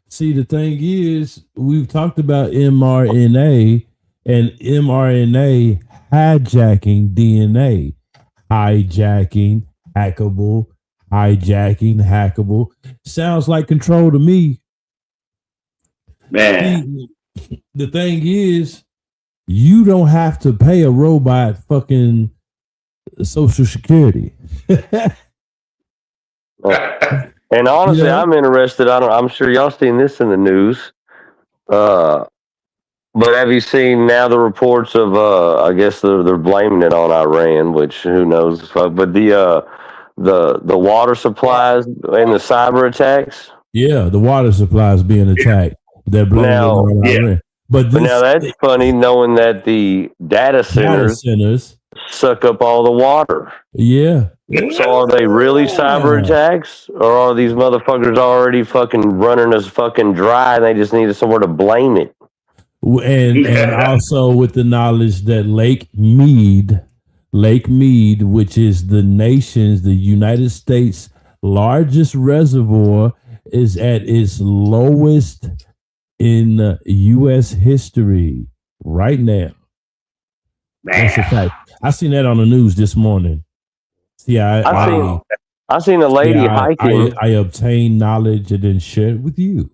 See, the thing is, we've talked about mRNA and mRNA hijacking DNA. Hijacking, hackable. Sounds like control to me. Man. See, the thing is, you don't have to pay a robot fucking Social Security. And honestly, I'm interested. I'm sure y'all seen this in the news. But have you seen now the reports of? I guess they're blaming it on Iran, which who knows? But the water supplies and the cyber attacks. Yeah, the water supply is being attacked. They're blaming it on Iran. But now that's funny, knowing that the data centers suck up all the water. Yeah. So are they really cyber attacks, or are these motherfuckers already fucking running us fucking dry, and they just need somewhere to blame it? And also with the knowledge that Lake Mead, which is the United States' largest reservoir, is at its lowest in U.S. history right now. That's a fact. I seen that on the news this morning. See, I seen a lady hiking. I obtained knowledge and then shared it with you.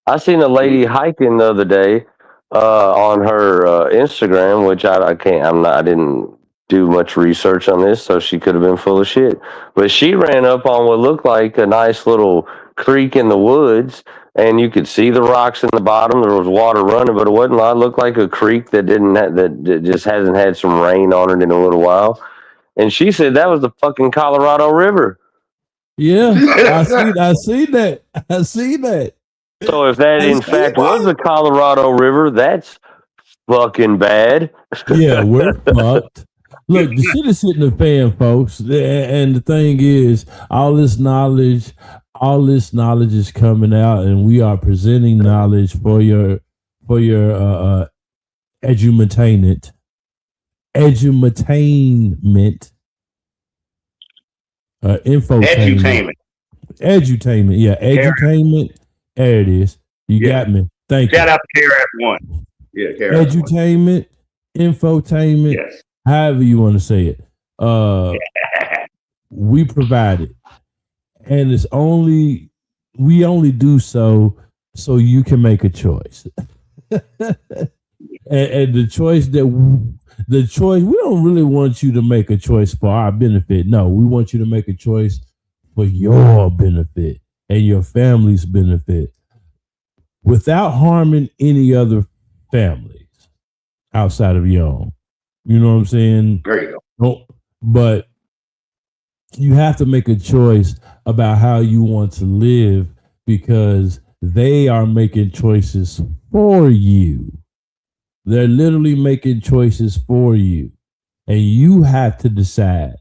I seen a lady hiking the other day on her Instagram, which I didn't do much research on this, so she could have been full of shit. But she ran up on what looked like a nice little creek in the woods, and you could see the rocks in the bottom. There was water running, but it wasn't. It looked like a creek that that just hasn't had some rain on it in a little while. And she said that was the fucking Colorado River. Yeah, I see that. I see that. So if that in fact was the Colorado River, that's fucking bad. Yeah, we're fucked. Look, the shit is hitting the fan, folks. And the thing is, all this knowledge is coming out, and we are presenting knowledge for your edutainment. Infotainment. Edutainment. Yeah, edutainment. There it is. You got me. Thank you. Shout out to KRS-One. Yeah, KRS-One. Edutainment, infotainment, however you want to say it. We provide it. And we only do so you can make a choice. and the choice, we don't really want you to make a choice for our benefit. No, we want you to make a choice for your benefit and your family's benefit without harming any other families outside of your own. You know what I'm saying? There you go. But you have to make a choice about how you want to live, because they are making choices for you. They're literally making choices for you. And you have to decide.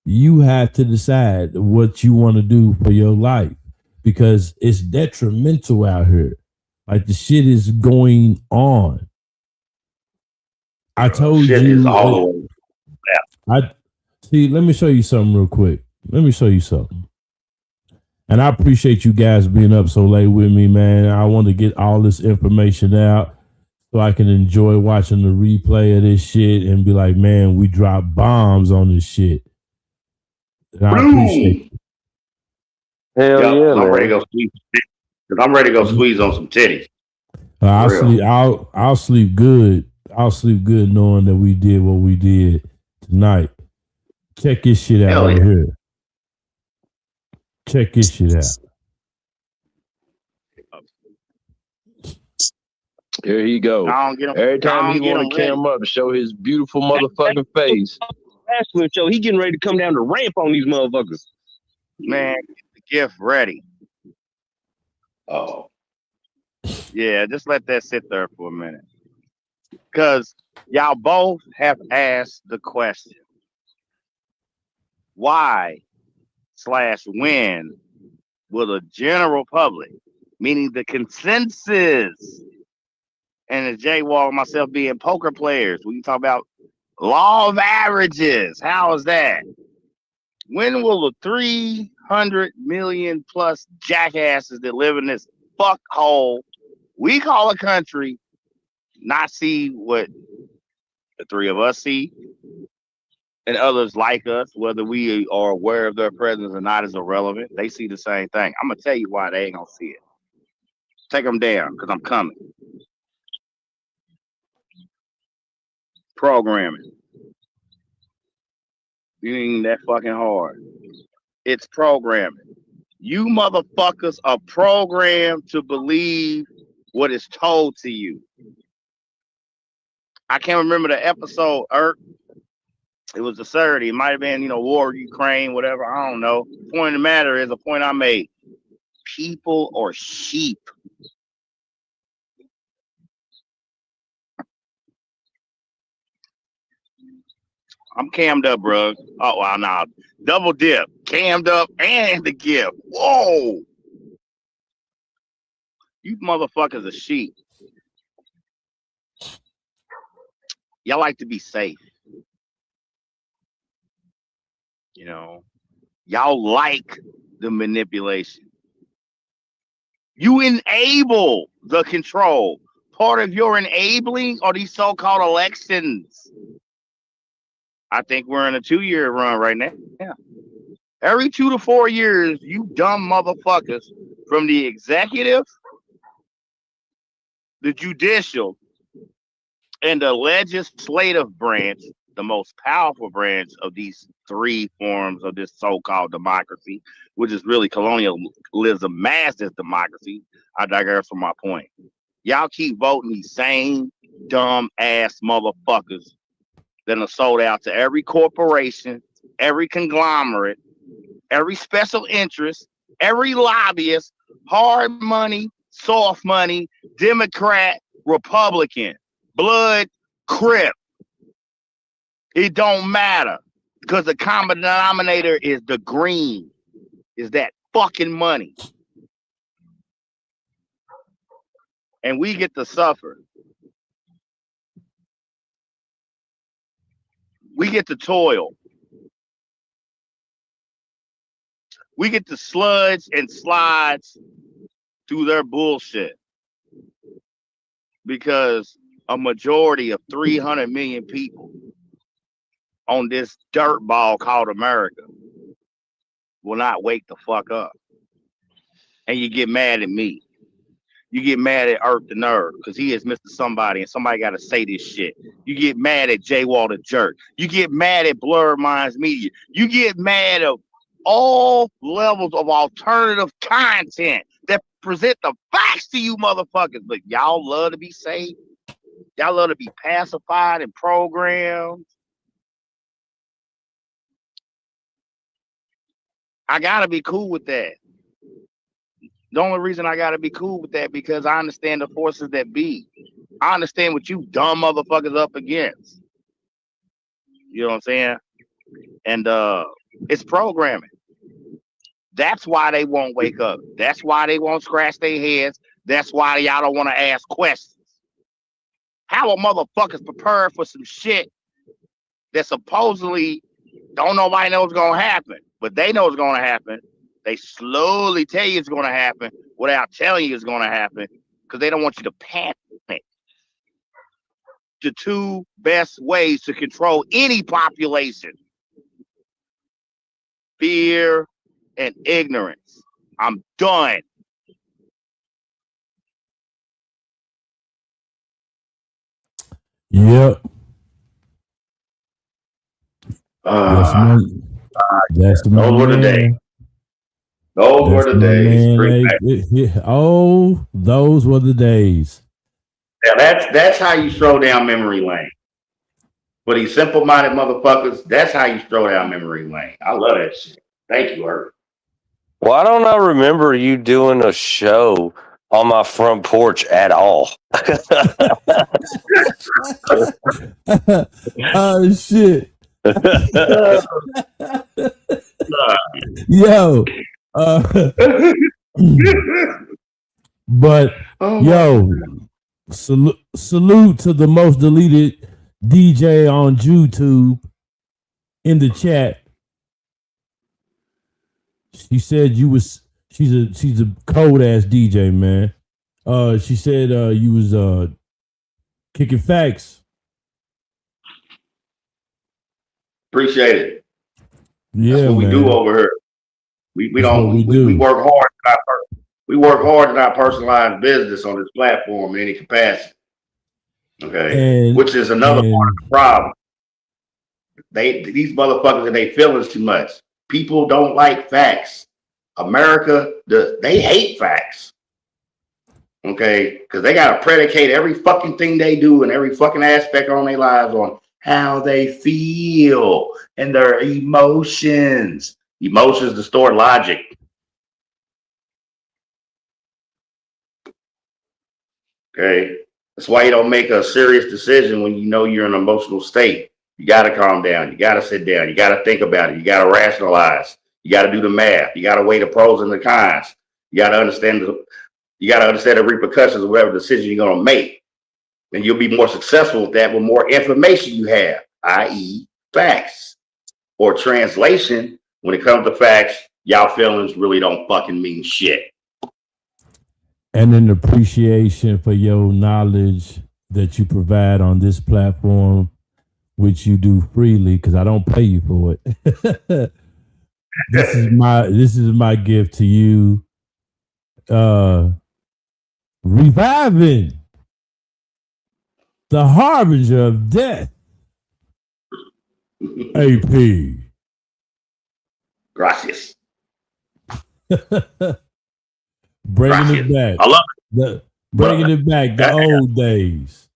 You have to decide what you want to do for your life, because it's detrimental out here. Like, the shit is going on. I told shit you. Is all See, let me show you something real quick. Let me show you something. And I appreciate you guys being up so late with me, man. I want to get all this information out so I can enjoy watching the replay of this shit and be like, man, we dropped bombs on this shit. And I appreciate it. Hell yeah, I'm ready to go squeeze. I'm ready to go squeeze on some titties. I'll sleep good. I'll sleep good knowing that we did what we did tonight. Check this shit out right here. Check this shit out. Here he go. Every time he want to cam up and show his beautiful motherfucking face. Show he getting ready to come down the ramp on these motherfuckers. Man, get the gift ready. Oh. Yeah, just let that sit there for a minute. Because y'all both have asked the question. Why/when will the general public, meaning the consensus, and the Jaywalk and myself being poker players, we can talk about law of averages. How is that? When will the 300 million plus jackasses that live in this fuckhole we call a country not see what the three of us see, and others like us, whether we are aware of their presence or not, is irrelevant. They see the same thing. I'm gonna tell you why they ain't gonna see it. Take them down, because I'm coming. Programming. It ain't that fucking hard. It's programming. You motherfuckers are programmed to believe what is told to you. I can't remember the episode, it was a Saturday. It might have been, war, Ukraine, whatever. I don't know. The point of the matter is a point I made. People are sheep. I'm cammed up, bro. Oh, wow, nah. Double dip. Cammed up and the gift. Whoa. You motherfuckers are sheep. Y'all like to be safe. Y'all like the manipulation. You enable the control. Part of your enabling are these so-called elections. I think we're in a 2-year run right now. Yeah. Every 2 to 4 years, you dumb motherfuckers from the executive, the judicial, and the legislative branch, the most powerful branch of these 3 forms of this so-called democracy, which is really colonialism masked as democracy. I digress from my point. Y'all keep voting these same dumb ass motherfuckers that are sold out to every corporation, every conglomerate, every special interest, every lobbyist, hard money, soft money, Democrat, Republican, blood, crip. It don't matter because the common denominator is the green, is that fucking money. And we get to suffer. We get to toil. We get to sludge and slides through their bullshit. Because a majority of 300 million people on this dirt ball called America will not wake the fuck up. And you get mad at me. You get mad at Earth the Nerve because he is Mr. Somebody and somebody got to say this shit. You get mad at J. Walter Jerk. You get mad at Blurred Minds Media. You get mad at all levels of alternative content that present the facts to you motherfuckers. But y'all love to be saved. Y'all love to be pacified and programmed. I gotta be cool with that. The only reason I gotta be cool with that because I understand the forces that be. I understand what you dumb motherfuckers up against. You know what I'm saying? And it's programming. That's why they won't wake up. That's why they won't scratch their heads. That's why y'all don't want to ask questions. How are motherfuckers prepared for some shit that supposedly don't nobody know what's gonna happen, but they know it's gonna happen. They slowly tell you it's gonna happen without telling you it's gonna happen because they don't want you to panic. The 2 best ways to control any population: fear and ignorance. I'm done. Yep. That's those were the days. Those were the days. Oh, those were the days. Yeah, that's how you stroll down memory lane. For these simple-minded motherfuckers, that's how you stroll down memory lane. I love that shit. Thank you, Herb. Why don't I remember you doing a show on my front porch at all? Oh shit. Yo. But salute to the most deleted DJ on YouTube in the chat. She said she's a cold ass DJ, man. She said you was kicking facts. Appreciate it. Yeah, that's what we do over here. We work hard. We work hard in our personalized business on this platform in any capacity. Okay, which is another part of the problem. These motherfuckers and they feelings too much. People don't like facts. America, they hate facts. Okay, because they gotta predicate every fucking thing they do and every fucking aspect on their lives on how they feel and their emotions. Emotions distort logic. Okay, that's why you don't make a serious decision when you know you're in an emotional state. You gotta calm down. You gotta sit down. You gotta think about it. You gotta rationalize. You gotta do the math. You gotta weigh the pros and the cons. You gotta understand the repercussions of whatever decision you're gonna make. And you'll be more successful with that with more information you have, i.e. facts. Or translation, when it comes to facts, y'all feelings really don't fucking mean shit. And an appreciation for your knowledge that you provide on this platform, which you do freely because I don't pay you for it. This is my gift to you. Reviving the harbinger of death. AP. Gracias. Bringing it back. I love it. Bringing it back, the old days.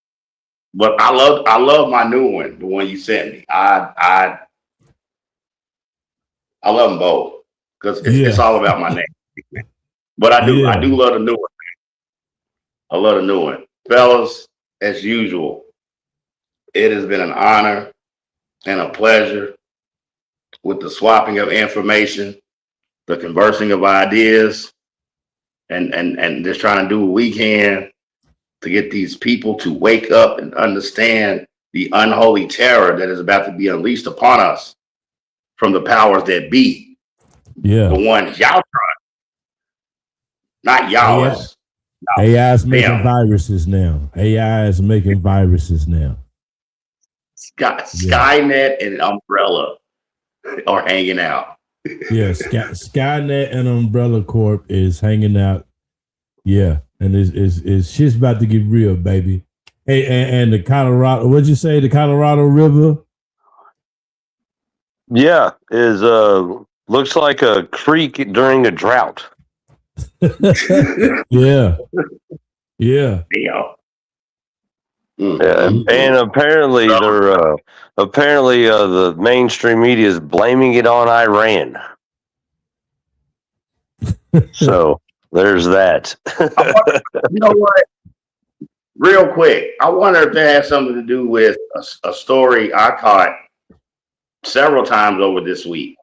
But I love my new one, the one you sent me. I love them both because it's all about my name. But I do love the new one. I love the new one, fellas. As usual, it has been an honor and a pleasure with the swapping of information, the conversing of ideas, and just trying to do what we can to get these people to wake up and understand the unholy terror that is about to be unleashed upon us from the powers that be. Yeah. The ones y'all trying. Not y'all. AI is making viruses now. AI is making viruses now. Skynet and Umbrella are hanging out. Yeah, Skynet and Umbrella Corp is hanging out. Yeah, and it's shit's about to get real, baby. Hey, and the Colorado, what'd you say? The Colorado River? Yeah, is looks like a creek during a drought. Yeah. Yeah, and apparently they're the mainstream media is blaming it on Iran. So there's that. You know what? Real quick, I wonder if that has something to do with a story I caught several times over this week.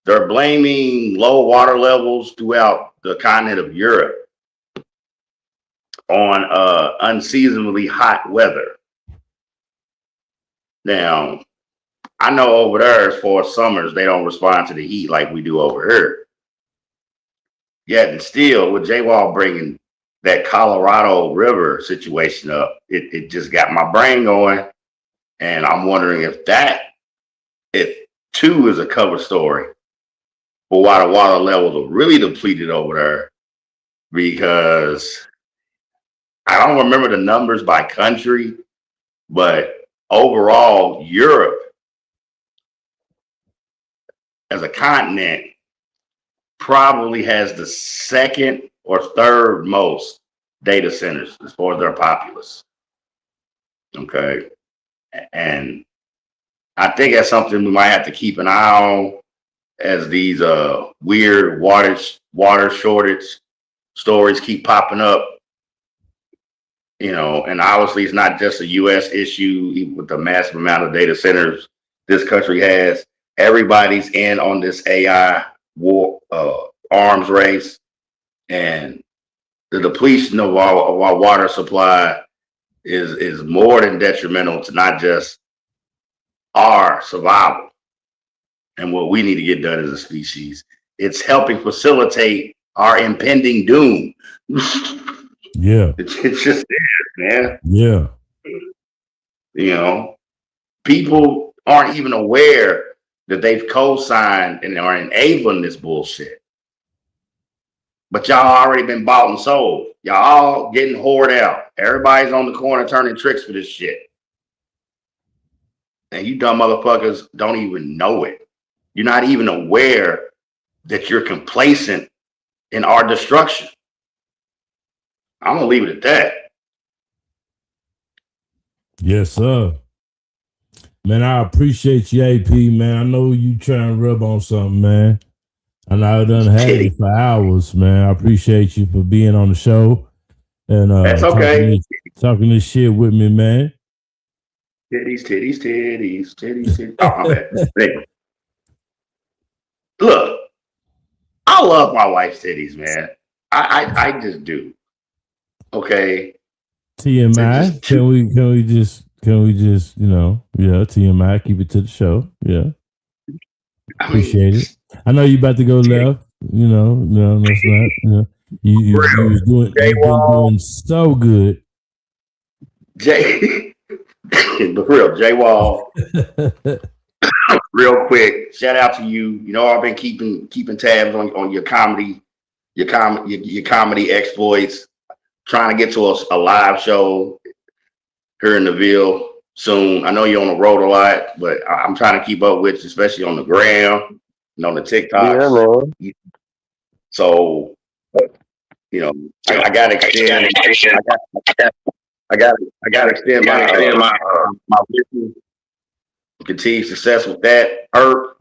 They're blaming low water levels throughout the continent of Europe on unseasonably hot weather. Now, I know over there, as far as summers, they don't respond to the heat like we do over here. Yet and still, with J-Wall bringing that Colorado River situation up, it just got my brain going. And I'm wondering if too is a cover story for why the water levels are really depleted over there. Because I don't remember the numbers by country, but overall, Europe as a continent probably has the second or third most data centers as far as their populace. Okay. And I think that's something we might have to keep an eye on as these weird water shortage stories keep popping up. You know, and obviously it's not just a U.S. issue with the massive amount of data centers this country has. Everybody's in on this AI war arms race, and the depletion of our water supply is more than detrimental to not just our survival and what we need to get done as a species. It's helping facilitate our impending doom. Yeah. It's just there, man. Yeah. You know, people aren't even aware that they've co-signed and are enabling this bullshit. But y'all already been bought and sold. Y'all all getting whored out. Everybody's on the corner turning tricks for this shit. And you dumb motherfuckers don't even know it. You're not even aware that you're complacent in our destruction. I'm gonna leave it at that. Yes, sir. Man, I appreciate you, AP, man. I know you trying to rub on something, man. And I done had it for hours, man. I appreciate you for being on the show and That's okay. talking this shit with me, man. Titties. Oh, my bad. Anyway. Look, I love my wife's titties, man. I just do. Okay. TMI. Can we just TMI, keep it to the show. Yeah. Appreciate it. I know you about to go left. No, that's not. You was doing so good. But real, J Wall. Real quick, shout out to you. You know, I've been keeping tabs on your comedy, your comedy exploits. Trying to get to a live show here in the Ville soon. I know you're on the road a lot, but I'm trying to keep up with you, especially on the gram and on the TikToks. Yeah, man. So, I got to extend. I got to extend my wishes. Continue success with that. Herb,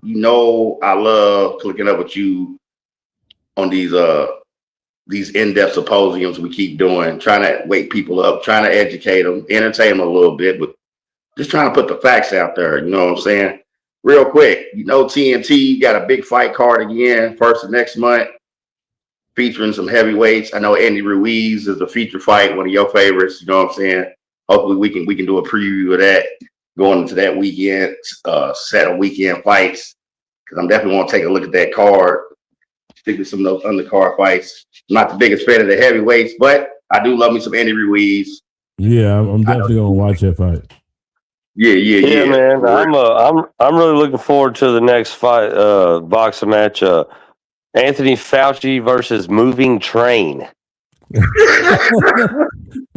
I love clicking up with you on these in-depth symposiums we keep doing, trying to wake people up, trying to educate them, entertain them a little bit, but just trying to put the facts out there. You know what I'm saying? Real quick, TNT got a big fight card again, first of next month, featuring some heavyweights. I know Andy Ruiz is a feature fight, one of your favorites. You know what I'm saying? Hopefully we can do a preview of that going into that weekend, set of weekend fights, because I'm definitely want to take a look at that card. Stick with some of those undercard fights. I'm not the biggest fan of the heavyweights, but I do love me some Andy Ruiz. Yeah, I'm definitely gonna watch that fight. Yeah, man. I'm really looking forward to the next fight, boxing match. Anthony Fauci versus Moving Train.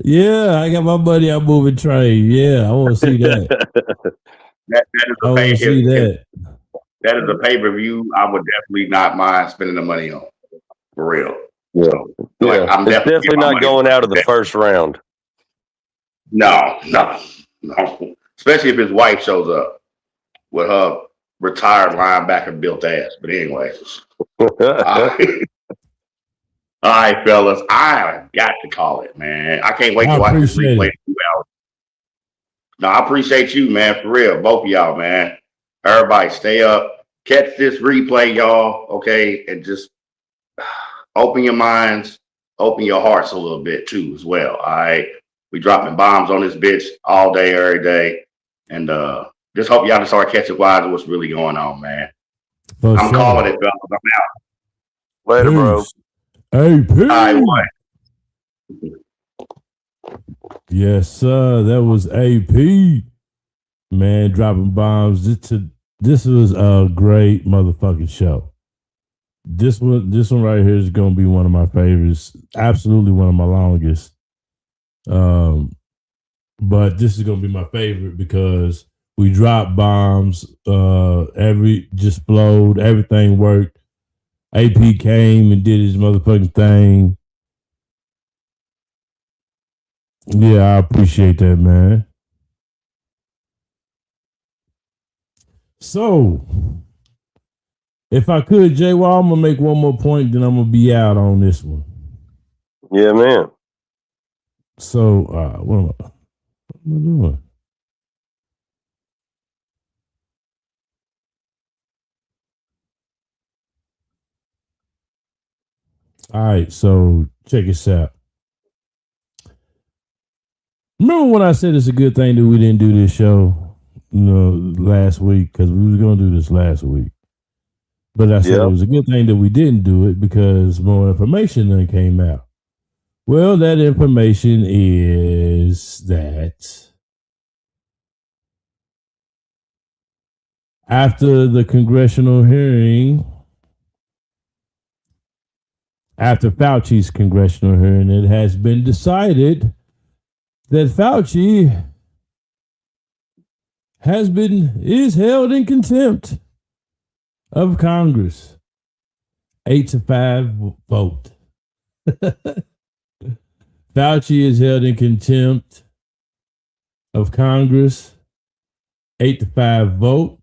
Yeah, I got my buddy out Moving Train. Yeah, I want to see that. That is I want to see that. That is a pay-per-view I would definitely not mind spending the money on. For real. Yeah. So, I'm it's definitely not going out of the first round. No. Especially if his wife shows up with her retired linebacker built ass. But anyway. All right, fellas. I got to call it, man. I can't wait to watch this replay in 2 hours. No, I appreciate you, man. For real. Both of y'all, man. Everybody stay up. Catch this replay, y'all. Okay. And just open your minds, open your hearts a little bit too, as well. All right. We dropping bombs on this bitch all day, every day. And just hope y'all can start catching wise of what's really going on, man. I'm calling it, fellas. I'm out. Later, bro. Hey, peace. All right, what? Yes, sir. That was AP. Man, dropping bombs. This was a great motherfucking show. This one right here is gonna be one of my favorites. Absolutely one of my longest. But this is gonna be my favorite because we dropped bombs. Just flowed. Everything worked. AP came and did his motherfucking thing. Yeah, I appreciate that, man. So, if I could, J-Wall, I'm going to make one more point, then I'm going to be out on this one. Yeah, man. So, what am I doing? All right, so check this out. Remember when I said it's a good thing that we didn't do this show, last week, because we was going to do this last week. But I said it was a good thing that we didn't do it because more information then came out. Well, that information is that after the congressional hearing, after Fauci's congressional hearing, it has been decided that Fauci is held in contempt of Congress, 8-5 vote. Fauci is held in contempt of Congress, 8-5 vote.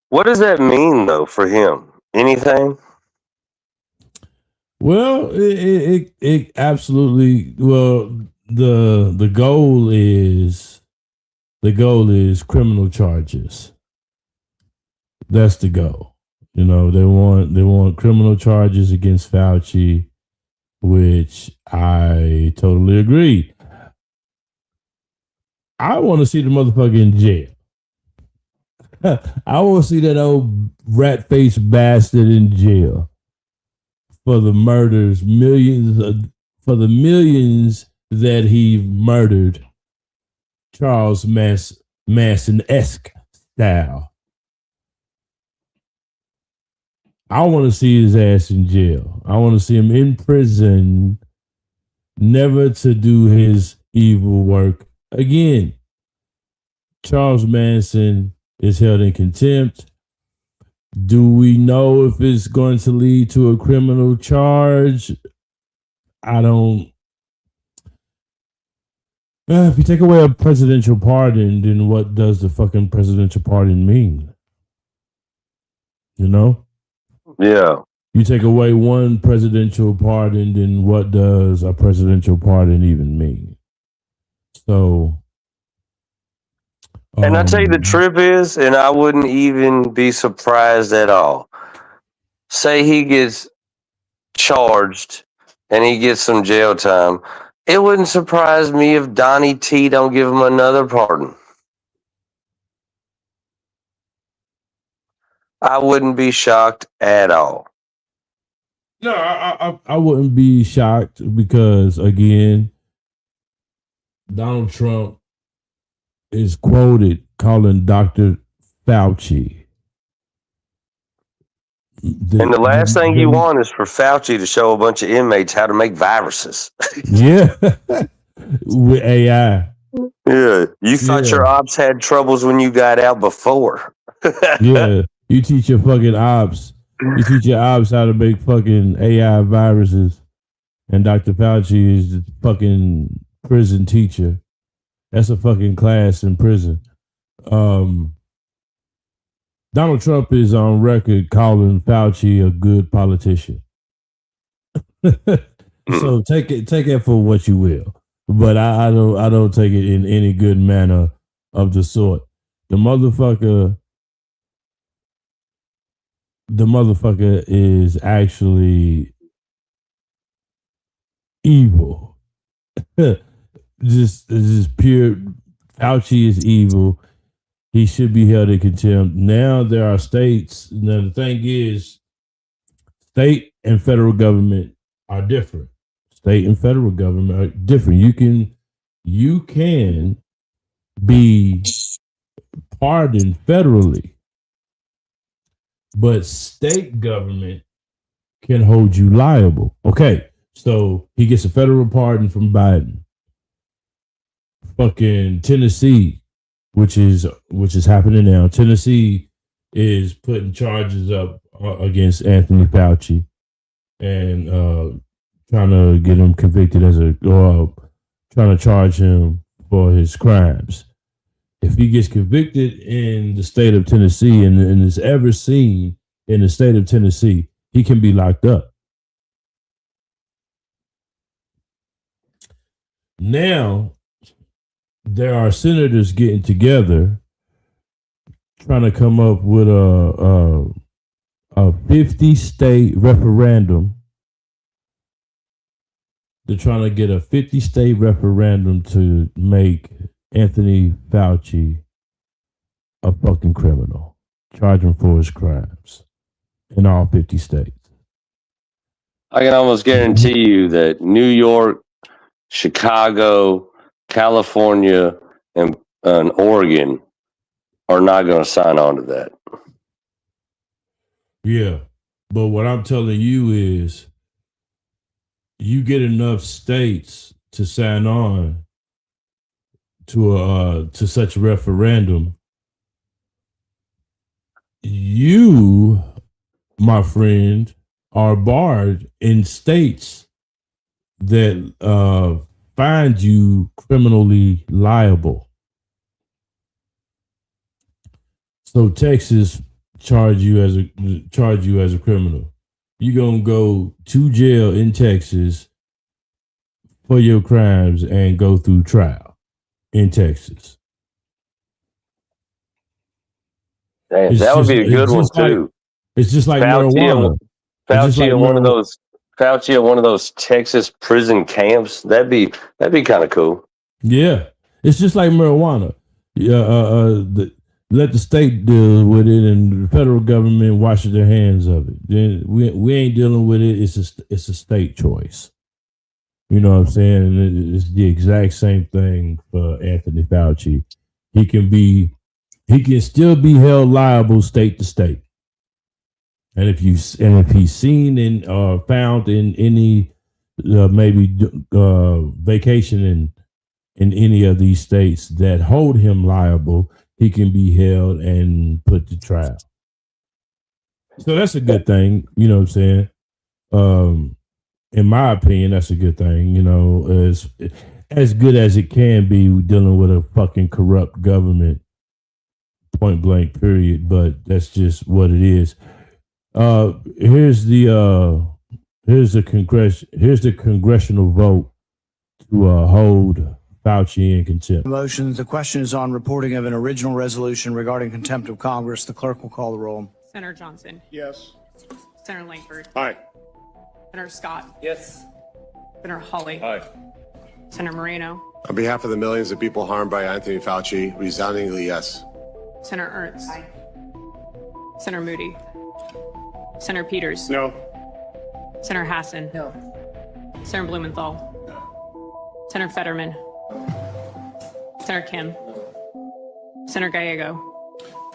What does that mean, though, for him? Anything? Well, it absolutely. Well, the goal is criminal charges. That's the goal. You know, they want criminal charges against Fauci, which I totally agree. I want to see the motherfucker in jail. I want to see that old rat-faced bastard in jail for the murders, for the millions that he murdered, Charles Manson-esque style. I want to see his ass in jail. I want to see him in prison, never to do his evil work again. Charles Manson is held in contempt. Do we know if it's going to lead to a criminal charge? I don't. If you take away a presidential pardon, then what does the fucking presidential pardon mean? You know? Yeah. You take away one presidential pardon, then what does a presidential pardon even mean? So. And I tell you, the trip is, and I wouldn't even be surprised at all. Say he gets charged and he gets some jail time. It wouldn't surprise me if Donnie T don't give him another pardon. I wouldn't be shocked at all. No, I wouldn't be shocked because, again, Donald Trump is quoted calling Dr. Fauci. And the last thing you want is for Fauci to show a bunch of inmates how to make viruses. Yeah. With AI. Yeah. You thought your ops had troubles when you got out before. Yeah. You teach your fucking ops. You teach your ops how to make fucking AI viruses. And Dr. Fauci is the fucking prison teacher. That's a fucking class in prison. Donald Trump is on record calling Fauci a good politician. So take it for what you will. But I don't take it in any good manner of the sort. The motherfucker is actually evil. Just pure. Fauci is evil. He should be held in contempt. Now there are states. Now the thing is, state and federal government are different. State and federal government are different. You can be pardoned federally, but state government can hold you liable. Okay, so he gets a federal pardon from Biden. Fucking Tennessee, which is happening now. Tennessee is putting charges up against Anthony Fauci and trying to get him convicted trying to charge him for his crimes. If he gets convicted in the state of Tennessee and is ever seen in the state of Tennessee, he can be locked up. Now, there are senators getting together trying to come up with a 50-state referendum. They're trying to get a 50-state referendum to make Anthony Fauci a fucking criminal, charge him for his crimes in all 50 states. I can almost guarantee you that New York, Chicago, California, and Oregon are not going to sign on to that. Yeah, but what I'm telling you is, you get enough states to sign on to such a referendum, you, my friend, are barred in states that find you criminally liable. So Texas charge you as a criminal. You're gonna go to jail in Texas for your crimes and go through trial in Texas. Damn, that would be a good one too. It's just like Fauci marijuana. Fauci at one of those. Fauci at one of those Texas prison camps. That'd be kind of cool. Yeah, it's just like marijuana. Let the state deal with it, and the federal government washes their hands of it. Then we ain't dealing with it. It's a state choice. You know what I'm saying? And it's the exact same thing for Anthony Fauci. He can still be held liable state to state. And if he's seen in found in any vacation in any of these states that hold him liable, he can be held and put to trial. So that's a good thing, you know what I'm saying? In my opinion, that's a good thing, you know, as good as it can be dealing with a fucking corrupt government, point blank, period. But that's just what it is. Here's the congressional vote to hold Fauci in contempt. Motion. The question is on reporting of an original resolution regarding contempt of Congress. The clerk will call the roll. Senator Johnson. Yes. Senator Langford. Aye. Senator Scott. Yes. Senator Hawley. Aye. Senator Moreno. On behalf of the millions of people harmed by Anthony Fauci, resoundingly yes. Senator Ernst. Aye. Senator Moody. Senator Peters. No. Senator Hassan. No. Senator Blumenthal. No. Senator Fetterman. Senator Kim. Senator Gallego.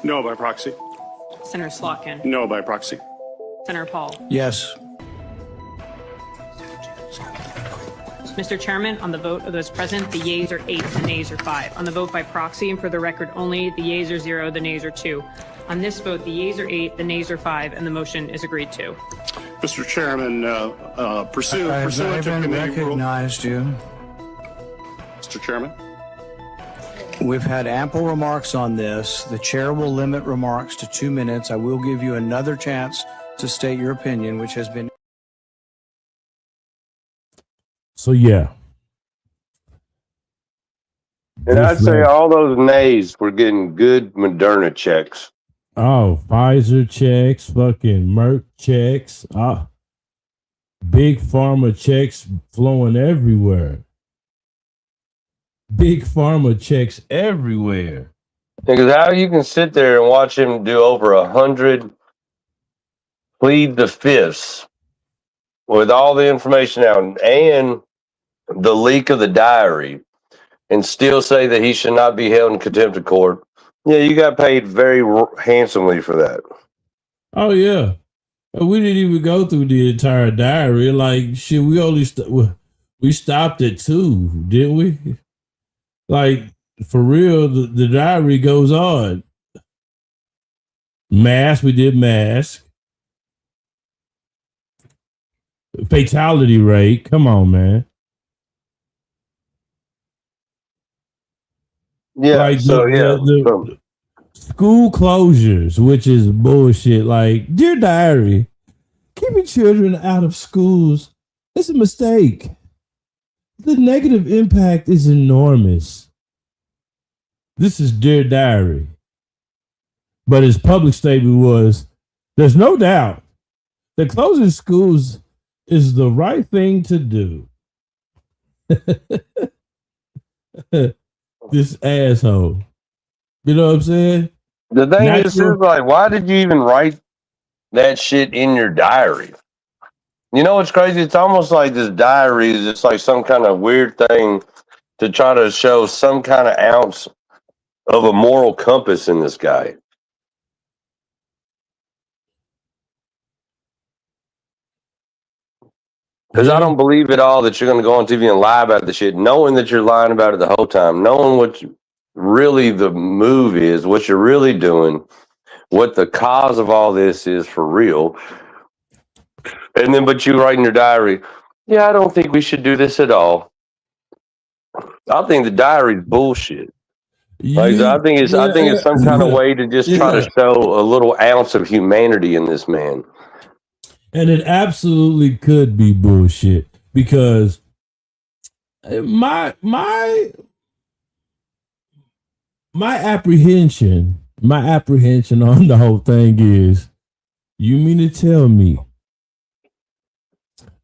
No by proxy. Senator Slotkin. No by proxy. Senator Paul. Yes. Mr. Chairman, on the vote of those present, the yeas are 8, the nays are 5. On the vote by proxy, and for the record only, the yeas are 0, the nays are 2. On this vote, the yeas are 8, the nays are 5, and the motion is agreed to. Mr. Chairman, pursuant I've to been committee rule. recognized you. Mr. Chairman. We've had ample remarks on this. The chair will limit remarks to 2 minutes. I will give you another chance to state your opinion, which has been. So yeah. And I'd say all those nays were getting good Moderna checks. Oh, Pfizer checks, fucking Merck checks, big pharma checks flowing everywhere. Big pharma checks everywhere. Because how you can sit there and watch him do over 100 plead the fifths with all the information out and the leak of the diary and still say that he should not be held in contempt of court. Yeah, you got paid very handsomely for that. Oh yeah, we didn't even go through the entire diary. Like shit, we only we stopped at 2, didn't we? Like for real, the diary goes on. Mask, we did mask. Fatality rate, come on, man. Yeah, like so the school closures, which is bullshit. Like, dear diary, keeping children out of schools is a mistake. The negative impact is enormous. This is dear diary. But his public statement was, there's no doubt that closing schools is the right thing to do. This asshole. You know what I'm saying? The thing is, like, why did you even write that shit in your diary? You know what's crazy? It's almost like this diary is just like some kind of weird thing to try to show some kind of ounce of a moral compass in this guy. Because I don't believe at all that you're going to go on TV and lie about the shit, knowing that you're lying about it the whole time, knowing what really the move is, what you're really doing, what the cause of all this is for real. And then, but you write in your diary, yeah, I don't think we should do this at all. I think the diary is bullshit. Like, I think it's some kind of way to just try to show a little ounce of humanity in this man. And it absolutely could be bullshit because my apprehension on the whole thing is, you mean to tell me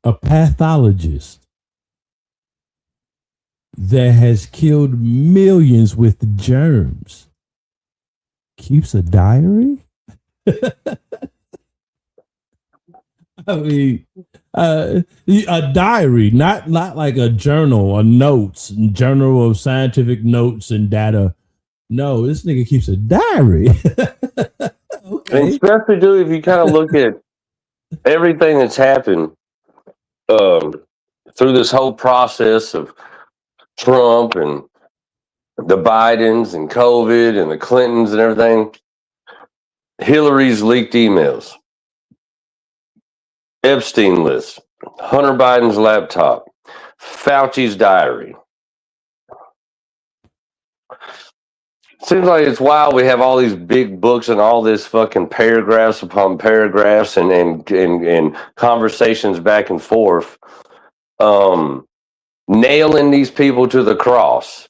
a pathologist that has killed millions with germs keeps a diary? I mean, a diary, not like a journal, journal of scientific notes and data. No, this nigga keeps a diary. Okay. And especially, dude, if you kind of look at everything that's happened through this whole process of Trump and the Bidens and COVID and the Clintons and everything, Hillary's leaked emails, Epstein list, Hunter Biden's laptop, Fauci's diary. Seems like it's wild. We have all these big books and all this fucking paragraphs upon paragraphs and conversations back and forth, nailing these people to the cross,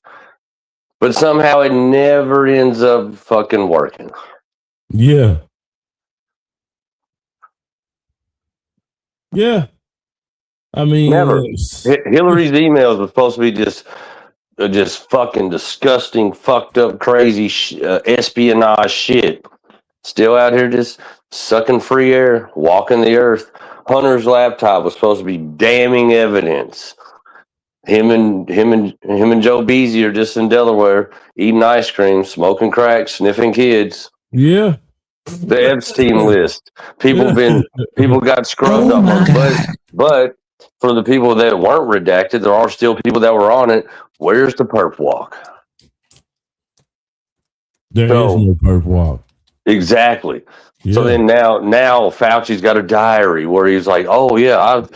but somehow it never ends up fucking working. Yeah. Yeah. I mean, never. Hillary's emails were supposed to be just fucking disgusting, fucked up, crazy espionage shit. Still out here just sucking free air, walking the earth. Hunter's laptop was supposed to be damning evidence. Him and Joe Beasy are just in Delaware eating ice cream, smoking crack, sniffing kids. Yeah. The Epstein list. People got scrubbed up, but for the people that weren't redacted, there are still people that were on it. Where's the perp walk? There is no perp walk. Exactly. Yeah. So then now Fauci's got a diary where he's like, oh yeah,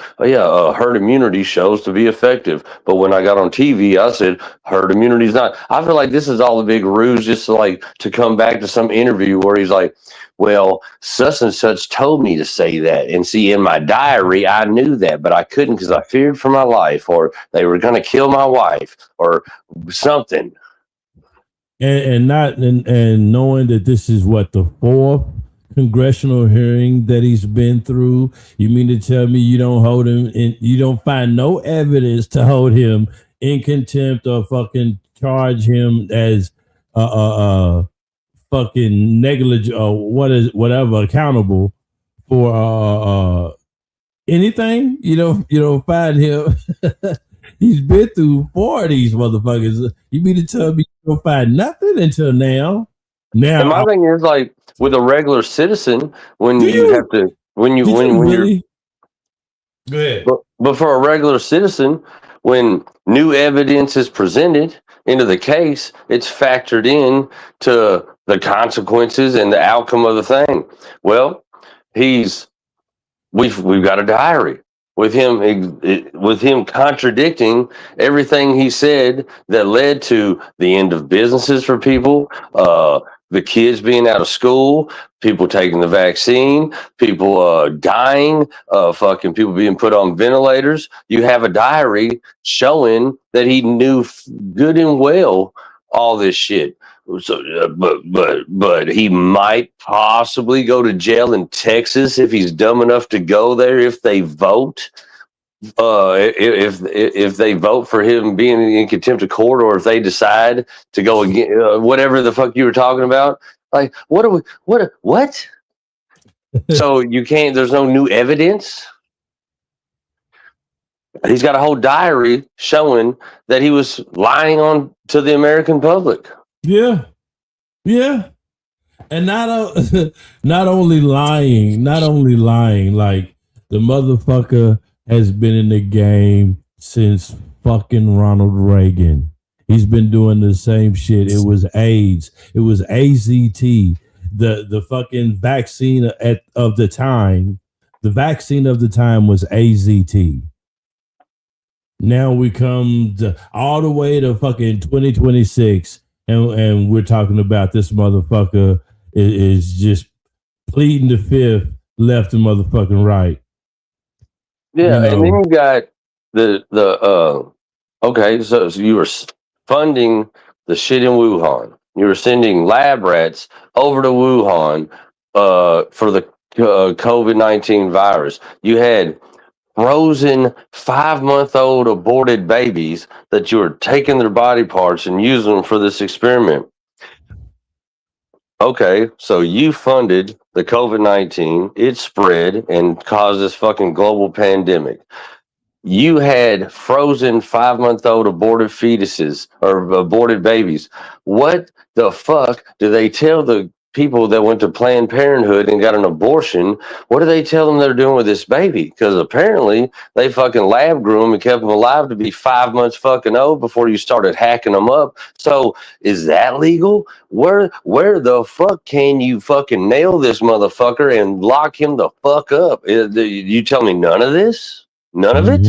herd immunity shows to be effective. But when I got on TV, I said herd immunity is not. I feel like this is all a big ruse just to come back to some interview where he's like, well, such and such told me to say that. And see, in my diary, I knew that, but I couldn't because I feared for my life, or they were going to kill my wife or something. And knowing that this is what, the fourth congressional hearing that he's been through, you mean to tell me you don't hold him in, you don't find no evidence to hold him in contempt or fucking charge him as fucking negligent or whatever accountable for anything? You don't find him. He's been through 4 of these motherfuckers. You mean to tell me you don't find nothing until now? And my thing is, like, with a regular citizen, when you go ahead. But for a regular citizen, when new evidence is presented into the case, it's factored in to the consequences and the outcome of the thing. Well, we've got a diary with him contradicting everything he said that led to the end of businesses for people, the kids being out of school, people taking the vaccine, people dying, fucking people being put on ventilators. You have a diary showing that he knew good and well all this shit. So, but he might possibly go to jail in Texas if he's dumb enough to go there if they vote. If they vote for him being in contempt of court, or if they decide to go again, whatever the fuck you were talking about, like what? So you can't. There's no new evidence. He's got a whole diary showing that he was lying on to the American public. Yeah, and not only lying, like the motherfucker has been in the game since fucking Ronald Reagan. He's been doing the same shit. It was AIDS. It was AZT the fucking vaccine of the time. The vaccine of the time was AZT. Now we come all the way to fucking 2026, and we're talking about this motherfucker is just pleading the fifth, left and motherfucking right. Yeah, and then you got the okay, so you were funding the shit in Wuhan. You were sending lab rats over to Wuhan for the COVID-19 virus. You had frozen 5-month-old aborted babies that you were taking their body parts and using them for this experiment. Okay, so you funded the COVID-19, it spread and caused this fucking global pandemic. You had frozen 5-month-old aborted fetuses or aborted babies. What the fuck do they tell the people that went to Planned Parenthood and got an abortion? What do they tell them they're doing with this baby? Because apparently they fucking lab grew them and kept them alive to be 5 months fucking old before you started hacking them up. So is that legal? Where the fuck can you fucking nail this motherfucker and lock him the fuck up? You tell me none of this? None of it?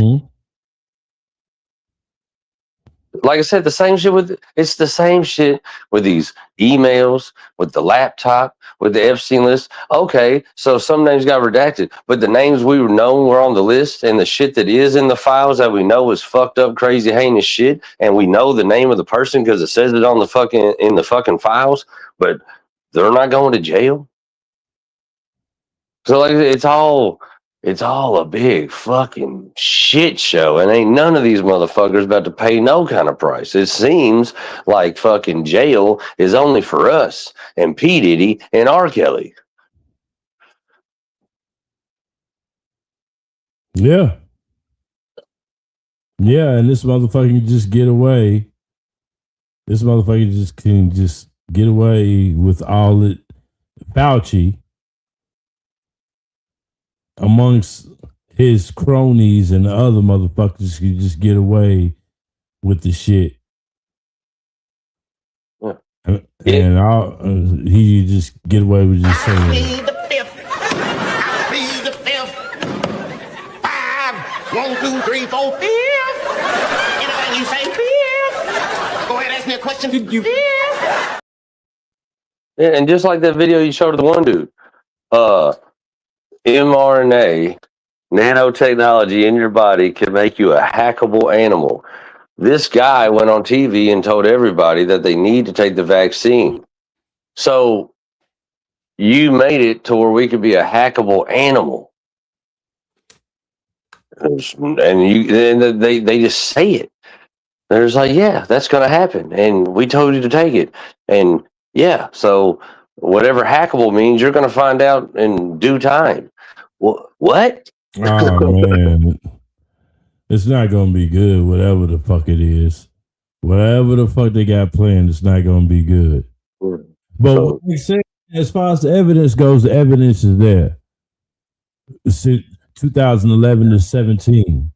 Like I said, it's the same shit with these emails, with the laptop, with the Epstein list. Okay, so some names got redacted, but the names we known were on the list, and the shit that is in the files that we know is fucked up, crazy, heinous shit, and we know the name of the person because it says it on the fucking files, but they're not going to jail. So like it's all a big fucking shit show, and ain't none of these motherfuckers about to pay no kind of price. It seems like fucking jail is only for us and P. Diddy and R. Kelly. Yeah. Yeah, and this motherfucker can just get away. This motherfucker can just get away with all it. Fauci, amongst his cronies and the other motherfuckers, can just get away with the shit. Yeah. And he just get away with just saying it. the fifth. I plead the fifth. 5, 1, 2, 3, 4, 5. Anything you say, 5. Go ahead, ask me a question. Did you? Yeah, and just like that video you showed of the one dude, mRNA nanotechnology in your body can make you a hackable animal. This guy went on TV and told everybody that they need to take the vaccine. So you made it to where we could be a hackable animal. And they just say it. They're just like, yeah, that's going to happen. And we told you to take it. And yeah, so whatever hackable means, you're going to find out in due time. What? Oh, man. It's not going to be good, whatever the fuck it is. Whatever the fuck they got planned, it's not going to be good. But what they say, as far as the evidence goes, the evidence is there. It's 2011 to 17.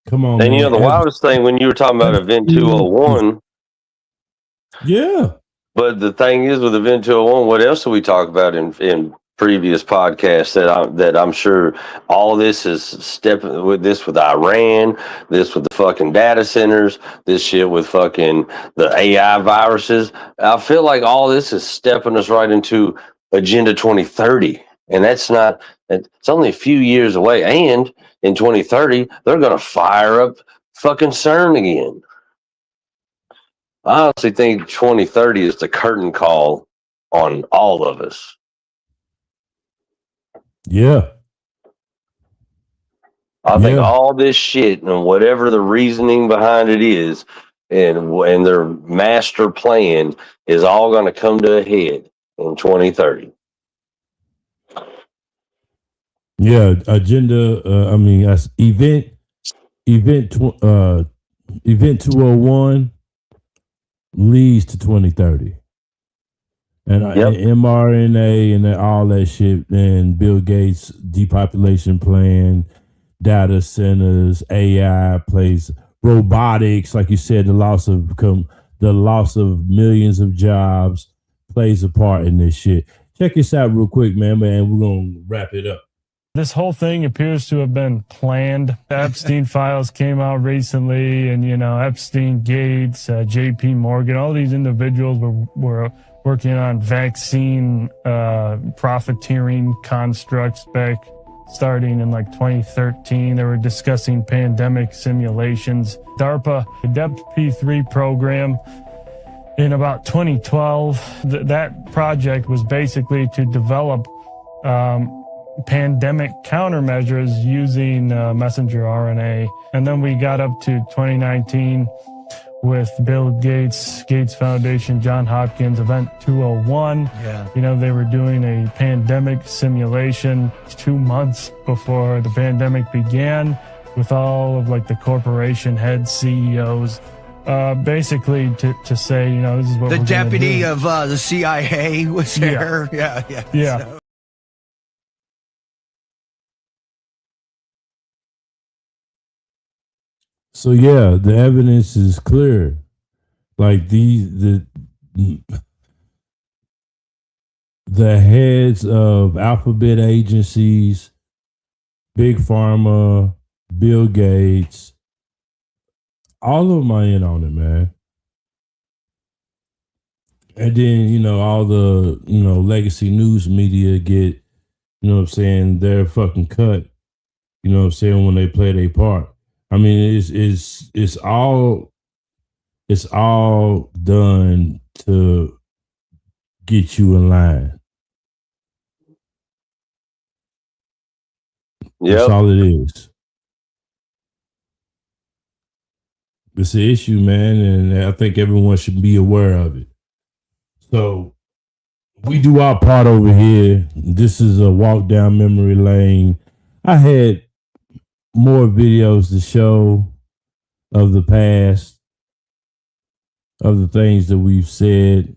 Come on. And the wildest thing when you were talking about Event 201. Yeah. But the thing is with Event 201, what else do we talk about in previous podcasts that I'm sure all this is stepping with this with Iran, this with the fucking data centers, this shit with fucking the AI viruses. I feel like all this is stepping us right into Agenda 2030. And it's only a few years away. And in 2030, they're going to fire up fucking CERN again. I honestly think 2030 is the curtain call on all of us. Yeah. I think all this shit and whatever the reasoning behind it is and their master plan is all going to come to a head in 2030. Yeah, agenda. That's event 201 leads to 2030, and mRNA and all that shit, and Bill Gates' depopulation plan, data centers, AI plays robotics, like you said, the loss of millions of jobs plays a part in this shit. Check this out real quick, man. We're gonna wrap it up. This whole thing appears to have been planned. The Epstein files came out recently, and Epstein, Gates, J.P. Morgan, all these individuals were working on vaccine profiteering constructs back starting in like 2013. They were discussing pandemic simulations. DARPA, the DEP P3 program, in about 2012, that project was basically to develop pandemic countermeasures using messenger RNA. And then we got up to 2019 with Bill Gates, Gates Foundation, John Hopkins, Event 201. Yeah. They were doing a pandemic simulation 2 months before the pandemic began with all of like the corporation heads, CEOs, basically to say, this is what The we're deputy do. of the CIA was there. Yeah. Yeah. So yeah, the evidence is clear. Like the heads of alphabet agencies, Big Pharma, Bill Gates, all of them are in on it, man. And then, all the, legacy news media get, their fucking cut, when they play their part. I mean, it's all done to get you in line. That's all it is. It's an issue, man, and I think everyone should be aware of it. So we do our part over here. This is a walk down memory lane. I had more videos to show of the past, of the things that we've said,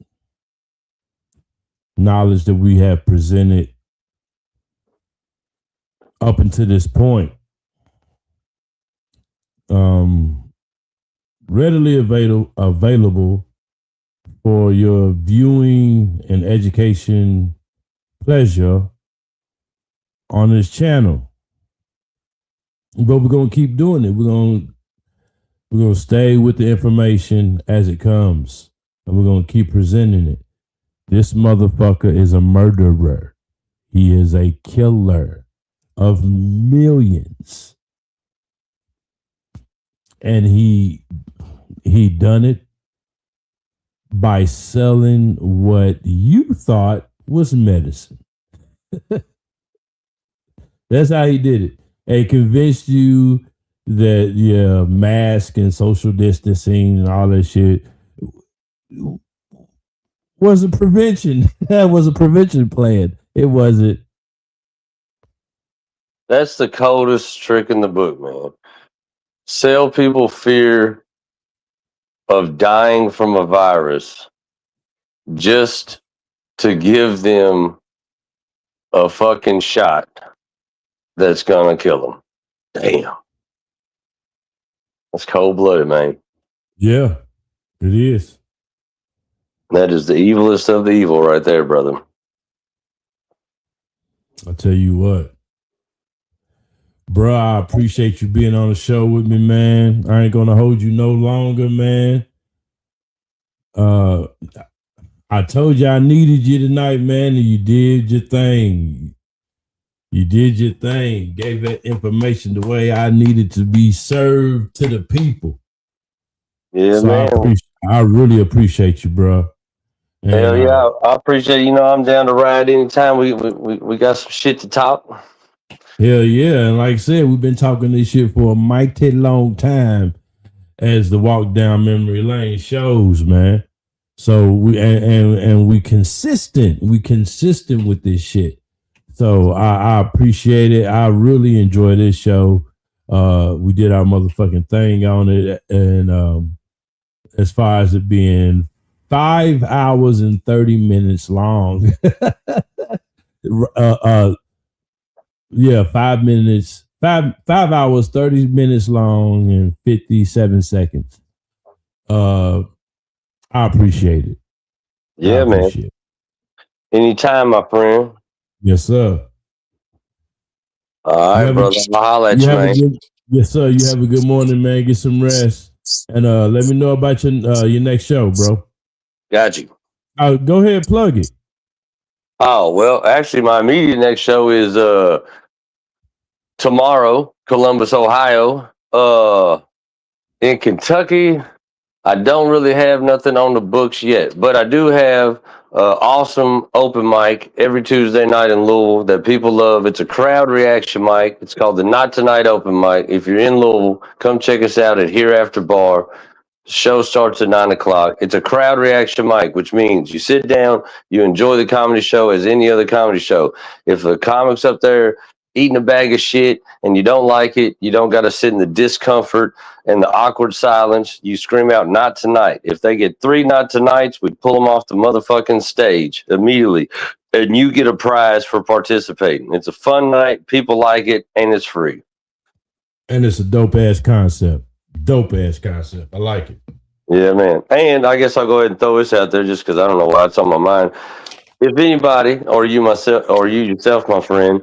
knowledge that we have presented up until this point. Readily available for your viewing and education pleasure on this channel. But we're gonna keep doing it. We're gonna stay with the information as it comes, and we're gonna keep presenting it. This motherfucker is a murderer. He is a killer of millions, and he done it by selling what you thought was medicine. That's how he did it. And convinced you that mask and social distancing and all that shit was a prevention. That was a prevention plan. It wasn't. That's the coldest trick in the book, man. Sell people fear of dying from a virus just to give them a fucking shot that's gonna kill them. Damn. That's cold-blooded, man. Yeah, it is. That is the evilest of the evil right there, brother. I'll tell you what. Bruh, I appreciate you being on the show with me, man. I ain't gonna hold you no longer, man. I told you I needed you tonight, man, and you did your thing. You did your thing. Gave that information the way I needed to be served to the people. Yeah, so man. I really appreciate you, bro. And, hell yeah, I appreciate it. I'm down to ride anytime. We got some shit to talk. Hell yeah. And like I said, we've been talking this shit for a mighty long time as the walk down memory lane shows, man. So we consistent. We consistent with this shit. So I appreciate it. I really enjoy this show. We did our motherfucking thing on it. And as far as it being 5 hours and 30 minutes long. 5 5 hours, 30 minutes long, and 57 seconds. I appreciate it. Yeah, man. It. Anytime, my friend. Yes, sir. All right, brother. I'll holler at you, man. Yes, sir. You have a good morning, man. Get some rest. And let me know about your next show, bro. Got you. Go ahead and plug it. Oh, well, actually, my immediate next show is tomorrow, Columbus, Ohio. In Kentucky, I don't really have nothing on the books yet, but I do have awesome open mic every Tuesday night in Louisville that people love. It's a crowd reaction mic. It's called the Not Tonight Open Mic. If you're in Louisville, come check us out at Hereafter Bar. The show starts at 9 o'clock. It's a crowd reaction mic, which means you sit down, you enjoy the comedy show as any other comedy show. If a comic's up there eating a bag of shit and you don't like it, you don't got to sit in the discomfort and the awkward silence. You scream out, "Not tonight." If they get 3 not tonights, we pull them off the motherfucking stage immediately. And you get a prize for participating. It's a fun night. People like it, and it's free. And it's a dope-ass concept. Dope-ass concept. I like it. Yeah, man. And I guess I'll go ahead and throw this out there just because I don't know why it's on my mind. If anybody, or you yourself, my friend,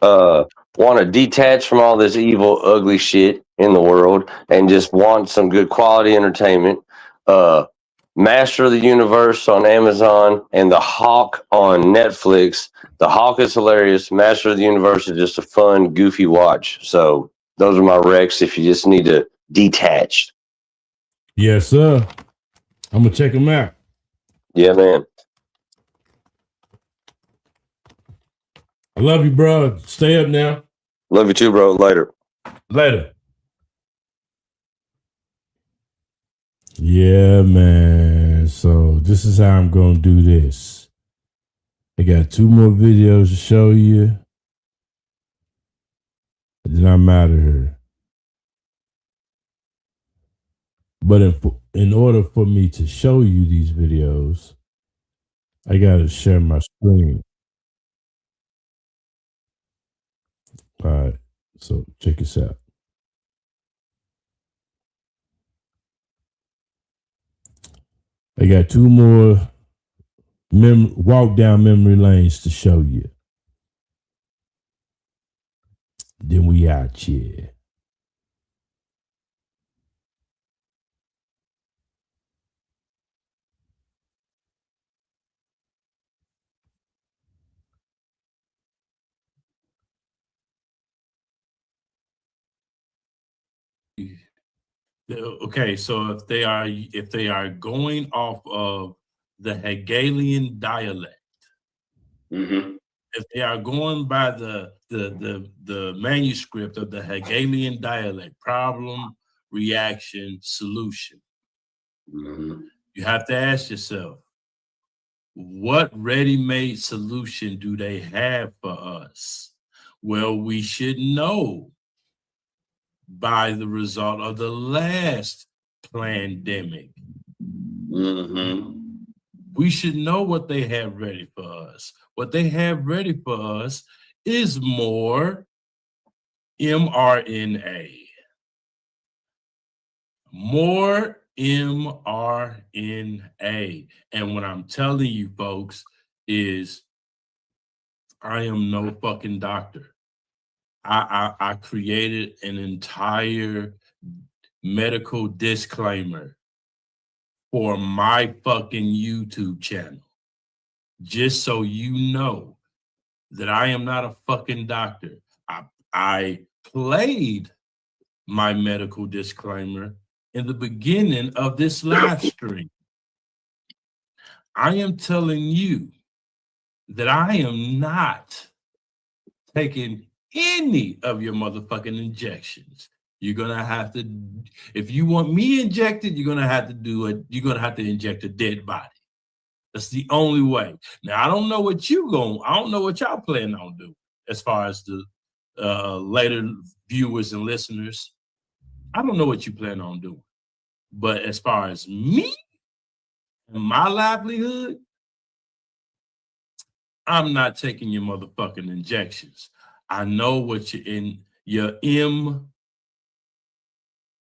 want to detach from all this evil, ugly shit in the world and just want some good quality entertainment, Master of the Universe on Amazon and The Hawk on Netflix. The Hawk is hilarious. Master of the Universe is just a fun, goofy watch. So those are my recs if you just need to detach. Yes, sir. I'm going to check them out. Yeah, man. I love you, bro. Stay up now. Love you too, bro. Later. Later. Yeah, man. So this is how I'm going to do this. I got 2 more videos to show you. And then I'm out of here. But in order for me to show you these videos, I got to share my screen. All right. So check this out. I got 2 more walk down memory lanes to show you. Then we out here. Okay, so if they are going off of the Hegelian dialect, if they are going by the manuscript of the Hegelian dialect, problem, reaction, solution, you have to ask yourself, what ready-made solution do they have for us? Well, we should know by the result of the last pandemic. We should know what they have ready for us. What they have ready for us is more mRNA. More mRNA. And what I'm telling you folks is I am no fucking doctor. I created an entire medical disclaimer for my fucking YouTube channel, just so you know that I am not a fucking doctor. I played my medical disclaimer in the beginning of this live stream. I am telling you that I am not taking any of your motherfucking injections. You're gonna have to, if you want me injected, you're gonna have to do it. You're gonna have to inject a dead body. That's the only way. Now I don't know what I don't know what y'all plan on doing as far as the later viewers and listeners. I don't know what you plan on doing. But as far as me and my livelihood, I'm not taking your motherfucking injections. I know what you're in. your M.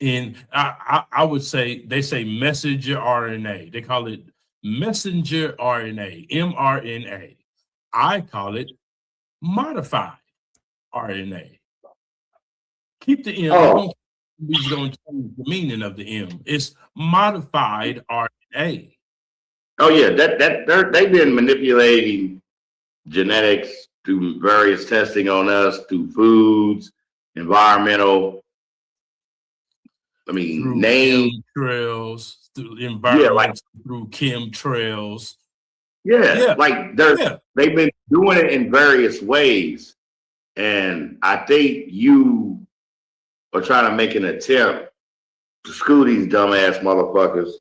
I would say they say messenger RNA. They call it messenger RNA, mRNA. I call it modified RNA. Keep the M. Oh. We're going to change the meaning of the M. It's modified RNA. Oh yeah, they've been manipulating genetics through various testing on us, through foods, environmental. I mean, Through name chemtrails, through environment, through chemtrails. Yeah, like they've been doing it in various ways, and I think you are trying to make an attempt to school these dumbass motherfuckers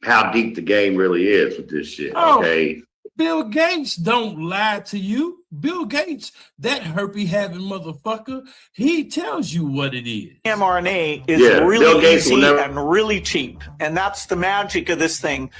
how deep the game really is with this shit. Okay. Bill Gates don't lie to you. Bill Gates, that herpy having motherfucker, he tells you what it is. mRNA is really easy and really cheap. And that's the magic of this thing.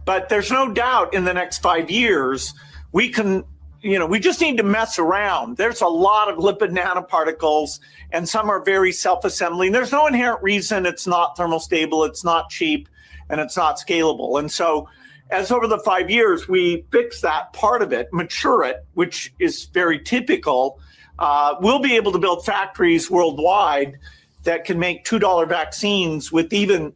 But there's no doubt in the next 5 years, we can, we just need to mess around. There's a lot of lipid nanoparticles, and some are very self-assembling. There's no inherent reason it's not thermostable, it's not cheap, and it's not scalable. And so as over the 5 years, we fix that part of it, mature it, which is very typical, we'll be able to build factories worldwide that can make $2 vaccines with even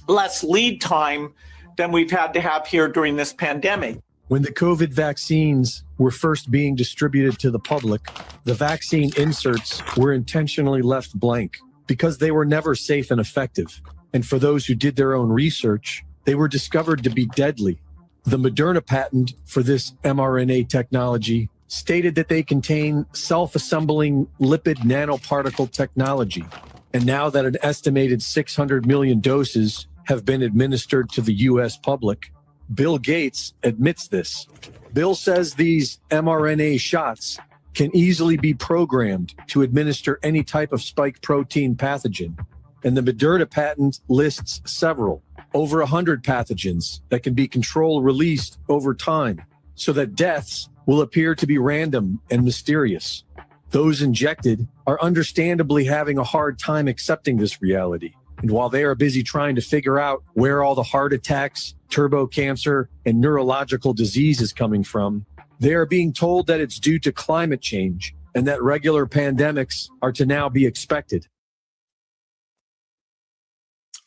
less lead time than we've had to have here during this pandemic. When the COVID vaccines were first being distributed to the public, the vaccine inserts were intentionally left blank because they were never safe and effective. And for those who did their own research, they were discovered to be deadly. The Moderna patent for this mRNA technology stated that they contain self-assembling lipid nanoparticle technology. And now that an estimated 600 million doses have been administered to the US public, Bill Gates admits this. Bill says these mRNA shots can easily be programmed to administer any type of spike protein pathogen. And the Moderna patent lists several, over 100 pathogens that can be control released over time so that deaths will appear to be random and mysterious. Those injected are understandably having a hard time accepting this reality. And while they are busy trying to figure out where all the heart attacks, turbo cancer, and neurological disease is coming from, they are being told that it's due to climate change and that regular pandemics are to now be expected.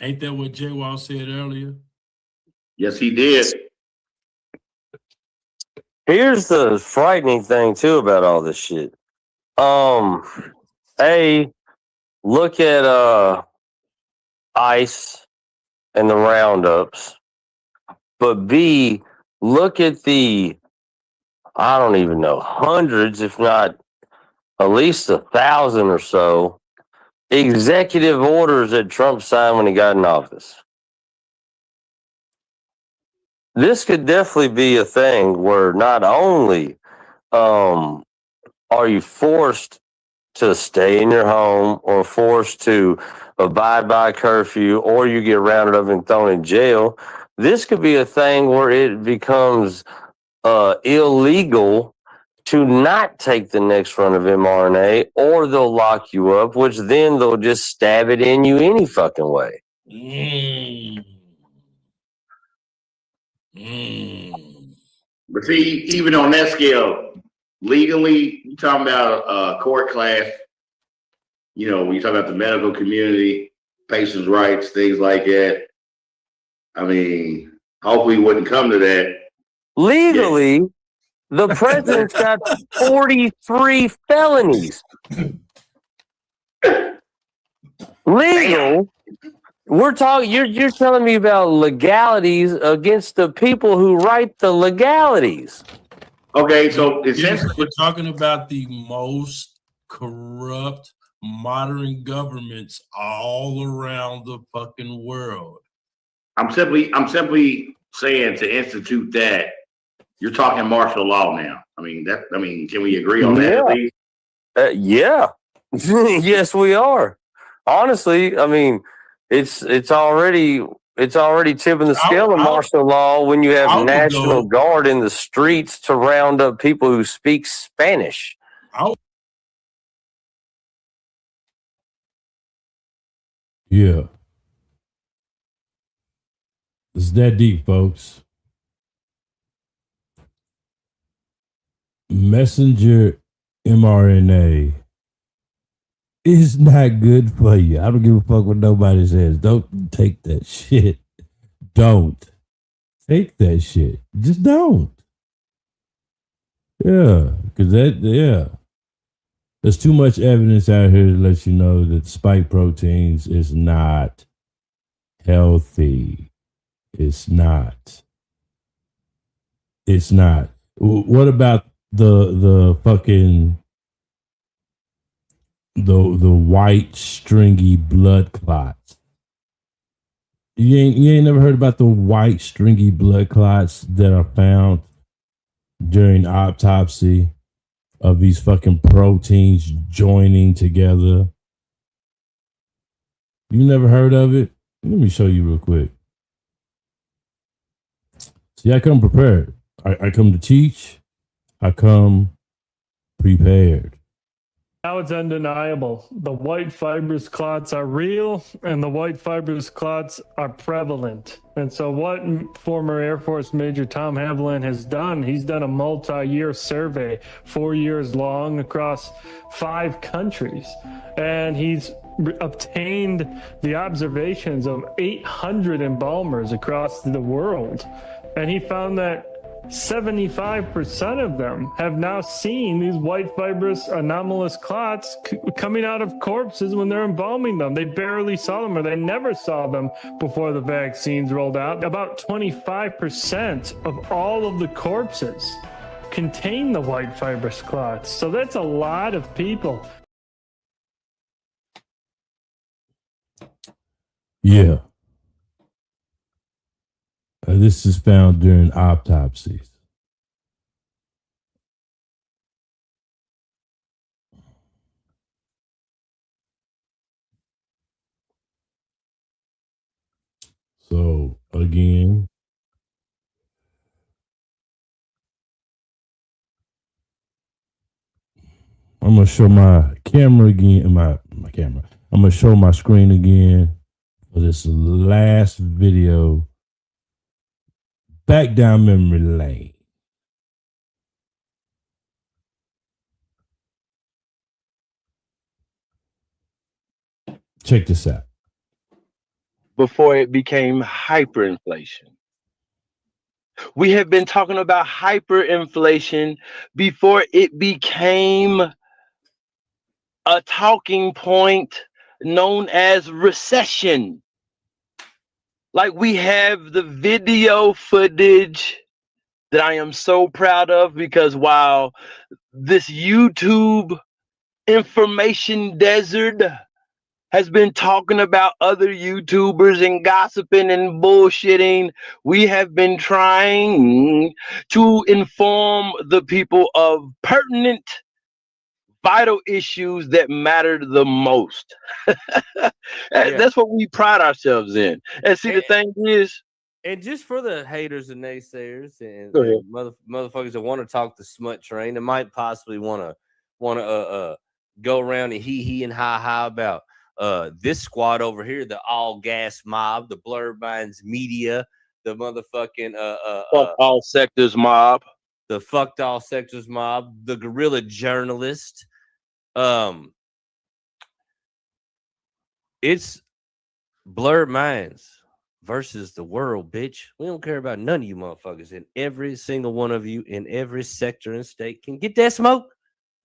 Ain't that what Jay Wall said earlier? Yes, he did. Here's the frightening thing too about all this shit. Look at ICE and the roundups, but B, look at the, I don't even know, hundreds, if not at least 1,000 or so executive orders that Trump signed when he got in office. This could definitely be a thing where not only are you forced to stay in your home or forced to abide by curfew or you get rounded up and thrown in jail, this could be a thing where it becomes illegal to not take the next run of mRNA, or they'll lock you up, which then they'll just stab it in you any fucking way. But see, even on that scale, legally, you're talking about court class, when you talk about the medical community, patients' rights, things like that. I mean, hopefully it wouldn't come to that. Legally, the president's got 43 felonies. Legal. We're talking. You're telling me about legalities against the people who write the legalities. Okay, so we're talking about the most corrupt modern governments all around the fucking world. I'm simply saying to institute that. You're talking martial law now. I mean, can we agree on that at least? Yeah. Yes, we are. Honestly, I mean, it's already tipping the scale of martial law when you have National Guard in the streets to round up people who speak Spanish. Yeah. It's that deep, folks. Messenger mRNA is not good for you. I don't give a fuck what nobody says. Don't take that shit. Don't take that shit. Just don't. Yeah, because there's too much evidence out here to let you know that spike proteins is not healthy. It's not. It's not. What about the fucking the white stringy blood clots? You ain't never heard about the white stringy blood clots that are found during autopsy of these fucking proteins joining together? You never heard of it? Let me show you real quick. See, I come prepared. I come to teach. I come prepared. Now it's undeniable. The white fibrous clots are real and the white fibrous clots are prevalent. And so what former Air Force Major Tom Haviland has done, he's done a multi-year survey, 4 years long across 5 countries. And he's obtained the observations of 800 embalmers across the world. And he found that 75% of them have now seen these white fibrous anomalous clots coming out of corpses when they're embalming them. They barely saw them or they never saw them before the vaccines rolled out. About 25% of all of the corpses contain the white fibrous clots. So that's a lot of people. Yeah. This is found during autopsies. So, again, I'm going to show my camera again. My camera. I'm going to show my screen again for this last video. Back down memory lane. Check this out. Before it became hyperinflation. We have been talking about hyperinflation before it became a talking point known as recession. Like, we have the video footage that I am so proud of, because while this YouTube information desert has been talking about other YouTubers and gossiping and bullshitting, we have been trying to inform the people of pertinent, vital issues that matter the most. That's what we pride ourselves in. And see, the thing is, and just for the haters and naysayers and Go ahead. motherfuckers that want to talk the smut train, that might possibly want to go around and hee and ha about this squad over here, the all gas mob, the Blurred Minds media, the motherfucking fuck all sectors mob, the fucked all sectors mob, the guerrilla journalist. It's Blurred Minds versus the world, bitch. We don't care about none of you motherfuckers, and every single one of you in every sector and state can get that smoke,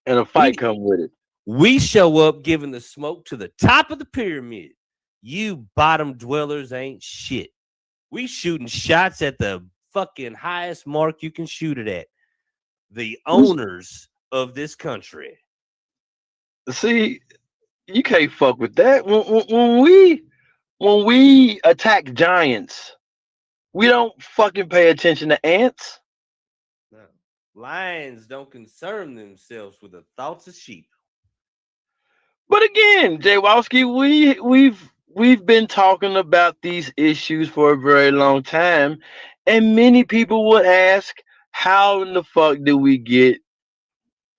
and a fight come with it. We show up giving the smoke to the top of the pyramid. You bottom dwellers ain't shit. We shooting shots at the fucking highest mark you can shoot it at. The owners of this country. See, you can't fuck with that. When we attack giants, we don't fucking pay attention to ants. No. Lions don't concern themselves with the thoughts of sheep. But again, Jay Walski, we've been talking about these issues for a very long time, and many people would ask, how in the fuck do we get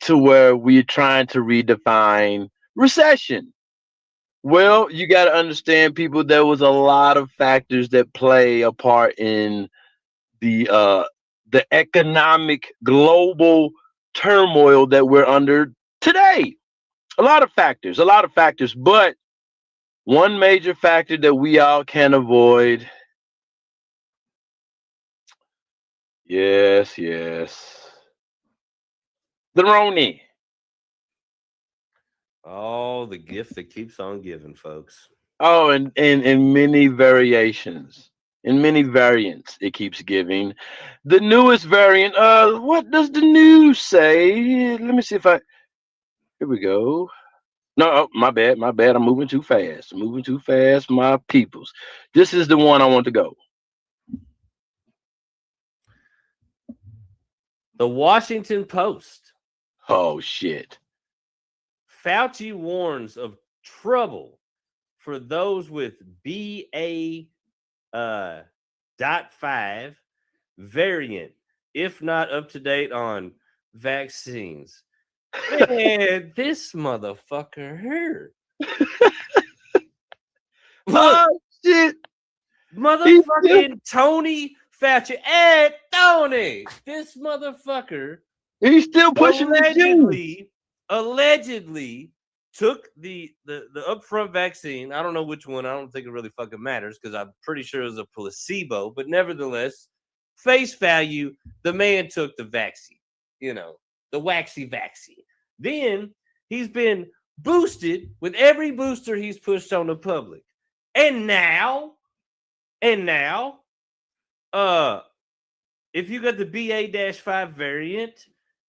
to where we're trying to redefine recession? Well, you got to understand, people. There was a lot of factors that play a part in the economic global turmoil that we're under today. A lot of factors, but one major factor that we all can avoid. Yes. The Roni. Oh, the gift that keeps on giving, folks. Oh, and in many variations. In many variants, it keeps giving. The newest variant, what does the news say? Let me see if here we go. No, oh, my bad. I'm moving too fast. My peoples. This is the one I want to go. The Washington Post. Oh, shit. Fauci warns of trouble for those with BA.5 variant, if not up to date on vaccines. Man, this motherfucker here. Oh, shit. Motherfucking Tony Fauci. Hey, Tony, this motherfucker. He's still pushing allegedly took the upfront vaccine. I don't know which one. I don't think it really fucking matters because I'm pretty sure it was a placebo. But nevertheless, face value, the man took the vaccine. You know, the waxy vaccine. Then he's been boosted with every booster he's pushed on the public. And now, if you got the BA-5 variant,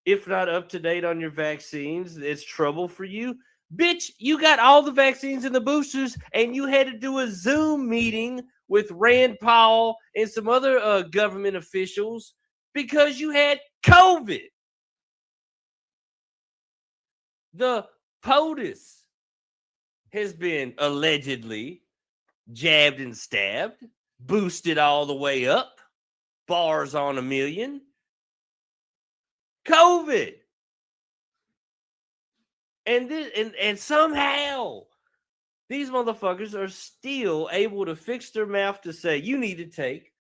if not up to date on your vaccines, it's trouble for you. Bitch, you got all the vaccines and the boosters, and you had to do a Zoom meeting with Rand Paul and some other government officials because you had COVID. The POTUS has been allegedly jabbed and stabbed, boosted all the way up, bars on 1,000,000. COVID. And somehow these motherfuckers are still able to fix their mouth to say you need to take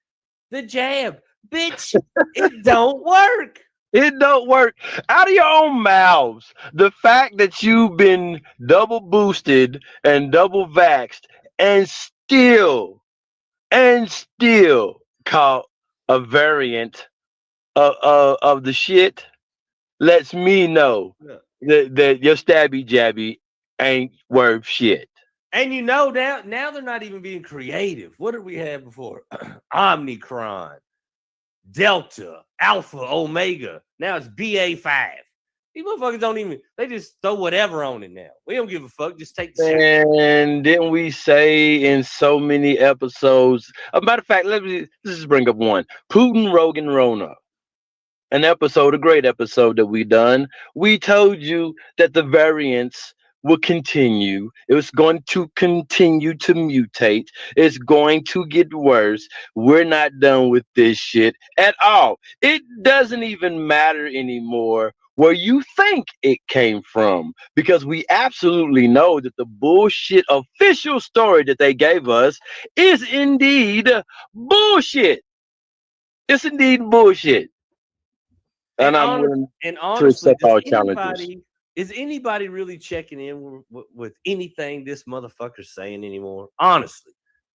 the jab. Bitch, it don't work. It don't work. Out of your own mouths, the fact that you've been double boosted and double vaxxed and still caught a variant of the shit lets me know that your stabby jabby ain't worth shit. And you know, now they're not even being creative. What did we have before? Omicron, Delta, Alpha, Omega. Now it's BA5. These motherfuckers don't even, they just throw whatever on it now. We don't give a fuck. Just take the shit. And didn't we say in so many episodes? A matter of fact, let's just bring up one. Putin, Rogan, Rona. A great episode that we done. We told you that the variants will continue. It was going to continue to mutate. It's going to get worse. We're not done with this shit at all. It doesn't even matter anymore where you think it came from, because we absolutely know that the bullshit official story that they gave us is indeed bullshit. It's indeed bullshit. And I'm willing to accept all challenges. Is anybody really checking in with anything this motherfucker's saying anymore? Honestly,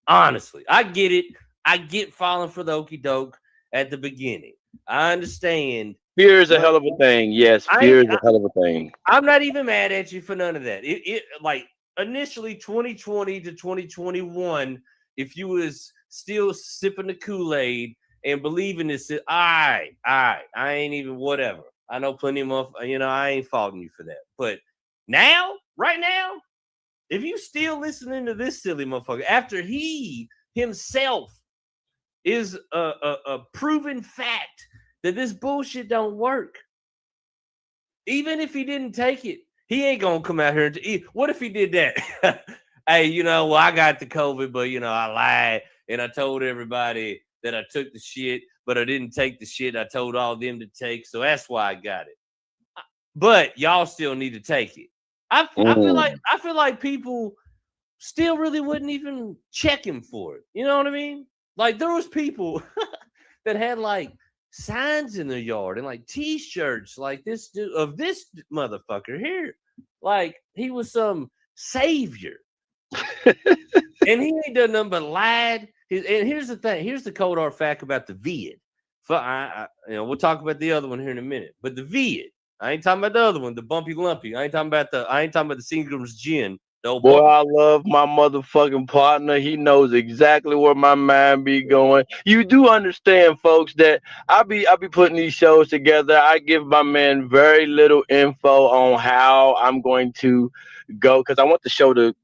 I get it. I get falling for the okie doke at the beginning. I understand. Fear is a hell of a thing. Yes, fear is a hell of a thing. I'm not even mad at you for none of that. It like initially 2020 to 2021, if you was still sipping the Kool-Aid and believing this, I ain't even whatever. I know plenty of I ain't faulting you for that. But now, right now, if you still listening to this silly motherfucker after he himself is a proven fact that this bullshit don't work, even if he didn't take it, he ain't gonna come out here and eat. What if he did that? Hey, well, I got the COVID, but I lied and I told everybody that I took the shit, but I didn't take the shit I told all them to take, so that's why I got it. But y'all still need to take it. I feel like people still really wouldn't even check him for it. You know what I mean? Like there was people that had like signs in their yard and like T-shirts like this dude of this motherfucker here. Like he was some savior. And he ain't done nothing but lied. And here's the thing. Here's the cold hard fact about the vid. We'll talk about the other one here in a minute. But the vid, I ain't talking about the other one, the bumpy lumpy. I ain't talking about the Seagram's gin. Boy, I love my motherfucking partner. He knows exactly where my mind be going. You do understand, folks, that I be putting these shows together. I give my man very little info on how I'm going to go because I want the show to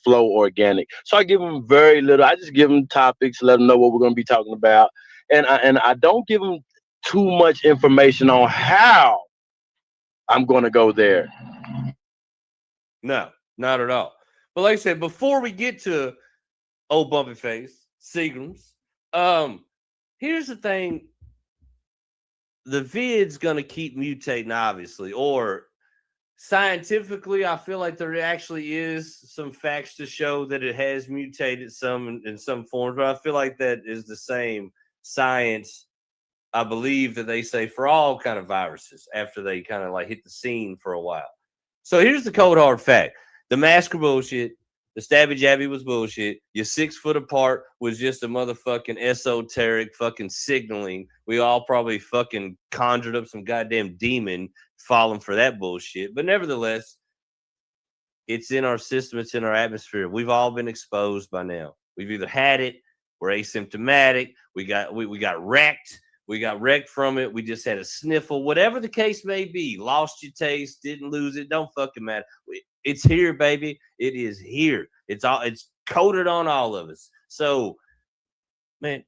flow organic. So I give him very little. I just give him topics, let him know what we're going to be talking about, and I don't give him too much information on how I'm going to go there. No. Not at all. But like I said, before we get to old bumpy face, Seagram's, here's the thing. The vid's going to keep mutating, obviously. Or scientifically, I feel like there actually is some facts to show that it has mutated some in some forms. But I feel like that is the same science, I believe, that they say for all kind of viruses after they kind of like hit the scene for a while. So here's the cold hard fact. The mask were bullshit. The stabby jabby was bullshit. Your 6 foot apart was just a motherfucking esoteric fucking signaling. We all probably fucking conjured up some goddamn demon falling for that bullshit. But nevertheless, it's in our system. It's in our atmosphere. We've all been exposed by now. We've either had it, we're asymptomatic, we got wrecked. We got wrecked from it. We just had a sniffle. Whatever the case may be, lost your taste, didn't lose it. Don't fucking matter. It's here, baby. It is here. It's coded on all of us. So, man,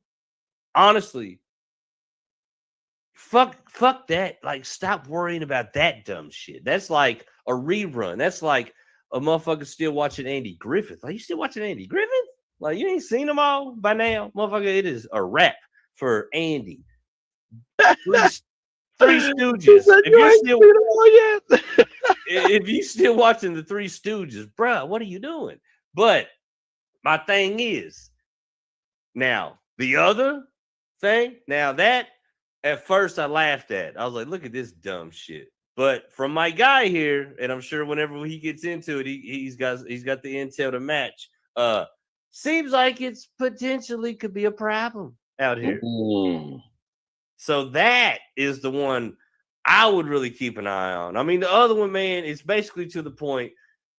honestly, fuck that. Like, stop worrying about that dumb shit. That's like a rerun. That's like a motherfucker still watching Andy Griffith. Like, you still watching Andy Griffith? Like, you ain't seen them all by now, motherfucker. It is a wrap for Andy. Three Stooges. If you still watching the Three Stooges, bruh, what are you doing? But my thing is, now the other thing, now that at first I laughed at. I was like, look at this dumb shit. But from my guy here, and I'm sure whenever he gets into it, he's got the intel to match. Seems like it's potentially could be a problem out here. So that is the one I would really keep an eye on. I mean, the other one, man, it's basically to the point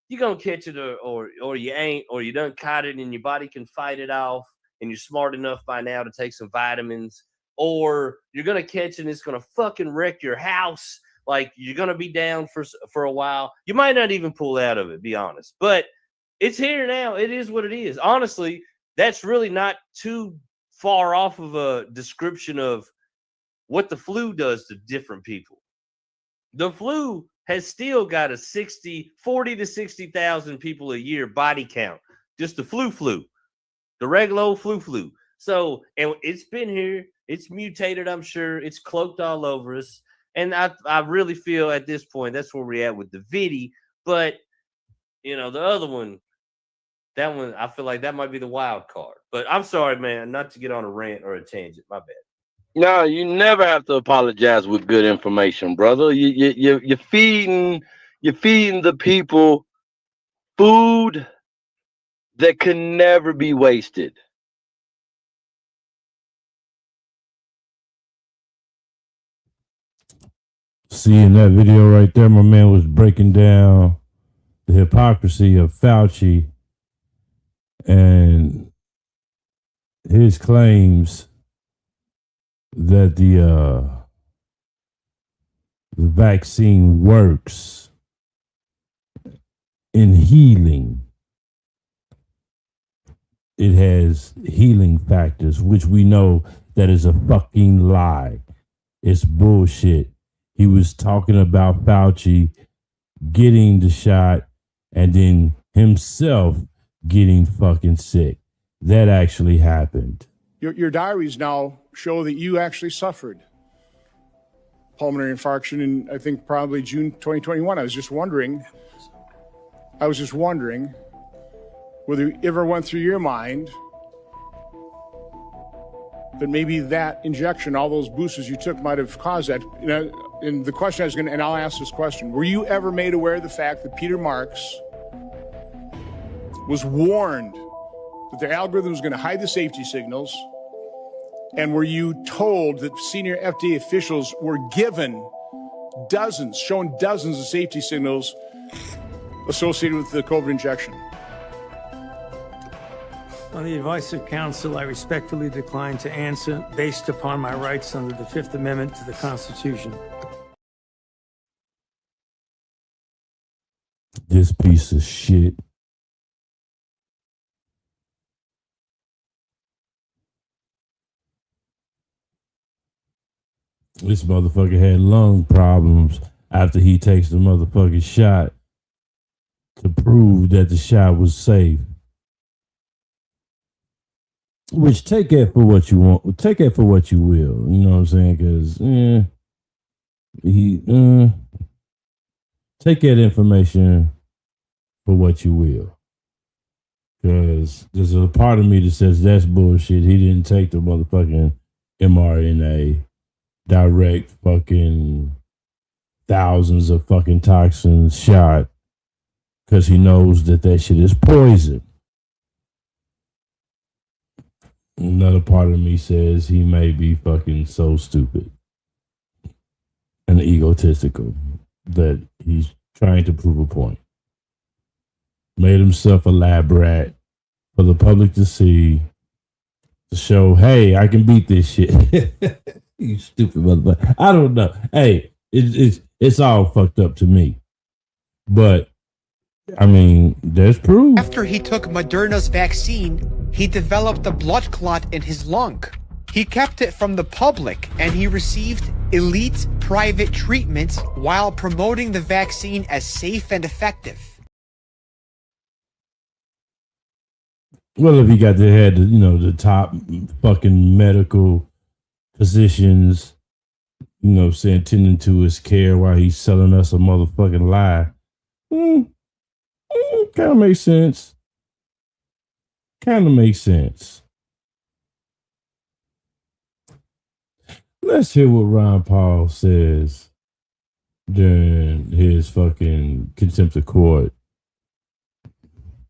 you're going to catch it or you ain't, or you done caught it and your body can fight it off and you're smart enough by now to take some vitamins, or you're going to catch it and it's going to fucking wreck your house. Like, you're going to be down for a while. You might not even pull out of it, be honest. But it's here now. It is what it is. Honestly, that's really not too far off of a description of what the flu does to different people. The flu has still got a 40 to 60,000 people a year body count. Just the flu, the regular old flu. So, and it's been here. It's mutated, I'm sure. It's cloaked all over us. And I really feel at this point, that's where we're at with the vidi. But, the other one, that one, I feel like that might be the wild card. But I'm sorry, man, not to get on a rant or a tangent. My bad. No, you never have to apologize with good information, brother. You're feeding the people food that can never be wasted. See, in that video right there, my man was breaking down the hypocrisy of Fauci and his claims that the vaccine works in healing. It has healing factors, which we know that is a fucking lie. It's bullshit. He was talking about Fauci getting the shot and then himself getting fucking sick. That actually happened. Your diaries now show that you actually suffered pulmonary infarction in, I think, probably June 2021. I was just wondering, whether it ever went through your mind that maybe that injection, all those boosters you took, might have caused that. And the question I was going to, and I'll ask this question, were you ever made aware of the fact that Peter Marks was warned that the algorithm was going to hide the safety signals? And were you told that senior FDA officials were given shown dozens of safety signals associated with the COVID injection? On the advice of counsel, I respectfully decline to answer based upon my rights under the Fifth Amendment to the Constitution. This piece of shit. This motherfucker had lung problems after he takes the motherfucking shot to prove that the shot was safe. Which, take that for what you want. Take that for what you will. You know what I'm saying? Because take that information for what you will. Because there's a part of me that says that's bullshit. He didn't take the motherfucking mRNA, direct fucking thousands of fucking toxins shot, because he knows that shit is poison. Another part of me says he may be fucking so stupid and egotistical that he's trying to prove a point. Made himself a lab rat for the public to see, to show, hey, I can beat this shit. You stupid motherfucker. I don't know. Hey, it's all fucked up to me. But I mean, there's proof. After he took Moderna's vaccine, he developed a blood clot in his lung. He kept it from the public, and he received elite private treatment while promoting the vaccine as safe and effective. Well, if he got the head, the top fucking medical physicians, saying tending to his care while he's selling us a motherfucking lie. Kind of makes sense. Let's hear what Ron Paul says during his fucking contempt of court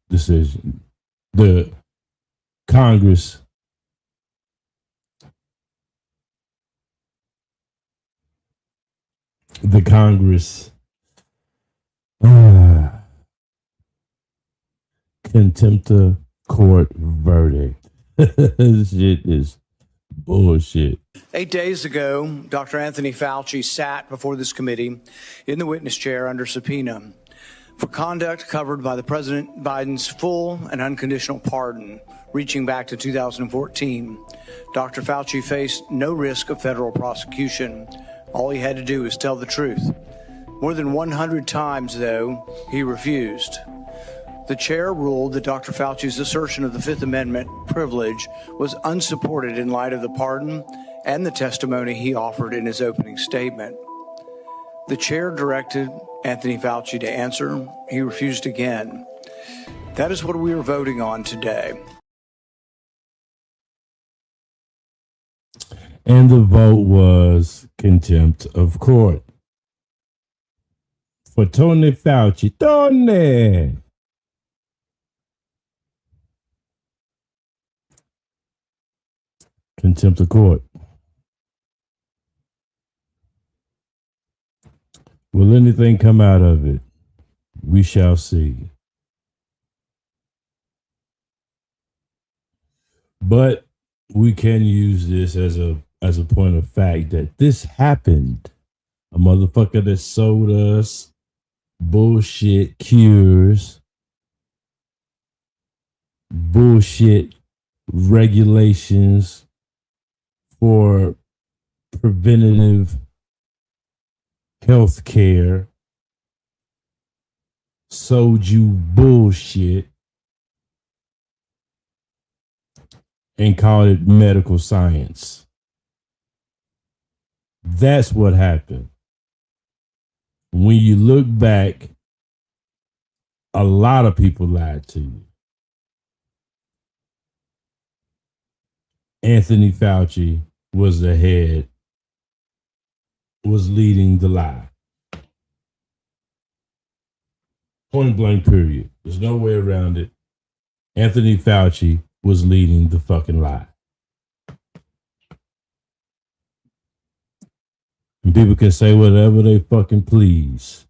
decision. The Congress contempt of court verdict. This shit is bullshit. 8 days ago, Dr. Anthony Fauci sat before this committee in the witness chair under subpoena for conduct covered by the President Biden's full and unconditional pardon, reaching back to 2014. Dr. Fauci faced no risk of federal prosecution. All he had to do was tell the truth. More than 100 times, though, he refused. The chair ruled that Dr. Fauci's assertion of the Fifth Amendment privilege was unsupported in light of the pardon and the testimony he offered in his opening statement. The chair directed Anthony Fauci to answer. He refused again. That is what we are voting on today. And the vote was contempt of court for Tony Fauci. Tony! Contempt of court. Will anything come out of it? We shall see. But we can use this as a point of fact that this happened. A motherfucker that sold us bullshit cures, bullshit regulations for preventative health care, sold you bullshit and called it medical science. That's what happened. When you look back, a lot of people lied to you. Anthony Fauci was the head, was leading the lie. Point blank, period. There's no way around it. Anthony Fauci was leading the fucking lie. And people can say whatever they fucking please.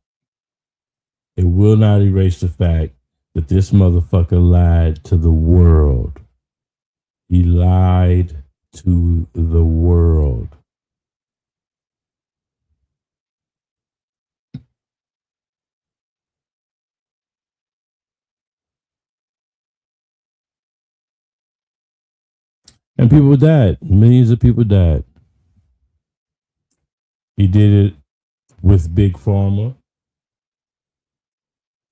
It will not erase the fact that this motherfucker lied to the world. He lied to the world. And people died. Millions of people died. He did it with Big Pharma.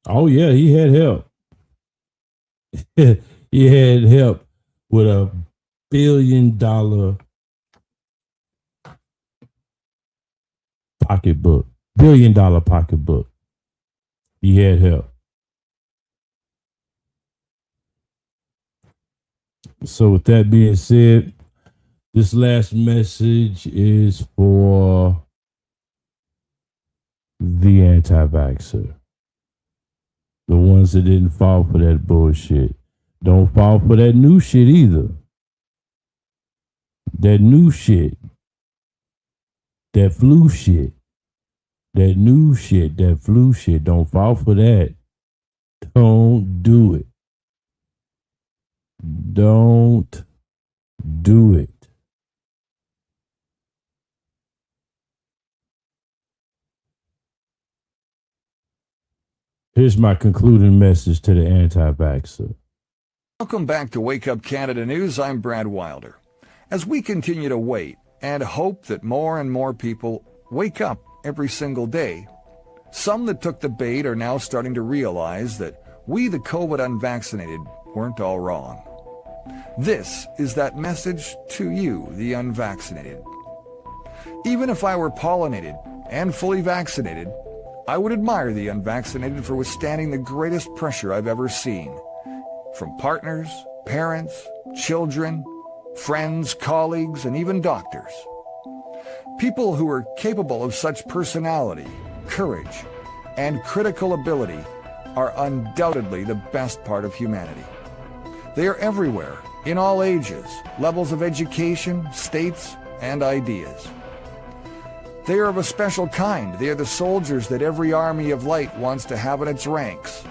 Oh, yeah, he had help. He had help with $1 billion pocketbook. $1 billion pocketbook. He had help. So with that being said, this last message is for the anti-vaxxer. The ones that didn't fall for that bullshit. Don't fall for that new shit either. That new shit. That flu shit. That new shit. That flu shit. Don't fall for that. Don't do it. Don't do it. Here's my concluding message to the anti-vaxxer. Welcome back to Wake Up Canada News. I'm Brad Wilder. As we continue to wait and hope that more and more people wake up every single day, some that took the bait are now starting to realize that we, the COVID unvaccinated, weren't all wrong. This is that message to you, the unvaccinated. Even if I were pollinated and fully vaccinated, I would admire the unvaccinated for withstanding the greatest pressure I've ever seen. From partners, parents, children, friends, colleagues, and even doctors. People who are capable of such personality, courage, and critical ability are undoubtedly the best part of humanity. They are everywhere, in all ages, levels of education, states, and ideas. They are of a special kind. They are the soldiers that every army of light wants to have in its ranks.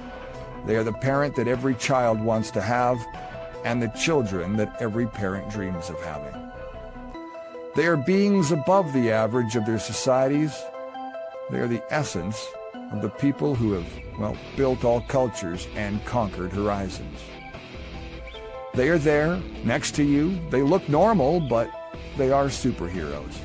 They are the parent that every child wants to have, and the children that every parent dreams of having. They are beings above the average of their societies. They are the essence of the people who have, well, built all cultures and conquered horizons. They are there, next to you. They look normal, but they are superheroes.